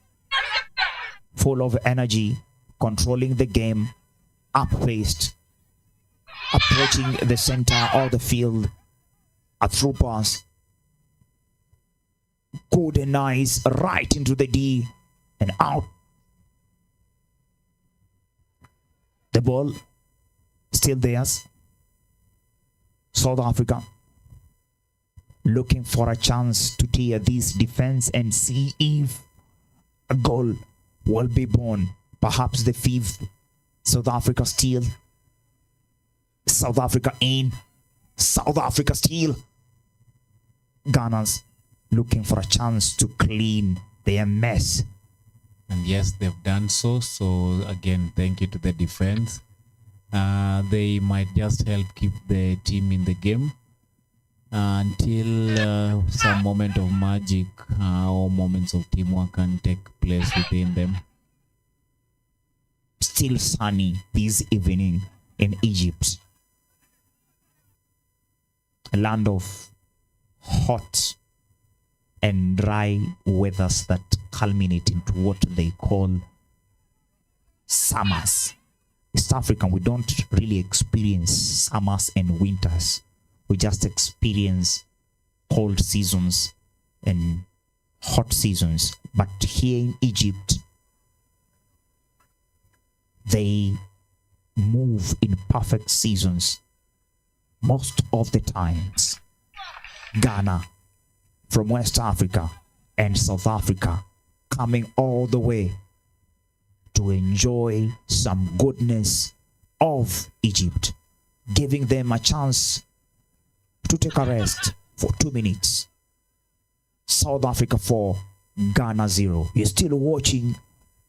Speaker 2: full of energy, controlling the game, up-paced, approaching the center of the field, a through pass, good and nice, right into the D and out. The ball still theirs. South Africa looking for a chance to tear this defense and see if a goal will be born. Perhaps the fifth. South Africa still. South Africa in. South Africa still. Ghana's looking for a chance to clean their mess.
Speaker 1: And yes, they've done so. So again, thank you to the defense. They might just help keep the team in the game until some moment of magic or moments of teamwork can take place within them.
Speaker 2: Still sunny this evening in Egypt, a land of hot and dry weathers that culminate into what they call summers. East African, we don't really experience summers and winters. We just experience cold seasons and hot seasons. But here in Egypt, they move in perfect seasons most of the times. Ghana from West Africa and South Africa coming all the way to enjoy some goodness of Egypt, giving them a chance to take a rest for 2 minutes. South Africa 4, Ghana 0. You're still watching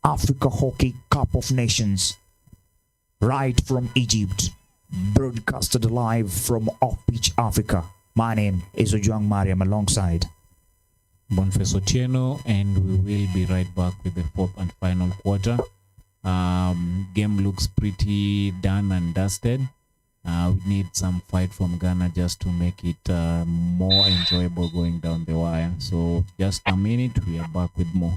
Speaker 2: Africa Hockey Cup of Nations right from Egypt, broadcasted live from Off Pitch Africa. My name is Ojwang Mariam alongside
Speaker 1: Boniface Otieno, and we will be right back with the fourth and final quarter. Game looks pretty done and dusted. We need some fight from Ghana just to make it more enjoyable going down the wire. So just a minute, we are back with more.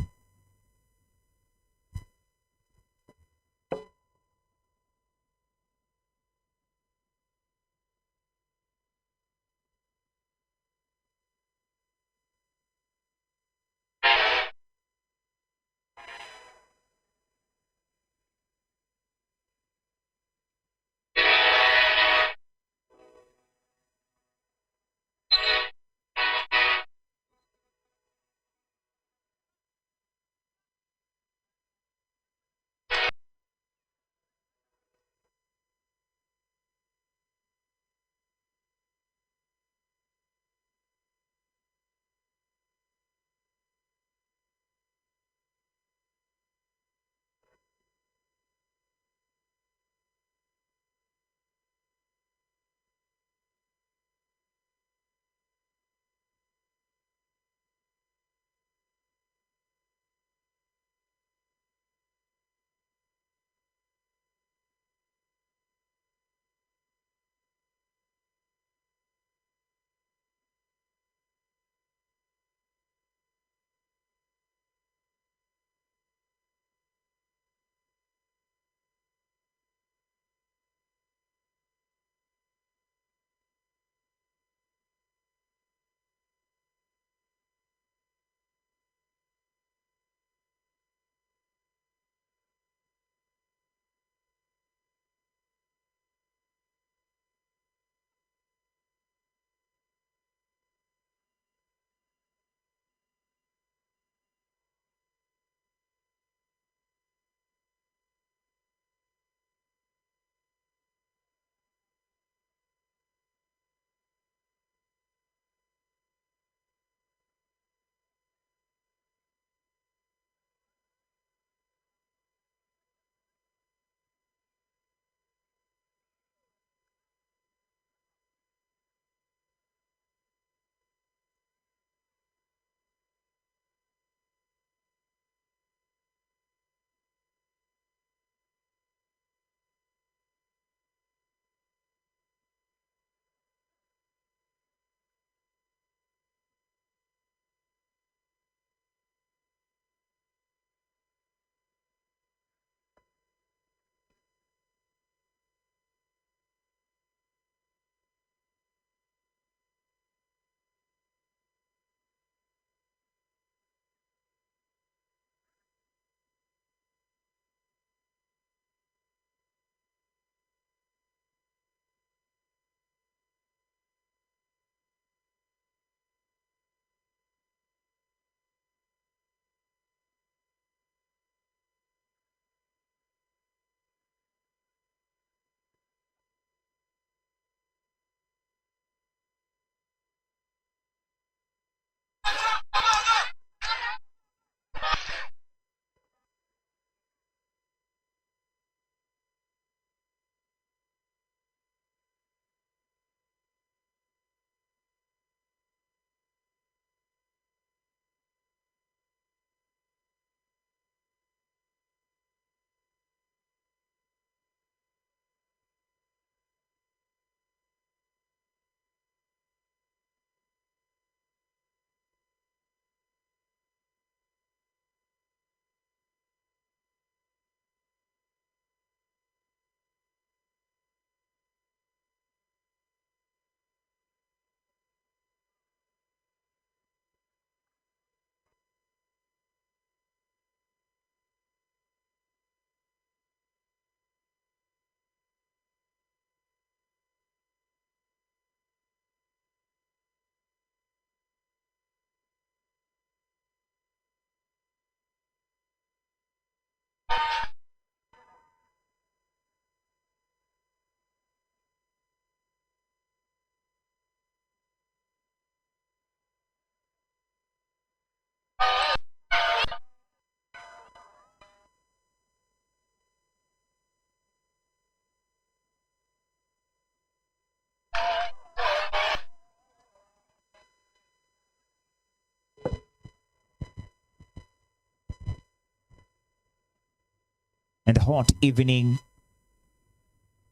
Speaker 2: And the hot evening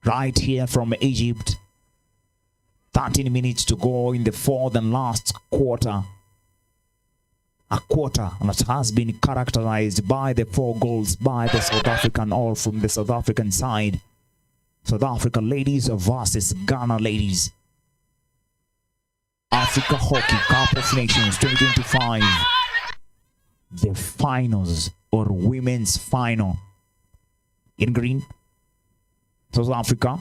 Speaker 2: right here from Egypt. 13 minutes to go in the fourth and last quarter. A quarter that has been characterized by the 4 goals by the South African, all from the South African side. South Africa ladies versus Ghana ladies. Africa Hockey Cup of Nations 2025. The finals or women's final. In green, South Africa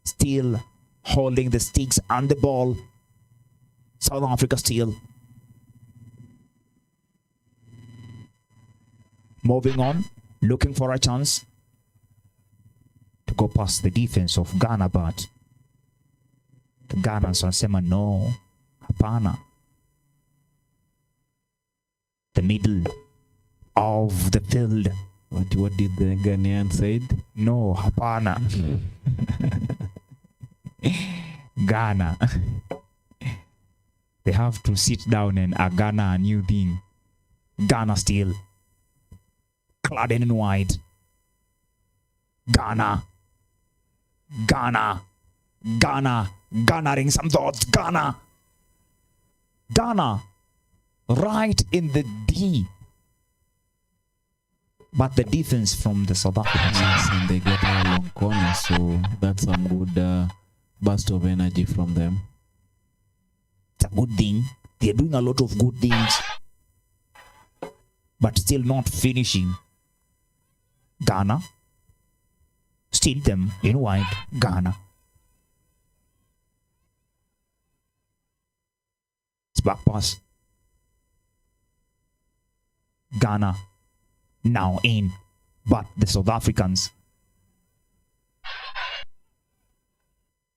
Speaker 2: still holding the sticks and the ball. South Africa still moving on, looking for a chance to go past the defense of Ghana, but the Ghanans wanasema no, hapana. The middle of the field.
Speaker 1: What did the Ghanaian said?
Speaker 2: No, hapana. Ghana. They have to sit down and Ghana a new thing. Ghana still clad in white. Ghana. Ghana. Ghana. Ghana-ing some thoughts. Ghana. Ghana. Right in the D. But the defense from the South Africans.
Speaker 1: Yes, and they get a long corner, so that's some good burst of energy from them.
Speaker 2: It's a good thing. They're doing a lot of good things, but still not finishing. Ghana. Still them in white. Ghana. It's back pass. Ghana. Now in, but the South Africans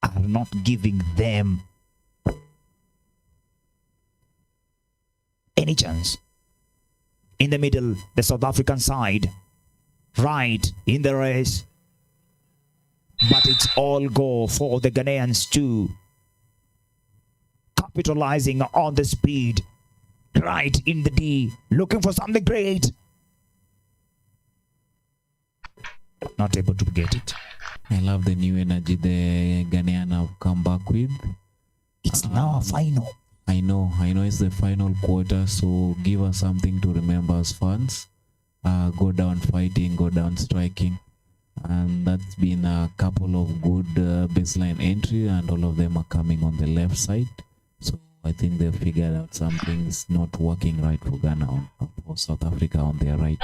Speaker 2: are not giving them any chance. In the middle, the South African side, right in the race, but it's all go for the Ghanaians too, capitalizing on the speed, right in the D, looking for something great. Not able to get it.
Speaker 1: I love the new energy the Ghanaian have come back with.
Speaker 2: It's now a final.
Speaker 1: I know it's the final quarter, so give us something to remember as fans. Go down fighting, go down striking. And that's been a couple of good baseline entry, and all of them are coming on the left side. So I think they've figured out something's not working right for Ghana or South Africa on their right.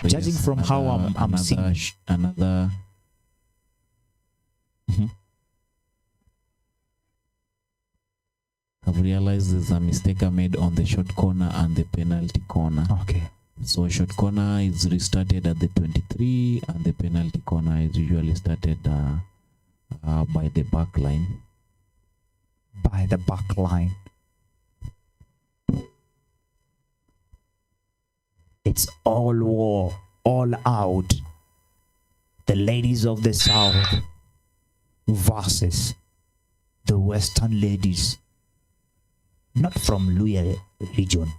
Speaker 1: So
Speaker 2: Judging from how I'm seeing
Speaker 1: another I've realized there's a mistake I made on the short corner and the penalty corner.
Speaker 2: Okay.
Speaker 1: So short corner is restarted at the 23, and the penalty corner is usually started by the back line.
Speaker 2: By the back line. It's all war, all out. The ladies of the South versus the Western ladies. Not from Luya region,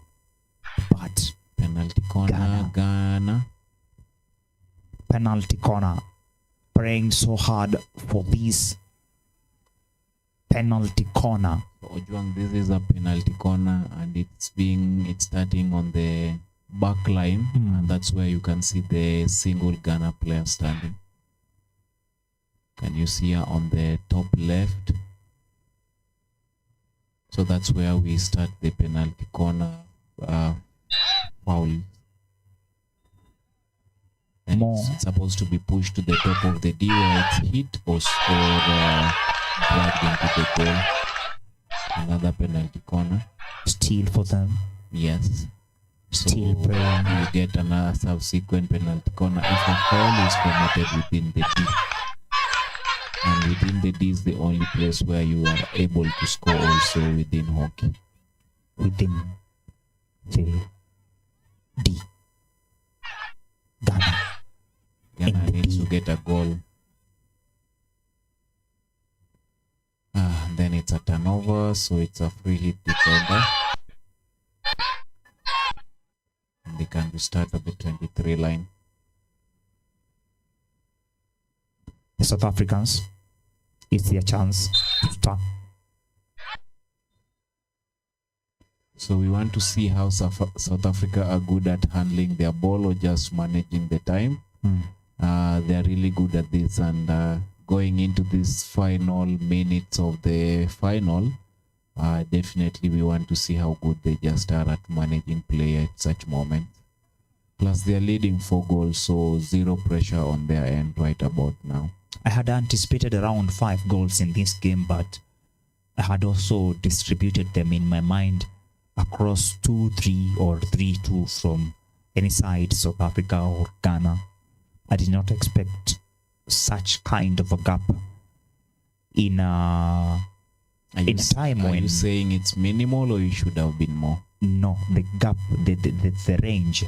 Speaker 2: but
Speaker 1: Penalty corner, Ghana.
Speaker 2: Penalty corner. Praying so hard for this penalty corner.
Speaker 1: Ojwang, this is a penalty corner, and it's starting on the back line, and that's where you can see the single Ghana player standing. Can you see her on the top left? So that's where we start the penalty corner foul. And
Speaker 2: More.
Speaker 1: it's supposed to be pushed to the top of the D where it's hit or dragged into the goal. Another penalty corner.
Speaker 2: Still for them.
Speaker 1: Yes.
Speaker 2: Still
Speaker 1: So
Speaker 2: praying.
Speaker 1: you get another subsequent penalty corner if the foul is committed within the D. And within the D is the only place where you are able to score also within hockey.
Speaker 2: Within Okay. D. Ghana.
Speaker 1: Ghana
Speaker 2: And
Speaker 1: needs to
Speaker 2: D.
Speaker 1: get a goal. Then it's a turnover, so it's a free hit defender. And they can restart at the 23 line.
Speaker 2: The South Africans, it's their chance to start.
Speaker 1: So we want to see how South Africa are good at handling their ball or just managing the time. They're really good at this, and going into this final minutes of the final, definitely we want to see how good they just are at managing play at such moments. Plus they're leading 4 goals, so zero pressure on their end right about now.
Speaker 2: I had anticipated around 5 goals in this game, but I had also distributed them in my mind across 2-3 or 3-2 from any side, South Africa or Ghana. I did not expect such kind of a gap in a time
Speaker 1: Are
Speaker 2: when
Speaker 1: you saying it's minimal or you should have been more?
Speaker 2: no, the gap, the range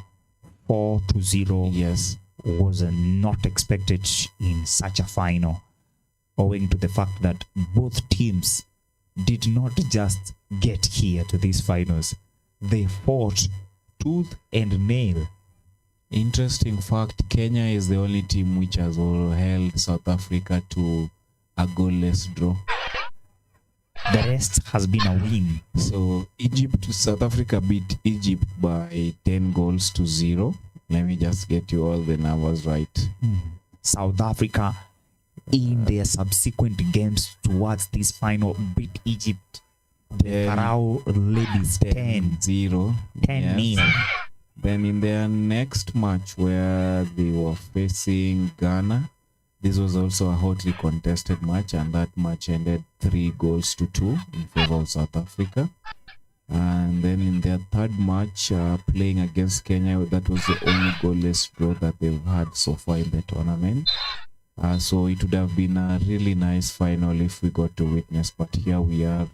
Speaker 2: 4-0
Speaker 1: Yes.
Speaker 2: was not expected in such a final, owing to the fact that both teams did not just get here to these finals. They fought tooth and nail.
Speaker 1: Interesting fact, Kenya is the only team which has held South Africa to a goalless draw.
Speaker 2: The rest has been a win.
Speaker 1: So South Africa beat Egypt by 10 goals to 0. Let me just get you all the numbers right.
Speaker 2: South Africa, in their subsequent games towards this final, beat Egypt. The
Speaker 1: Then-
Speaker 2: Pharaoh ladies 10
Speaker 1: 0.
Speaker 2: 10 nil.
Speaker 1: Then in their next match where they were facing Ghana, this was also a hotly contested match, and that match ended 3 goals to 2 in favor of South Africa. And then in their third match, playing against Kenya, that was the only goalless draw that they've had so far in the tournament. So it would have been a really nice final if we got to witness, but here we are,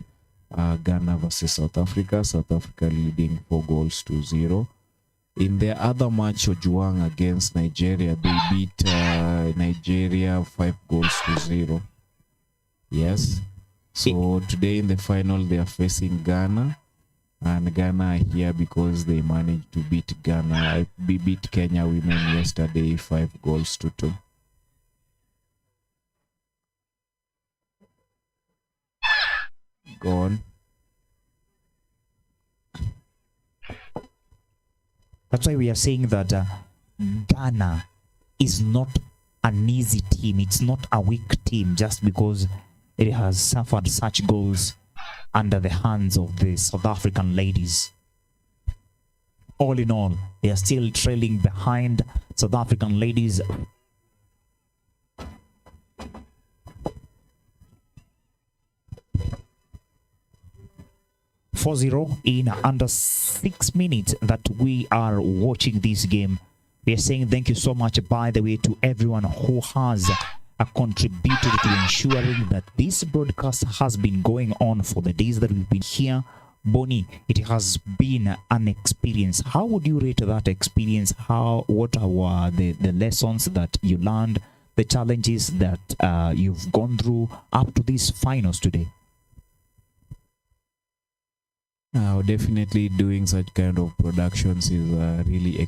Speaker 1: Ghana versus South Africa. South Africa leading 4 goals to 0. In their other match, Ojuang against Nigeria, they beat Nigeria 5 goals to 0. Yes. So today in the final, they are facing Ghana, and Ghana are here because they managed to beat beat Kenya women yesterday 5 goals to 2. Go on.
Speaker 2: That's why we are saying that Ghana is not an easy team. It's not a weak team just because it has suffered such goals under the hands of the South African ladies. All in all, they are still trailing behind South African ladies. (4-0) in under 6 minutes that we are watching this game. We are saying thank you so much, by the way, to everyone who has contributed to ensuring that this broadcast has been going on for the days that we've been here. Bonnie, it has been an experience. How would you rate that experience? What are the lessons that you learned, the challenges that you've gone through up to these finals today?
Speaker 1: Definitely doing such kind of productions is a really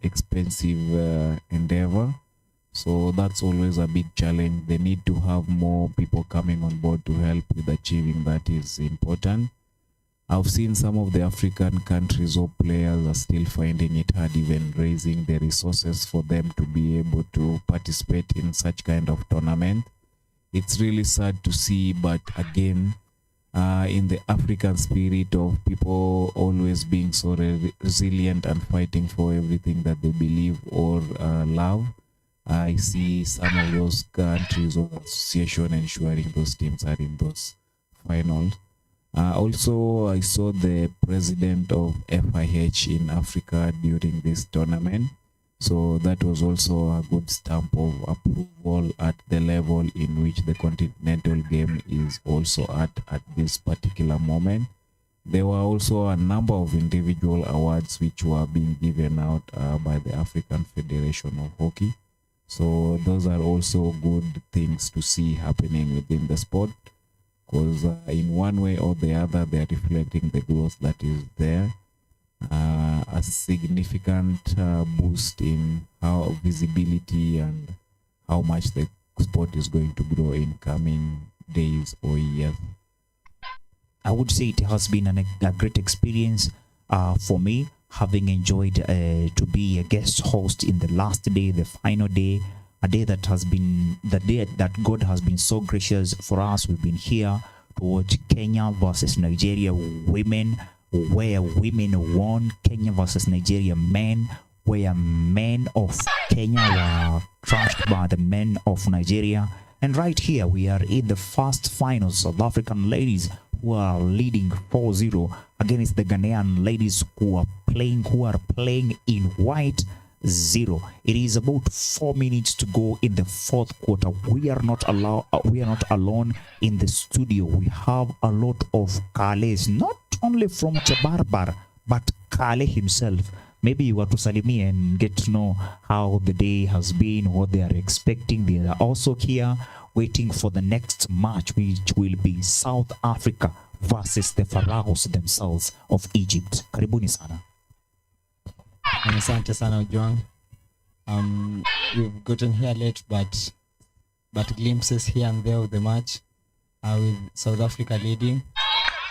Speaker 1: expensive endeavor. So that's always a big challenge. They need to have more people coming on board to help with achieving that is important. I've seen some of the African countries or players are still finding it hard even raising the resources for them to be able to participate in such kind of tournament. It's really sad to see, but again, in the African spirit of people always being so resilient and fighting for everything that they believe or love, I see some of those countries or association ensuring those teams are in those finals. Also, I saw the president of FIH in Africa during this tournament. So that was also a good stamp of approval at the level in which the continental game is also at this particular moment. There were also a number of individual awards which were being given out by the African Federation of Hockey. So those are also good things to see happening within the sport, because in one way or the other, they are reflecting the growth that is there. A significant boost in how visibility and how much the sport is going to grow in coming days or years.
Speaker 2: I would say it has been a great experience for me, having enjoyed to be a guest host in the last day, the final day, a day that has been the day that God has been so gracious for us. We've been here to watch Kenya versus Nigeria women, where women won. Kenya versus Nigeria men, where men of Kenya were crushed by the men of Nigeria. And right here, we are in the first finals. South African ladies who are leading 4-0 against the Ghanaian ladies who are playing in white 0. It is about 4 minutes to go in the fourth quarter. We are not alone in the studio. We have a lot of Kales, not only from Chabarbar, but Kale himself. Maybe you want to salimia and get to know how the day has been, what they are expecting. They are also here waiting for the next match, which will be South Africa versus the Pharaohs themselves of Egypt. Karibuni sana.
Speaker 8: Asante sana Ojwang. We've gotten here late, but glimpses here and there of the match with South Africa leading.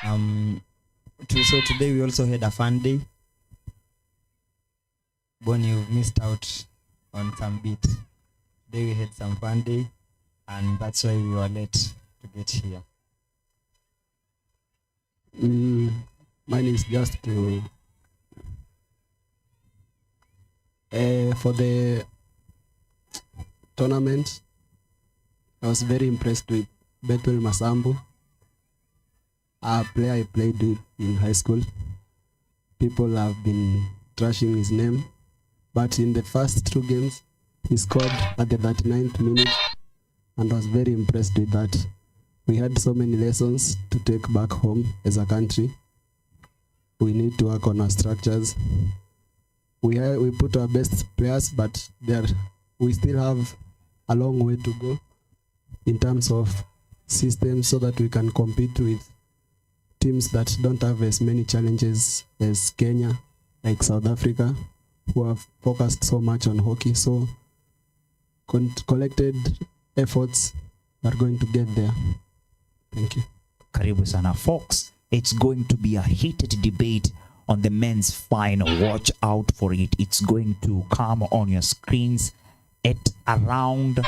Speaker 8: So today we also had a fun day. Bonnie, you've missed out on some bit. Today we had some fun day, and that's why we were late to get here.
Speaker 6: Mine is just to for the tournament. I was very impressed with Bethel Masambu, a player I played with in high school. People have been trashing his name, but in the first 2 games, he scored at the 39th minute, and I was very impressed with that. We had so many lessons to take back home as a country. We need to work on our structures. We put our best players, but we still have a long way to go in terms of systems, so that we can compete with teams that don't have as many challenges as Kenya, like South Africa, who have focused so much on hockey. So collected efforts are going to get there. Thank you.
Speaker 2: Karibu sana, folks. It's going to be a heated debate on the men's final. Watch out for it. It's going to come on your screens at around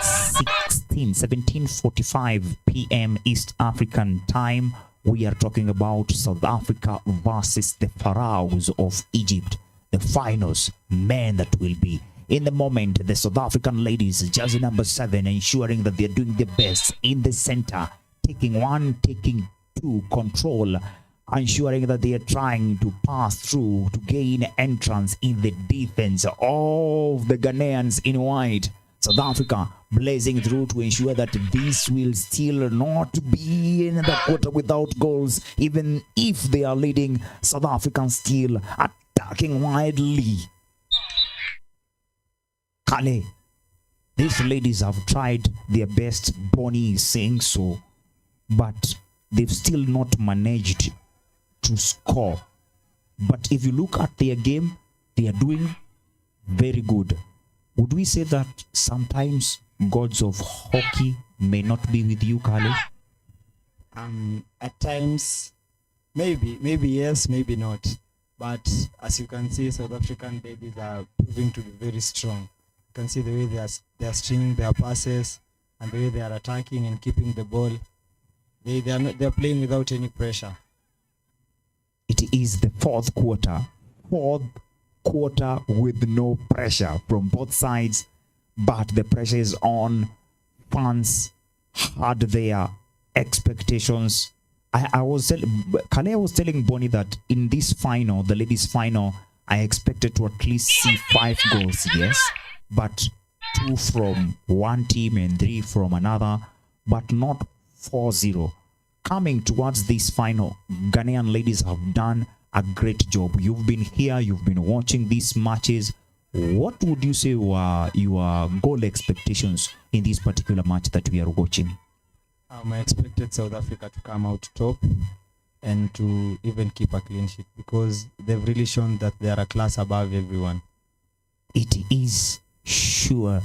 Speaker 2: 17:45 p.m. East African time. We are talking about South Africa versus the Pharaohs of Egypt. The finals, men that will be. In the moment, the South African ladies, jersey number 7, ensuring that they're doing the best in the center, taking 1, taking 2, control, ensuring that they are trying to pass through to gain entrance in the defense of the Ghanaians in white. South Africa blazing through to ensure that this will still not be in the quarter without goals, even if they are leading. South African still attacking widely. Kale, these ladies have tried their best. Bonnie is saying so, but they've still not managed to score. But if you look at their game, they are doing very good. Would we say that sometimes gods of hockey may not be with you, Kale?
Speaker 8: At times, maybe yes, maybe not. But as you can see, South African ladies are proving to be very strong. You can see the way they are stringing their passes and the way they are attacking and keeping the ball. They are playing without any pressure.
Speaker 2: It is the fourth quarter with no pressure from both sides, but the pressure is on. Fans had their expectations. I was telling Bonnie that in this final, the ladies' final, I expected to at least see 5 goals, yes, but 2 from one team and 3 from another, but not 4-0. coming towards this final, Ghanaian ladies have done a great job. You've been here, you've been watching these matches. What would you say were your goal expectations in this particular match that we are watching?
Speaker 8: I expected South Africa to come out top and to even keep a clean sheet because they've really shown that they are a class above everyone.
Speaker 2: It is sure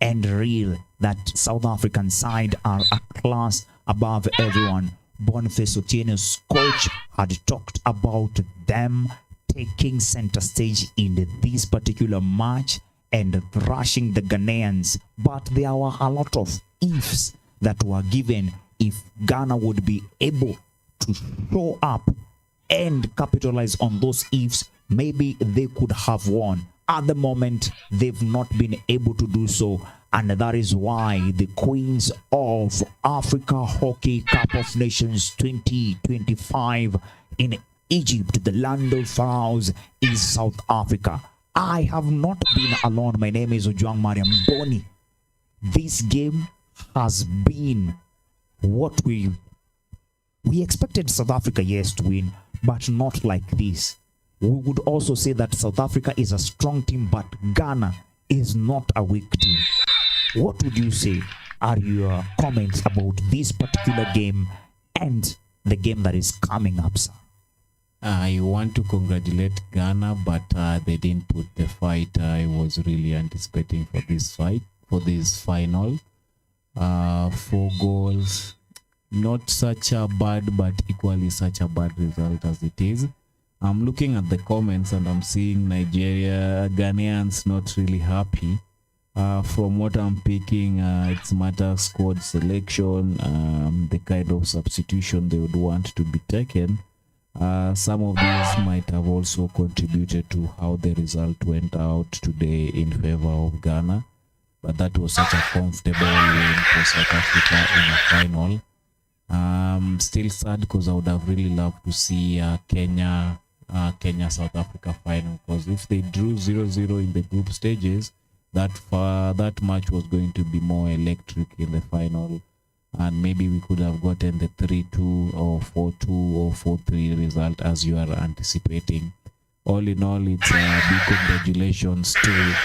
Speaker 2: and real that South African side are a class above everyone. Boniface Otieno's coach had talked about them taking center stage in this particular match and thrashing the Ghanaians, but there were a lot of ifs that were given if Ghana would be able to show up and capitalize on those ifs. Maybe they could have won. At the moment, they've not been able to do so, and that is why the Queens of Africa Hockey Cup of Nations 2025 in Egypt, the land of pharaohs, is South Africa. I have not been alone. My name is Ojwang Mariam Boni. This game has been what we expected South Africa, yes, to win, but not like this. We would also say that South Africa is a strong team, but Ghana is not a weak team. What would you say are your comments about this particular game and the game that is coming up, sir?
Speaker 1: I want to congratulate Ghana, but they didn't put the fight I was really anticipating for this fight, for this final. 4 goals, not such a bad, but equally such a bad result as it is. I'm looking at the comments and I'm seeing Nigeria, Ghanaians not really happy. From what I'm picking, it's matter squad selection, the kind of substitution they would want to be taken. Some of these might have also contributed to how the result went out today in favor of Ghana. But that was such a comfortable win for South Africa in the final. Still sad because I would have really loved to see Kenya South Africa final, because if they drew 0-0 in the group stages, that match was going to be more electric in the final, and maybe we could have gotten the 3-2 or 4-2 or 4-3 result as you are anticipating. All in all, it's a big congratulations to.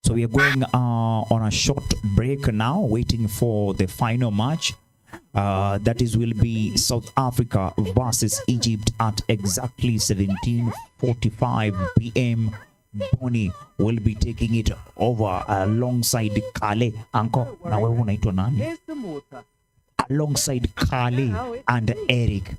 Speaker 2: So we are going on a short break now, waiting for the final match. That is will be South Africa versus Egypt at exactly 17:45 p.m. Boni will be taking it over alongside Kale. Anko, na wewe unaitwa nani? Alongside Kale and Eric.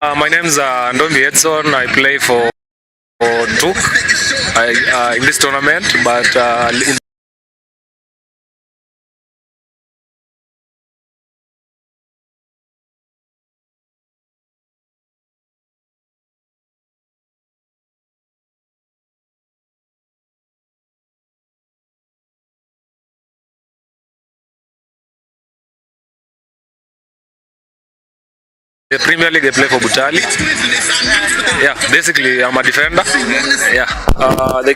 Speaker 9: My name is Ndombi Edson. I play for Tuk in this tournament, but in the Premier League, I play for Butali. Yeah, basically I'm a defender. Yeah, the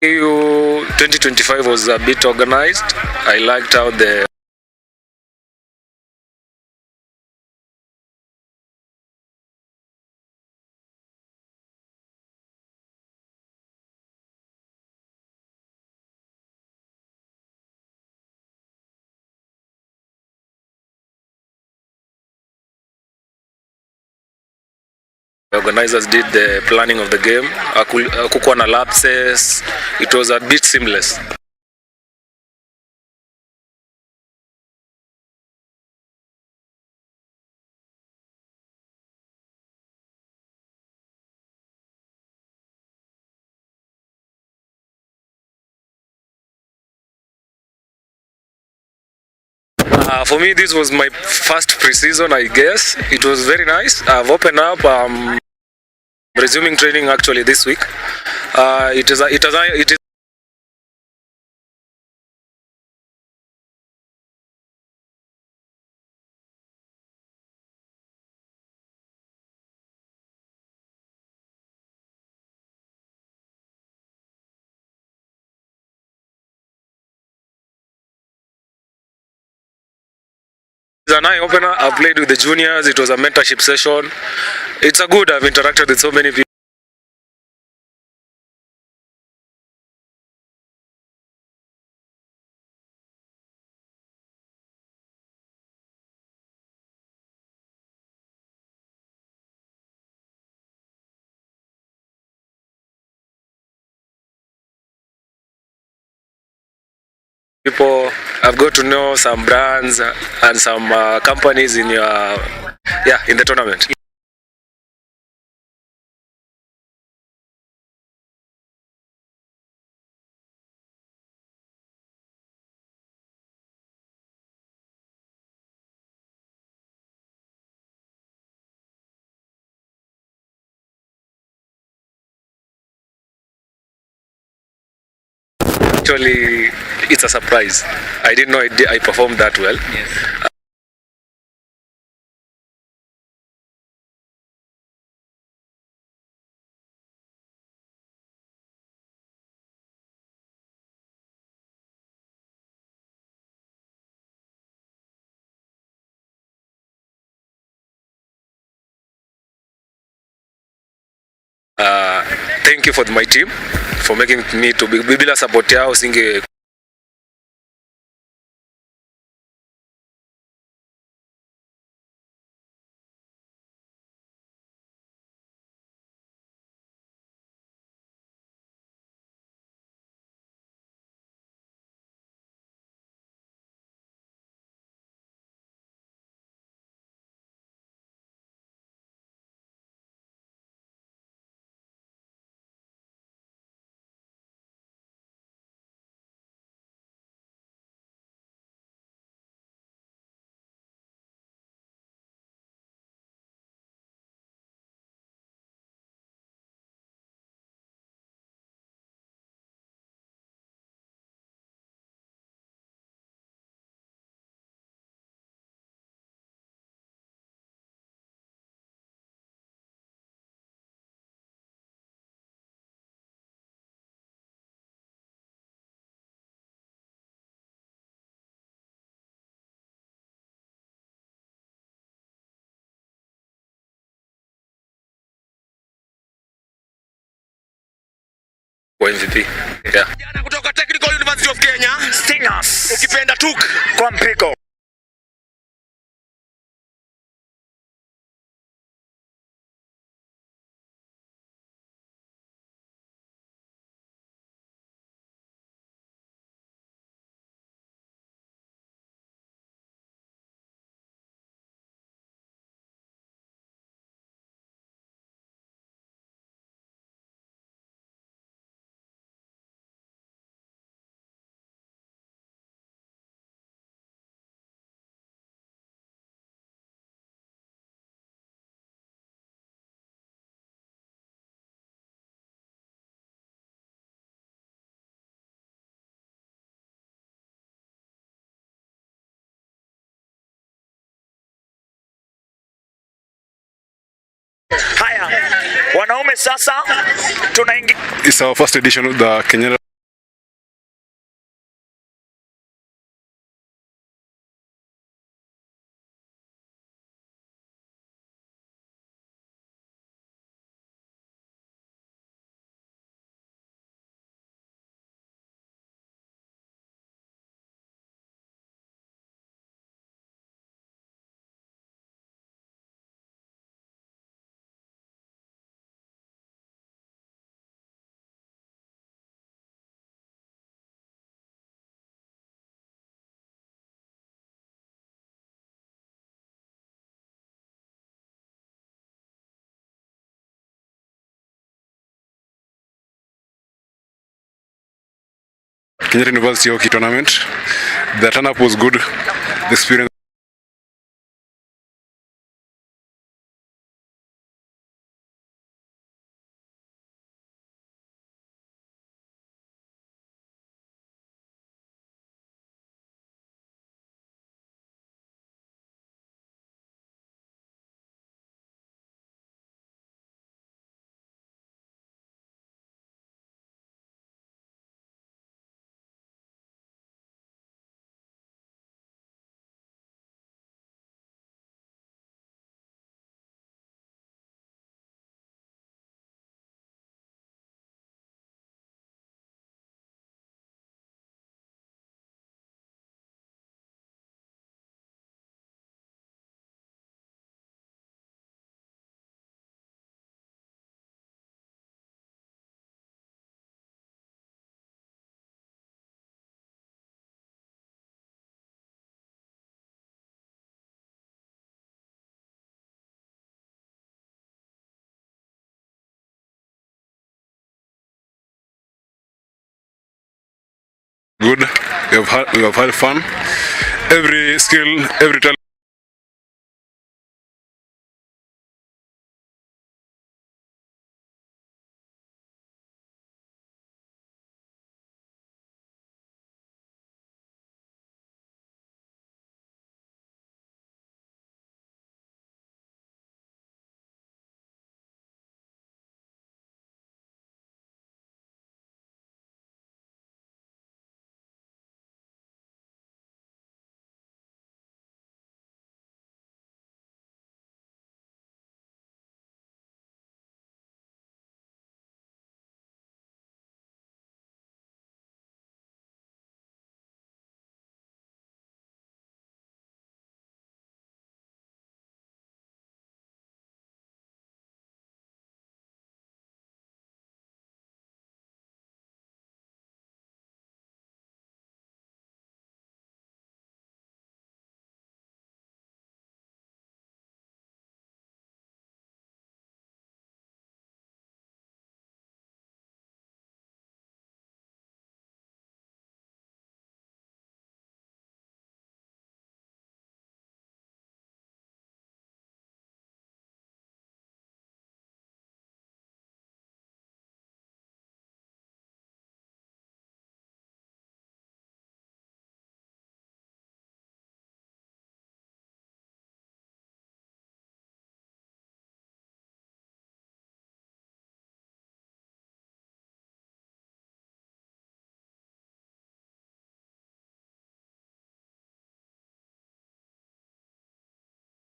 Speaker 9: KU 2025 was a bit organized. I liked how the organizers did the planning of the game. Hakukuwa na lapses. It was a bit seamless. For me, this was my first pre-season, I guess. It was very nice. I've opened up. Resuming training actually this week. It is an eye opener. I've played with the juniors. It was a mentorship session. It's a good. I've interacted with so many people. I've got to know some brands and some companies in in the tournament. Actually, it's a surprise. I didn't know I performed that well. Yes. Thank you for my team for making me to be bila support yao singe kwa MVP. Yeah. Kutoka Technical University of Kenya, Stingers. Ukipenda Tuk kwa mpigo.
Speaker 2: Haya, wanaume sasa tunaingia.
Speaker 9: It's our first edition of the Kenyatta University Hockey Tournament. The turn-up was good. The experience good. We have had fun. Every skill, every talent.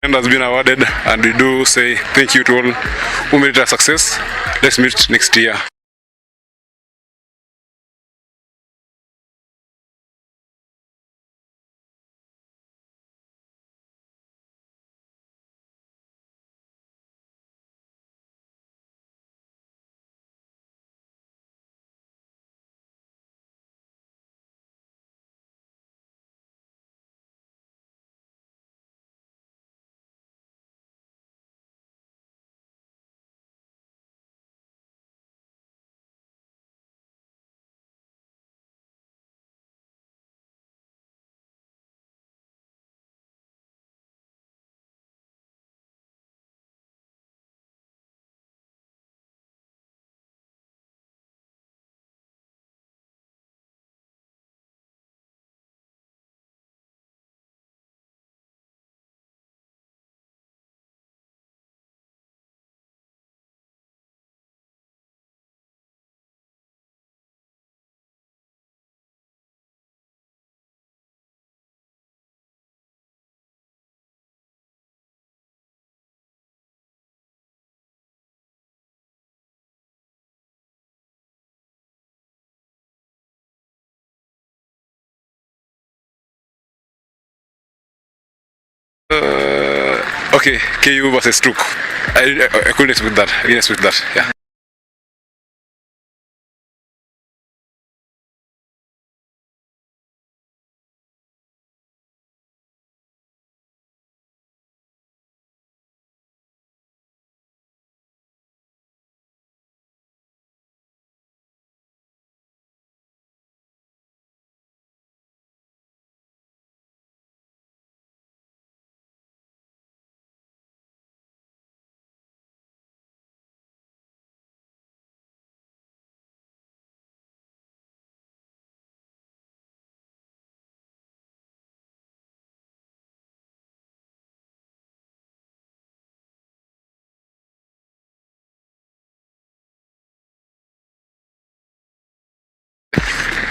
Speaker 9: And has been awarded, and we do say thank you to all who made it a success. Let's meet next year. Okay, KU versus Truk. I couldn't expect that. I didn't expect that. Yeah.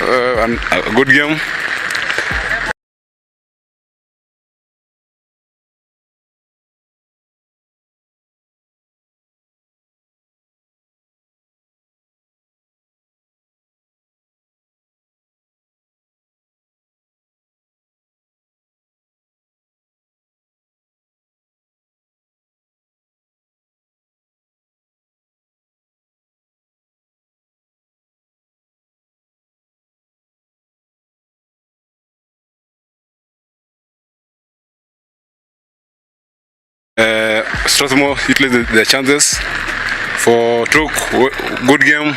Speaker 9: And a good game. Strathmore utilized their chances. For Truk, good game.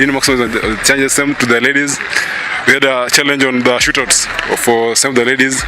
Speaker 10: didn't maximize the changes. Same to the ladies. We had a challenge on the shootouts for some of the ladies.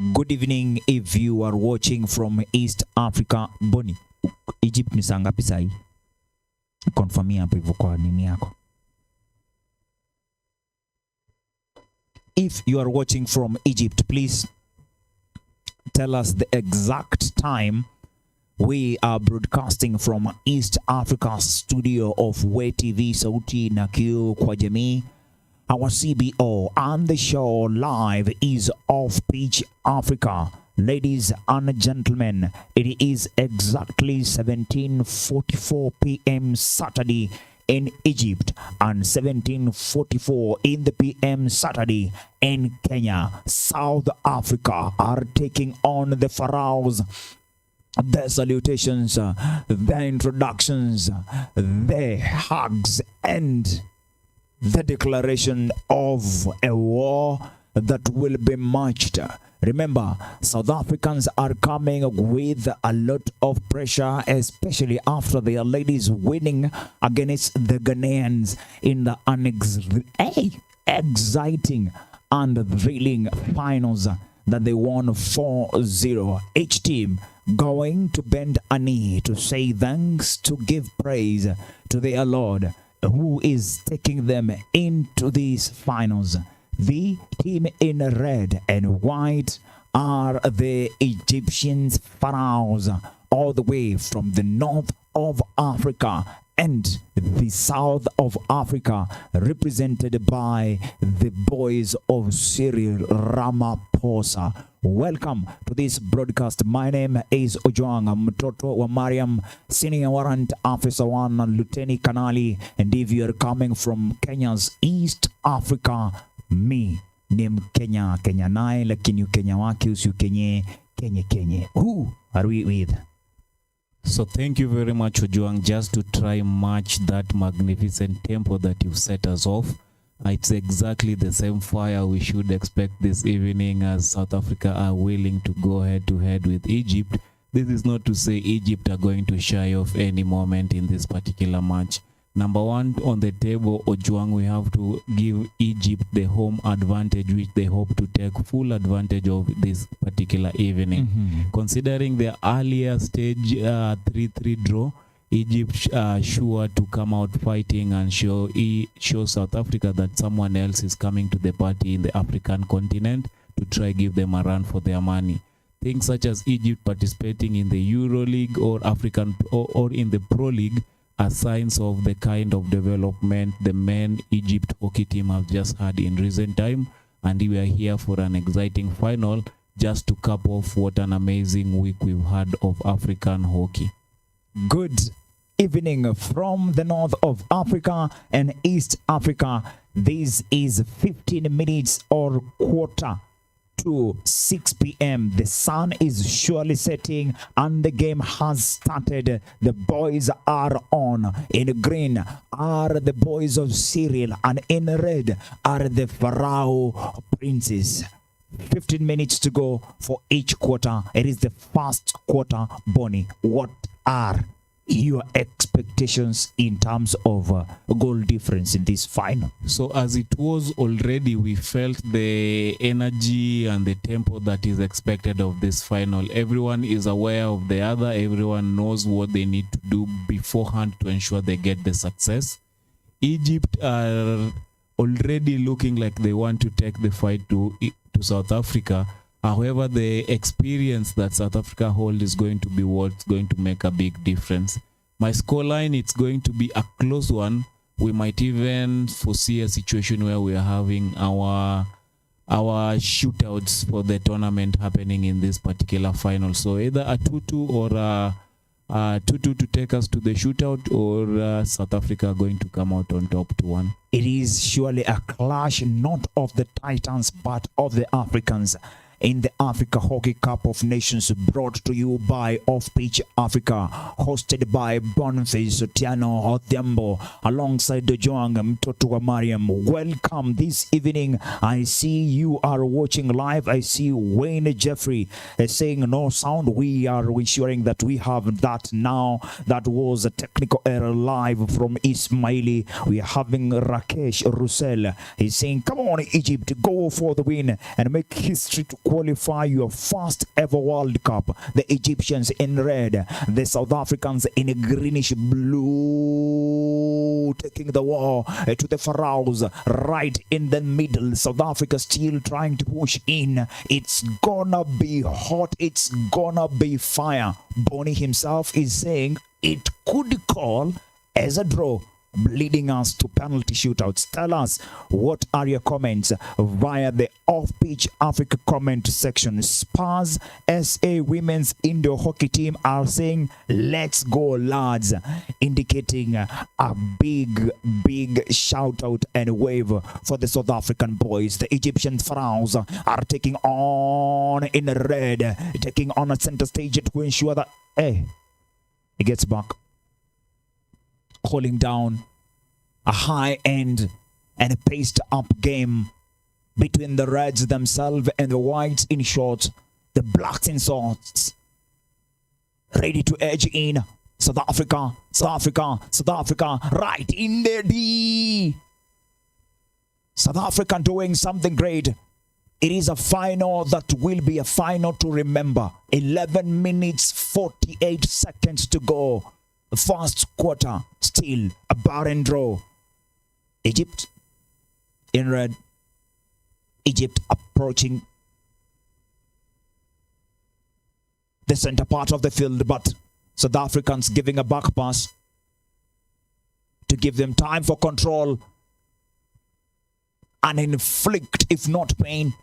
Speaker 2: Good evening if you are watching from East Africa. Boni, Egypt ni saa ngapi sahi? Confirmia hapo hivyo kwa nini yako. If you are watching from Egypt, please tell us the exact time. We are broadcasting from East Africa's studio of Way TV Sauti na Kiu kwa Jamii. Our CBO and the show live is Off Pitch Africa. Ladies and gentlemen, it is exactly 17:44 p.m. Saturday in Egypt and 17:44 in the p.m. Saturday in Kenya. South Africa are taking on the Pharaohs. Their salutations, their introductions, their hugs, and the declaration of a war that will be matched. Remember, South Africans are coming with a lot of pressure, especially after their ladies winning against the Ghanaians in the exciting and thrilling finals that they won 4-0. Each team going to bend a knee to say thanks, to give praise to their Lord, who is taking them into these finals. The team in red and white are the Egyptians Pharaohs, all the way from the north of Africa, and the south of Africa represented by the boys of Cyril Ramaphosa. Welcome to this broadcast. My name is Ojwang Mtoto wa Mariam, Senior Warrant Officer 1, Lieutenant Kanali, and if you are coming from Kenya's East Africa, me ni Mkenya, Kenya naye, lakini Kenya wake usiukenye Kenye. Who are we with?
Speaker 1: So thank you very much, Ojwang. Just to try match that magnificent tempo that you set us off. It's exactly the same fire we should expect this evening as South Africa are willing to go head to head with Egypt. This is not to say Egypt are going to shy off any moment in this particular match. Number one on the table, Ojwang, we have to give Egypt the home advantage, which they hope to take full advantage of this particular evening. Considering the earlier stage 3-3 draw, Egypt sure to come out fighting and show South Africa that someone else is coming to the party in the African continent to try give them a run for their money. Things such as Egypt participating in the Euro League or African or in the Pro League are signs of the kind of development the men Egypt hockey team have just had in recent time, and we are here for an exciting final just to cap off what an amazing week we've had of African hockey.
Speaker 2: Good evening from the north of Africa and East Africa. This is 15 minutes or quarter to 6 p.m. The sun is surely setting and the game has started. The boys are on. In green are the boys of Cyril, and in red are the Pharaoh princes. 15 minutes to go for each quarter. It is the first quarter. Bonnie, what are your expectations in terms of goal difference in this final?
Speaker 1: So as it was already, we felt the energy and the tempo that is expected of this final. Everyone is aware of the other. Everyone knows what they need to do beforehand to ensure they get the success. Egypt are already looking like they want to take the fight to South Africa. However, the experience that South Africa hold is going to be what's going to make a big difference. My scoreline, it's going to be a close one. We might even foresee a situation where we are having our shootouts for the tournament happening in this particular final. So either a 2-2 or a 2-2 to take us to the shootout, or South Africa going to come out on top 2-1.
Speaker 2: It is surely a clash not of the Titans but of the Africans in the Africa Hockey Cup of Nations, brought to you by Off Pitch Africa, hosted by Boniface Otieno Odhiambo alongside Ojwang Mtoto wa Mariam. Welcome this evening. I see you are watching live. I see Wayne Jeffrey saying no sound. We are ensuring that we have that now. That was a technical error live from Ismaili. We are having Rakesh Russell. He's saying, come on Egypt, go for the win and make history to qualify your first ever World Cup. The Egyptians in red, the South Africans in greenish blue, taking the war to the Pharaohs right in the middle. South Africa still trying to push in. It's gonna be hot. It's gonna be fire. Bonnie himself is saying it could call as a draw, leading us to penalty shootouts. Tell us, what are your comments via the Off-Pitch Africa comment section? Spurs SA women's indoor hockey team are saying, let's go lads, indicating a big shout out and wave for the South African boys. The Egyptian Pharaohs are taking on in red, taking on a center stage to ensure that he gets back, calling down a high-end and a paced-up game between the Reds themselves and the Whites in short, the Blacks in shorts, ready to edge in. South Africa, right in the D. South Africa doing something great. It is a final that will be a final to remember. 11 minutes, 48 seconds to go. First quarter, still a barren draw. Egypt in red. Egypt approaching the center part of the field, but South Africans giving a back pass to give them time for control and inflict, if not pain,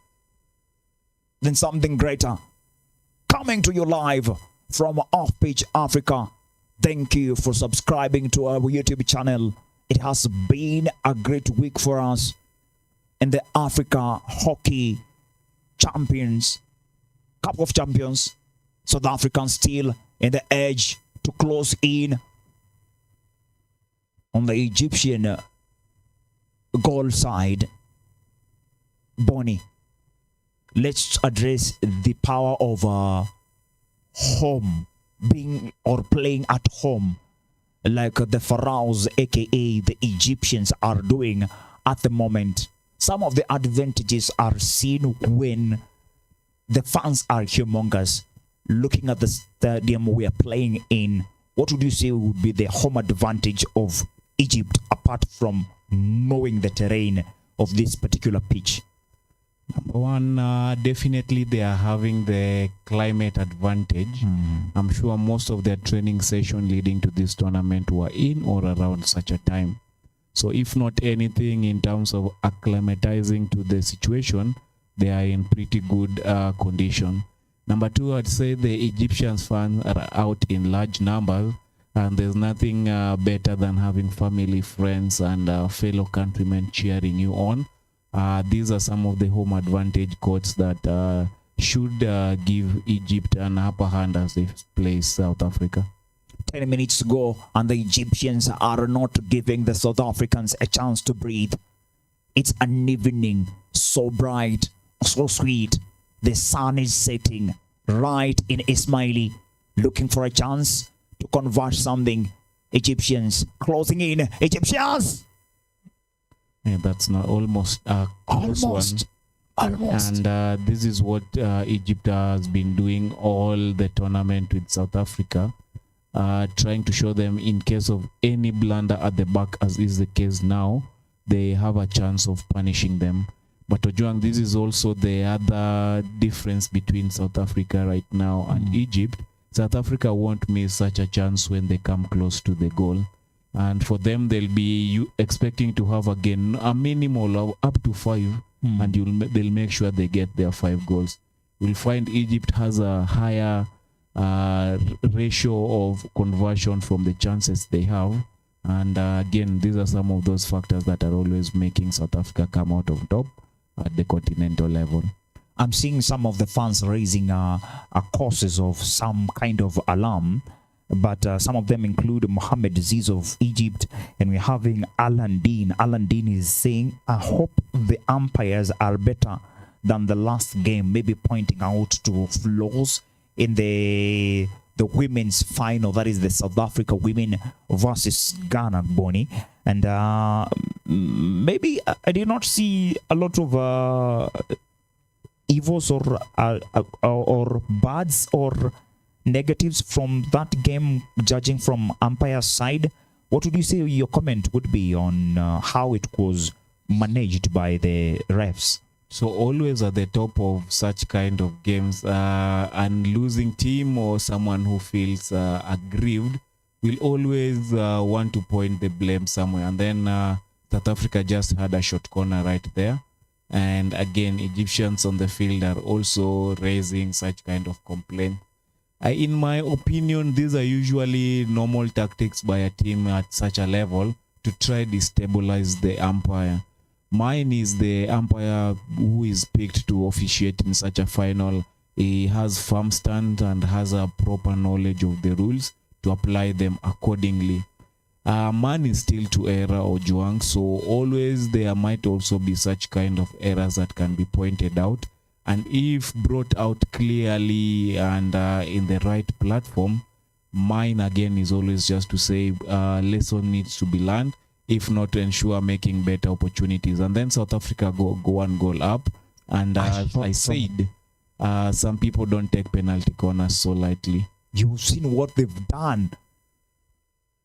Speaker 2: then something greater. Coming to you live from Off-Pitch Africa. Thank you for subscribing to our YouTube channel. It has been a great week for us in the Africa Hockey Champions, Cup of Champions. South Africans still in the edge to close in on the Egyptian goal side. Bonnie, let's address the power of home, being or playing at home, like the Pharaohs, aka the Egyptians, are doing at the moment. Some of the advantages are seen when the fans are humongous. Looking at the stadium we are playing in, what would you say would be the home advantage of Egypt apart from knowing the terrain of this particular pitch?
Speaker 1: Number one, definitely they are having the climate advantage. I'm sure most of their training session leading to this tournament were in or around such a time. So if not anything in terms of acclimatizing to the situation, they are in pretty good condition. Number two, I'd say the Egyptians fans are out in large numbers, and there's nothing better than having family, friends, and fellow countrymen cheering you on. These are some of the home advantage codes that should give Egypt an upper hand as they play South Africa.
Speaker 2: 10 minutes to go, and the Egyptians are not giving the South Africans a chance to breathe. It's an evening, so bright, so sweet. The sun is setting right in Ismaili, looking for a chance to convert something. Egyptians closing in. Egyptians!
Speaker 1: Yeah, that's not almost close one.
Speaker 2: Almost.
Speaker 1: And this is what Egypt has been doing all the tournament with South Africa, trying to show them in case of any blunder at the back, as is the case now, they have a chance of punishing them. But Ojuang, this is also the other difference between South Africa right now and Egypt. South Africa won't miss such a chance when they come close to the goal. And for them, they'll be expecting to have again a minimal of up to 5, and they'll make sure they get their 5 goals. You'll find Egypt has a higher ratio of conversion from the chances they have. And again, these are some of those factors that are always making South Africa come out of top at the continental level.
Speaker 2: I'm seeing some of the fans raising causes of some kind of alarm, but some of them include Mohamed Aziz of Egypt, and we're having Alan Dean. Alan Dean is saying, I hope the umpires are better than the last game, maybe pointing out to flaws in the women's final, that is the South Africa women versus Ghana, Bonnie. And maybe I did not see a lot of evils or bads or negatives from that game, judging from umpire side? What would you say your comment would be on how it was managed by the refs?
Speaker 1: So always at the top of such kind of games, an losing team or someone who feels aggrieved will always want to point the blame somewhere. And then South Africa just had a short corner right there. And again, Egyptians on the field are also raising such kind of complaint. In my opinion, these are usually normal tactics by a team at such a level to try to destabilize the umpire. Mine is the umpire who is picked to officiate in such a final. He has firm stand and has a proper knowledge of the rules to apply them accordingly. Man is still to error, Ojwang, so always there might also be such kind of errors that can be pointed out. And if brought out clearly and in the right platform, mine again is always just to say lesson needs to be learned, if not to ensure making better opportunities. And then South Africa go one goal up. And as I said, some people don't take penalty corners so lightly.
Speaker 2: You've seen what they've done.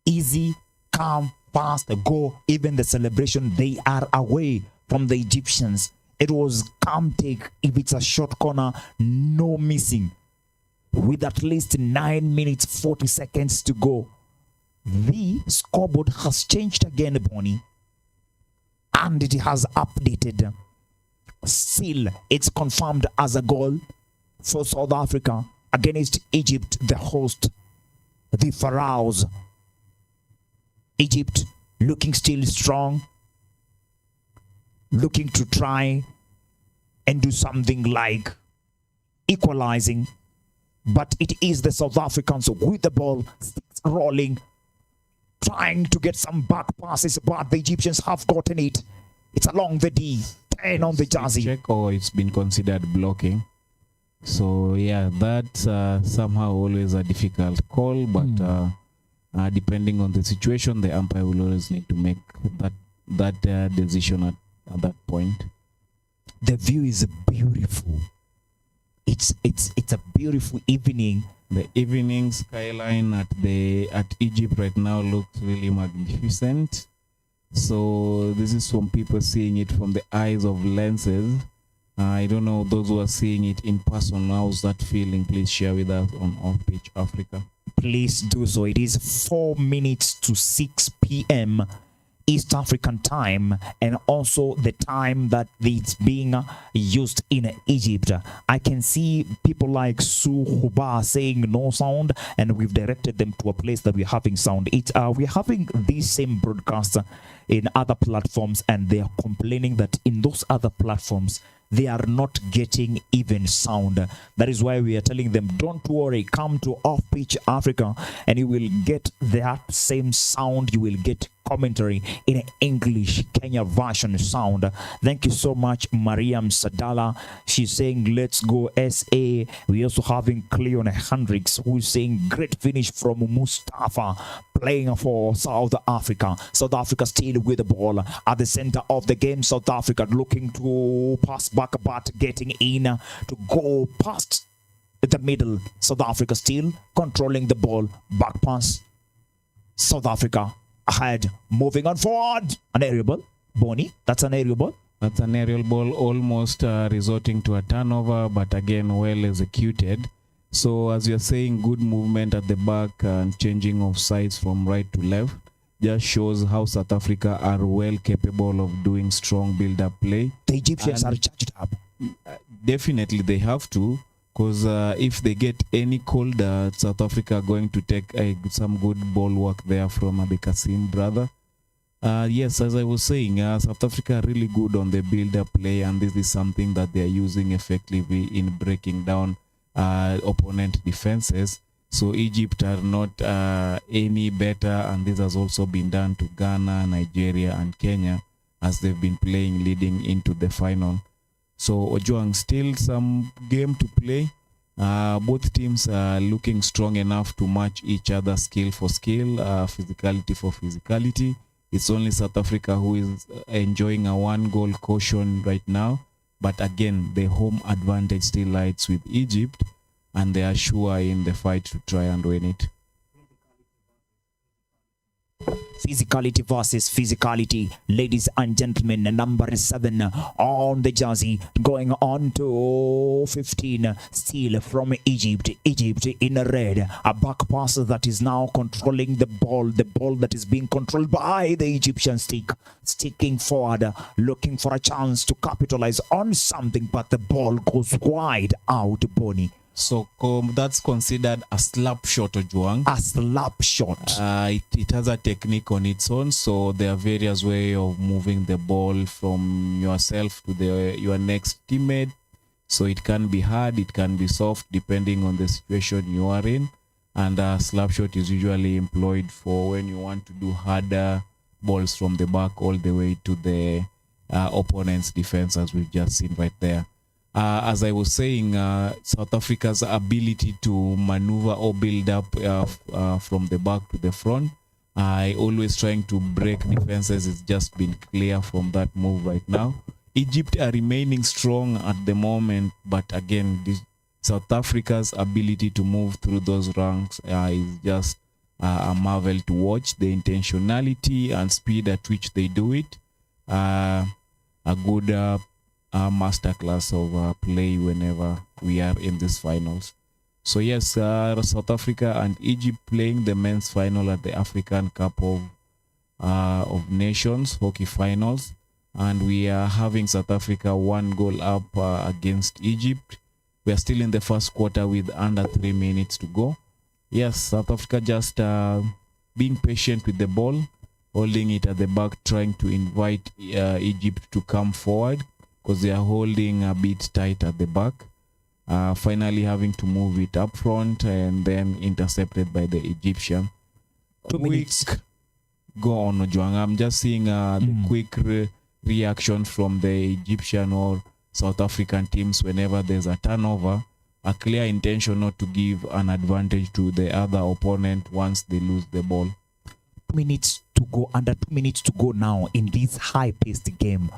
Speaker 2: Easy, calm, fast, go. Even the celebration, they are away from the Egyptians. It was calm take. If it's a short corner, no missing. With at least 9 minutes, 40 seconds to go. The scoreboard has changed again, Bonnie. And it has updated. Still, it's confirmed as a goal for South Africa against Egypt, the host, the Pharaohs. Egypt looking still strong, looking to try and do something like equalizing, but it is the South Africans with the ball, sticks rolling, trying to get some back passes, but the Egyptians have gotten it. It's along the D, 10 on the jersey.
Speaker 1: Check, or it's been considered blocking. So yeah, that's somehow always a difficult call, but depending on the situation, the umpire will always need to make that decision at that point.
Speaker 2: The view is beautiful. It's a beautiful evening.
Speaker 1: The evening skyline at Egypt right now looks really magnificent. So this is from people seeing it from the eyes of lenses. I don't know those who are seeing it in person. How's that feeling? Please share with us on Off Pitch Africa.
Speaker 2: Please do so. It is 4 minutes to 6 p.m. East African time, and also the time that it's being used in Egypt. I can see people like Su Huba saying no sound, and we've directed them to a place that we're having sound. We're having this same broadcast in other platforms, and they are complaining that in those other platforms they are not getting even sound. That is why we are telling them, don't worry, come to Off Pitch Africa and you will get that same sound. You will get commentary in English Kenya version sound. Thank you so much, Mariam Sadala. She's saying let's go SA. We also having Cleon Hendricks, who's saying great finish from Mustafa, playing for South Africa. South Africa still with the ball at the center of the game. South Africa looking to pass back, but getting in to go past the middle. South Africa still controlling the ball. Back pass. South Africa ahead, moving on forward. An aerial ball. Bonnie, that's an aerial ball.
Speaker 1: That's an aerial ball, almost resorting to a turnover, but again well executed. So as you're saying, good movement at the back and changing of sides from right to left just shows how South Africa are well capable of doing strong build-up play.
Speaker 2: The Egyptians are charged up.
Speaker 1: Definitely they have to, because if they get any colder, South Africa are going to take some good ball work there from the Kasim brother. Yes, as I was saying, South Africa are really good on the build-up play, and this is something that they are using effectively in breaking down opponent defenses. So Egypt are not any better, and this has also been done to Ghana, Nigeria, and Kenya as they've been playing leading into the final. So Ojwang, still some game to play. Both teams are looking strong enough to match each other skill for skill, physicality for physicality. It's only South Africa who is enjoying a 1-goal caution right now. But again, the home advantage still lies with Egypt, and they are sure in the fight to try and win it.
Speaker 2: Physicality versus physicality, ladies and gentlemen. Number 7 on the jersey, going on to 15, still from Egypt. Egypt in red, a back pass that is now controlling the ball that is being controlled by the Egyptian sticking forward, looking for a chance to capitalize on something, but the ball goes wide out, Bonnie.
Speaker 1: So that's considered a slap shot, Ojuang.
Speaker 2: A slap shot.
Speaker 1: It has a technique on its own, so there are various ways of moving the ball from yourself to your next teammate. So it can be hard, it can be soft, depending on the situation you are in. And a slap shot is usually employed for when you want to do harder balls from the back all the way to the opponent's defense, as we've just seen right there. As I was saying, South Africa's ability to maneuver or build up from the back to the front, always trying to break defenses, has just been clear from that move right now. Egypt are remaining strong at the moment, but again, South Africa's ability to move through those ranks is just a marvel to watch. The intentionality and speed at which they do it, a good masterclass of play whenever we are in these finals. So yes, South Africa and Egypt playing the men's final at the African Cup of Nations hockey finals, and we are having South Africa 1 goal up against Egypt. We are still in the first quarter with under 3 minutes to go. Yes, South Africa just being patient with the ball, holding it at the back, trying to invite Egypt to come forward, because they are holding a bit tight at the back. Finally having to move it up front and then intercepted by the Egyptian.
Speaker 2: 2 minutes.
Speaker 1: Go on, Ojuang. I'm just seeing the quick reaction from the Egyptian or South African teams whenever there's a turnover. A clear intention not to give an advantage to the other opponent once they lose the ball.
Speaker 2: 2 minutes to go, under 2 minutes to go now in this high-paced game.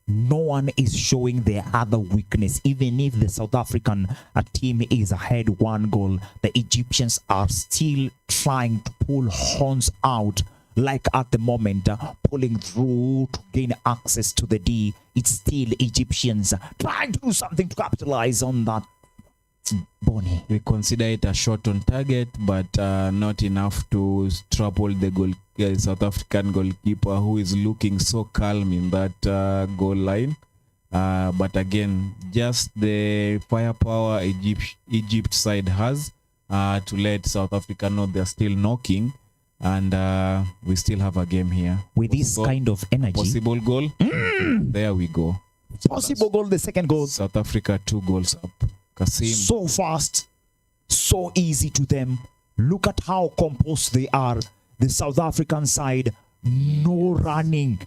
Speaker 2: No one is showing their other weakness. Even if the South African team is ahead 1 goal, the Egyptians are still trying to pull horns out, like at the moment, pulling through to gain access to the D. It's still Egyptians trying to do something to capitalize on that. Bonnie,
Speaker 1: we consider it a shot on target, but not enough to trouble the South African goalkeeper, who is looking so calm in that goal line. But again, just the firepower Egypt side has to let South Africa know they're still knocking, and we still have a game here.
Speaker 2: With this kind of energy.
Speaker 1: Possible goal. There we go.
Speaker 2: Possible goal, the second goal.
Speaker 1: South Africa 2 goals up. Kasim.
Speaker 2: So fast, so easy to them. Look at how composed they are. The South African side, no running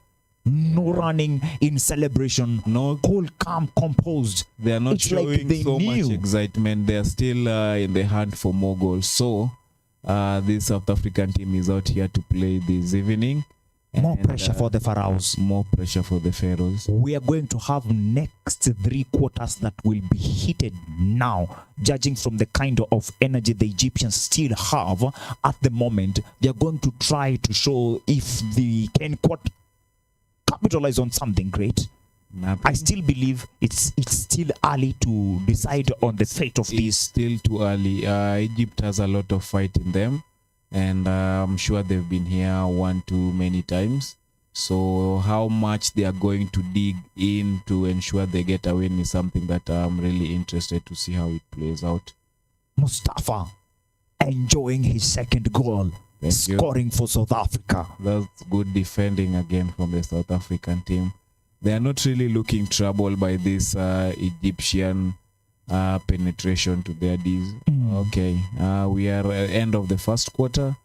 Speaker 2: in celebration.
Speaker 1: No,
Speaker 2: cool, calm, composed.
Speaker 1: They are not
Speaker 2: it's
Speaker 1: showing
Speaker 2: like they
Speaker 1: so
Speaker 2: knew.
Speaker 1: much excitement. They are still in the hunt for more goals. So this South African team is out here to play this evening.
Speaker 2: More pressure for the Pharaohs.
Speaker 1: More pressure for the Pharaohs.
Speaker 2: We are going to have next 3 quarters that will be heated now, judging from the kind of energy the Egyptians still have at the moment. They are going to try to show if they can capitalize on something great.
Speaker 1: Nothing.
Speaker 2: I still believe it's still early to decide on the fate of this.
Speaker 1: Still too early. Egypt has a lot of fight in them. And I'm sure they've been here 1 too many times. So how much they are going to dig in to ensure they get a win is something that I'm really interested to see how it plays out.
Speaker 2: Mustafa enjoying his 2nd goal, scoring for South Africa.
Speaker 1: That's good defending again from the South African team. They are not really looking troubled by this Egyptian penetration to their D's. Okay, we are at the end of the first quarter,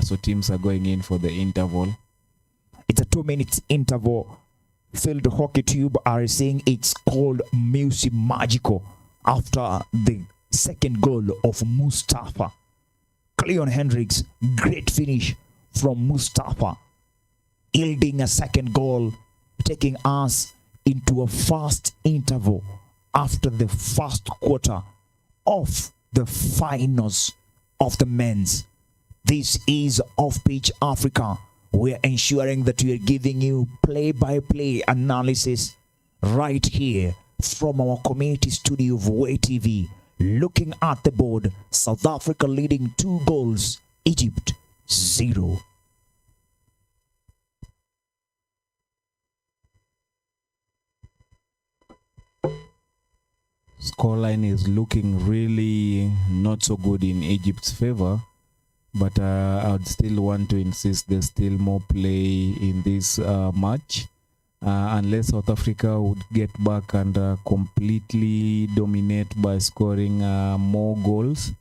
Speaker 1: so teams are going in for the interval.
Speaker 2: It's a 2-minute interval. Field Hockey Tube are saying it's called Music Magical after the 2nd goal of Mustafa. Cleon Hendricks, great finish from Mustafa, yielding a 2nd goal, taking us into a first interval after the first quarter of the finals of the men's. This is Off Pitch Africa. We are ensuring that we are giving you play-by-play analysis right here from our community studio of Way TV. Looking at the board, South Africa leading 2 goals, Egypt 0.
Speaker 1: Scoreline is looking really not so good in Egypt's favor, but I would still want to insist there's still more play in this match. Unless South Africa would get back and completely dominate by scoring more goals,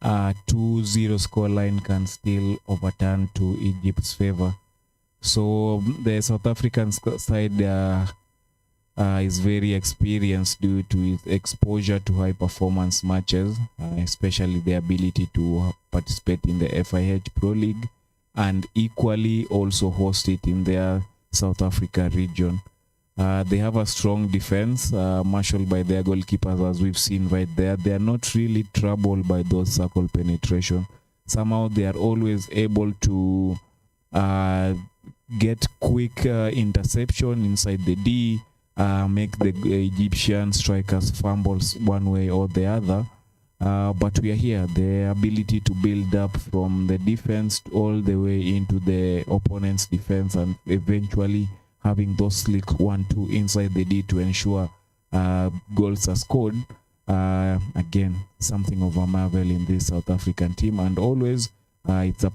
Speaker 1: 2-0 scoreline can still overturn to Egypt's favor. So the South African side is very experienced due to its exposure to high performance matches, especially the ability to participate in the FIH Pro League and equally also host it in their South Africa region. They have a strong defense, marshaled by their goalkeepers, as we've seen right there. They are not really troubled by those circle penetration. Somehow they are always able to get quick interception inside the D, make the Egyptian strikers fumbles one way or the other. But we are here. The ability to build up from the defense all the way into the opponent's defense and eventually having those slick 1-2 inside the D to ensure goals are scored. Again, something of a marvel in this South African team, and always it's a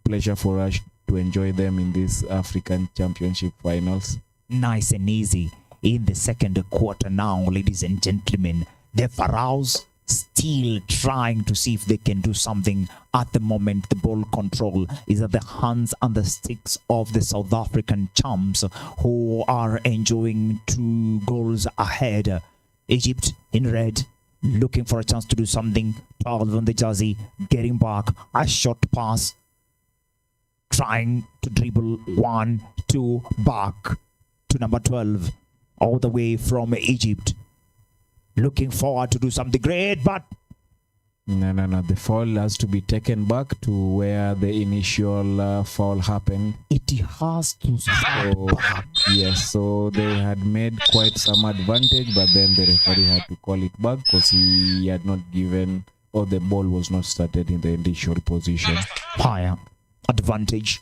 Speaker 1: pleasure for us to enjoy them in this African Championship finals.
Speaker 2: Nice and easy in the second quarter now, ladies and gentlemen. The Pharaohs still trying to see if they can do something. At the moment, the ball control is at the hands and the sticks of the South African champs, who are enjoying 2 goals ahead. Egypt in red, looking for a chance to do something. 12 on the jersey, getting back, a short pass, trying to dribble 1-2 back to number 12, all the way from Egypt. Looking forward to do something great, but
Speaker 1: no. The foul has to be taken back to where the initial foul happened.
Speaker 2: It has to stop back.
Speaker 1: Yes, so they had made quite some advantage, but then the referee had to call it back because he had not given, or the ball was not started in the initial position.
Speaker 2: Higher advantage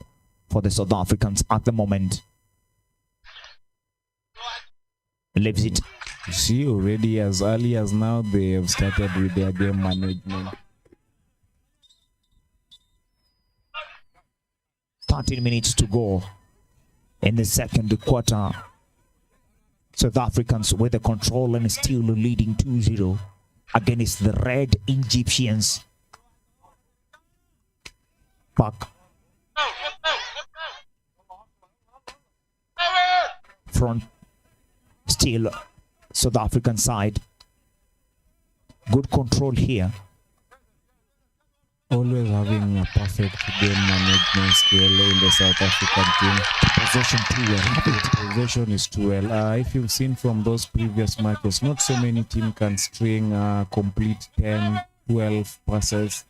Speaker 2: for the South Africans at the moment. Leaves it.
Speaker 1: You see, already as early as now, they have started with their game management.
Speaker 2: 13 minutes to go in the second quarter. South Africans with the control and still leading 2-0 against the red Egyptians. Back. Front. Still South African side. Good control here.
Speaker 1: Always having a perfect game management skill in the South African team.
Speaker 2: Possession too well.
Speaker 1: Possession is too well. If you've seen from those previous matches, not so many teams can string complete 10, 12 passes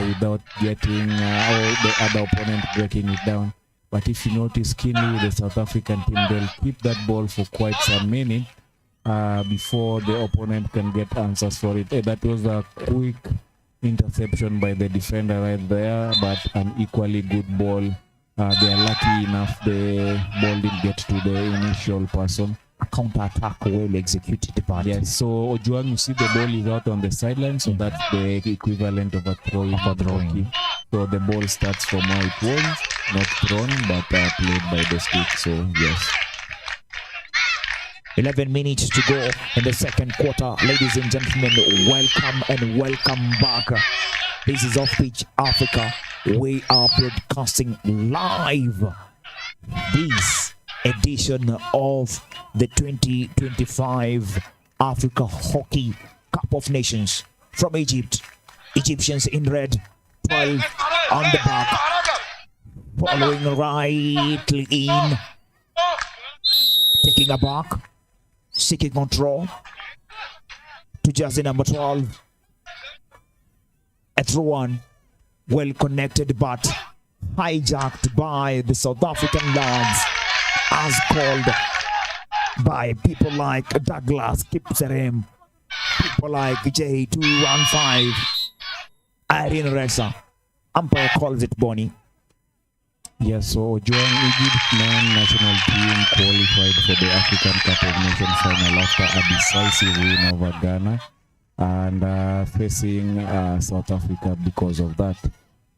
Speaker 1: without getting or the other opponent breaking it down. But if you notice keenly, the South African team, they'll keep that ball for quite some minutes before the opponent can get answers for it. That was a quick interception by the defender right there, but an equally good ball. They are lucky enough the ball didn't get to the initial person.
Speaker 2: A counter-attack well executed by
Speaker 1: yes, so Ojwang, you see the ball is out on the sideline, so that's the equivalent of a throw in hockey. So the ball starts from where it was, not thrown, but played by the stick, so yes.
Speaker 2: 11 minutes to go in the second quarter. Ladies and gentlemen, welcome and welcome back. This is Off Pitch Africa. We are broadcasting live this edition of the 2025 Africa Hockey Cup of Nations from Egypt. Egyptians in red, 12 on the back, following right in, taking a back, seeking control to jersey number 12. A through one, well connected but hijacked by the South African lads, as called by people like Douglas Kipserem, people like J215, Irene Ressa. Umpire calls it Bonnie.
Speaker 1: Yes, so Joan Egypt men national team qualified for the African Cup of Nations final after a decisive win over Ghana and facing South Africa because of that.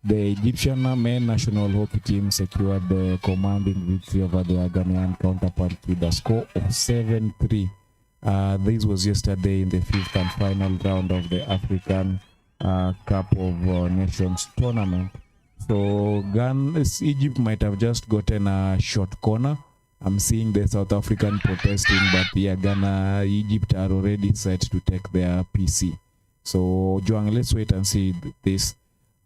Speaker 1: The Egyptian men national hockey team secured the commanding victory over their Ghanaian counterpart with a score of 7-3. This was yesterday in the fifth and final round of the African Cup of Nations tournament. So Egypt might have just gotten a short corner. I'm seeing the South African protesting, but yeah, Egypt are already set to take their PC. So Joang, let's wait and see this.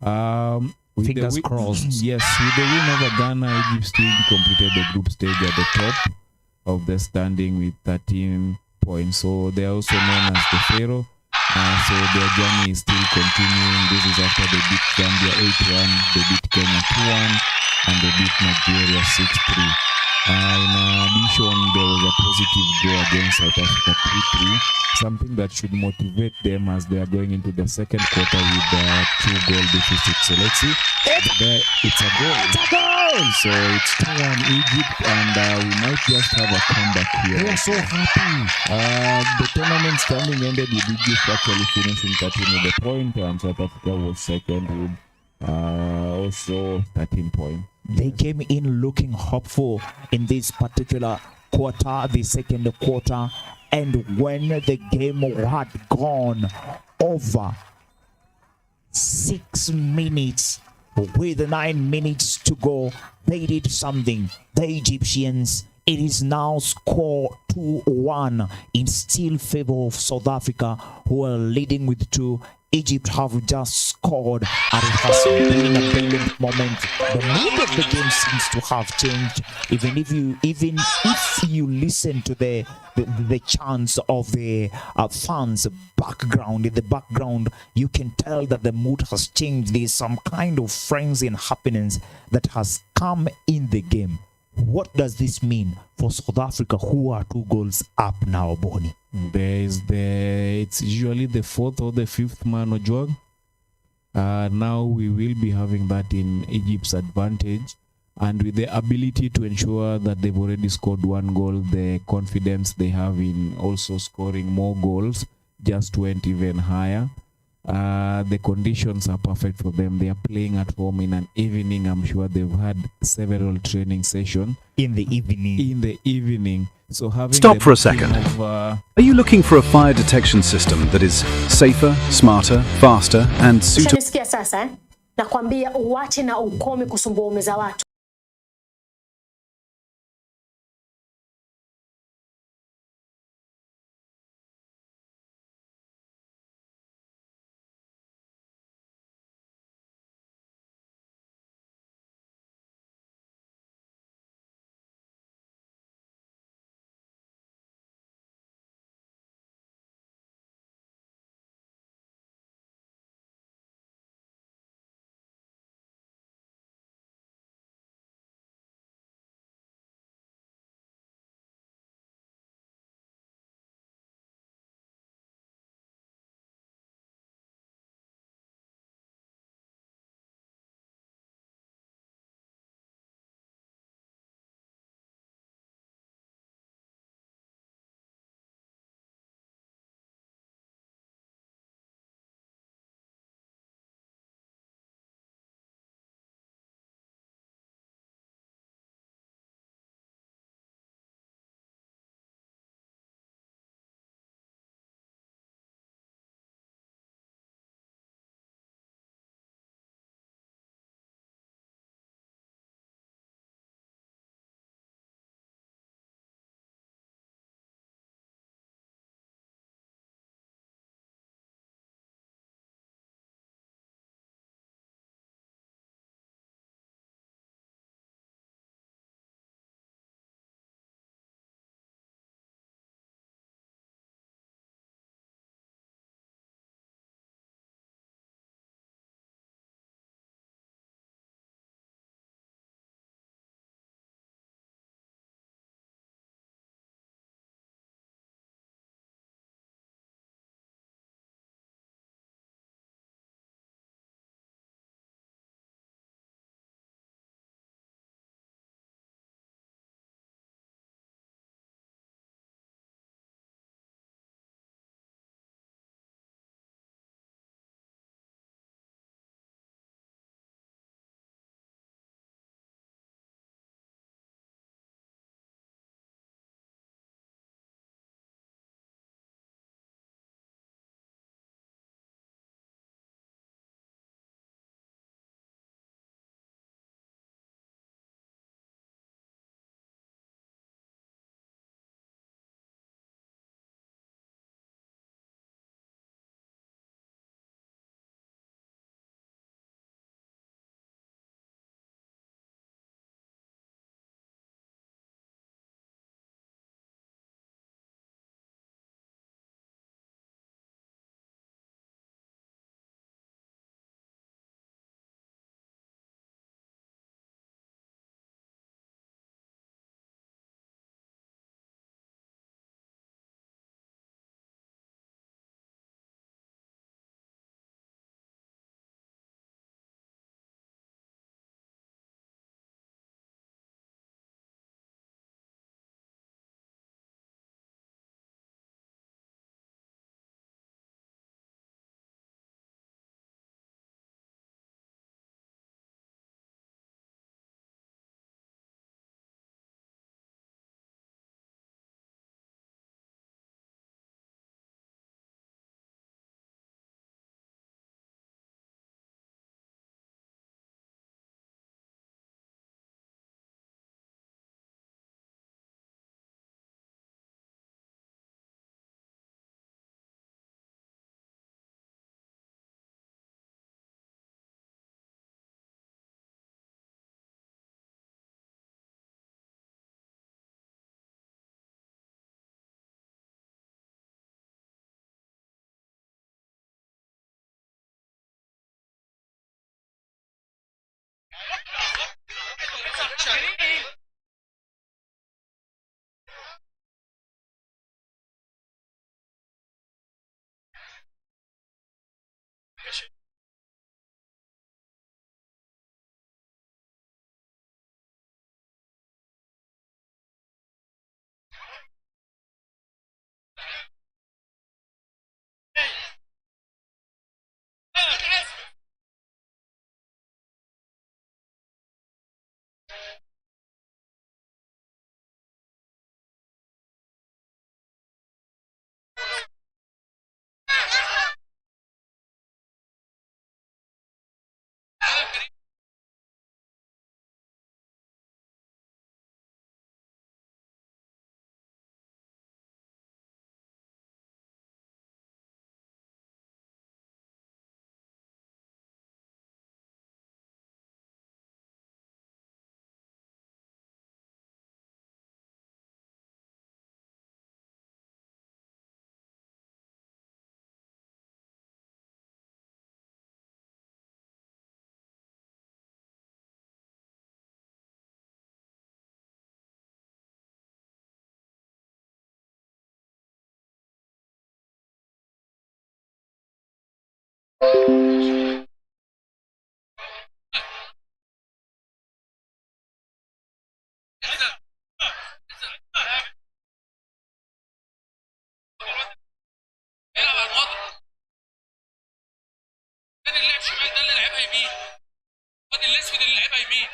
Speaker 2: Fingers crossed.
Speaker 1: Yes, with the win over Ghana, Egypt still completed the group stage at the top of the standing with 13 points. So they are also known as the Pharaoh. So their journey is still continuing. This is after they beat Zambia 8-1, they beat Kenya 2-1, and they beat Nigeria 6-3. In addition, there was a positive draw against South Africa 3-3, something that should motivate them as they are going into the second quarter with the 2-goal deficit. So let's see. There, it's a goal.
Speaker 2: It's a goal!
Speaker 1: So it's 2-1 Egypt, and we might just have a comeback here.
Speaker 2: They are so happy.
Speaker 1: The tournament standing ended with Egypt actually finishing 13 with a point, and South Africa was second with also 13 points.
Speaker 2: They came in looking hopeful in this particular quarter, the second quarter, and when the game had gone over 6 minutes, with 9 minutes to go, they did something. The Egyptians, it is now score 2-1 in still favor of South Africa, who are leading with 2. Egypt have just scored, and it has been a brilliant moment. The mood of the game seems to have changed. Even if you listen to the chants of the fans background, in the background, you can tell that the mood has changed. There's some kind of frenzy and happiness that has come in the game. What does this mean for South Africa, who are 2 goals up now, Bonnie?
Speaker 1: It's usually the 4th or the 5th man or jog. Now we will be having that in Egypt's advantage, and with the ability to ensure that they've already scored 1 goal, the confidence they have in also scoring more goals just went even higher. The conditions are perfect for them. They are playing at home in an evening. I'm sure they've had several training sessions
Speaker 2: in the evening.
Speaker 1: So having
Speaker 11: Stop for a second. Are you looking for a fire detection system that is safer, smarter, faster and suitable?
Speaker 12: Nisikia sasa, nakwambia uache na ukome kusumbua umeza watu.
Speaker 13: اللعب شمال ده اللي لعبها يمين. الواد الاسود اللي لعبها يمين.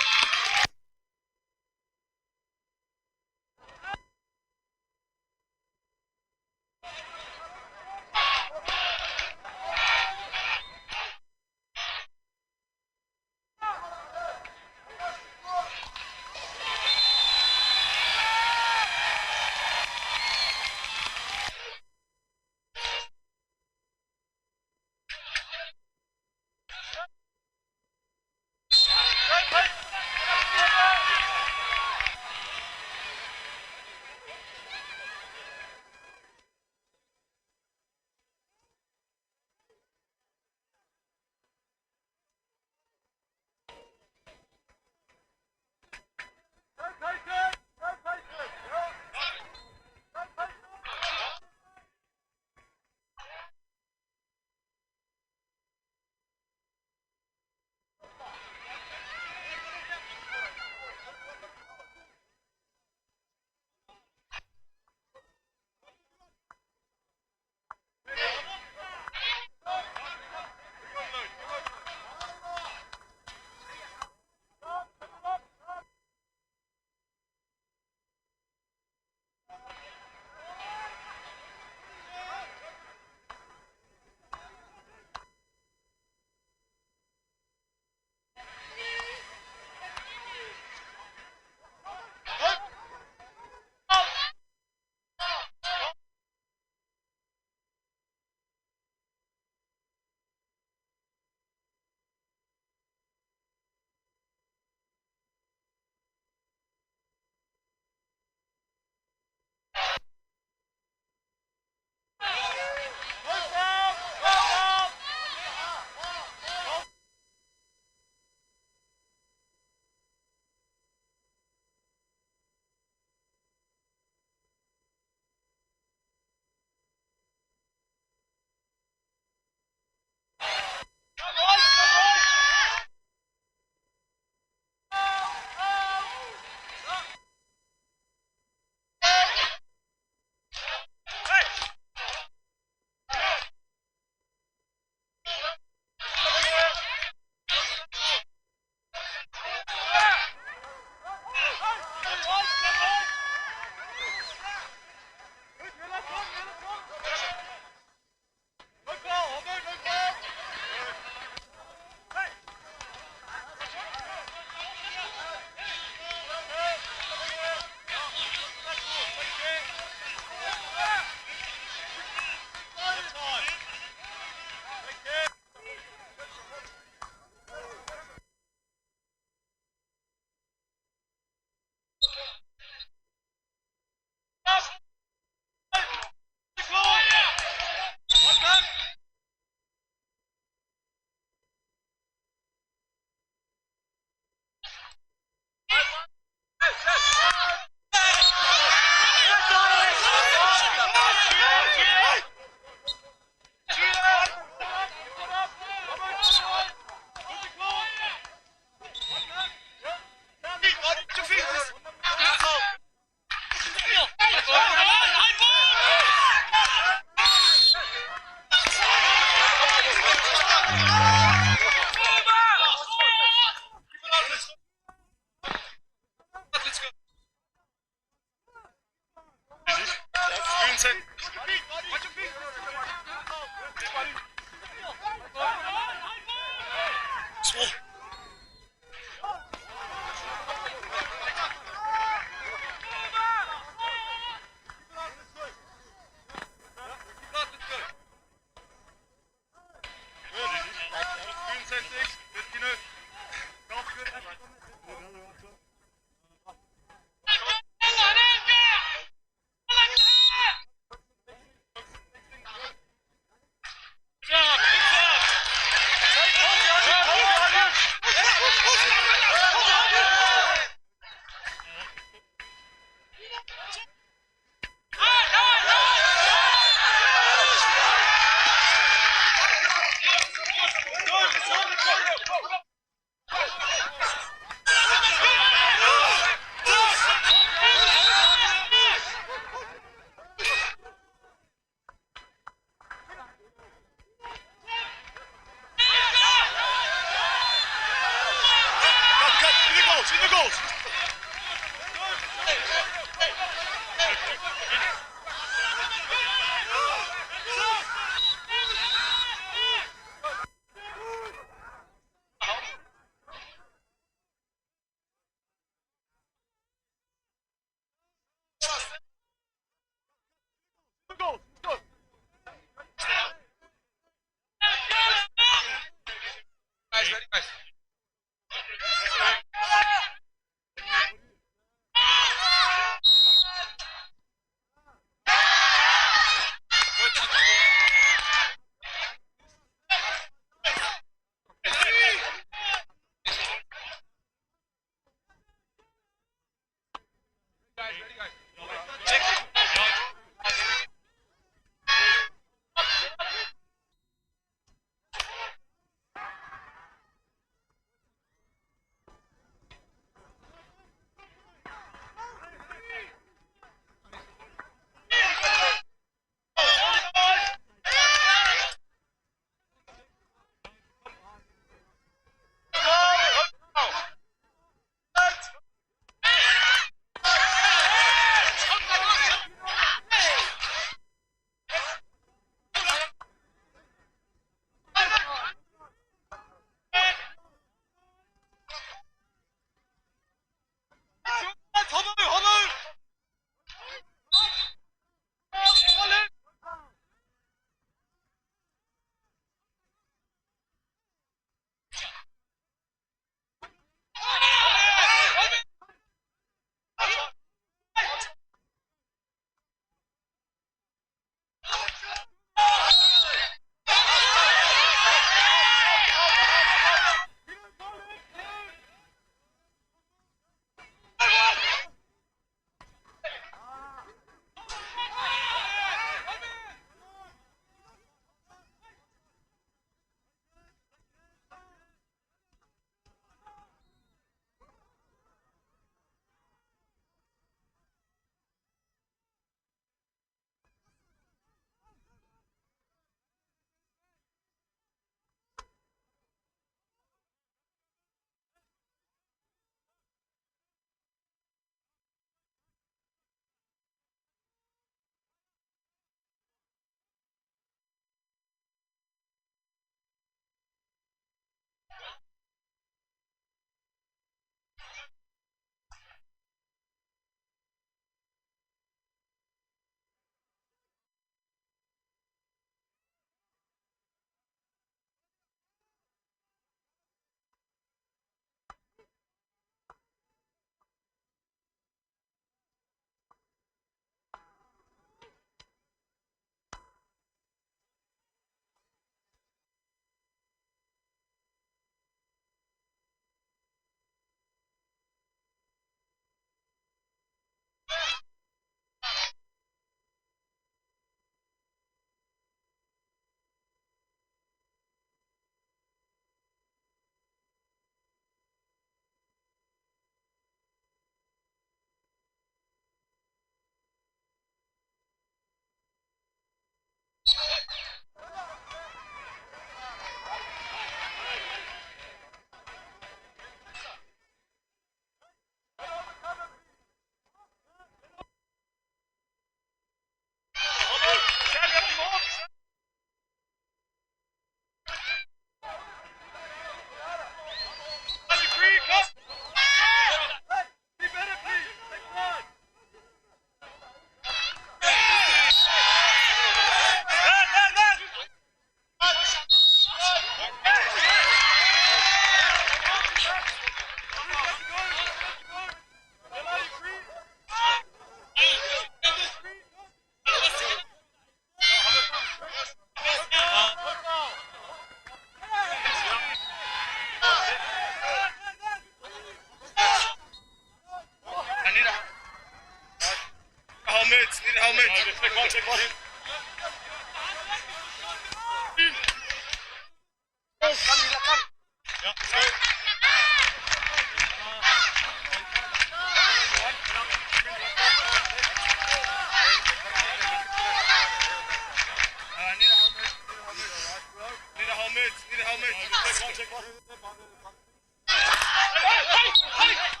Speaker 13: Hey!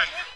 Speaker 13: Guys.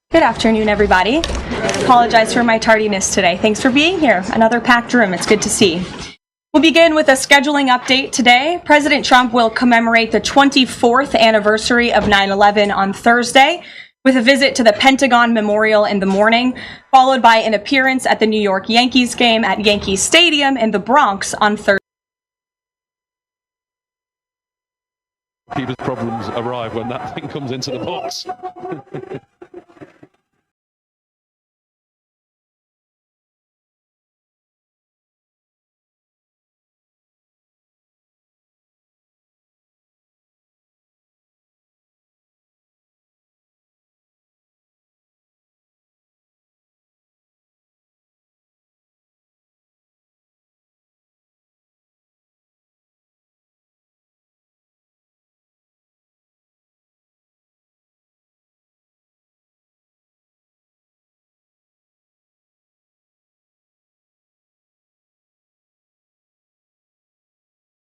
Speaker 14: Good afternoon, everybody. Apologize for my tardiness today. Thanks for being here. Another packed room. It's good to see. We'll begin with a scheduling update today. President Trump will commemorate the 24th anniversary of 9/11 on Thursday with a visit to the Pentagon Memorial in the morning, followed by an appearance at the New York Yankees game at Yankee Stadium in the Bronx on Thursday.
Speaker 15: People's problems arrive when that thing comes into the box.